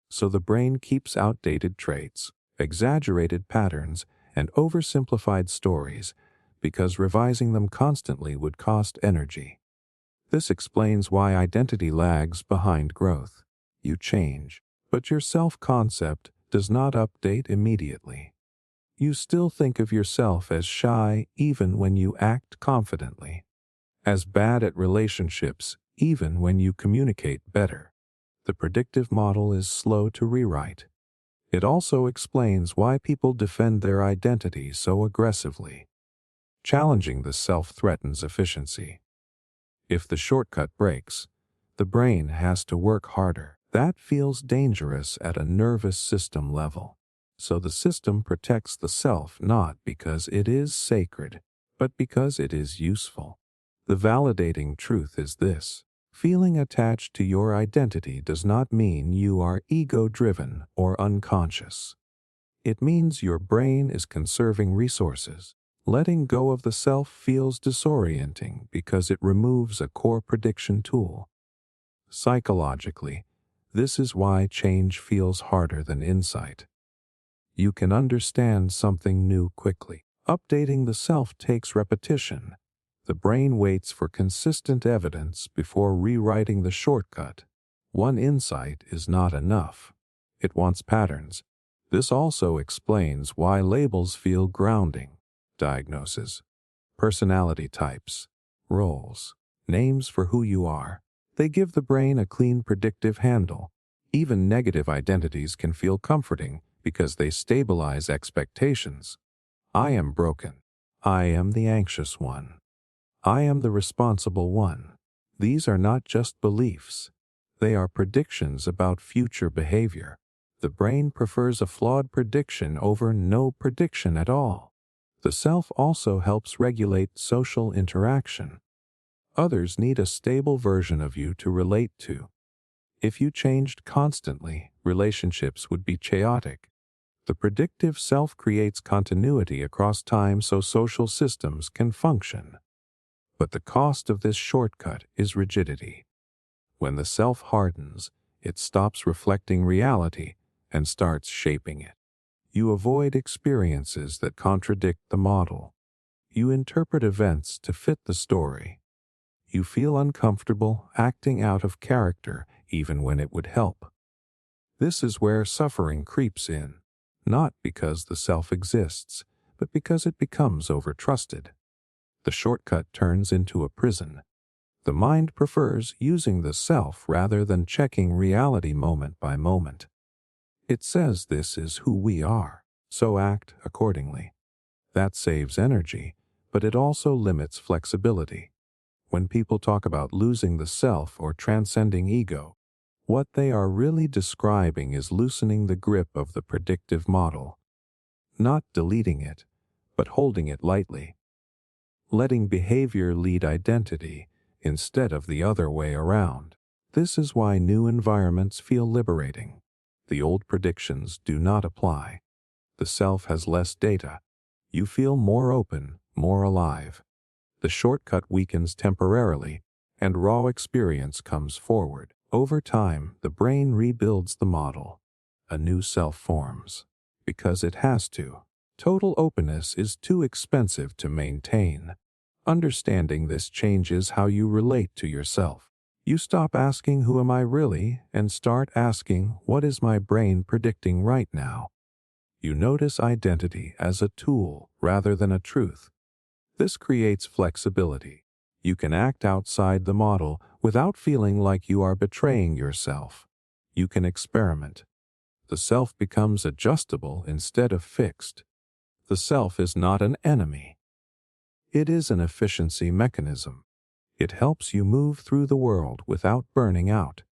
So the brain keeps outdated traits, exaggerated patterns, and oversimplified stories because revising them constantly would cost energy. This explains why identity lags behind growth. You change, but your self-concept does not update immediately. You still think of yourself as shy even when you act confidently, as bad at relationships even when you communicate better. The predictive model is slow to rewrite. It also explains why people defend their identity so aggressively. Challenging the self threatens efficiency. If the shortcut breaks, the brain has to work harder. That feels dangerous at a nervous system level. So the system protects the self not because it is sacred, but because it is useful. The validating truth is this: feeling attached to your identity does not mean you are ego-driven or unconscious. It means your brain is conserving resources. Letting go of the self feels disorienting because it removes a core prediction tool. Psychologically, this is why change feels harder than insight. You can understand something new quickly. Updating the self takes repetition. The brain waits for consistent evidence before rewriting the shortcut. One insight is not enough. It wants patterns. This also explains why labels feel grounding. Diagnosis, personality types, roles, names for who you are. They give the brain a clean predictive handle. Even negative identities can feel comforting because they stabilize expectations. I am broken. I am the anxious one. I am the responsible one. These are not just beliefs. They are predictions about future behavior. The brain prefers a flawed prediction over no prediction at all. The self also helps regulate social interaction. Others need a stable version of you to relate to. If you changed constantly, relationships would be chaotic. The predictive self creates continuity across time so social systems can function. But the cost of this shortcut is rigidity. When the self hardens, it stops reflecting reality and starts shaping it. You avoid experiences that contradict the model. You interpret events to fit the story. You feel uncomfortable acting out of character even when it would help. This is where suffering creeps in, not because the self exists, but because it becomes overtrusted. The shortcut turns into a prison. The mind prefers using the self rather than checking reality moment by moment. It says this is who we are, so act accordingly. That saves energy, but it also limits flexibility. When people talk about losing the self or transcending ego, what they are really describing is loosening the grip of the predictive model. Not deleting it, but holding it lightly. Letting behavior lead identity instead of the other way around. This is why new environments feel liberating. The old predictions do not apply. The self has less data. You feel more open, more alive. The shortcut weakens temporarily, and raw experience comes forward. Over time, the brain rebuilds the model. A new self forms. Because it has to. Total openness is too expensive to maintain. Understanding this changes how you relate to yourself. You stop asking, "Who am I really?" and start asking, "What is my brain predicting right now?" You notice identity as a tool rather than a truth. This creates flexibility. You can act outside the model without feeling like you are betraying yourself. You can experiment. The self becomes adjustable instead of fixed. The self is not an enemy. It is an efficiency mechanism. It helps you move through the world without burning out.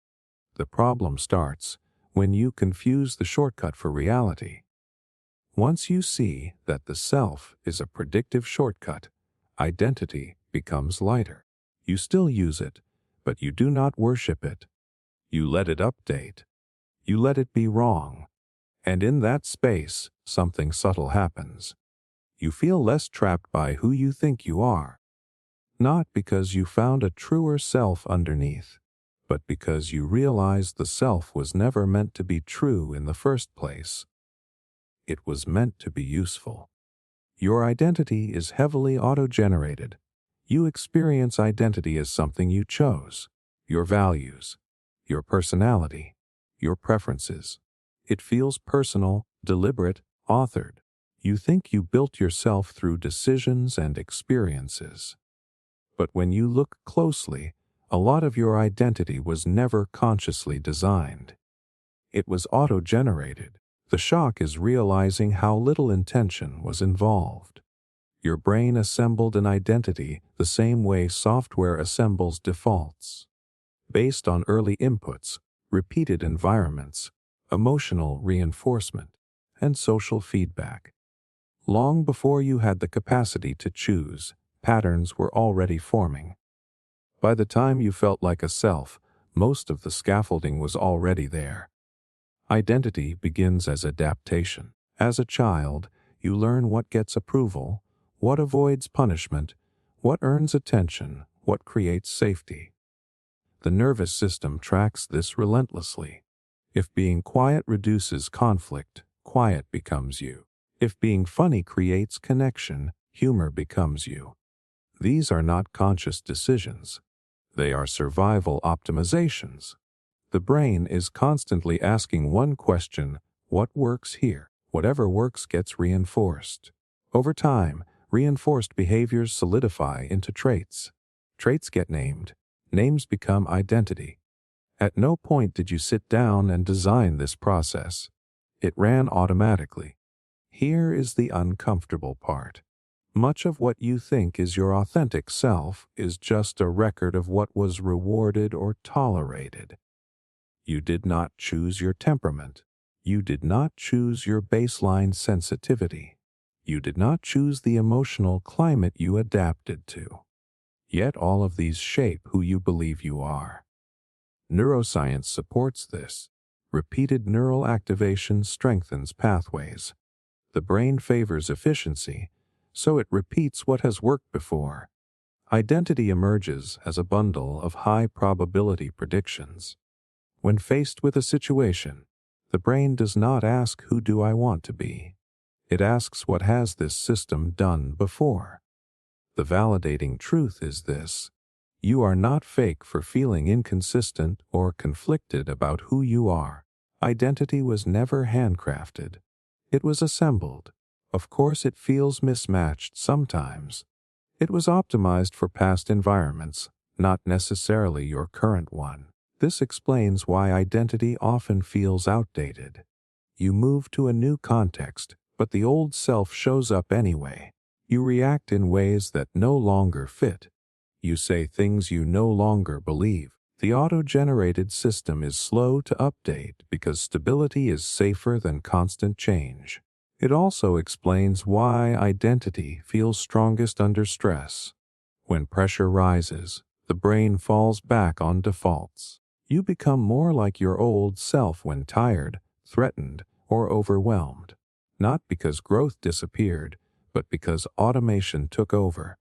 The problem starts when you confuse the shortcut for reality. Once you see that the self is a predictive shortcut, identity becomes lighter. You still use it, but you do not worship it. You let it update. You let it be wrong. And in that space, something subtle happens. You feel less trapped by who you think you are. Not because you found a truer self underneath, but because you realized the self was never meant to be true in the first place. It was meant to be useful. Your identity is heavily auto-generated. You experience identity as something you chose, your values, your personality, your preferences. It feels personal, deliberate, authored. You think you built yourself through decisions and experiences. But when you look closely, a lot of your identity was never consciously designed. It was auto-generated. The shock is realizing how little intention was involved. Your brain assembled an identity the same way software assembles defaults, based on early inputs, repeated environments, emotional reinforcement, and social feedback. Long before you had the capacity to choose, patterns were already forming. By the time you felt like a self, most of the scaffolding was already there. Identity begins as adaptation. As a child, you learn what gets approval, what avoids punishment, what earns attention, what creates safety. The nervous system tracks this relentlessly. If being quiet reduces conflict, quiet becomes you. If being funny creates connection, humor becomes you. These are not conscious decisions. They are survival optimizations. The brain is constantly asking one question: what works here? Whatever works gets reinforced. Over time, reinforced behaviors solidify into traits. Traits get named. Names become identity. At no point did you sit down and design this process. It ran automatically. Here is the uncomfortable part. Much of what you think is your authentic self is just a record of what was rewarded or tolerated. You did not choose your temperament. You did not choose your baseline sensitivity. You did not choose the emotional climate you adapted to. Yet all of these shape who you believe you are. Neuroscience supports this. Repeated neural activation strengthens pathways. The brain favors efficiency, so it repeats what has worked before. Identity emerges as a bundle of high-probability predictions. When faced with a situation, the brain does not ask, "Who do I want to be?" It asks, "What has this system done before?" The validating truth is this: you are not fake for feeling inconsistent or conflicted about who you are. Identity was never handcrafted. It was assembled. Of course, it feels mismatched sometimes. It was optimized for past environments, not necessarily your current one. This explains why identity often feels outdated. You move to a new context, but the old self shows up anyway. You react in ways that no longer fit. You say things you no longer believe. The auto-generated system is slow to update because stability is safer than constant change. It also explains why identity feels strongest under stress. When pressure rises, the brain falls back on defaults. You become more like your old self when tired, threatened, or overwhelmed. Not because growth disappeared, but because automation took over.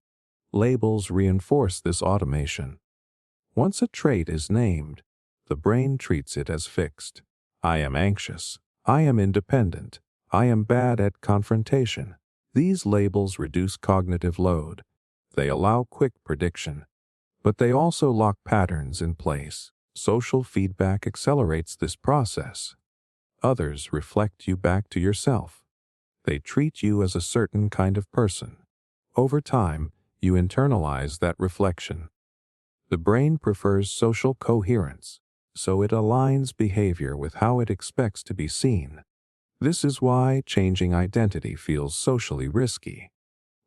Labels reinforce this automation. Once a trait is named, the brain treats it as fixed. I am anxious. I am independent. I am bad at confrontation. These labels reduce cognitive load. They allow quick prediction. But they also lock patterns in place. Social feedback accelerates this process. Others reflect you back to yourself. They treat you as a certain kind of person. Over time, you internalize that reflection. The brain prefers social coherence, so it aligns behavior with how it expects to be seen. This is why changing identity feels socially risky.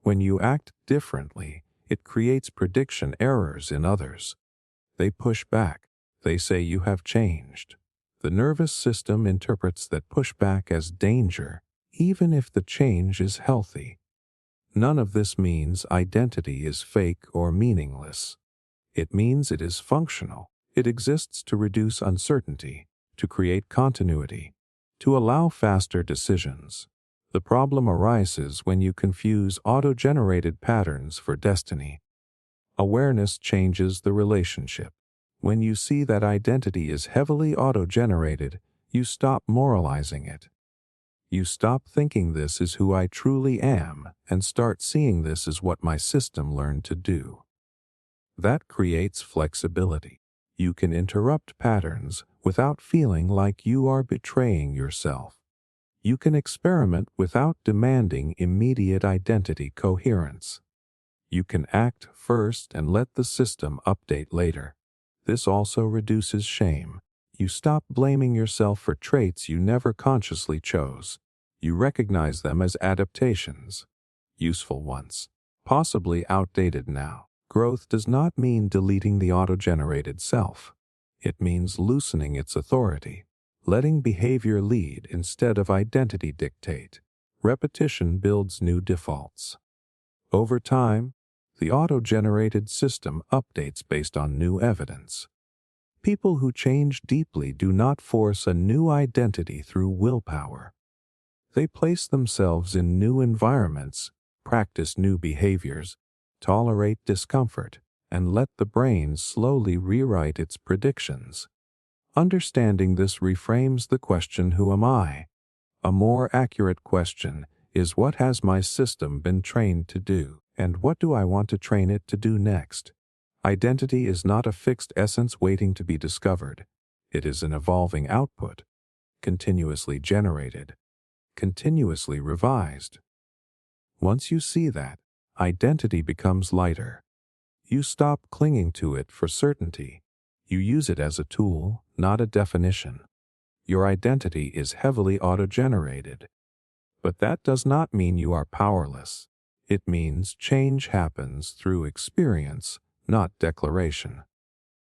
When you act differently, it creates prediction errors in others. They push back. They say you have changed. The nervous system interprets that pushback as danger, even if the change is healthy. None of this means identity is fake or meaningless. It means it is functional. It exists to reduce uncertainty, to create continuity, to allow faster decisions. The problem arises when you confuse auto-generated patterns for destiny. Awareness changes the relationship. When you see that identity is heavily auto-generated, you stop moralizing it. You stop thinking this is who I truly am and start seeing this as what my system learned to do. That creates flexibility. You can interrupt patterns without feeling like you are betraying yourself. You can experiment without demanding immediate identity coherence. You can act first and let the system update later. This also reduces shame. You stop blaming yourself for traits you never consciously chose. You recognize them as adaptations, useful ones, possibly outdated now. Growth does not mean deleting the auto-generated self. It means loosening its authority, letting behavior lead instead of identity dictate. Repetition builds new defaults. Over time, the auto-generated system updates based on new evidence. People who change deeply do not force a new identity through willpower. They place themselves in new environments, practice new behaviors, tolerate discomfort, and let the brain slowly rewrite its predictions. Understanding this reframes the question, "Who am I?" A more accurate question is, "What has my system been trained to do, and what do I want to train it to do next?" Identity is not a fixed essence waiting to be discovered. It is an evolving output, continuously generated, continuously revised. Once you see that, identity becomes lighter. You stop clinging to it for certainty. You use it as a tool, not a definition. Your identity is heavily auto-generated. But that does not mean you are powerless. It means change happens through experience, not declaration.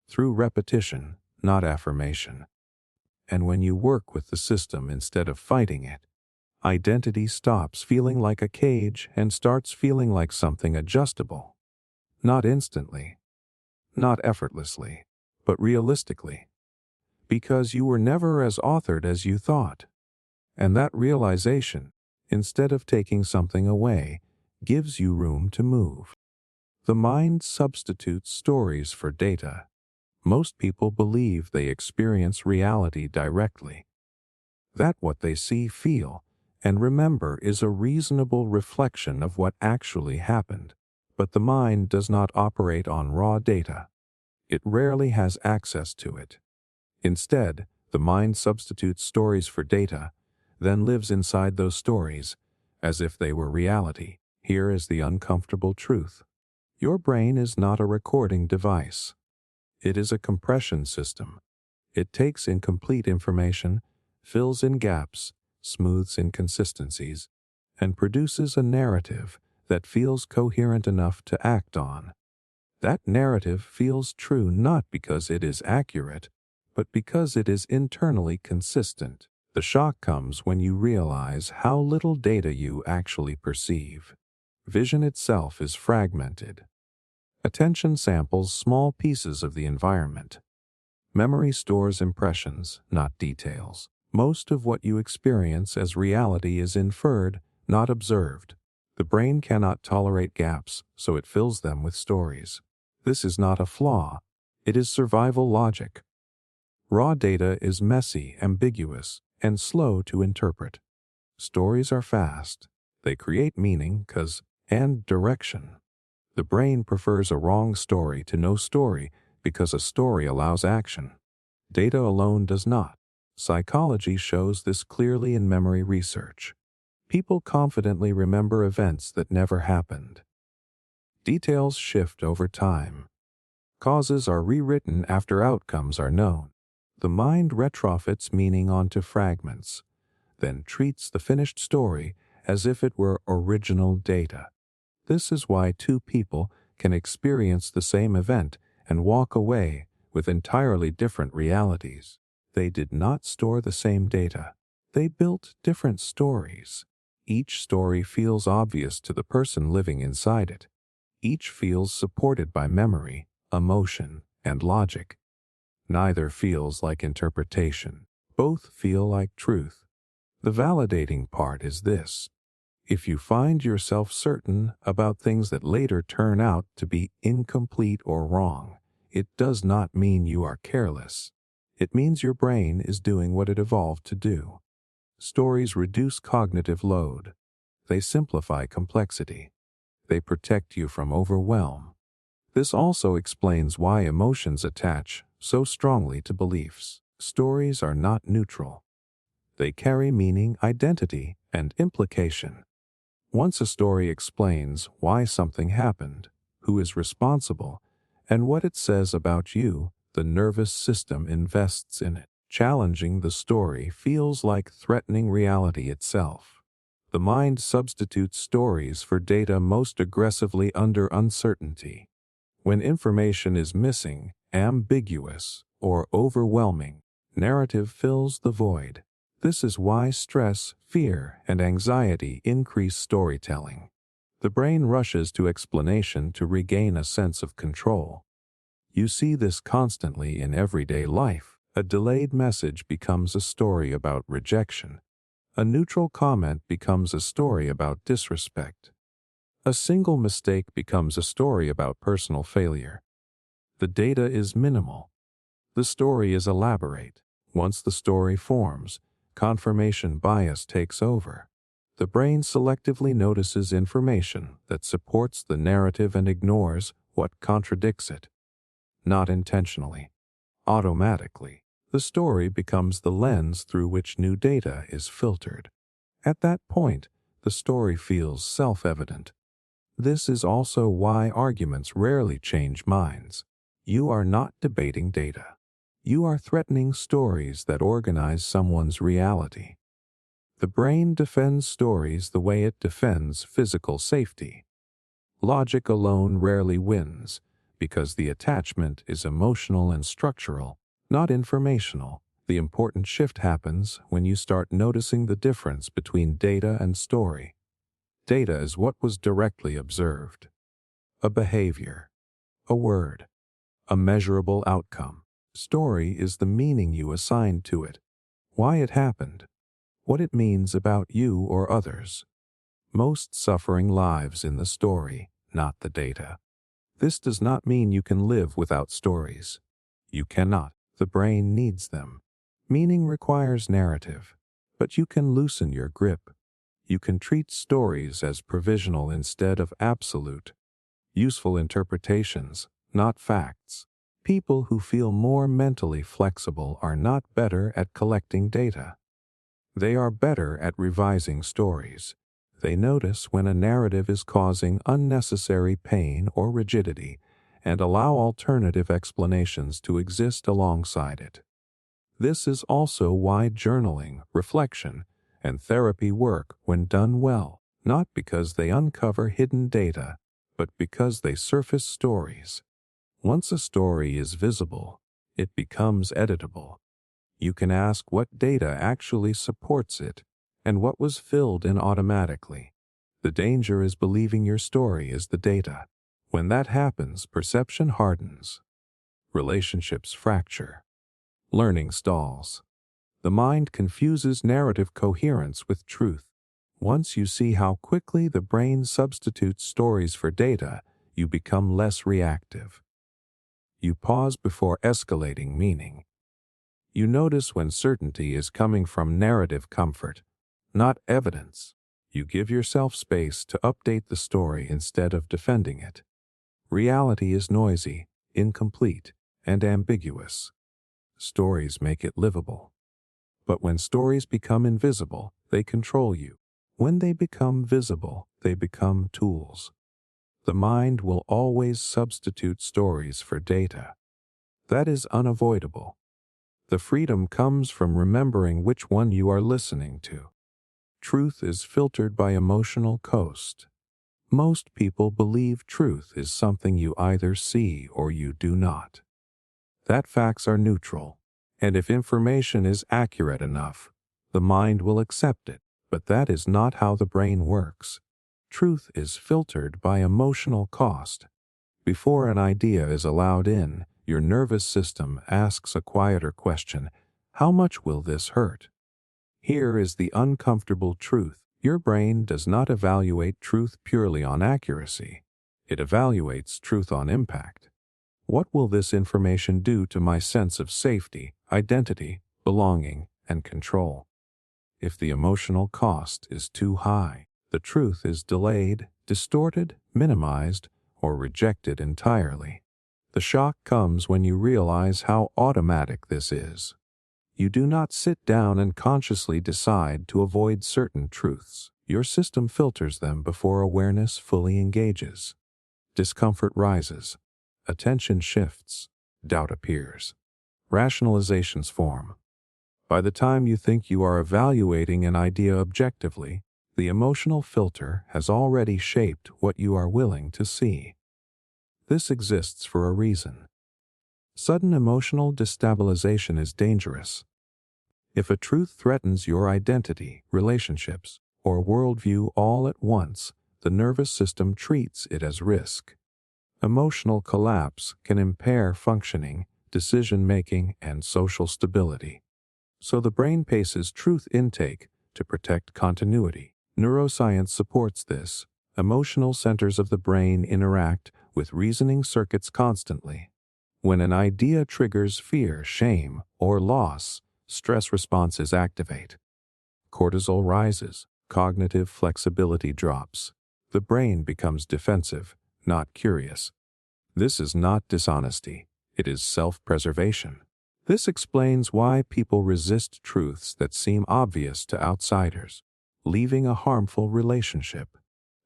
Through repetition, not affirmation. And when you work with the system instead of fighting it, identity stops feeling like a cage and starts feeling like something adjustable. Not instantly, not effortlessly, but realistically. Because you were never as authored as you thought. And that realization, instead of taking something away, gives you room to move. The mind substitutes stories for data. Most people believe they experience reality directly. That what they see, feel, and remember is a reasonable reflection of what actually happened. But the mind does not operate on raw data. It rarely has access to it. Instead, the mind substitutes stories for data, then lives inside those stories, as if they were reality. Here is the uncomfortable truth. Your brain is not a recording device. It is a compression system. It takes incomplete information, fills in gaps, smooths inconsistencies, and produces a narrative that feels coherent enough to act on. That narrative feels true not because it is accurate, but because it is internally consistent. The shock comes when you realize how little data you actually perceive. Vision itself is fragmented. Attention samples small pieces of the environment. Memory stores impressions, not details. Most of what you experience as reality is inferred, not observed. The brain cannot tolerate gaps, so it fills them with stories. This is not a flaw. It is survival logic. Raw data is messy, ambiguous, and slow to interpret. Stories are fast. They create meaning, and direction. The brain prefers a wrong story to no story because a story allows action. Data alone does not. Psychology shows this clearly in memory research. People confidently remember events that never happened. Details shift over time. Causes are rewritten after outcomes are known. The mind retrofits meaning onto fragments, then treats the finished story as if it were original data. This is why two people can experience the same event and walk away with entirely different realities. They did not store the same data. They built different stories. Each story feels obvious to the person living inside it. Each feels supported by memory, emotion, and logic. Neither feels like interpretation. Both feel like truth. The validating part is this. If you find yourself certain about things that later turn out to be incomplete or wrong, it does not mean you are careless. It means your brain is doing what it evolved to do. Stories reduce cognitive load. They simplify complexity. They protect you from overwhelm. This also explains why emotions attach so strongly to beliefs. Stories are not neutral. They carry meaning, identity, and implication. Once a story explains why something happened, who is responsible, and what it says about you, the nervous system invests in it. Challenging the story feels like threatening reality itself. The mind substitutes stories for data most aggressively under uncertainty. When information is missing, ambiguous, or overwhelming, narrative fills the void. This is why stress, fear, and anxiety increase storytelling. The brain rushes to explanation to regain a sense of control. You see this constantly in everyday life. A delayed message becomes a story about rejection. A neutral comment becomes a story about disrespect. A single mistake becomes a story about personal failure. The data is minimal. The story is elaborate. Once the story forms, confirmation bias takes over. The brain selectively notices information that supports the narrative and ignores what contradicts it. Not intentionally, automatically. The story becomes the lens through which new data is filtered. At that point, the story feels self-evident. This is also why arguments rarely change minds. You are not debating data. You are threatening stories that organize someone's reality. The brain defends stories the way it defends physical safety. Logic alone rarely wins, because the attachment is emotional and structural, not informational. The important shift happens when you start noticing the difference between data and story. Data is what was directly observed. A behavior, a word, a measurable outcome. Story is the meaning you assigned to it, why it happened, what it means about you or others. Most suffering lives in the story, not the data. This does not mean you can live without stories. You cannot. The brain needs them. Meaning requires narrative, but you can loosen your grip. You can treat stories as provisional instead of absolute. Useful interpretations, not facts. People who feel more mentally flexible are not better at collecting data. They are better at revising stories. They notice when a narrative is causing unnecessary pain or rigidity and allow alternative explanations to exist alongside it. This is also why journaling, reflection, and therapy work when done well, not because they uncover hidden data, but because they surface stories. Once a story is visible, it becomes editable. You can ask what data actually supports it and what was filled in automatically. The danger is believing your story is the data. When that happens, perception hardens. Relationships fracture. Learning stalls. The mind confuses narrative coherence with truth. Once you see how quickly the brain substitutes stories for data, you become less reactive. You pause before escalating meaning. You notice when certainty is coming from narrative comfort, not evidence. You give yourself space to update the story instead of defending it. Reality is noisy, incomplete, and ambiguous. Stories make it livable. But when stories become invisible, they control you. When they become visible, they become tools. The mind will always substitute stories for data. That is unavoidable. The freedom comes from remembering which one you are listening to. Truth is filtered by emotional cost. Most people believe truth is something you either see or you do not. That facts are neutral, and if information is accurate enough, the mind will accept it, but that is not how the brain works. Truth is filtered by emotional cost. Before an idea is allowed in, your nervous system asks a quieter question: how much will this hurt? Here is the uncomfortable truth. Your brain does not evaluate truth purely on accuracy. It evaluates truth on impact. What will this information do to my sense of safety, identity, belonging, and control? If the emotional cost is too high, the truth is delayed, distorted, minimized, or rejected entirely. The shock comes when you realize how automatic this is. You do not sit down and consciously decide to avoid certain truths. Your system filters them before awareness fully engages. Discomfort rises. Attention shifts. Doubt appears. Rationalizations form. By the time you think you are evaluating an idea objectively, the emotional filter has already shaped what you are willing to see. This exists for a reason. Sudden emotional destabilization is dangerous. If a truth threatens your identity, relationships, or worldview all at once, the nervous system treats it as risk. Emotional collapse can impair functioning, decision-making, and social stability. So the brain paces truth intake to protect continuity. Neuroscience supports this. Emotional centers of the brain interact with reasoning circuits constantly. When an idea triggers fear, shame, or loss, stress responses activate. Cortisol rises, cognitive flexibility drops. The brain becomes defensive, not curious. This is not dishonesty, it is self-preservation. This explains why people resist truths that seem obvious to outsiders. Leaving a harmful relationship,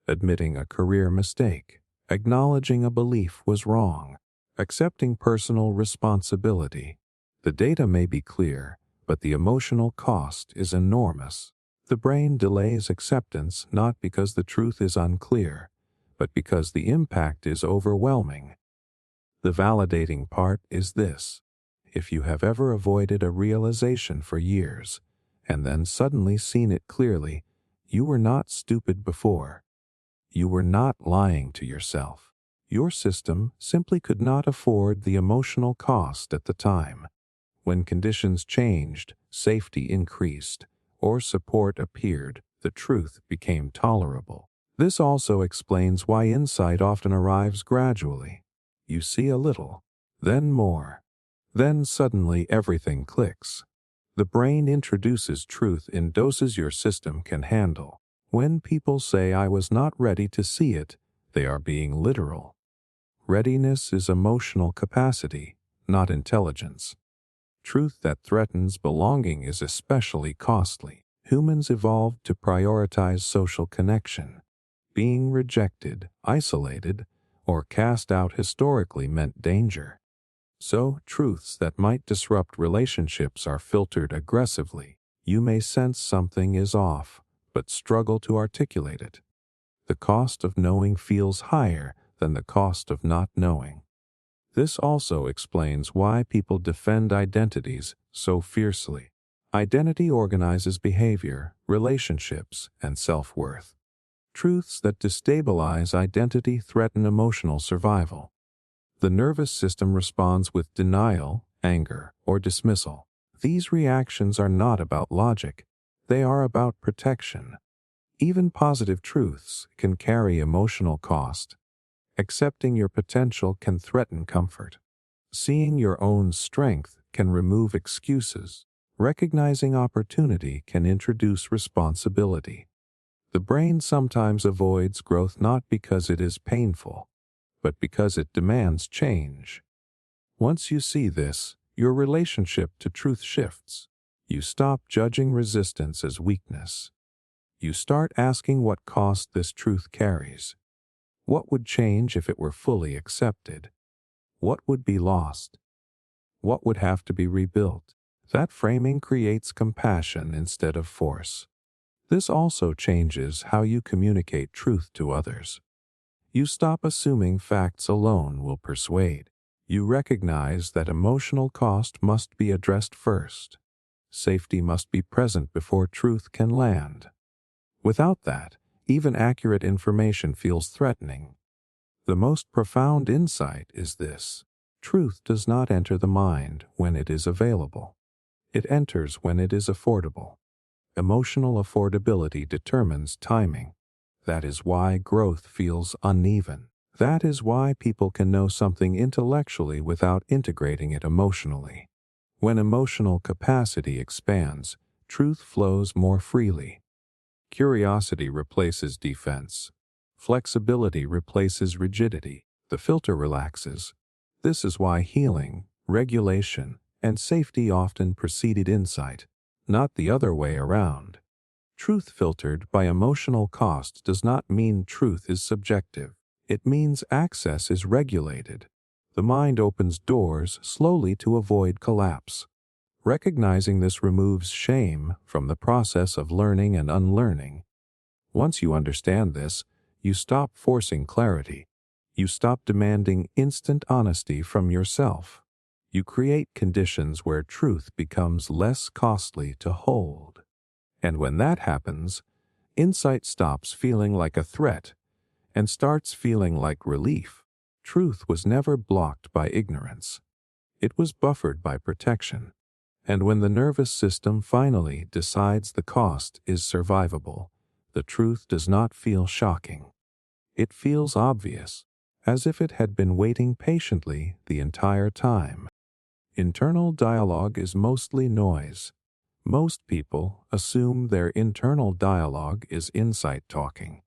admitting a career mistake, acknowledging a belief was wrong, accepting personal responsibility. The data may be clear, but the emotional cost is enormous. The brain delays acceptance not because the truth is unclear, but because the impact is overwhelming. The validating part is this. If you have ever avoided a realization for years, and then suddenly seen it clearly, you were not stupid before. You were not lying to yourself. Your system simply could not afford the emotional cost at the time. When conditions changed, safety increased, or support appeared, the truth became tolerable. This also explains why insight often arrives gradually. You see a little, then more. Then suddenly everything clicks. The brain introduces truth in doses your system can handle. When people say I was not ready to see it, they are being literal. Readiness is emotional capacity, not intelligence. Truth that threatens belonging is especially costly. Humans evolved to prioritize social connection. Being rejected, isolated, or cast out historically meant danger. So, truths that might disrupt relationships are filtered aggressively. You may sense something is off, but struggle to articulate it. The cost of knowing feels higher than the cost of not knowing. This also explains why people defend identities so fiercely. Identity organizes behavior, relationships, and self-worth. Truths that destabilize identity threaten emotional survival. The nervous system responds with denial, anger, or dismissal. These reactions are not about logic. They are about protection. Even positive truths can carry emotional cost. Accepting your potential can threaten comfort. Seeing your own strength can remove excuses. Recognizing opportunity can introduce responsibility. The brain sometimes avoids growth not because it is painful, but because it demands change. Once you see this, your relationship to truth shifts. You stop judging resistance as weakness. You start asking what cost this truth carries. What would change if it were fully accepted? What would be lost? What would have to be rebuilt? That framing creates compassion instead of force. This also changes how you communicate truth to others. You stop assuming facts alone will persuade. You recognize that emotional cost must be addressed first. Safety must be present before truth can land. Without that, even accurate information feels threatening. The most profound insight is this. Truth does not enter the mind when it is available. It enters when it is affordable. Emotional affordability determines timing. That is why growth feels uneven. That is why people can know something intellectually without integrating it emotionally. When emotional capacity expands, truth flows more freely. Curiosity replaces defense. Flexibility replaces rigidity. The filter relaxes. This is why healing, regulation, and safety often preceded insight, not the other way around. Truth filtered by emotional cost does not mean truth is subjective. It means access is regulated. The mind opens doors slowly to avoid collapse. Recognizing this removes shame from the process of learning and unlearning. Once you understand this, you stop forcing clarity. You stop demanding instant honesty from yourself. You create conditions where truth becomes less costly to hold. And when that happens, insight stops feeling like a threat and starts feeling like relief. Truth was never blocked by ignorance. It was buffered by protection. And when the nervous system finally decides the cost is survivable, the truth does not feel shocking. It feels obvious, as if it had been waiting patiently the entire time. Internal dialogue is mostly noise. Most people assume their internal dialogue is insight talking,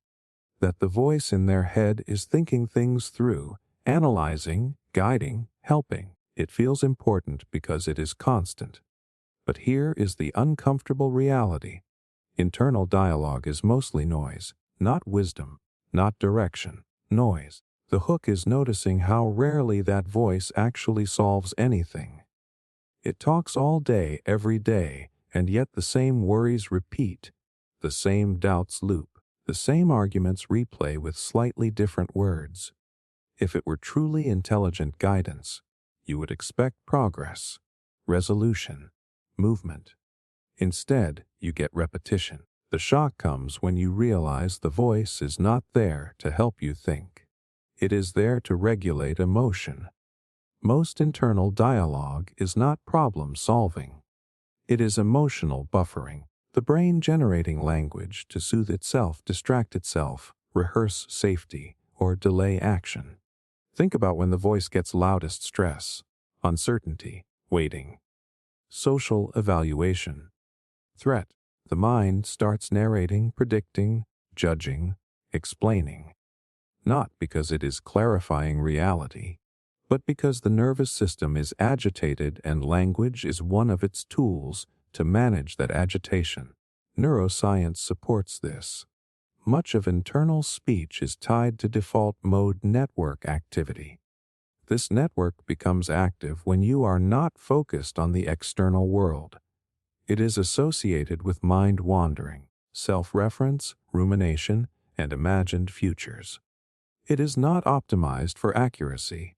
that the voice in their head is thinking things through, analyzing, guiding, helping. It feels important because it is constant. But here is the uncomfortable reality. Internal dialogue is mostly noise, not wisdom, not direction, noise. The hook is noticing how rarely that voice actually solves anything. It talks all day, every day, and yet the same worries repeat, the same doubts loop, the same arguments replay with slightly different words. If it were truly intelligent guidance, you would expect progress, resolution, movement. Instead, you get repetition. The shock comes when you realize the voice is not there to help you think. It is there to regulate emotion. Most internal dialogue is not problem solving. It is emotional buffering, the brain generating language to soothe itself, distract itself, rehearse safety, or delay action. Think about when the voice gets loudest: stress, uncertainty, waiting, social evaluation, threat. The mind starts narrating, predicting, judging, explaining. Not because it is clarifying reality, but because the nervous system is agitated and language is one of its tools to manage that agitation. Neuroscience supports this. Much of internal speech is tied to default mode network activity. This network becomes active when you are not focused on the external world. It is associated with mind wandering, self-reference, rumination, and imagined futures. It is not optimized for accuracy.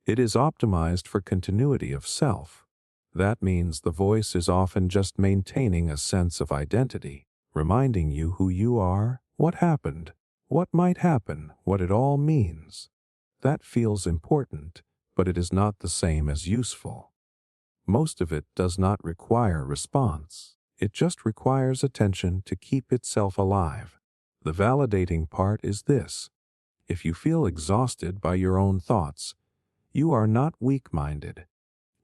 It is optimized for continuity of self. That means the voice is often just maintaining a sense of identity, reminding you who you are, what happened, what might happen, what it all means. That feels important, but it is not the same as useful. Most of it does not require response. It just requires attention to keep itself alive. The validating part is this: if you feel exhausted by your own thoughts, you are not weak-minded.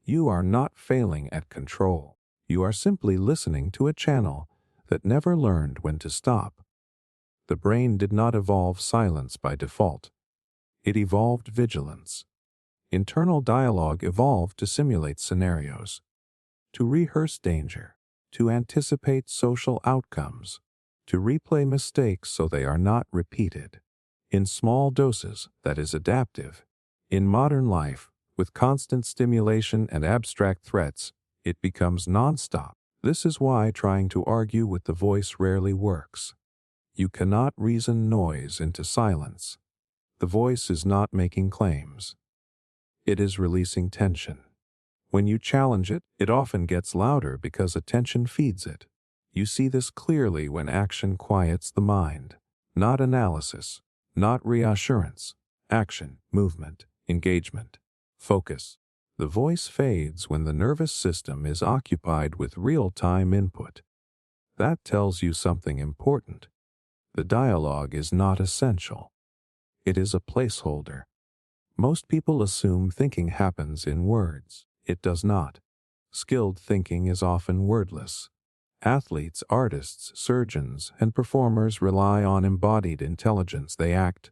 You are not failing at control. You are simply listening to a channel that never learned when to stop. The brain did not evolve silence by default. It evolved vigilance. Internal dialogue evolved to simulate scenarios, to rehearse danger, to anticipate social outcomes, to replay mistakes so they are not repeated. In small doses, that is adaptive. In modern life, with constant stimulation and abstract threats, it becomes nonstop. This is why trying to argue with the voice rarely works. You cannot reason noise into silence. The voice is not making claims. It is releasing tension. When you challenge it, it often gets louder because attention feeds it. You see this clearly when action quiets the mind. Not analysis, not reassurance. Action, movement, engagement, focus. The voice fades when the nervous system is occupied with real-time input. That tells you something important. The dialogue is not essential. It is a placeholder. Most people assume thinking happens in words. It does not. Skilled thinking is often wordless. Athletes, artists, surgeons, and performers rely on embodied intelligence. They act,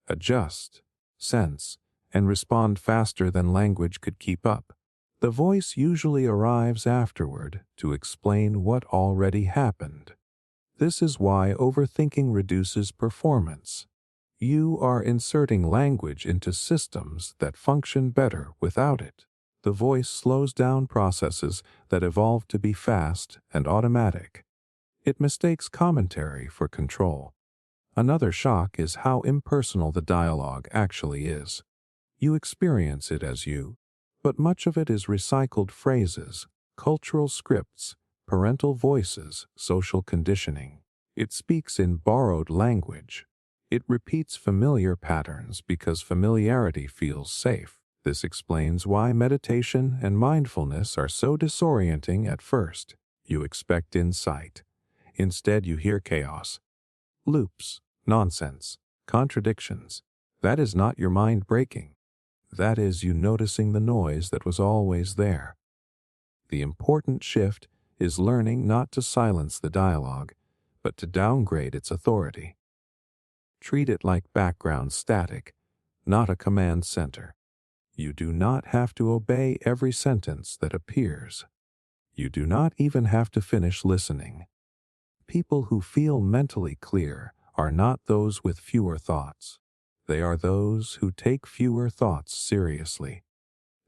adjust, sense, and respond faster than language could keep up. The voice usually arrives afterward to explain what already happened. This is why overthinking reduces performance. You are inserting language into systems that function better without it. The voice slows down processes that evolved to be fast and automatic. It mistakes commentary for control. Another shock is how impersonal the dialogue actually is. You experience it as you, But much of it is recycled phrases, cultural scripts, parental voices, social conditioning. It speaks in borrowed language. It repeats familiar patterns because familiarity feels safe. This explains why meditation and mindfulness are so disorienting at first. You expect insight. Instead, you hear chaos, loops, nonsense, contradictions. That is not your mind breaking. That is you noticing the noise that was always there. The important shift is learning not to silence the dialogue, but to downgrade its authority. Treat it like background static, not a command center. You do not have to obey every sentence that appears. You do not even have to finish listening. People who feel mentally clear are not those with fewer thoughts. They are those who take fewer thoughts seriously.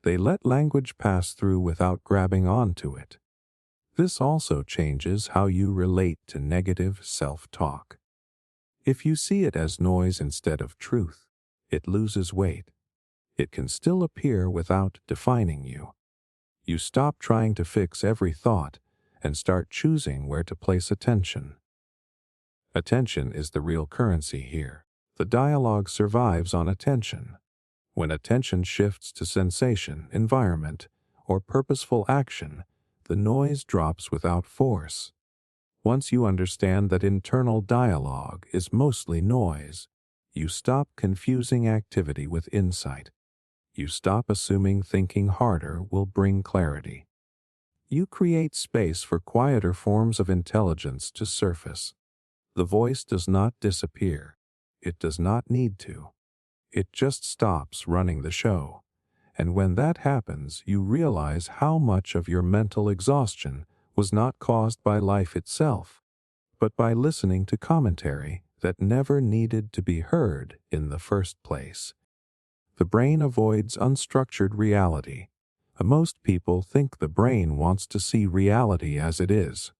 They let language pass through without grabbing onto it. This also changes how you relate to negative self-talk. If you see it as noise instead of truth, it loses weight. It can still appear without defining you. You stop trying to fix every thought and start choosing where to place attention. Attention is the real currency here. The dialogue survives on attention. When attention shifts to sensation, environment, or purposeful action, the noise drops without force. Once you understand that internal dialogue is mostly noise, you stop confusing activity with insight. You stop assuming thinking harder will bring clarity. You create space for quieter forms of intelligence to surface. The voice does not disappear. It does not need to. It just stops running the show. And when that happens, you realize how much of your mental exhaustion was not caused by life itself, but by listening to commentary that never needed to be heard in the first place. The brain avoids unstructured reality. Most people think the brain wants to see reality as it is,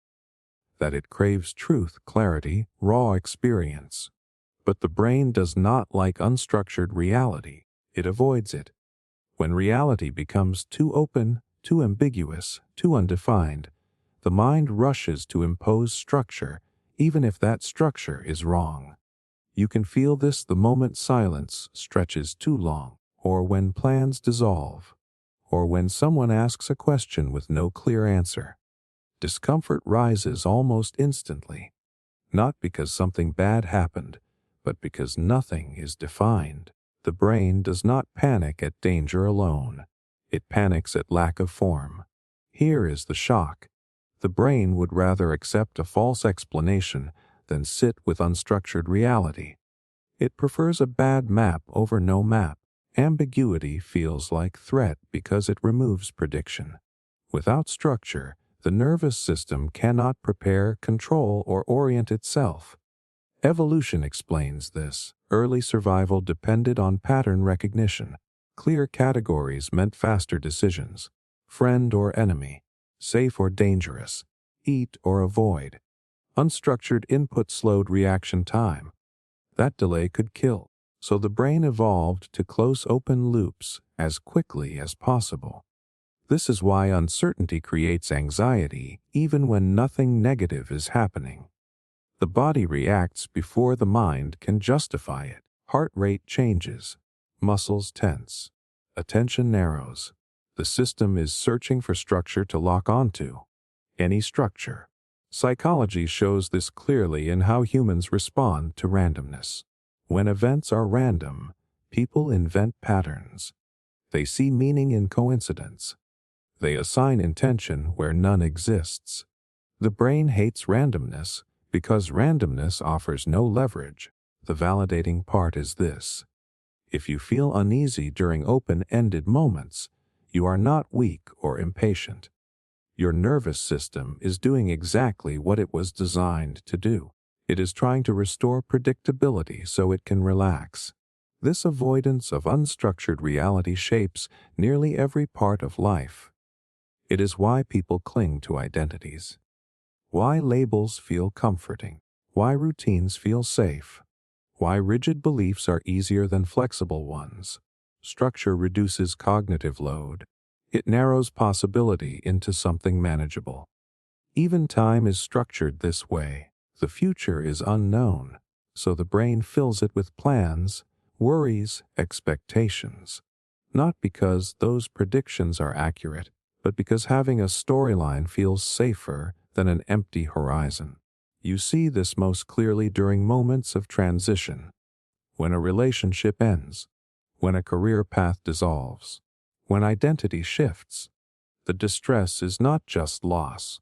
that it craves truth, clarity, raw experience. But the brain does not like unstructured reality. It avoids it. When reality becomes too open, too ambiguous, too undefined, the mind rushes to impose structure, even if that structure is wrong. You can feel this the moment silence stretches too long, or when plans dissolve, or when someone asks a question with no clear answer. Discomfort rises almost instantly, not because something bad happened, but because nothing is defined. The brain does not panic at danger alone. It panics at lack of form. Here is the shock. The brain would rather accept a false explanation than sit with unstructured reality. It prefers a bad map over no map. Ambiguity feels like threat because it removes prediction. Without structure, the nervous system cannot prepare, control, or orient itself. Evolution explains this. Early survival depended on pattern recognition. Clear categories meant faster decisions. Friend or enemy, safe or dangerous, eat or avoid. Unstructured input slowed reaction time. That delay could kill, so the brain evolved to close open loops as quickly as possible. This is why uncertainty creates anxiety even when nothing negative is happening. The body reacts before the mind can justify it. Heart rate changes, muscles tense, attention narrows. The system is searching for structure to lock onto. Any structure. Psychology shows this clearly in how humans respond to randomness. When events are random, people invent patterns. They see meaning in coincidence. They assign intention where none exists. The brain hates randomness because randomness offers no leverage. The validating part is this. If you feel uneasy during open-ended moments, you are not weak or impatient. Your nervous system is doing exactly what it was designed to do. It is trying to restore predictability so it can relax. This avoidance of unstructured reality shapes nearly every part of life. It is why people cling to identities. Why labels feel comforting. Why routines feel safe. Why rigid beliefs are easier than flexible ones. Structure reduces cognitive load. It narrows possibility into something manageable. Even time is structured this way. The future is unknown, so the brain fills it with plans, worries, expectations. Not because those predictions are accurate, but because having a storyline feels safer than an empty horizon. You see this most clearly during moments of transition. When a relationship ends, when a career path dissolves, when identity shifts, the distress is not just loss.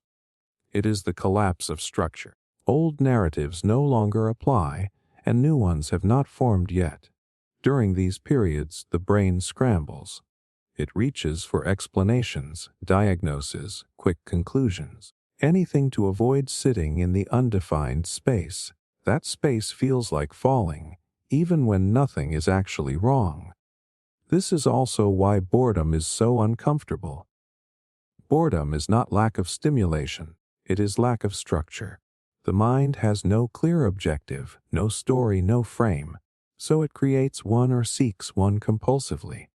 It is the collapse of structure. Old narratives no longer apply, and new ones have not formed yet. During these periods, the brain scrambles. It reaches for explanations, diagnoses, quick conclusions, anything to avoid sitting in the undefined space. That space feels like falling, even when nothing is actually wrong. This is also why boredom is so uncomfortable. Boredom is not lack of stimulation, it is lack of structure. The mind has no clear objective, no story, no frame, so it creates one or seeks one compulsively.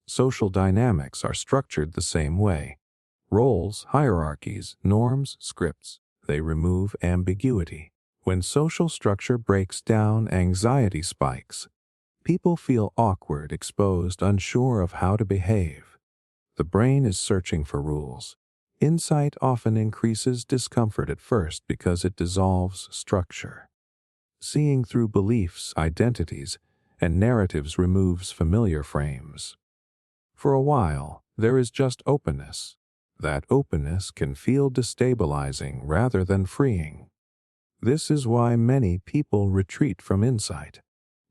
Social dynamics are structured the same way. Roles, hierarchies, norms, scripts, they remove ambiguity. When social structure breaks down, anxiety spikes. People feel awkward, exposed, unsure of how to behave. The brain is searching for rules. Insight often increases discomfort at first because it dissolves structure. Seeing through beliefs, identities, and narratives removes familiar frames. For a while, there is just openness. That openness can feel destabilizing rather than freeing. This is why many people retreat from insight.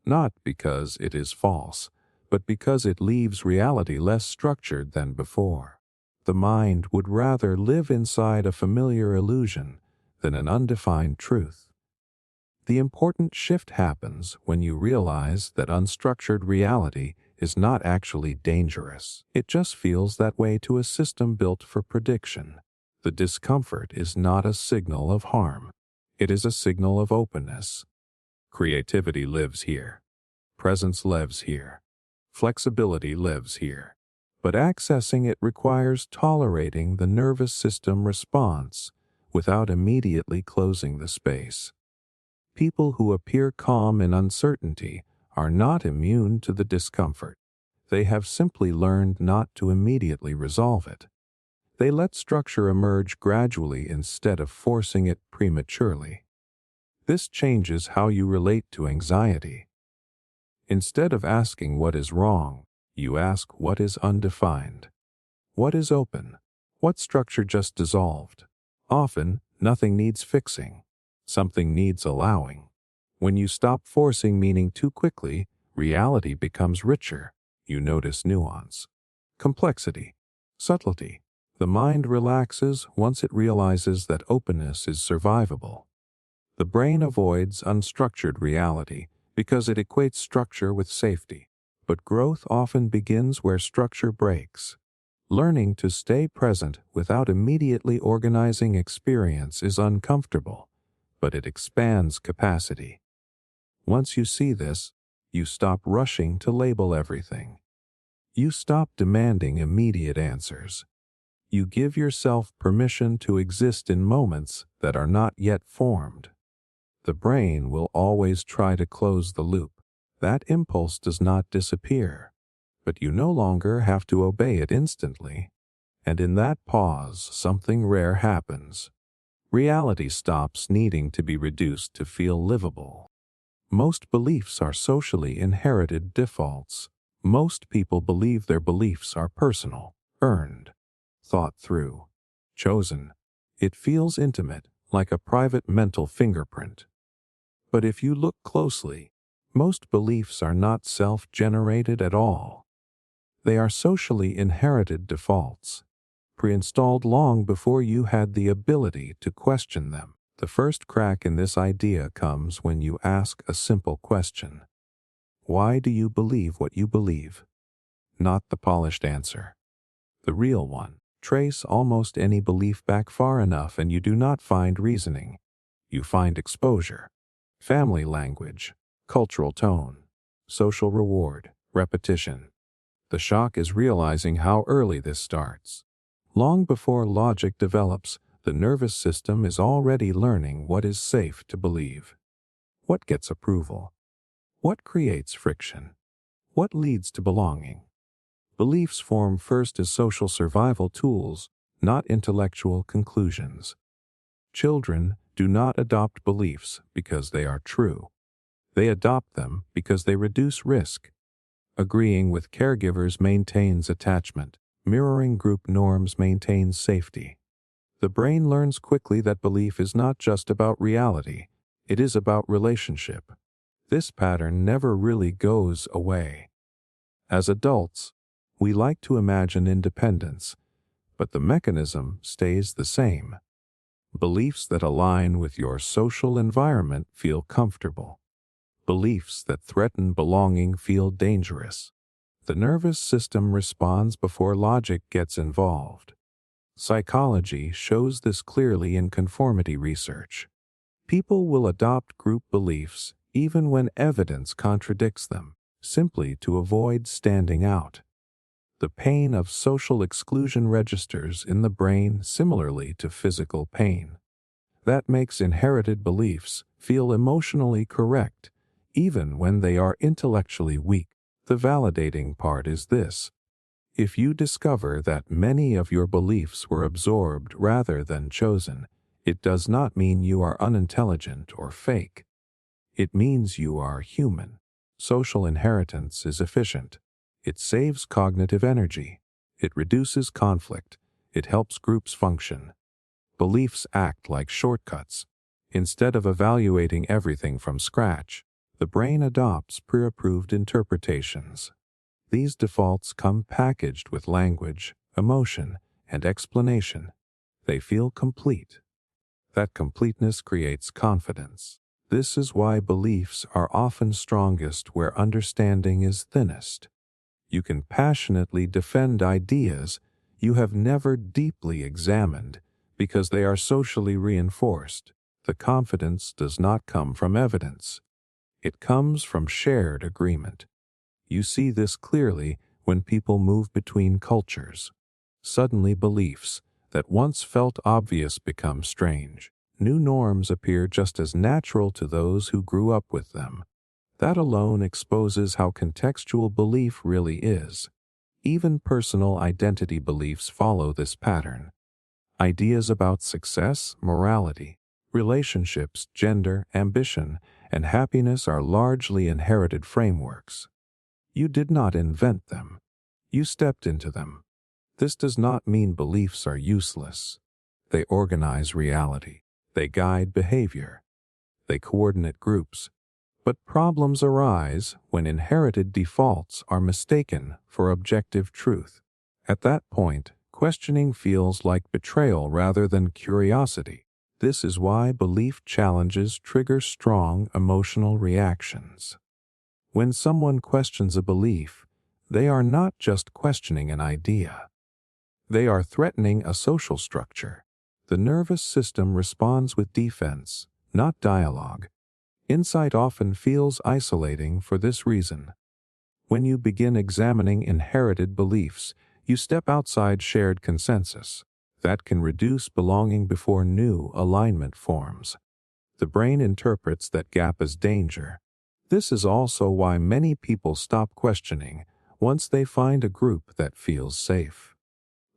Not because it is false, but because it leaves reality less structured than before. The mind would rather live inside a familiar illusion than an undefined truth. The important shift happens when you realize that unstructured reality is not actually dangerous. It just feels that way to a system built for prediction. The discomfort is not a signal of harm. It is a signal of openness. Creativity lives here. Presence lives here. Flexibility lives here. But accessing it requires tolerating the nervous system response without immediately closing the space. People who appear calm in uncertainty are not immune to the discomfort. They have simply learned not to immediately resolve it. They let structure emerge gradually instead of forcing it prematurely. This changes how you relate to anxiety. Instead of asking what is wrong, you ask what is undefined. What is open? What structure just dissolved? Often, nothing needs fixing. Something needs allowing. When you stop forcing meaning too quickly, reality becomes richer. You notice nuance, complexity, subtlety. The mind relaxes once it realizes that openness is survivable. The brain avoids unstructured reality because it equates structure with safety. But growth often begins where structure breaks. Learning to stay present without immediately organizing experience is uncomfortable, but it expands capacity. Once you see this, you stop rushing to label everything. You stop demanding immediate answers. You give yourself permission to exist in moments that are not yet formed. The brain will always try to close the loop. That impulse does not disappear, but you no longer have to obey it instantly. And in that pause, something rare happens. Reality stops needing to be reduced to feel livable. Most beliefs are socially inherited defaults. Most people believe their beliefs are personal, earned, thought through, chosen. It feels intimate, like a private mental fingerprint. But if you look closely, most beliefs are not self-generated at all. They are socially inherited defaults, pre-installed long before you had the ability to question them. The first crack in this idea comes when you ask a simple question. Why do you believe what you believe? Not the polished answer. The real one. Trace almost any belief back far enough and you do not find reasoning. You find exposure. Family language, cultural tone, social reward, repetition. The shock is realizing how early this starts. Long before logic develops, the nervous system is already learning what is safe to believe. What gets approval? What creates friction? What leads to belonging? Beliefs form first as social survival tools, not intellectual conclusions. Children do not adopt beliefs because they are true. They adopt them because they reduce risk. Agreeing with caregivers maintains attachment. Mirroring group norms maintains safety. The brain learns quickly that belief is not just about reality, it is about relationship. This pattern never really goes away. As adults, we like to imagine independence, but the mechanism stays the same. Beliefs that align with your social environment feel comfortable. Beliefs that threaten belonging feel dangerous. The nervous system responds before logic gets involved. Psychology shows this clearly in conformity research. People will adopt group beliefs even when evidence contradicts them, simply to avoid standing out. The pain of social exclusion registers in the brain similarly to physical pain. That makes inherited beliefs feel emotionally correct, even when they are intellectually weak. The validating part is this. If you discover that many of your beliefs were absorbed rather than chosen, it does not mean you are unintelligent or fake. It means you are human. Social inheritance is efficient. It saves cognitive energy. It reduces conflict. It helps groups function. Beliefs act like shortcuts. Instead of evaluating everything from scratch, the brain adopts pre-approved interpretations. These defaults come packaged with language, emotion, and explanation. They feel complete. That completeness creates confidence. This is why beliefs are often strongest where understanding is thinnest. You can passionately defend ideas you have never deeply examined because they are socially reinforced. The confidence does not come from evidence. It comes from shared agreement. You see this clearly when people move between cultures. Suddenly beliefs that once felt obvious become strange. New norms appear just as natural to those who grew up with them. That alone exposes how contextual belief really is. Even personal identity beliefs follow this pattern. Ideas about success, morality, relationships, gender, ambition, and happiness are largely inherited frameworks. You did not invent them. You stepped into them. This does not mean beliefs are useless. They organize reality. They guide behavior. They coordinate groups. But problems arise when inherited defaults are mistaken for objective truth. At that point, questioning feels like betrayal rather than curiosity. This is why belief challenges trigger strong emotional reactions. When someone questions a belief, they are not just questioning an idea. They are threatening a social structure. The nervous system responds with defense, not dialogue. Insight often feels isolating for this reason. When you begin examining inherited beliefs, you step outside shared consensus. That can reduce belonging before new alignment forms. The brain interprets that gap as danger. This is also why many people stop questioning once they find a group that feels safe.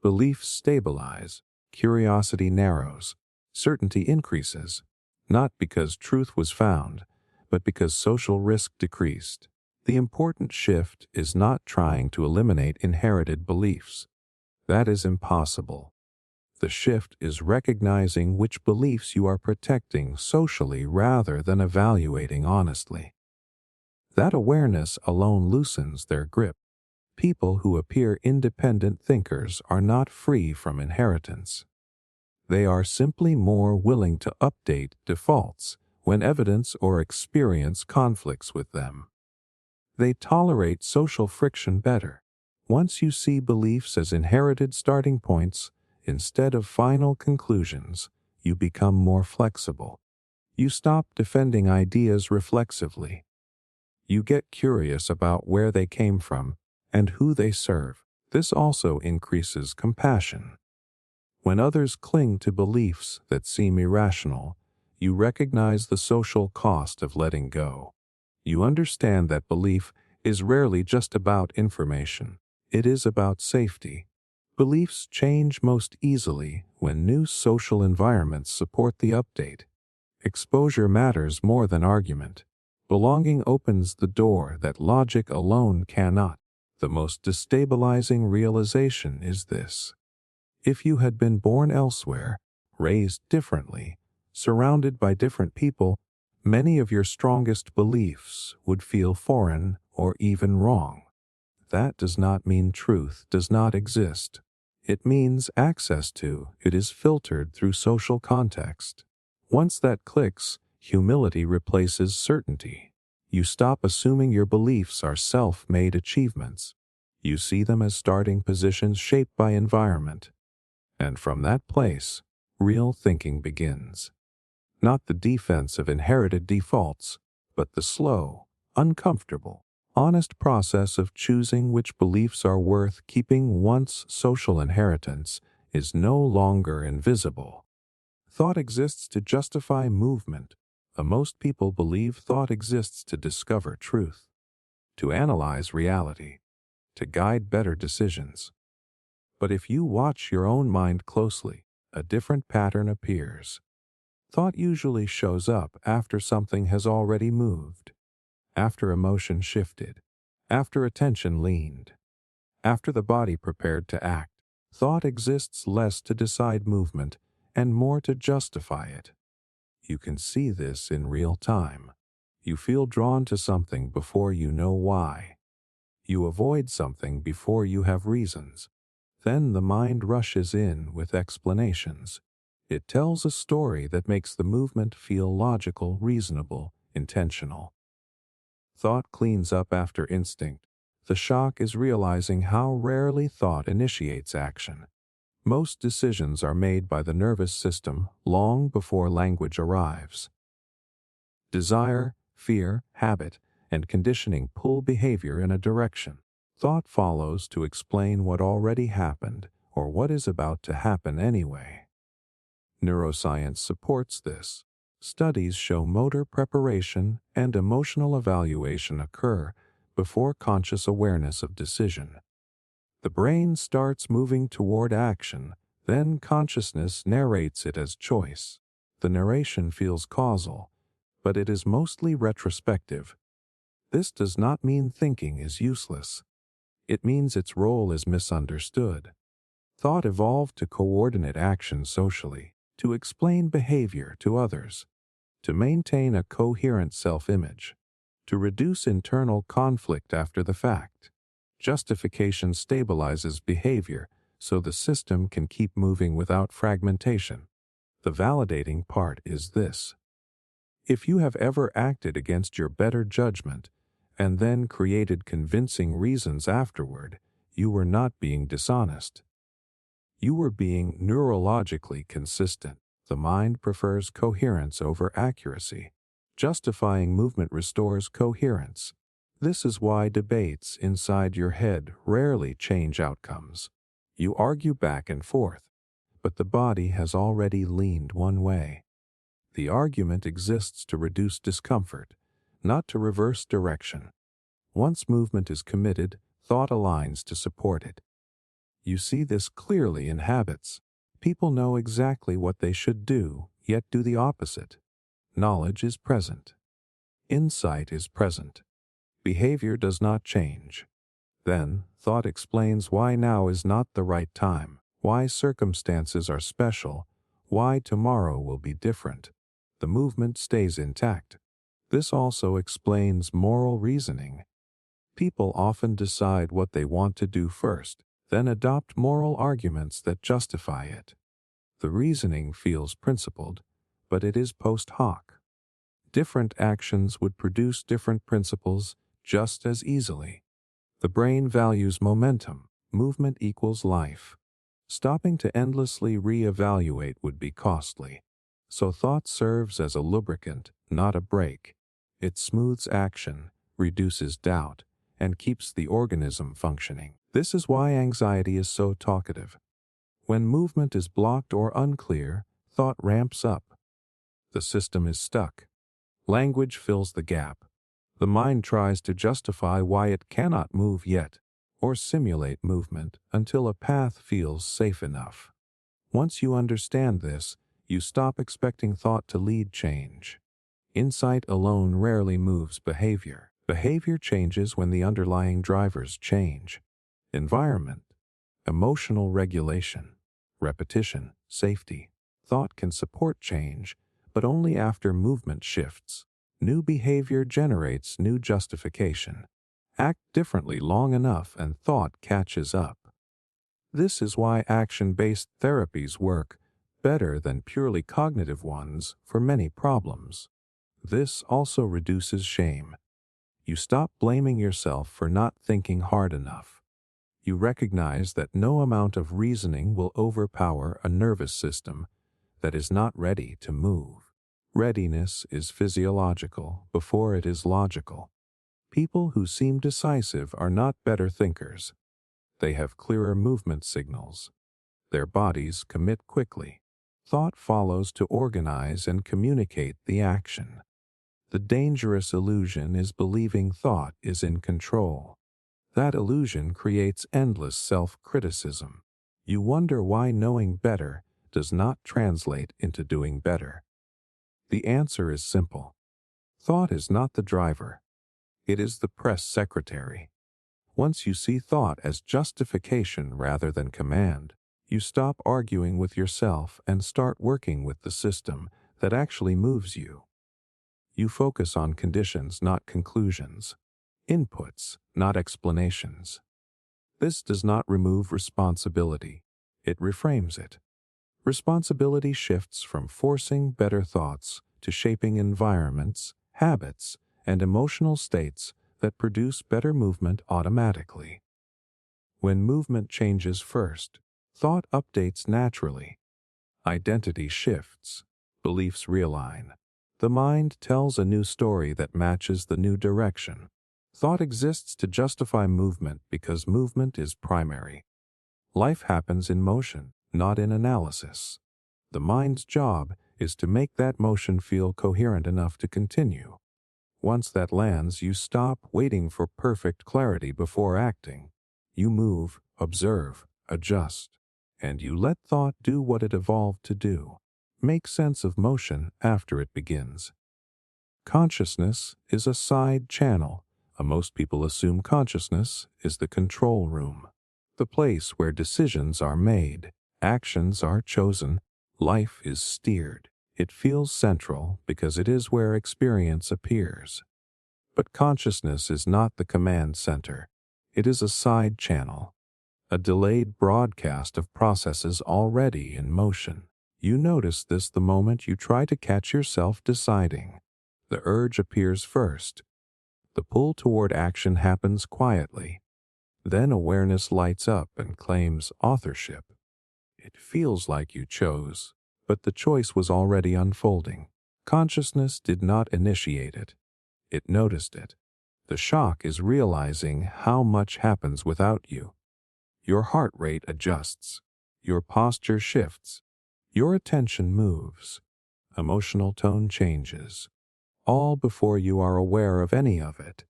Beliefs stabilize, curiosity narrows, certainty increases, not because truth was found, but because social risk decreased. The important shift is not trying to eliminate inherited beliefs. That is impossible. The shift is recognizing which beliefs you are protecting socially rather than evaluating honestly. That awareness alone loosens their grip. People who appear independent thinkers are not free from inheritance. They are simply more willing to update defaults when evidence or experience conflicts with them. They tolerate social friction better. Once you see beliefs as inherited starting points instead of final conclusions, you become more flexible. You stop defending ideas reflexively. You get curious about where they came from and who they serve. This also increases compassion. When others cling to beliefs that seem irrational, you recognize the social cost of letting go. You understand that belief is rarely just about information. It is about safety. Beliefs change most easily when new social environments support the update. Exposure matters more than argument. Belonging opens the door that logic alone cannot. The most destabilizing realization is this: if you had been born elsewhere, raised differently, surrounded by different people, many of your strongest beliefs would feel foreign or even wrong. That does not mean truth does not exist. It means access to it is filtered through social context. Once that clicks, humility replaces certainty. You stop assuming your beliefs are self-made achievements. You see them as starting positions shaped by environment. And from that place, real thinking begins. Not the defense of inherited defaults, but the slow, uncomfortable, honest process of choosing which beliefs are worth keeping once social inheritance is no longer invisible. Thought exists to justify movement. Most people believe thought exists to discover truth, to analyze reality, to guide better decisions. But if you watch your own mind closely, a different pattern appears. Thought usually shows up after something has already moved, after emotion shifted, after attention leaned, after the body prepared to act. Thought exists less to decide movement and more to justify it. You can see this in real time. You feel drawn to something before you know why. You avoid something before you have reasons. Then the mind rushes in with explanations. It tells a story that makes the movement feel logical, reasonable, intentional. Thought cleans up after instinct. The shock is realizing how rarely thought initiates action. Most decisions are made by the nervous system long before language arrives. Desire, fear, habit, and conditioning pull behavior in a direction. Thought follows to explain what already happened or what is about to happen anyway. Neuroscience supports this. Studies show motor preparation and emotional evaluation occur before conscious awareness of decision. The brain starts moving toward action, then consciousness narrates it as choice. The narration feels causal, but it is mostly retrospective. This does not mean thinking is useless. It means its role is misunderstood. Thought evolved to coordinate action socially, to explain behavior to others, to maintain a coherent self-image, to reduce internal conflict after the fact. Justification stabilizes behavior so the system can keep moving without fragmentation. The validating part is this: if you have ever acted against your better judgment and then created convincing reasons afterward, you were not being dishonest. You were being neurologically consistent. The mind prefers coherence over accuracy. Justifying movement restores coherence. This is why debates inside your head rarely change outcomes. You argue back and forth, but the body has already leaned one way. The argument exists to reduce discomfort, not to reverse direction. Once movement is committed, thought aligns to support it. You see this clearly in habits. People know exactly what they should do, yet do the opposite. Knowledge is present. Insight is present. Behavior does not change. Then, thought explains why now is not the right time, why circumstances are special, why tomorrow will be different. The movement stays intact. This also explains moral reasoning. People often decide what they want to do first, then adopt moral arguments that justify it. The reasoning feels principled, but it is post hoc. Different actions would produce different principles just as easily. The brain values momentum. Movement equals life. Stopping to endlessly re-evaluate would be costly. So thought serves as a lubricant, not a brake. It smooths action, reduces doubt, and keeps the organism functioning. This is why anxiety is so talkative. When movement is blocked or unclear, thought ramps up. The system is stuck. Language fills the gap. The mind tries to justify why it cannot move yet, or simulate movement until a path feels safe enough. Once you understand this, you stop expecting thought to lead change. Insight alone rarely moves behavior. Behavior changes when the underlying drivers change. Environment, emotional regulation, repetition, safety. Thought can support change, but only after movement shifts. New behavior generates new justification. Act differently long enough and thought catches up. This is why action-based therapies work better than purely cognitive ones for many problems. This also reduces shame. You stop blaming yourself for not thinking hard enough. You recognize that no amount of reasoning will overpower a nervous system that is not ready to move. Readiness is physiological before it is logical. People who seem decisive are not better thinkers. They have clearer movement signals. Their bodies commit quickly. Thought follows to organize and communicate the action. The dangerous illusion is believing thought is in control. That illusion creates endless self-criticism. You wonder why knowing better does not translate into doing better. The answer is simple. Thought is not the driver. It is the press secretary. Once you see thought as justification rather than command, you stop arguing with yourself and start working with the system that actually moves you. You focus on conditions, not conclusions. Inputs, not explanations. This does not remove responsibility. It reframes it. Responsibility shifts from forcing better thoughts to shaping environments, habits, and emotional states that produce better movement automatically. When movement changes first, thought updates naturally. Identity shifts. Beliefs realign. The mind tells a new story that matches the new direction. Thought exists to justify movement because movement is primary. Life happens in motion, not in analysis. The mind's job is to make that motion feel coherent enough to continue. Once that lands, you stop waiting for perfect clarity before acting. You move, observe, adjust, and you let thought do what it evolved to do. Make sense of motion after it begins. Consciousness is a side channel. Most people assume consciousness is the control room, the place where decisions are made, actions are chosen, life is steered. It feels central because it is where experience appears. But consciousness is not the command center. It is a side channel, a delayed broadcast of processes already in motion. You notice this the moment you try to catch yourself deciding. The urge appears first. The pull toward action happens quietly. Then awareness lights up and claims authorship. It feels like you chose, but the choice was already unfolding. Consciousness did not initiate it. It noticed it. The shock is realizing how much happens without you. Your heart rate adjusts. Your posture shifts. Your attention moves. Emotional tone changes. All before you are aware of any of it.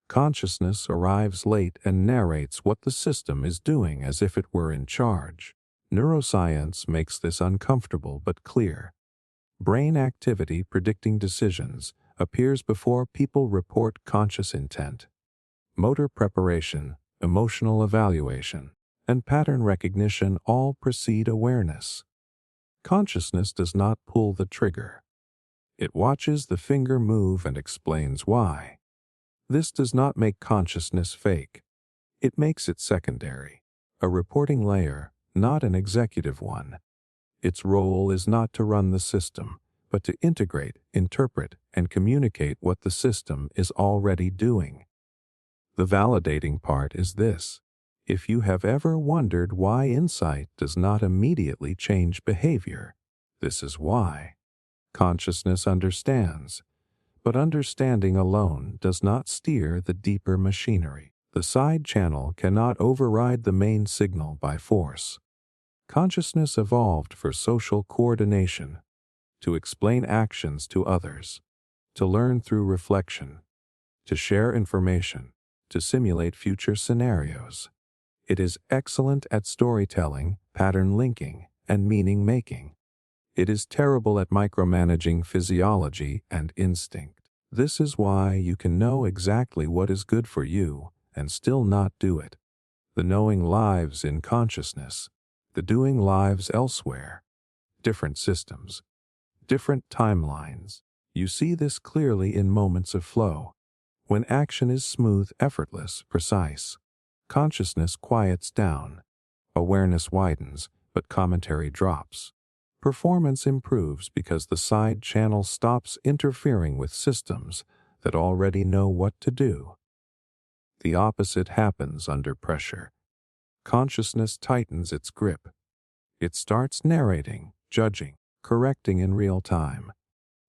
Consciousness arrives late and narrates what the system is doing as if it were in charge. Neuroscience makes this uncomfortable but clear. Brain activity predicting decisions appears before people report conscious intent. Motor preparation, emotional evaluation, and pattern recognition all precede awareness. Consciousness does not pull the trigger. It watches the finger move and explains why. This does not make consciousness fake. It makes it secondary, a reporting layer, not an executive one. Its role is not to run the system, but to integrate, interpret, and communicate what the system is already doing. The validating part is this. If you have ever wondered why insight does not immediately change behavior, this is why. Consciousness understands, But understanding alone does not steer the deeper machinery. The side channel cannot override the main signal by force. Consciousness evolved for social coordination, to explain actions to others, to learn through reflection, to share information, to simulate future scenarios. It is excellent at storytelling, pattern linking, and meaning making. It is terrible at micromanaging physiology and instinct. This is why you can know exactly what is good for you and still not do it. The knowing lives in consciousness, the doing lives elsewhere. Different systems, different timelines. You see this clearly in moments of flow. When action is smooth, effortless, precise, consciousness quiets down, awareness widens, but commentary drops. Performance improves because the side channel stops interfering with systems that already know what to do. The opposite happens under pressure. Consciousness tightens its grip. It starts narrating, judging, correcting in real time.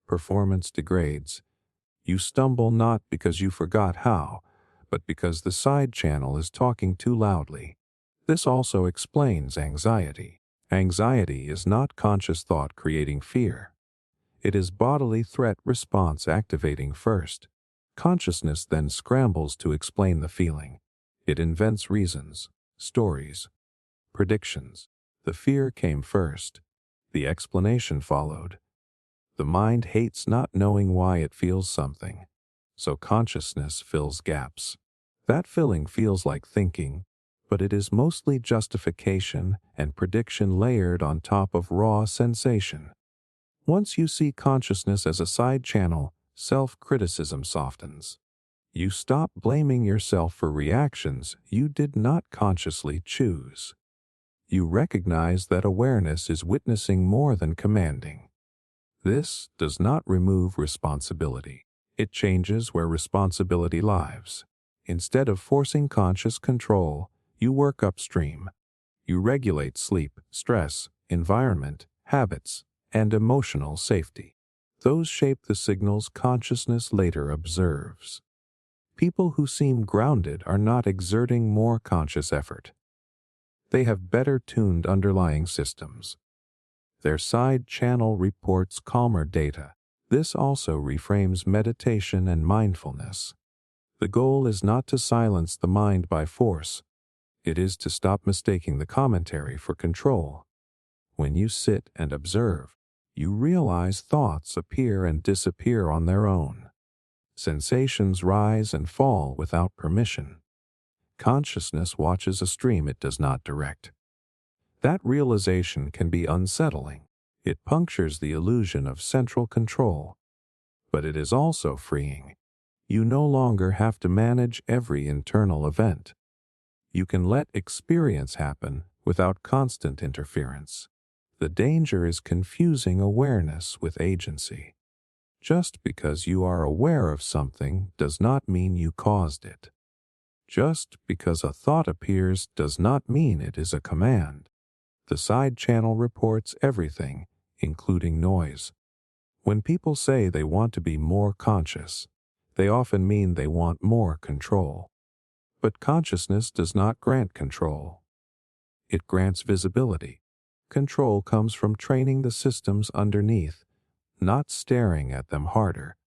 Performance degrades. You stumble not because you forgot how, but because the side channel is talking too loudly. This also explains anxiety. Anxiety is not conscious thought creating fear. It is bodily threat response activating first. Consciousness then scrambles to explain the feeling. It invents reasons, stories, predictions. The fear came first. The explanation followed. The mind hates not knowing why it feels something, so consciousness fills gaps. That filling feels like thinking, but it is mostly justification and prediction layered on top of raw sensation. Once you see consciousness as a side channel, self-criticism softens. You stop blaming yourself for reactions you did not consciously choose. You recognize that awareness is witnessing more than commanding. This does not remove responsibility. It changes where responsibility lies. Instead of forcing conscious control, you work upstream. You regulate sleep, stress, environment, habits, and emotional safety. Those shape the signals consciousness later observes. People who seem grounded are not exerting more conscious effort. They have better tuned underlying systems. Their side channel reports calmer data. This also reframes meditation and mindfulness. The goal is not to silence the mind by force. It is to stop mistaking the commentary for control. When you sit and observe, you realize thoughts appear and disappear on their own. Sensations rise and fall without permission. Consciousness watches a stream it does not direct. That realization can be unsettling. It punctures the illusion of central control. But it is also freeing. You no longer have to manage every internal event. You can let experience happen without constant interference. The danger is confusing awareness with agency. Just because you are aware of something does not mean you caused it. Just because a thought appears does not mean it is a command. The side channel reports everything, including noise. When people say they want to be more conscious, they often mean they want more control. But consciousness does not grant control. It grants visibility. Control comes from training the systems underneath, not staring at them harder.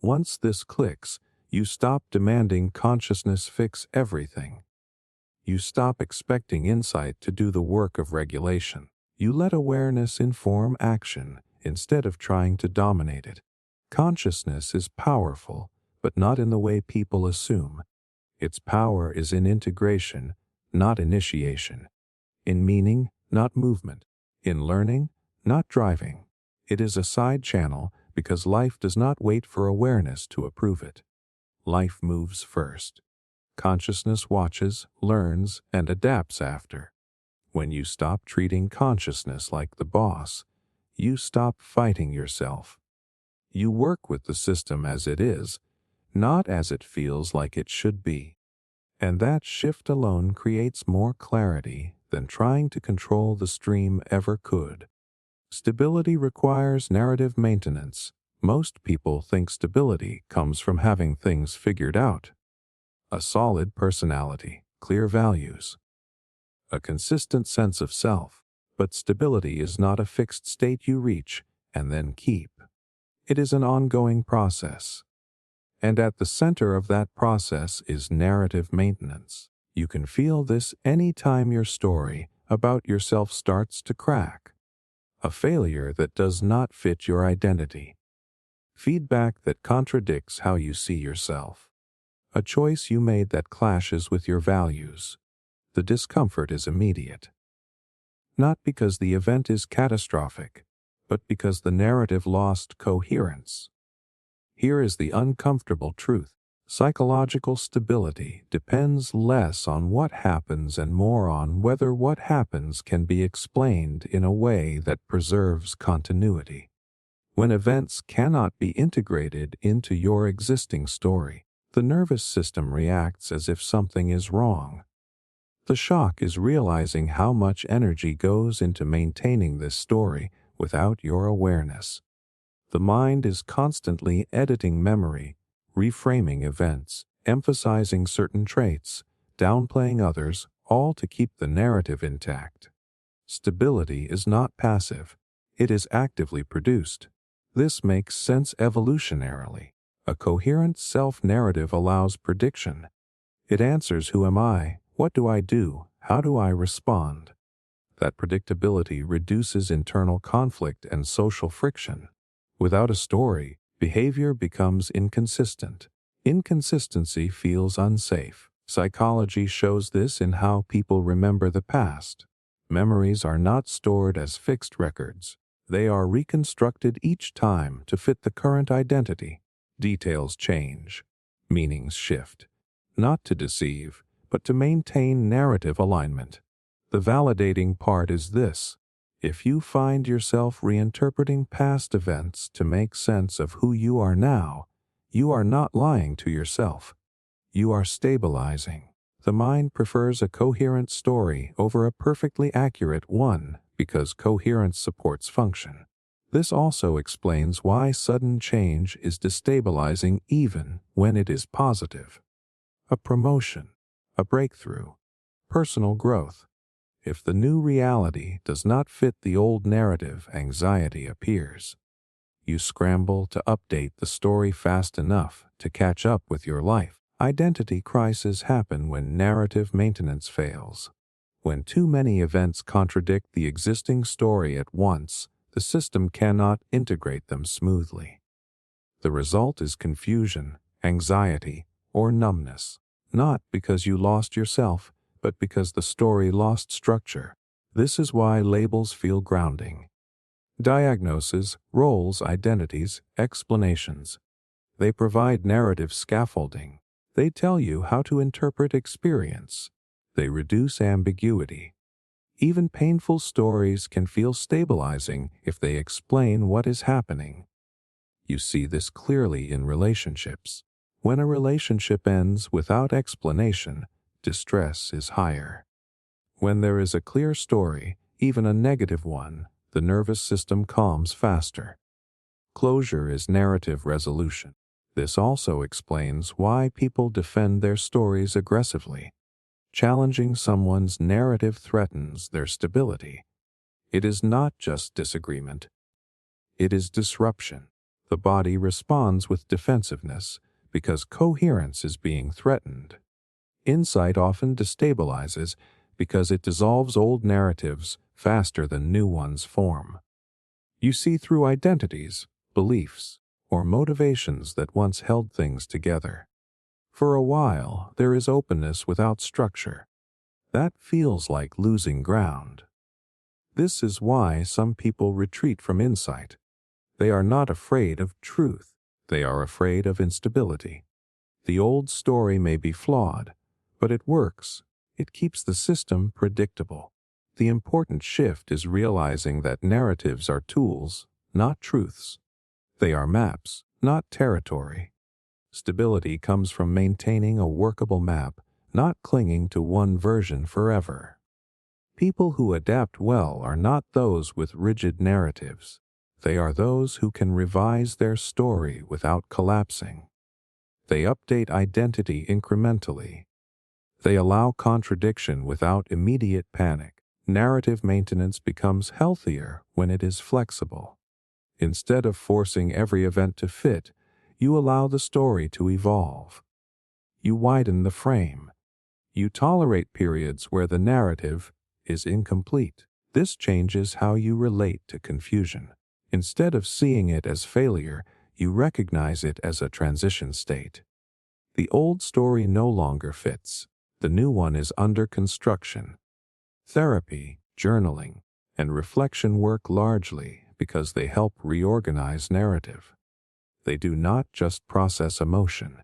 Once this clicks, you stop demanding consciousness fix everything. You stop expecting insight to do the work of regulation. You let awareness inform action instead of trying to dominate it. Consciousness is powerful, but not in the way people assume. Its power is in integration, not initiation. In meaning, not movement. In learning, not driving. It is a side channel because life does not wait for awareness to approve it. Life moves first. Consciousness watches, learns, and adapts after. When you stop treating consciousness like the boss, you stop fighting yourself. You work with the system as it is, not as it feels like it should be. And that shift alone creates more clarity than trying to control the stream ever could. Stability requires narrative maintenance, Most people think stability comes from having things figured out. A solid personality, clear values, a consistent sense of self. But stability is not a fixed state you reach and then keep. It is an ongoing process. And at the center of that process is narrative maintenance. You can feel this any time your story about yourself starts to crack. A failure that does not fit your identity. Feedback that contradicts how you see yourself. A choice you made that clashes with your values. The discomfort is immediate. Not because the event is catastrophic, but because the narrative lost coherence. Here is the uncomfortable truth. Psychological stability depends less on what happens and more on whether what happens can be explained in a way that preserves continuity. When events cannot be integrated into your existing story, the nervous system reacts as if something is wrong. The shock is realizing how much energy goes into maintaining this story without your awareness. The mind is constantly editing memory, reframing events, emphasizing certain traits, downplaying others, all to keep the narrative intact. Stability is not passive. It is actively produced. This makes sense evolutionarily. A coherent self-narrative allows prediction. It answers who am I, what do I do, how do I respond. That predictability reduces internal conflict and social friction. Without a story, behavior becomes inconsistent. Inconsistency feels unsafe. Psychology shows this in how people remember the past. Memories are not stored as fixed records. They are reconstructed each time to fit the current identity. Details change. Meanings shift. Not to deceive, but to maintain narrative alignment. The validating part is this. If you find yourself reinterpreting past events to make sense of who you are now, you are not lying to yourself. You are stabilizing. The mind prefers a coherent story over a perfectly accurate one because coherence supports function. This also explains why sudden change is destabilizing even when it is positive. A promotion, a breakthrough, personal growth. If the new reality does not fit the old narrative, anxiety appears. You scramble to update the story fast enough to catch up with your life. Identity crises happen when narrative maintenance fails. When too many events contradict the existing story at once, the system cannot integrate them smoothly. The result is confusion, anxiety, or numbness, not because you lost yourself, but because the story lost structure. This is why labels feel grounding. Diagnoses, roles, identities, explanations. They provide narrative scaffolding. They tell you how to interpret experience. They reduce ambiguity. Even painful stories can feel stabilizing if they explain what is happening. You see this clearly in relationships. When a relationship ends without explanation, distress is higher. When there is a clear story, even a negative one, the nervous system calms faster. Closure is narrative resolution. This also explains why people defend their stories aggressively. Challenging someone's narrative threatens their stability. It is not just disagreement. It is disruption. The body responds with defensiveness because coherence is being threatened. Insight often destabilizes because it dissolves old narratives faster than new ones form. You see through identities, beliefs, or motivations that once held things together. For a while, there is openness without structure. That feels like losing ground. This is why some people retreat from insight. They are not afraid of truth. They are afraid of instability. The old story may be flawed, but it works. It keeps the system predictable. The important shift is realizing that narratives are tools, not truths. They are maps, not territory. Stability comes from maintaining a workable map, not clinging to one version forever. People who adapt well are not those with rigid narratives. They are those who can revise their story without collapsing. They update identity incrementally. They allow contradiction without immediate panic. Narrative maintenance becomes healthier when it is flexible. Instead of forcing every event to fit, you allow the story to evolve. You widen the frame. You tolerate periods where the narrative is incomplete. This changes how you relate to confusion. Instead of seeing it as failure, you recognize it as a transition state. The old story no longer fits. The new one is under construction. Therapy, journaling, and reflection work largely because they help reorganize narrative. They do not just process emotion.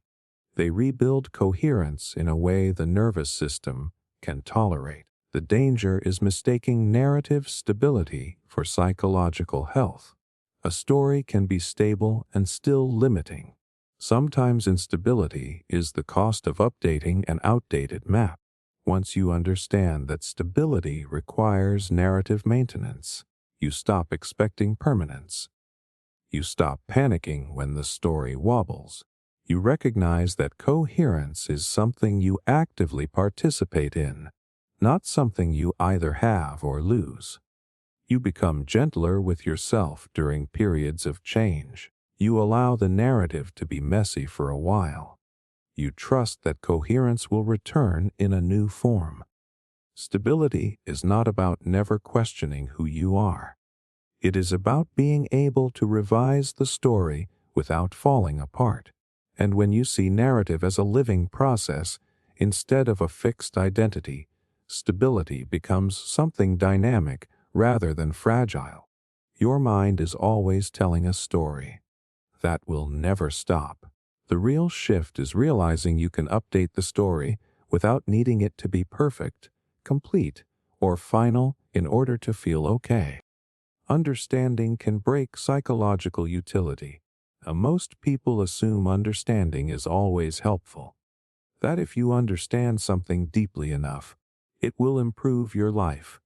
They rebuild coherence in a way the nervous system can tolerate. The danger is mistaking narrative stability for psychological health. A story can be stable and still limiting. Sometimes instability is the cost of updating an outdated map. Once you understand that stability requires narrative maintenance, you stop expecting permanence. You stop panicking when the story wobbles. You recognize that coherence is something you actively participate in, not something you either have or lose. You become gentler with yourself during periods of change. You allow the narrative to be messy for a while. You trust that coherence will return in a new form. Stability is not about never questioning who you are. It is about being able to revise the story without falling apart. And when you see narrative as a living process, instead of a fixed identity, stability becomes something dynamic rather than fragile. Your mind is always telling a story. That will never stop. The real shift is realizing you can update the story without needing it to be perfect, complete, or final in order to feel okay. Understanding can break psychological utility. Most people assume understanding is always helpful. That if you understand something deeply enough, it will improve your life.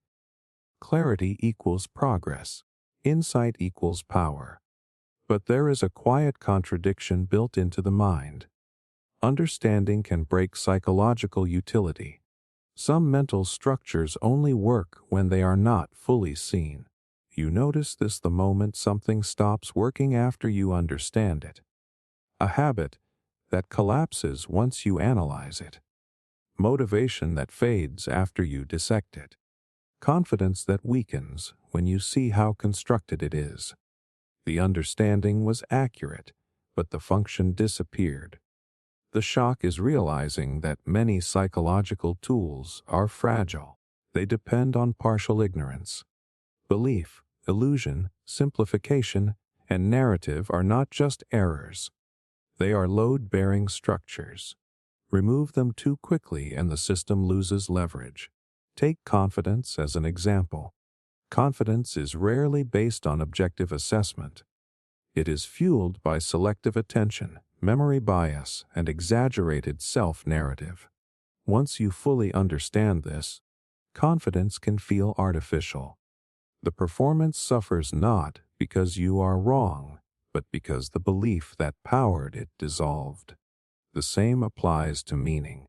Clarity equals progress. Insight equals power. But there is a quiet contradiction built into the mind. Understanding can break psychological utility. Some mental structures only work when they are not fully seen. You notice this the moment something stops working after you understand it. A habit that collapses once you analyze it. Motivation that fades after you dissect it. Confidence that weakens when you see how constructed it is. The understanding was accurate, but the function disappeared. The shock is realizing that many psychological tools are fragile. They depend on partial ignorance. Belief, illusion, simplification, and narrative are not just errors. They are load-bearing structures. Remove them too quickly and the system loses leverage. Take confidence as an example. Confidence is rarely based on objective assessment. It is fueled by selective attention, memory bias, and exaggerated self-narrative. Once you fully understand this, confidence can feel artificial. The performance suffers not because you are wrong, but because the belief that powered it dissolved. The same applies to meaning.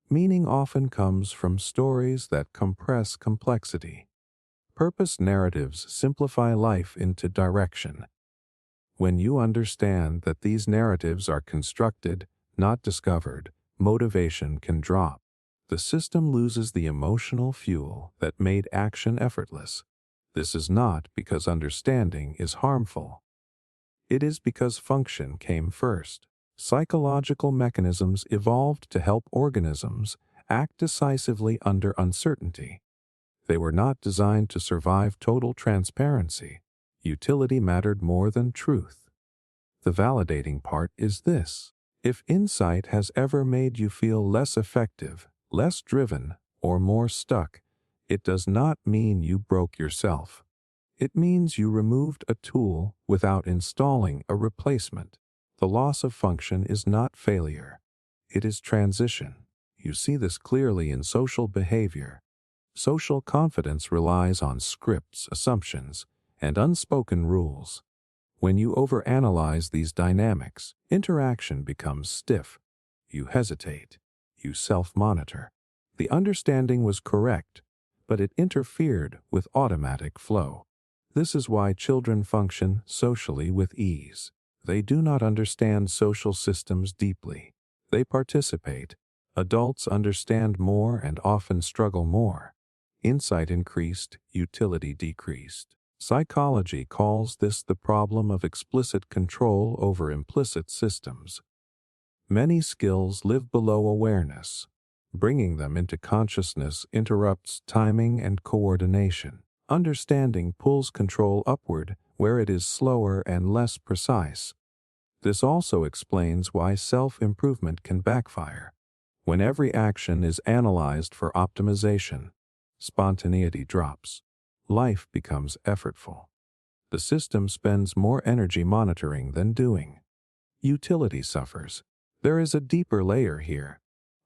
Meaning often comes from stories that compress complexity. Purpose narratives simplify life into direction. When you understand that these narratives are constructed, not discovered, motivation can drop. The system loses the emotional fuel that made action effortless. This is not because understanding is harmful. It is because function came first. Psychological mechanisms evolved to help organisms act decisively under uncertainty. They were not designed to survive total transparency. Utility mattered more than truth. The validating part is this. If insight has ever made you feel less effective, less driven, or more stuck, it does not mean you broke yourself. It means you removed a tool without installing a replacement. The loss of function is not failure. It is transition. You see this clearly in social behavior. Social confidence relies on scripts, assumptions, and unspoken rules. When you overanalyze these dynamics, interaction becomes stiff. You hesitate. You self-monitor. The understanding was correct, but it interfered with automatic flow. This is why children function socially with ease. They do not understand social systems deeply. They participate. Adults understand more and often struggle more. Insight increased, utility decreased. Psychology calls this the problem of explicit control over implicit systems. Many skills live below awareness. Bringing them into consciousness interrupts timing and coordination. Understanding pulls control upward where it is slower and less precise. This also explains why self-improvement can backfire. When every action is analyzed for optimization, spontaneity drops. Life becomes effortful. The system spends more energy monitoring than doing. Utility suffers. There is a deeper layer here.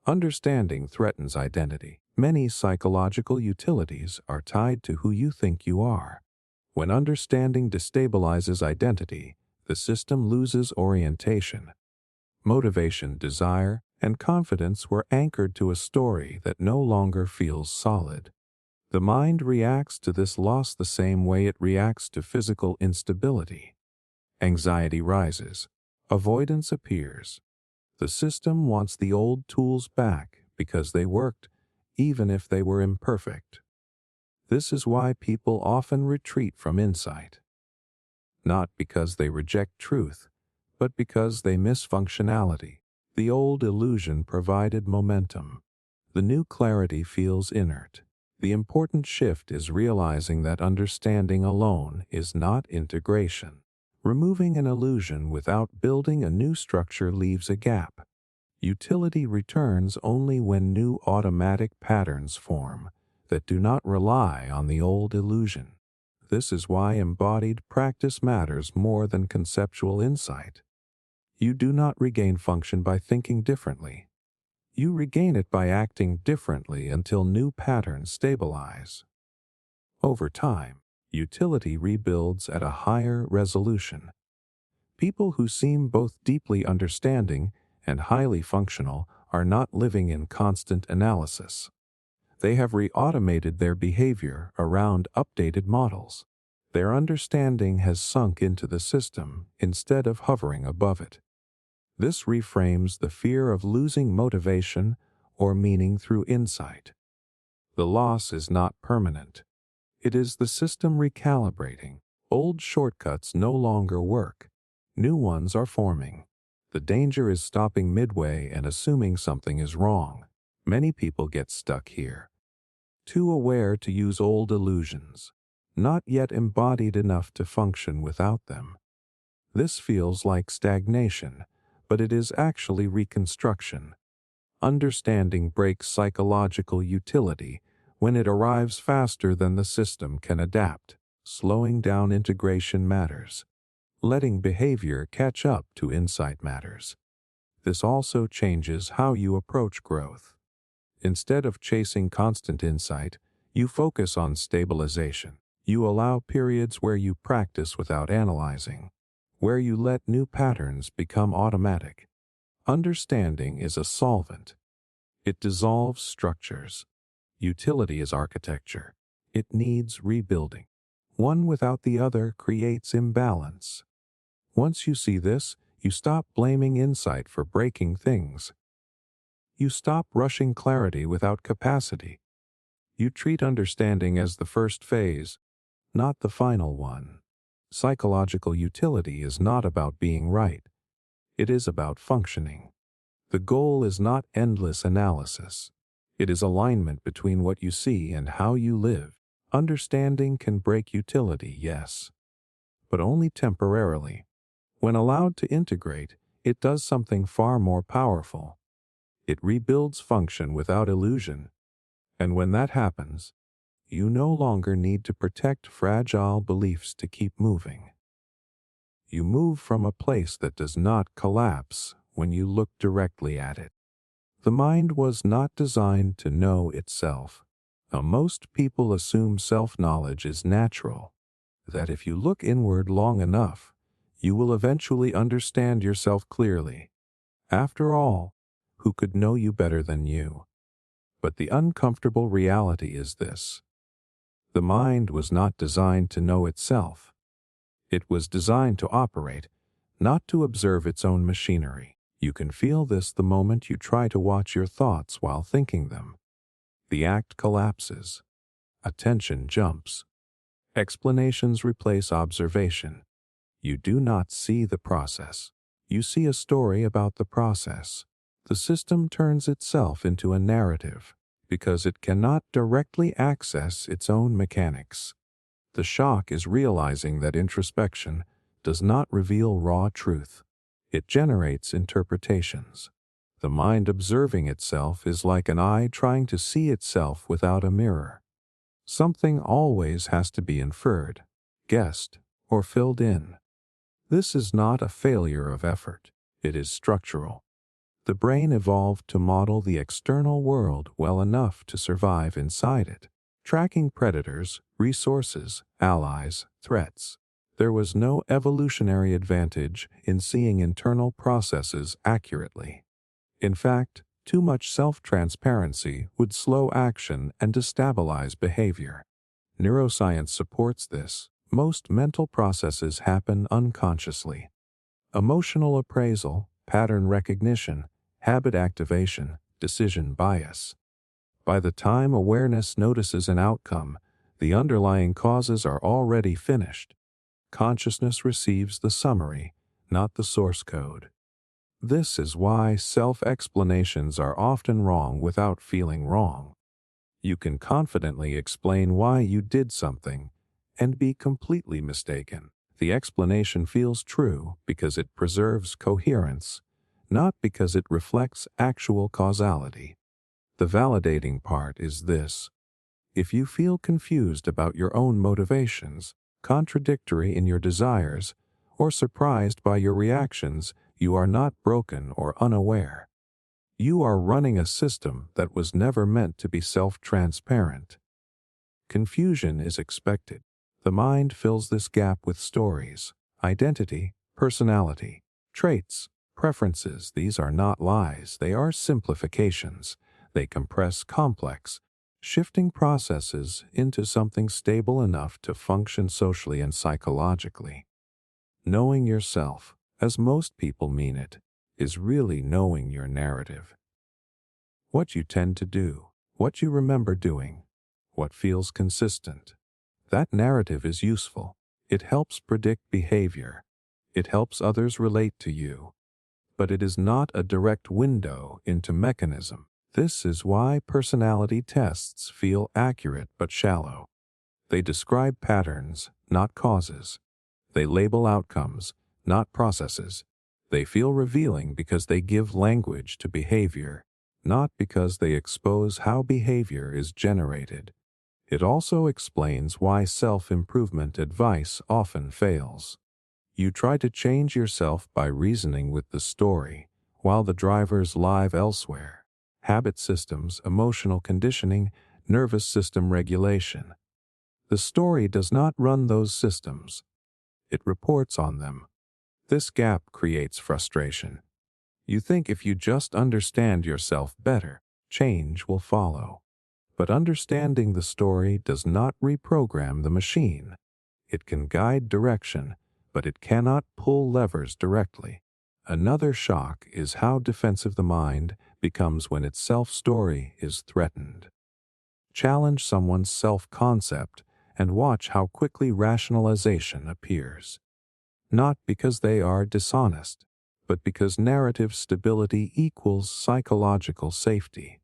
Understanding threatens identity. Many psychological utilities are tied to who you think you are. When understanding destabilizes identity, the system loses orientation. Motivation, desire, and confidence were anchored to a story that no longer feels solid. The mind reacts to this loss the same way it reacts to physical instability. Anxiety rises. Avoidance appears. The system wants the old tools back because they worked, even if they were imperfect. This is why people often retreat from insight. Not because they reject truth, but because they miss functionality. The old illusion provided momentum. The new clarity feels inert. The important shift is realizing that understanding alone is not integration. Removing an illusion without building a new structure leaves a gap. Utility returns only when new automatic patterns form that do not rely on the old illusion. This is why embodied practice matters more than conceptual insight. You do not regain function by thinking differently. You regain it by acting differently until new patterns stabilize. Over time, utility rebuilds at a higher resolution. People who seem both deeply understanding and highly functional are not living in constant analysis. They have re-automated their behavior around updated models. Their understanding has sunk into the system instead of hovering above it. This reframes the fear of losing motivation or meaning through insight. The loss is not permanent. It is the system recalibrating. Old shortcuts no longer work. New ones are forming. The danger is stopping midway and assuming something is wrong. Many people get stuck here. Too aware to use old illusions, not yet embodied enough to function without them. This feels like stagnation, but it is actually reconstruction. Understanding breaks psychological utility when it arrives faster than the system can adapt. Slowing down integration matters. Letting behavior catch up to insight matters. This also changes how you approach growth. Instead of chasing constant insight, you focus on stabilization. You allow periods where you practice without analyzing, where you let new patterns become automatic. Understanding is a solvent. It dissolves structures. Utility is architecture. It needs rebuilding. One without the other creates imbalance. Once you see this, you stop blaming insight for breaking things. You stop rushing clarity without capacity. You treat understanding as the first phase, not the final one. Psychological utility is not about being right. It is about functioning. The goal is not endless analysis. It is alignment between what you see and how you live. Understanding can break utility, yes, but only temporarily. When allowed to integrate, it does something far more powerful. It rebuilds function without illusion. And when that happens, you no longer need to protect fragile beliefs to keep moving. You move from a place that does not collapse when you look directly at it. The mind was not designed to know itself. Now, most people assume self-knowledge is natural, that if you look inward long enough, You will eventually understand yourself clearly. After all, who could know you better than you? But the uncomfortable reality is this. The mind was not designed to know itself. It was designed to operate, not to observe its own machinery. You can feel this the moment you try to watch your thoughts while thinking them. The act collapses. Attention jumps. Explanations replace observation. You do not see the process. You see a story about the process. The system turns itself into a narrative because it cannot directly access its own mechanics. The shock is realizing that introspection does not reveal raw truth. It generates interpretations. The mind observing itself is like an eye trying to see itself without a mirror. Something always has to be inferred, guessed, or filled in. This is not a failure of effort. It is structural. The brain evolved to model the external world well enough to survive inside it, tracking predators, resources, allies, threats. There was no evolutionary advantage in seeing internal processes accurately. In fact, too much self-transparency would slow action and destabilize behavior. Neuroscience supports this. Most mental processes happen unconsciously. Emotional appraisal, pattern recognition, habit activation, decision bias. By the time awareness notices an outcome, the underlying causes are already finished. Consciousness receives the summary, not the source code. This is why self-explanations are often wrong without feeling wrong. You can confidently explain why you did something and be completely mistaken. The explanation feels true because it preserves coherence, not because it reflects actual causality. The validating part is this. If you feel confused about your own motivations, contradictory in your desires, or surprised by your reactions, you are not broken or unaware. You are running a system that was never meant to be self-transparent. Confusion is expected. The mind fills this gap with stories, identity, personality, traits, preferences. These are not lies, they are simplifications. They compress complex, shifting processes into something stable enough to function socially and psychologically. Knowing yourself, as most people mean it, is really knowing your narrative. What you tend to do, what you remember doing, what feels consistent. That narrative is useful. It helps predict behavior. It helps others relate to you. But it is not a direct window into mechanism. This is why personality tests feel accurate but shallow. They describe patterns, not causes. They label outcomes, not processes. They feel revealing because they give language to behavior, not because they expose how behavior is generated. It also explains why self-improvement advice often fails. You try to change yourself by reasoning with the story, while the drivers live elsewhere. Habit systems, emotional conditioning, nervous system regulation. The story does not run those systems. It reports on them. This gap creates frustration. You think if you just understand yourself better, change will follow. But understanding the story does not reprogram the machine. It can guide direction, but it cannot pull levers directly. Another shock is how defensive the mind becomes when its self-story is threatened. Challenge someone's self-concept and watch how quickly rationalization appears. Not because they are dishonest, but because narrative stability equals psychological safety.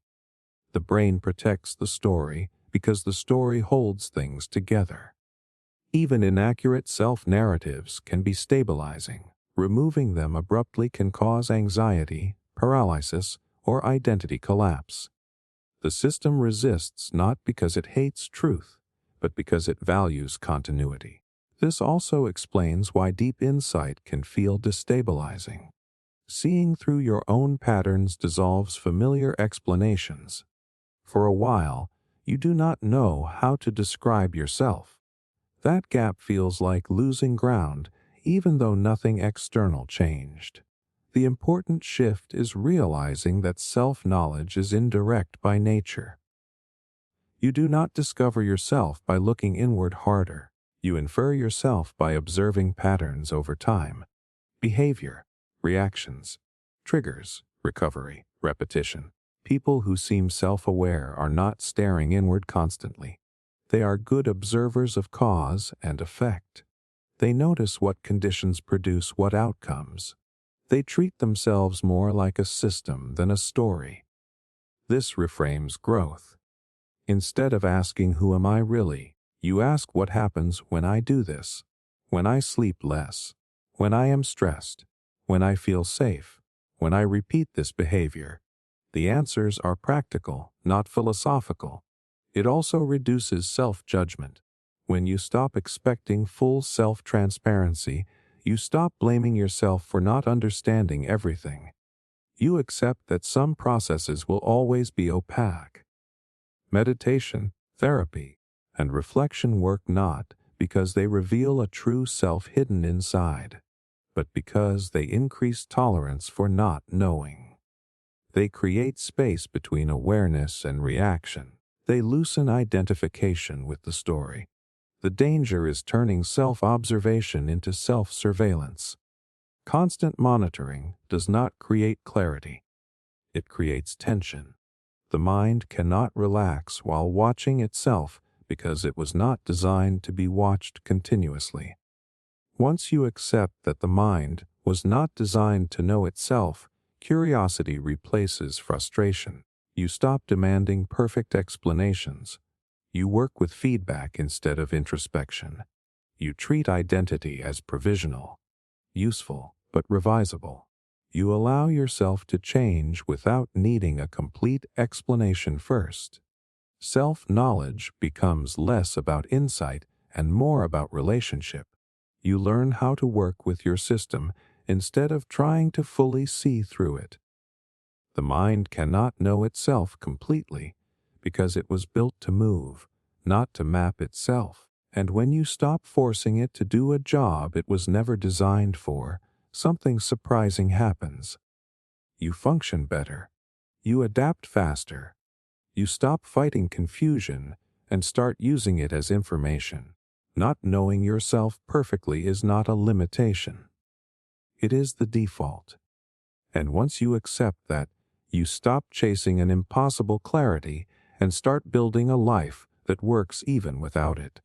The brain protects the story because the story holds things together. Even inaccurate self-narratives can be stabilizing. Removing them abruptly can cause anxiety, paralysis, or identity collapse. The system resists not because it hates truth, but because it values continuity. This also explains why deep insight can feel destabilizing. Seeing through your own patterns dissolves familiar explanations. For a while, you do not know how to describe yourself. That gap feels like losing ground, even though nothing external changed. The important shift is realizing that self-knowledge is indirect by nature. You do not discover yourself by looking inward harder. You infer yourself by observing patterns over time. Behavior, reactions, triggers, recovery, repetition. People who seem self-aware are not staring inward constantly. They are good observers of cause and effect. They notice what conditions produce what outcomes. They treat themselves more like a system than a story. This reframes growth. Instead of asking, "Who am I really?" you ask, "What happens when I do this? When I sleep less? When I am stressed? When I feel safe? When I repeat this behavior?" The answers are practical, not philosophical. It also reduces self-judgment. When you stop expecting full self-transparency, you stop blaming yourself for not understanding everything. You accept that some processes will always be opaque. Meditation, therapy, and reflection work not because they reveal a true self hidden inside, but because they increase tolerance for not knowing. They create space between awareness and reaction. They loosen identification with the story. The danger is turning self-observation into self-surveillance. Constant monitoring does not create clarity. It creates tension. The mind cannot relax while watching itself because it was not designed to be watched continuously. Once you accept that the mind was not designed to know itself, curiosity replaces frustration. You stop demanding perfect explanations. You work with feedback instead of introspection. You treat identity as provisional, useful, but revisable. You allow yourself to change without needing a complete explanation first. Self-knowledge becomes less about insight and more about relationship. You learn how to work with your system instead of trying to fully see through it. The mind cannot know itself completely because it was built to move, not to map itself. And when you stop forcing it to do a job it was never designed for, something surprising happens. You function better. You adapt faster. You stop fighting confusion and start using it as information. Not knowing yourself perfectly is not a limitation. It is the default. And once you accept that, you stop chasing an impossible clarity and start building a life that works even without it.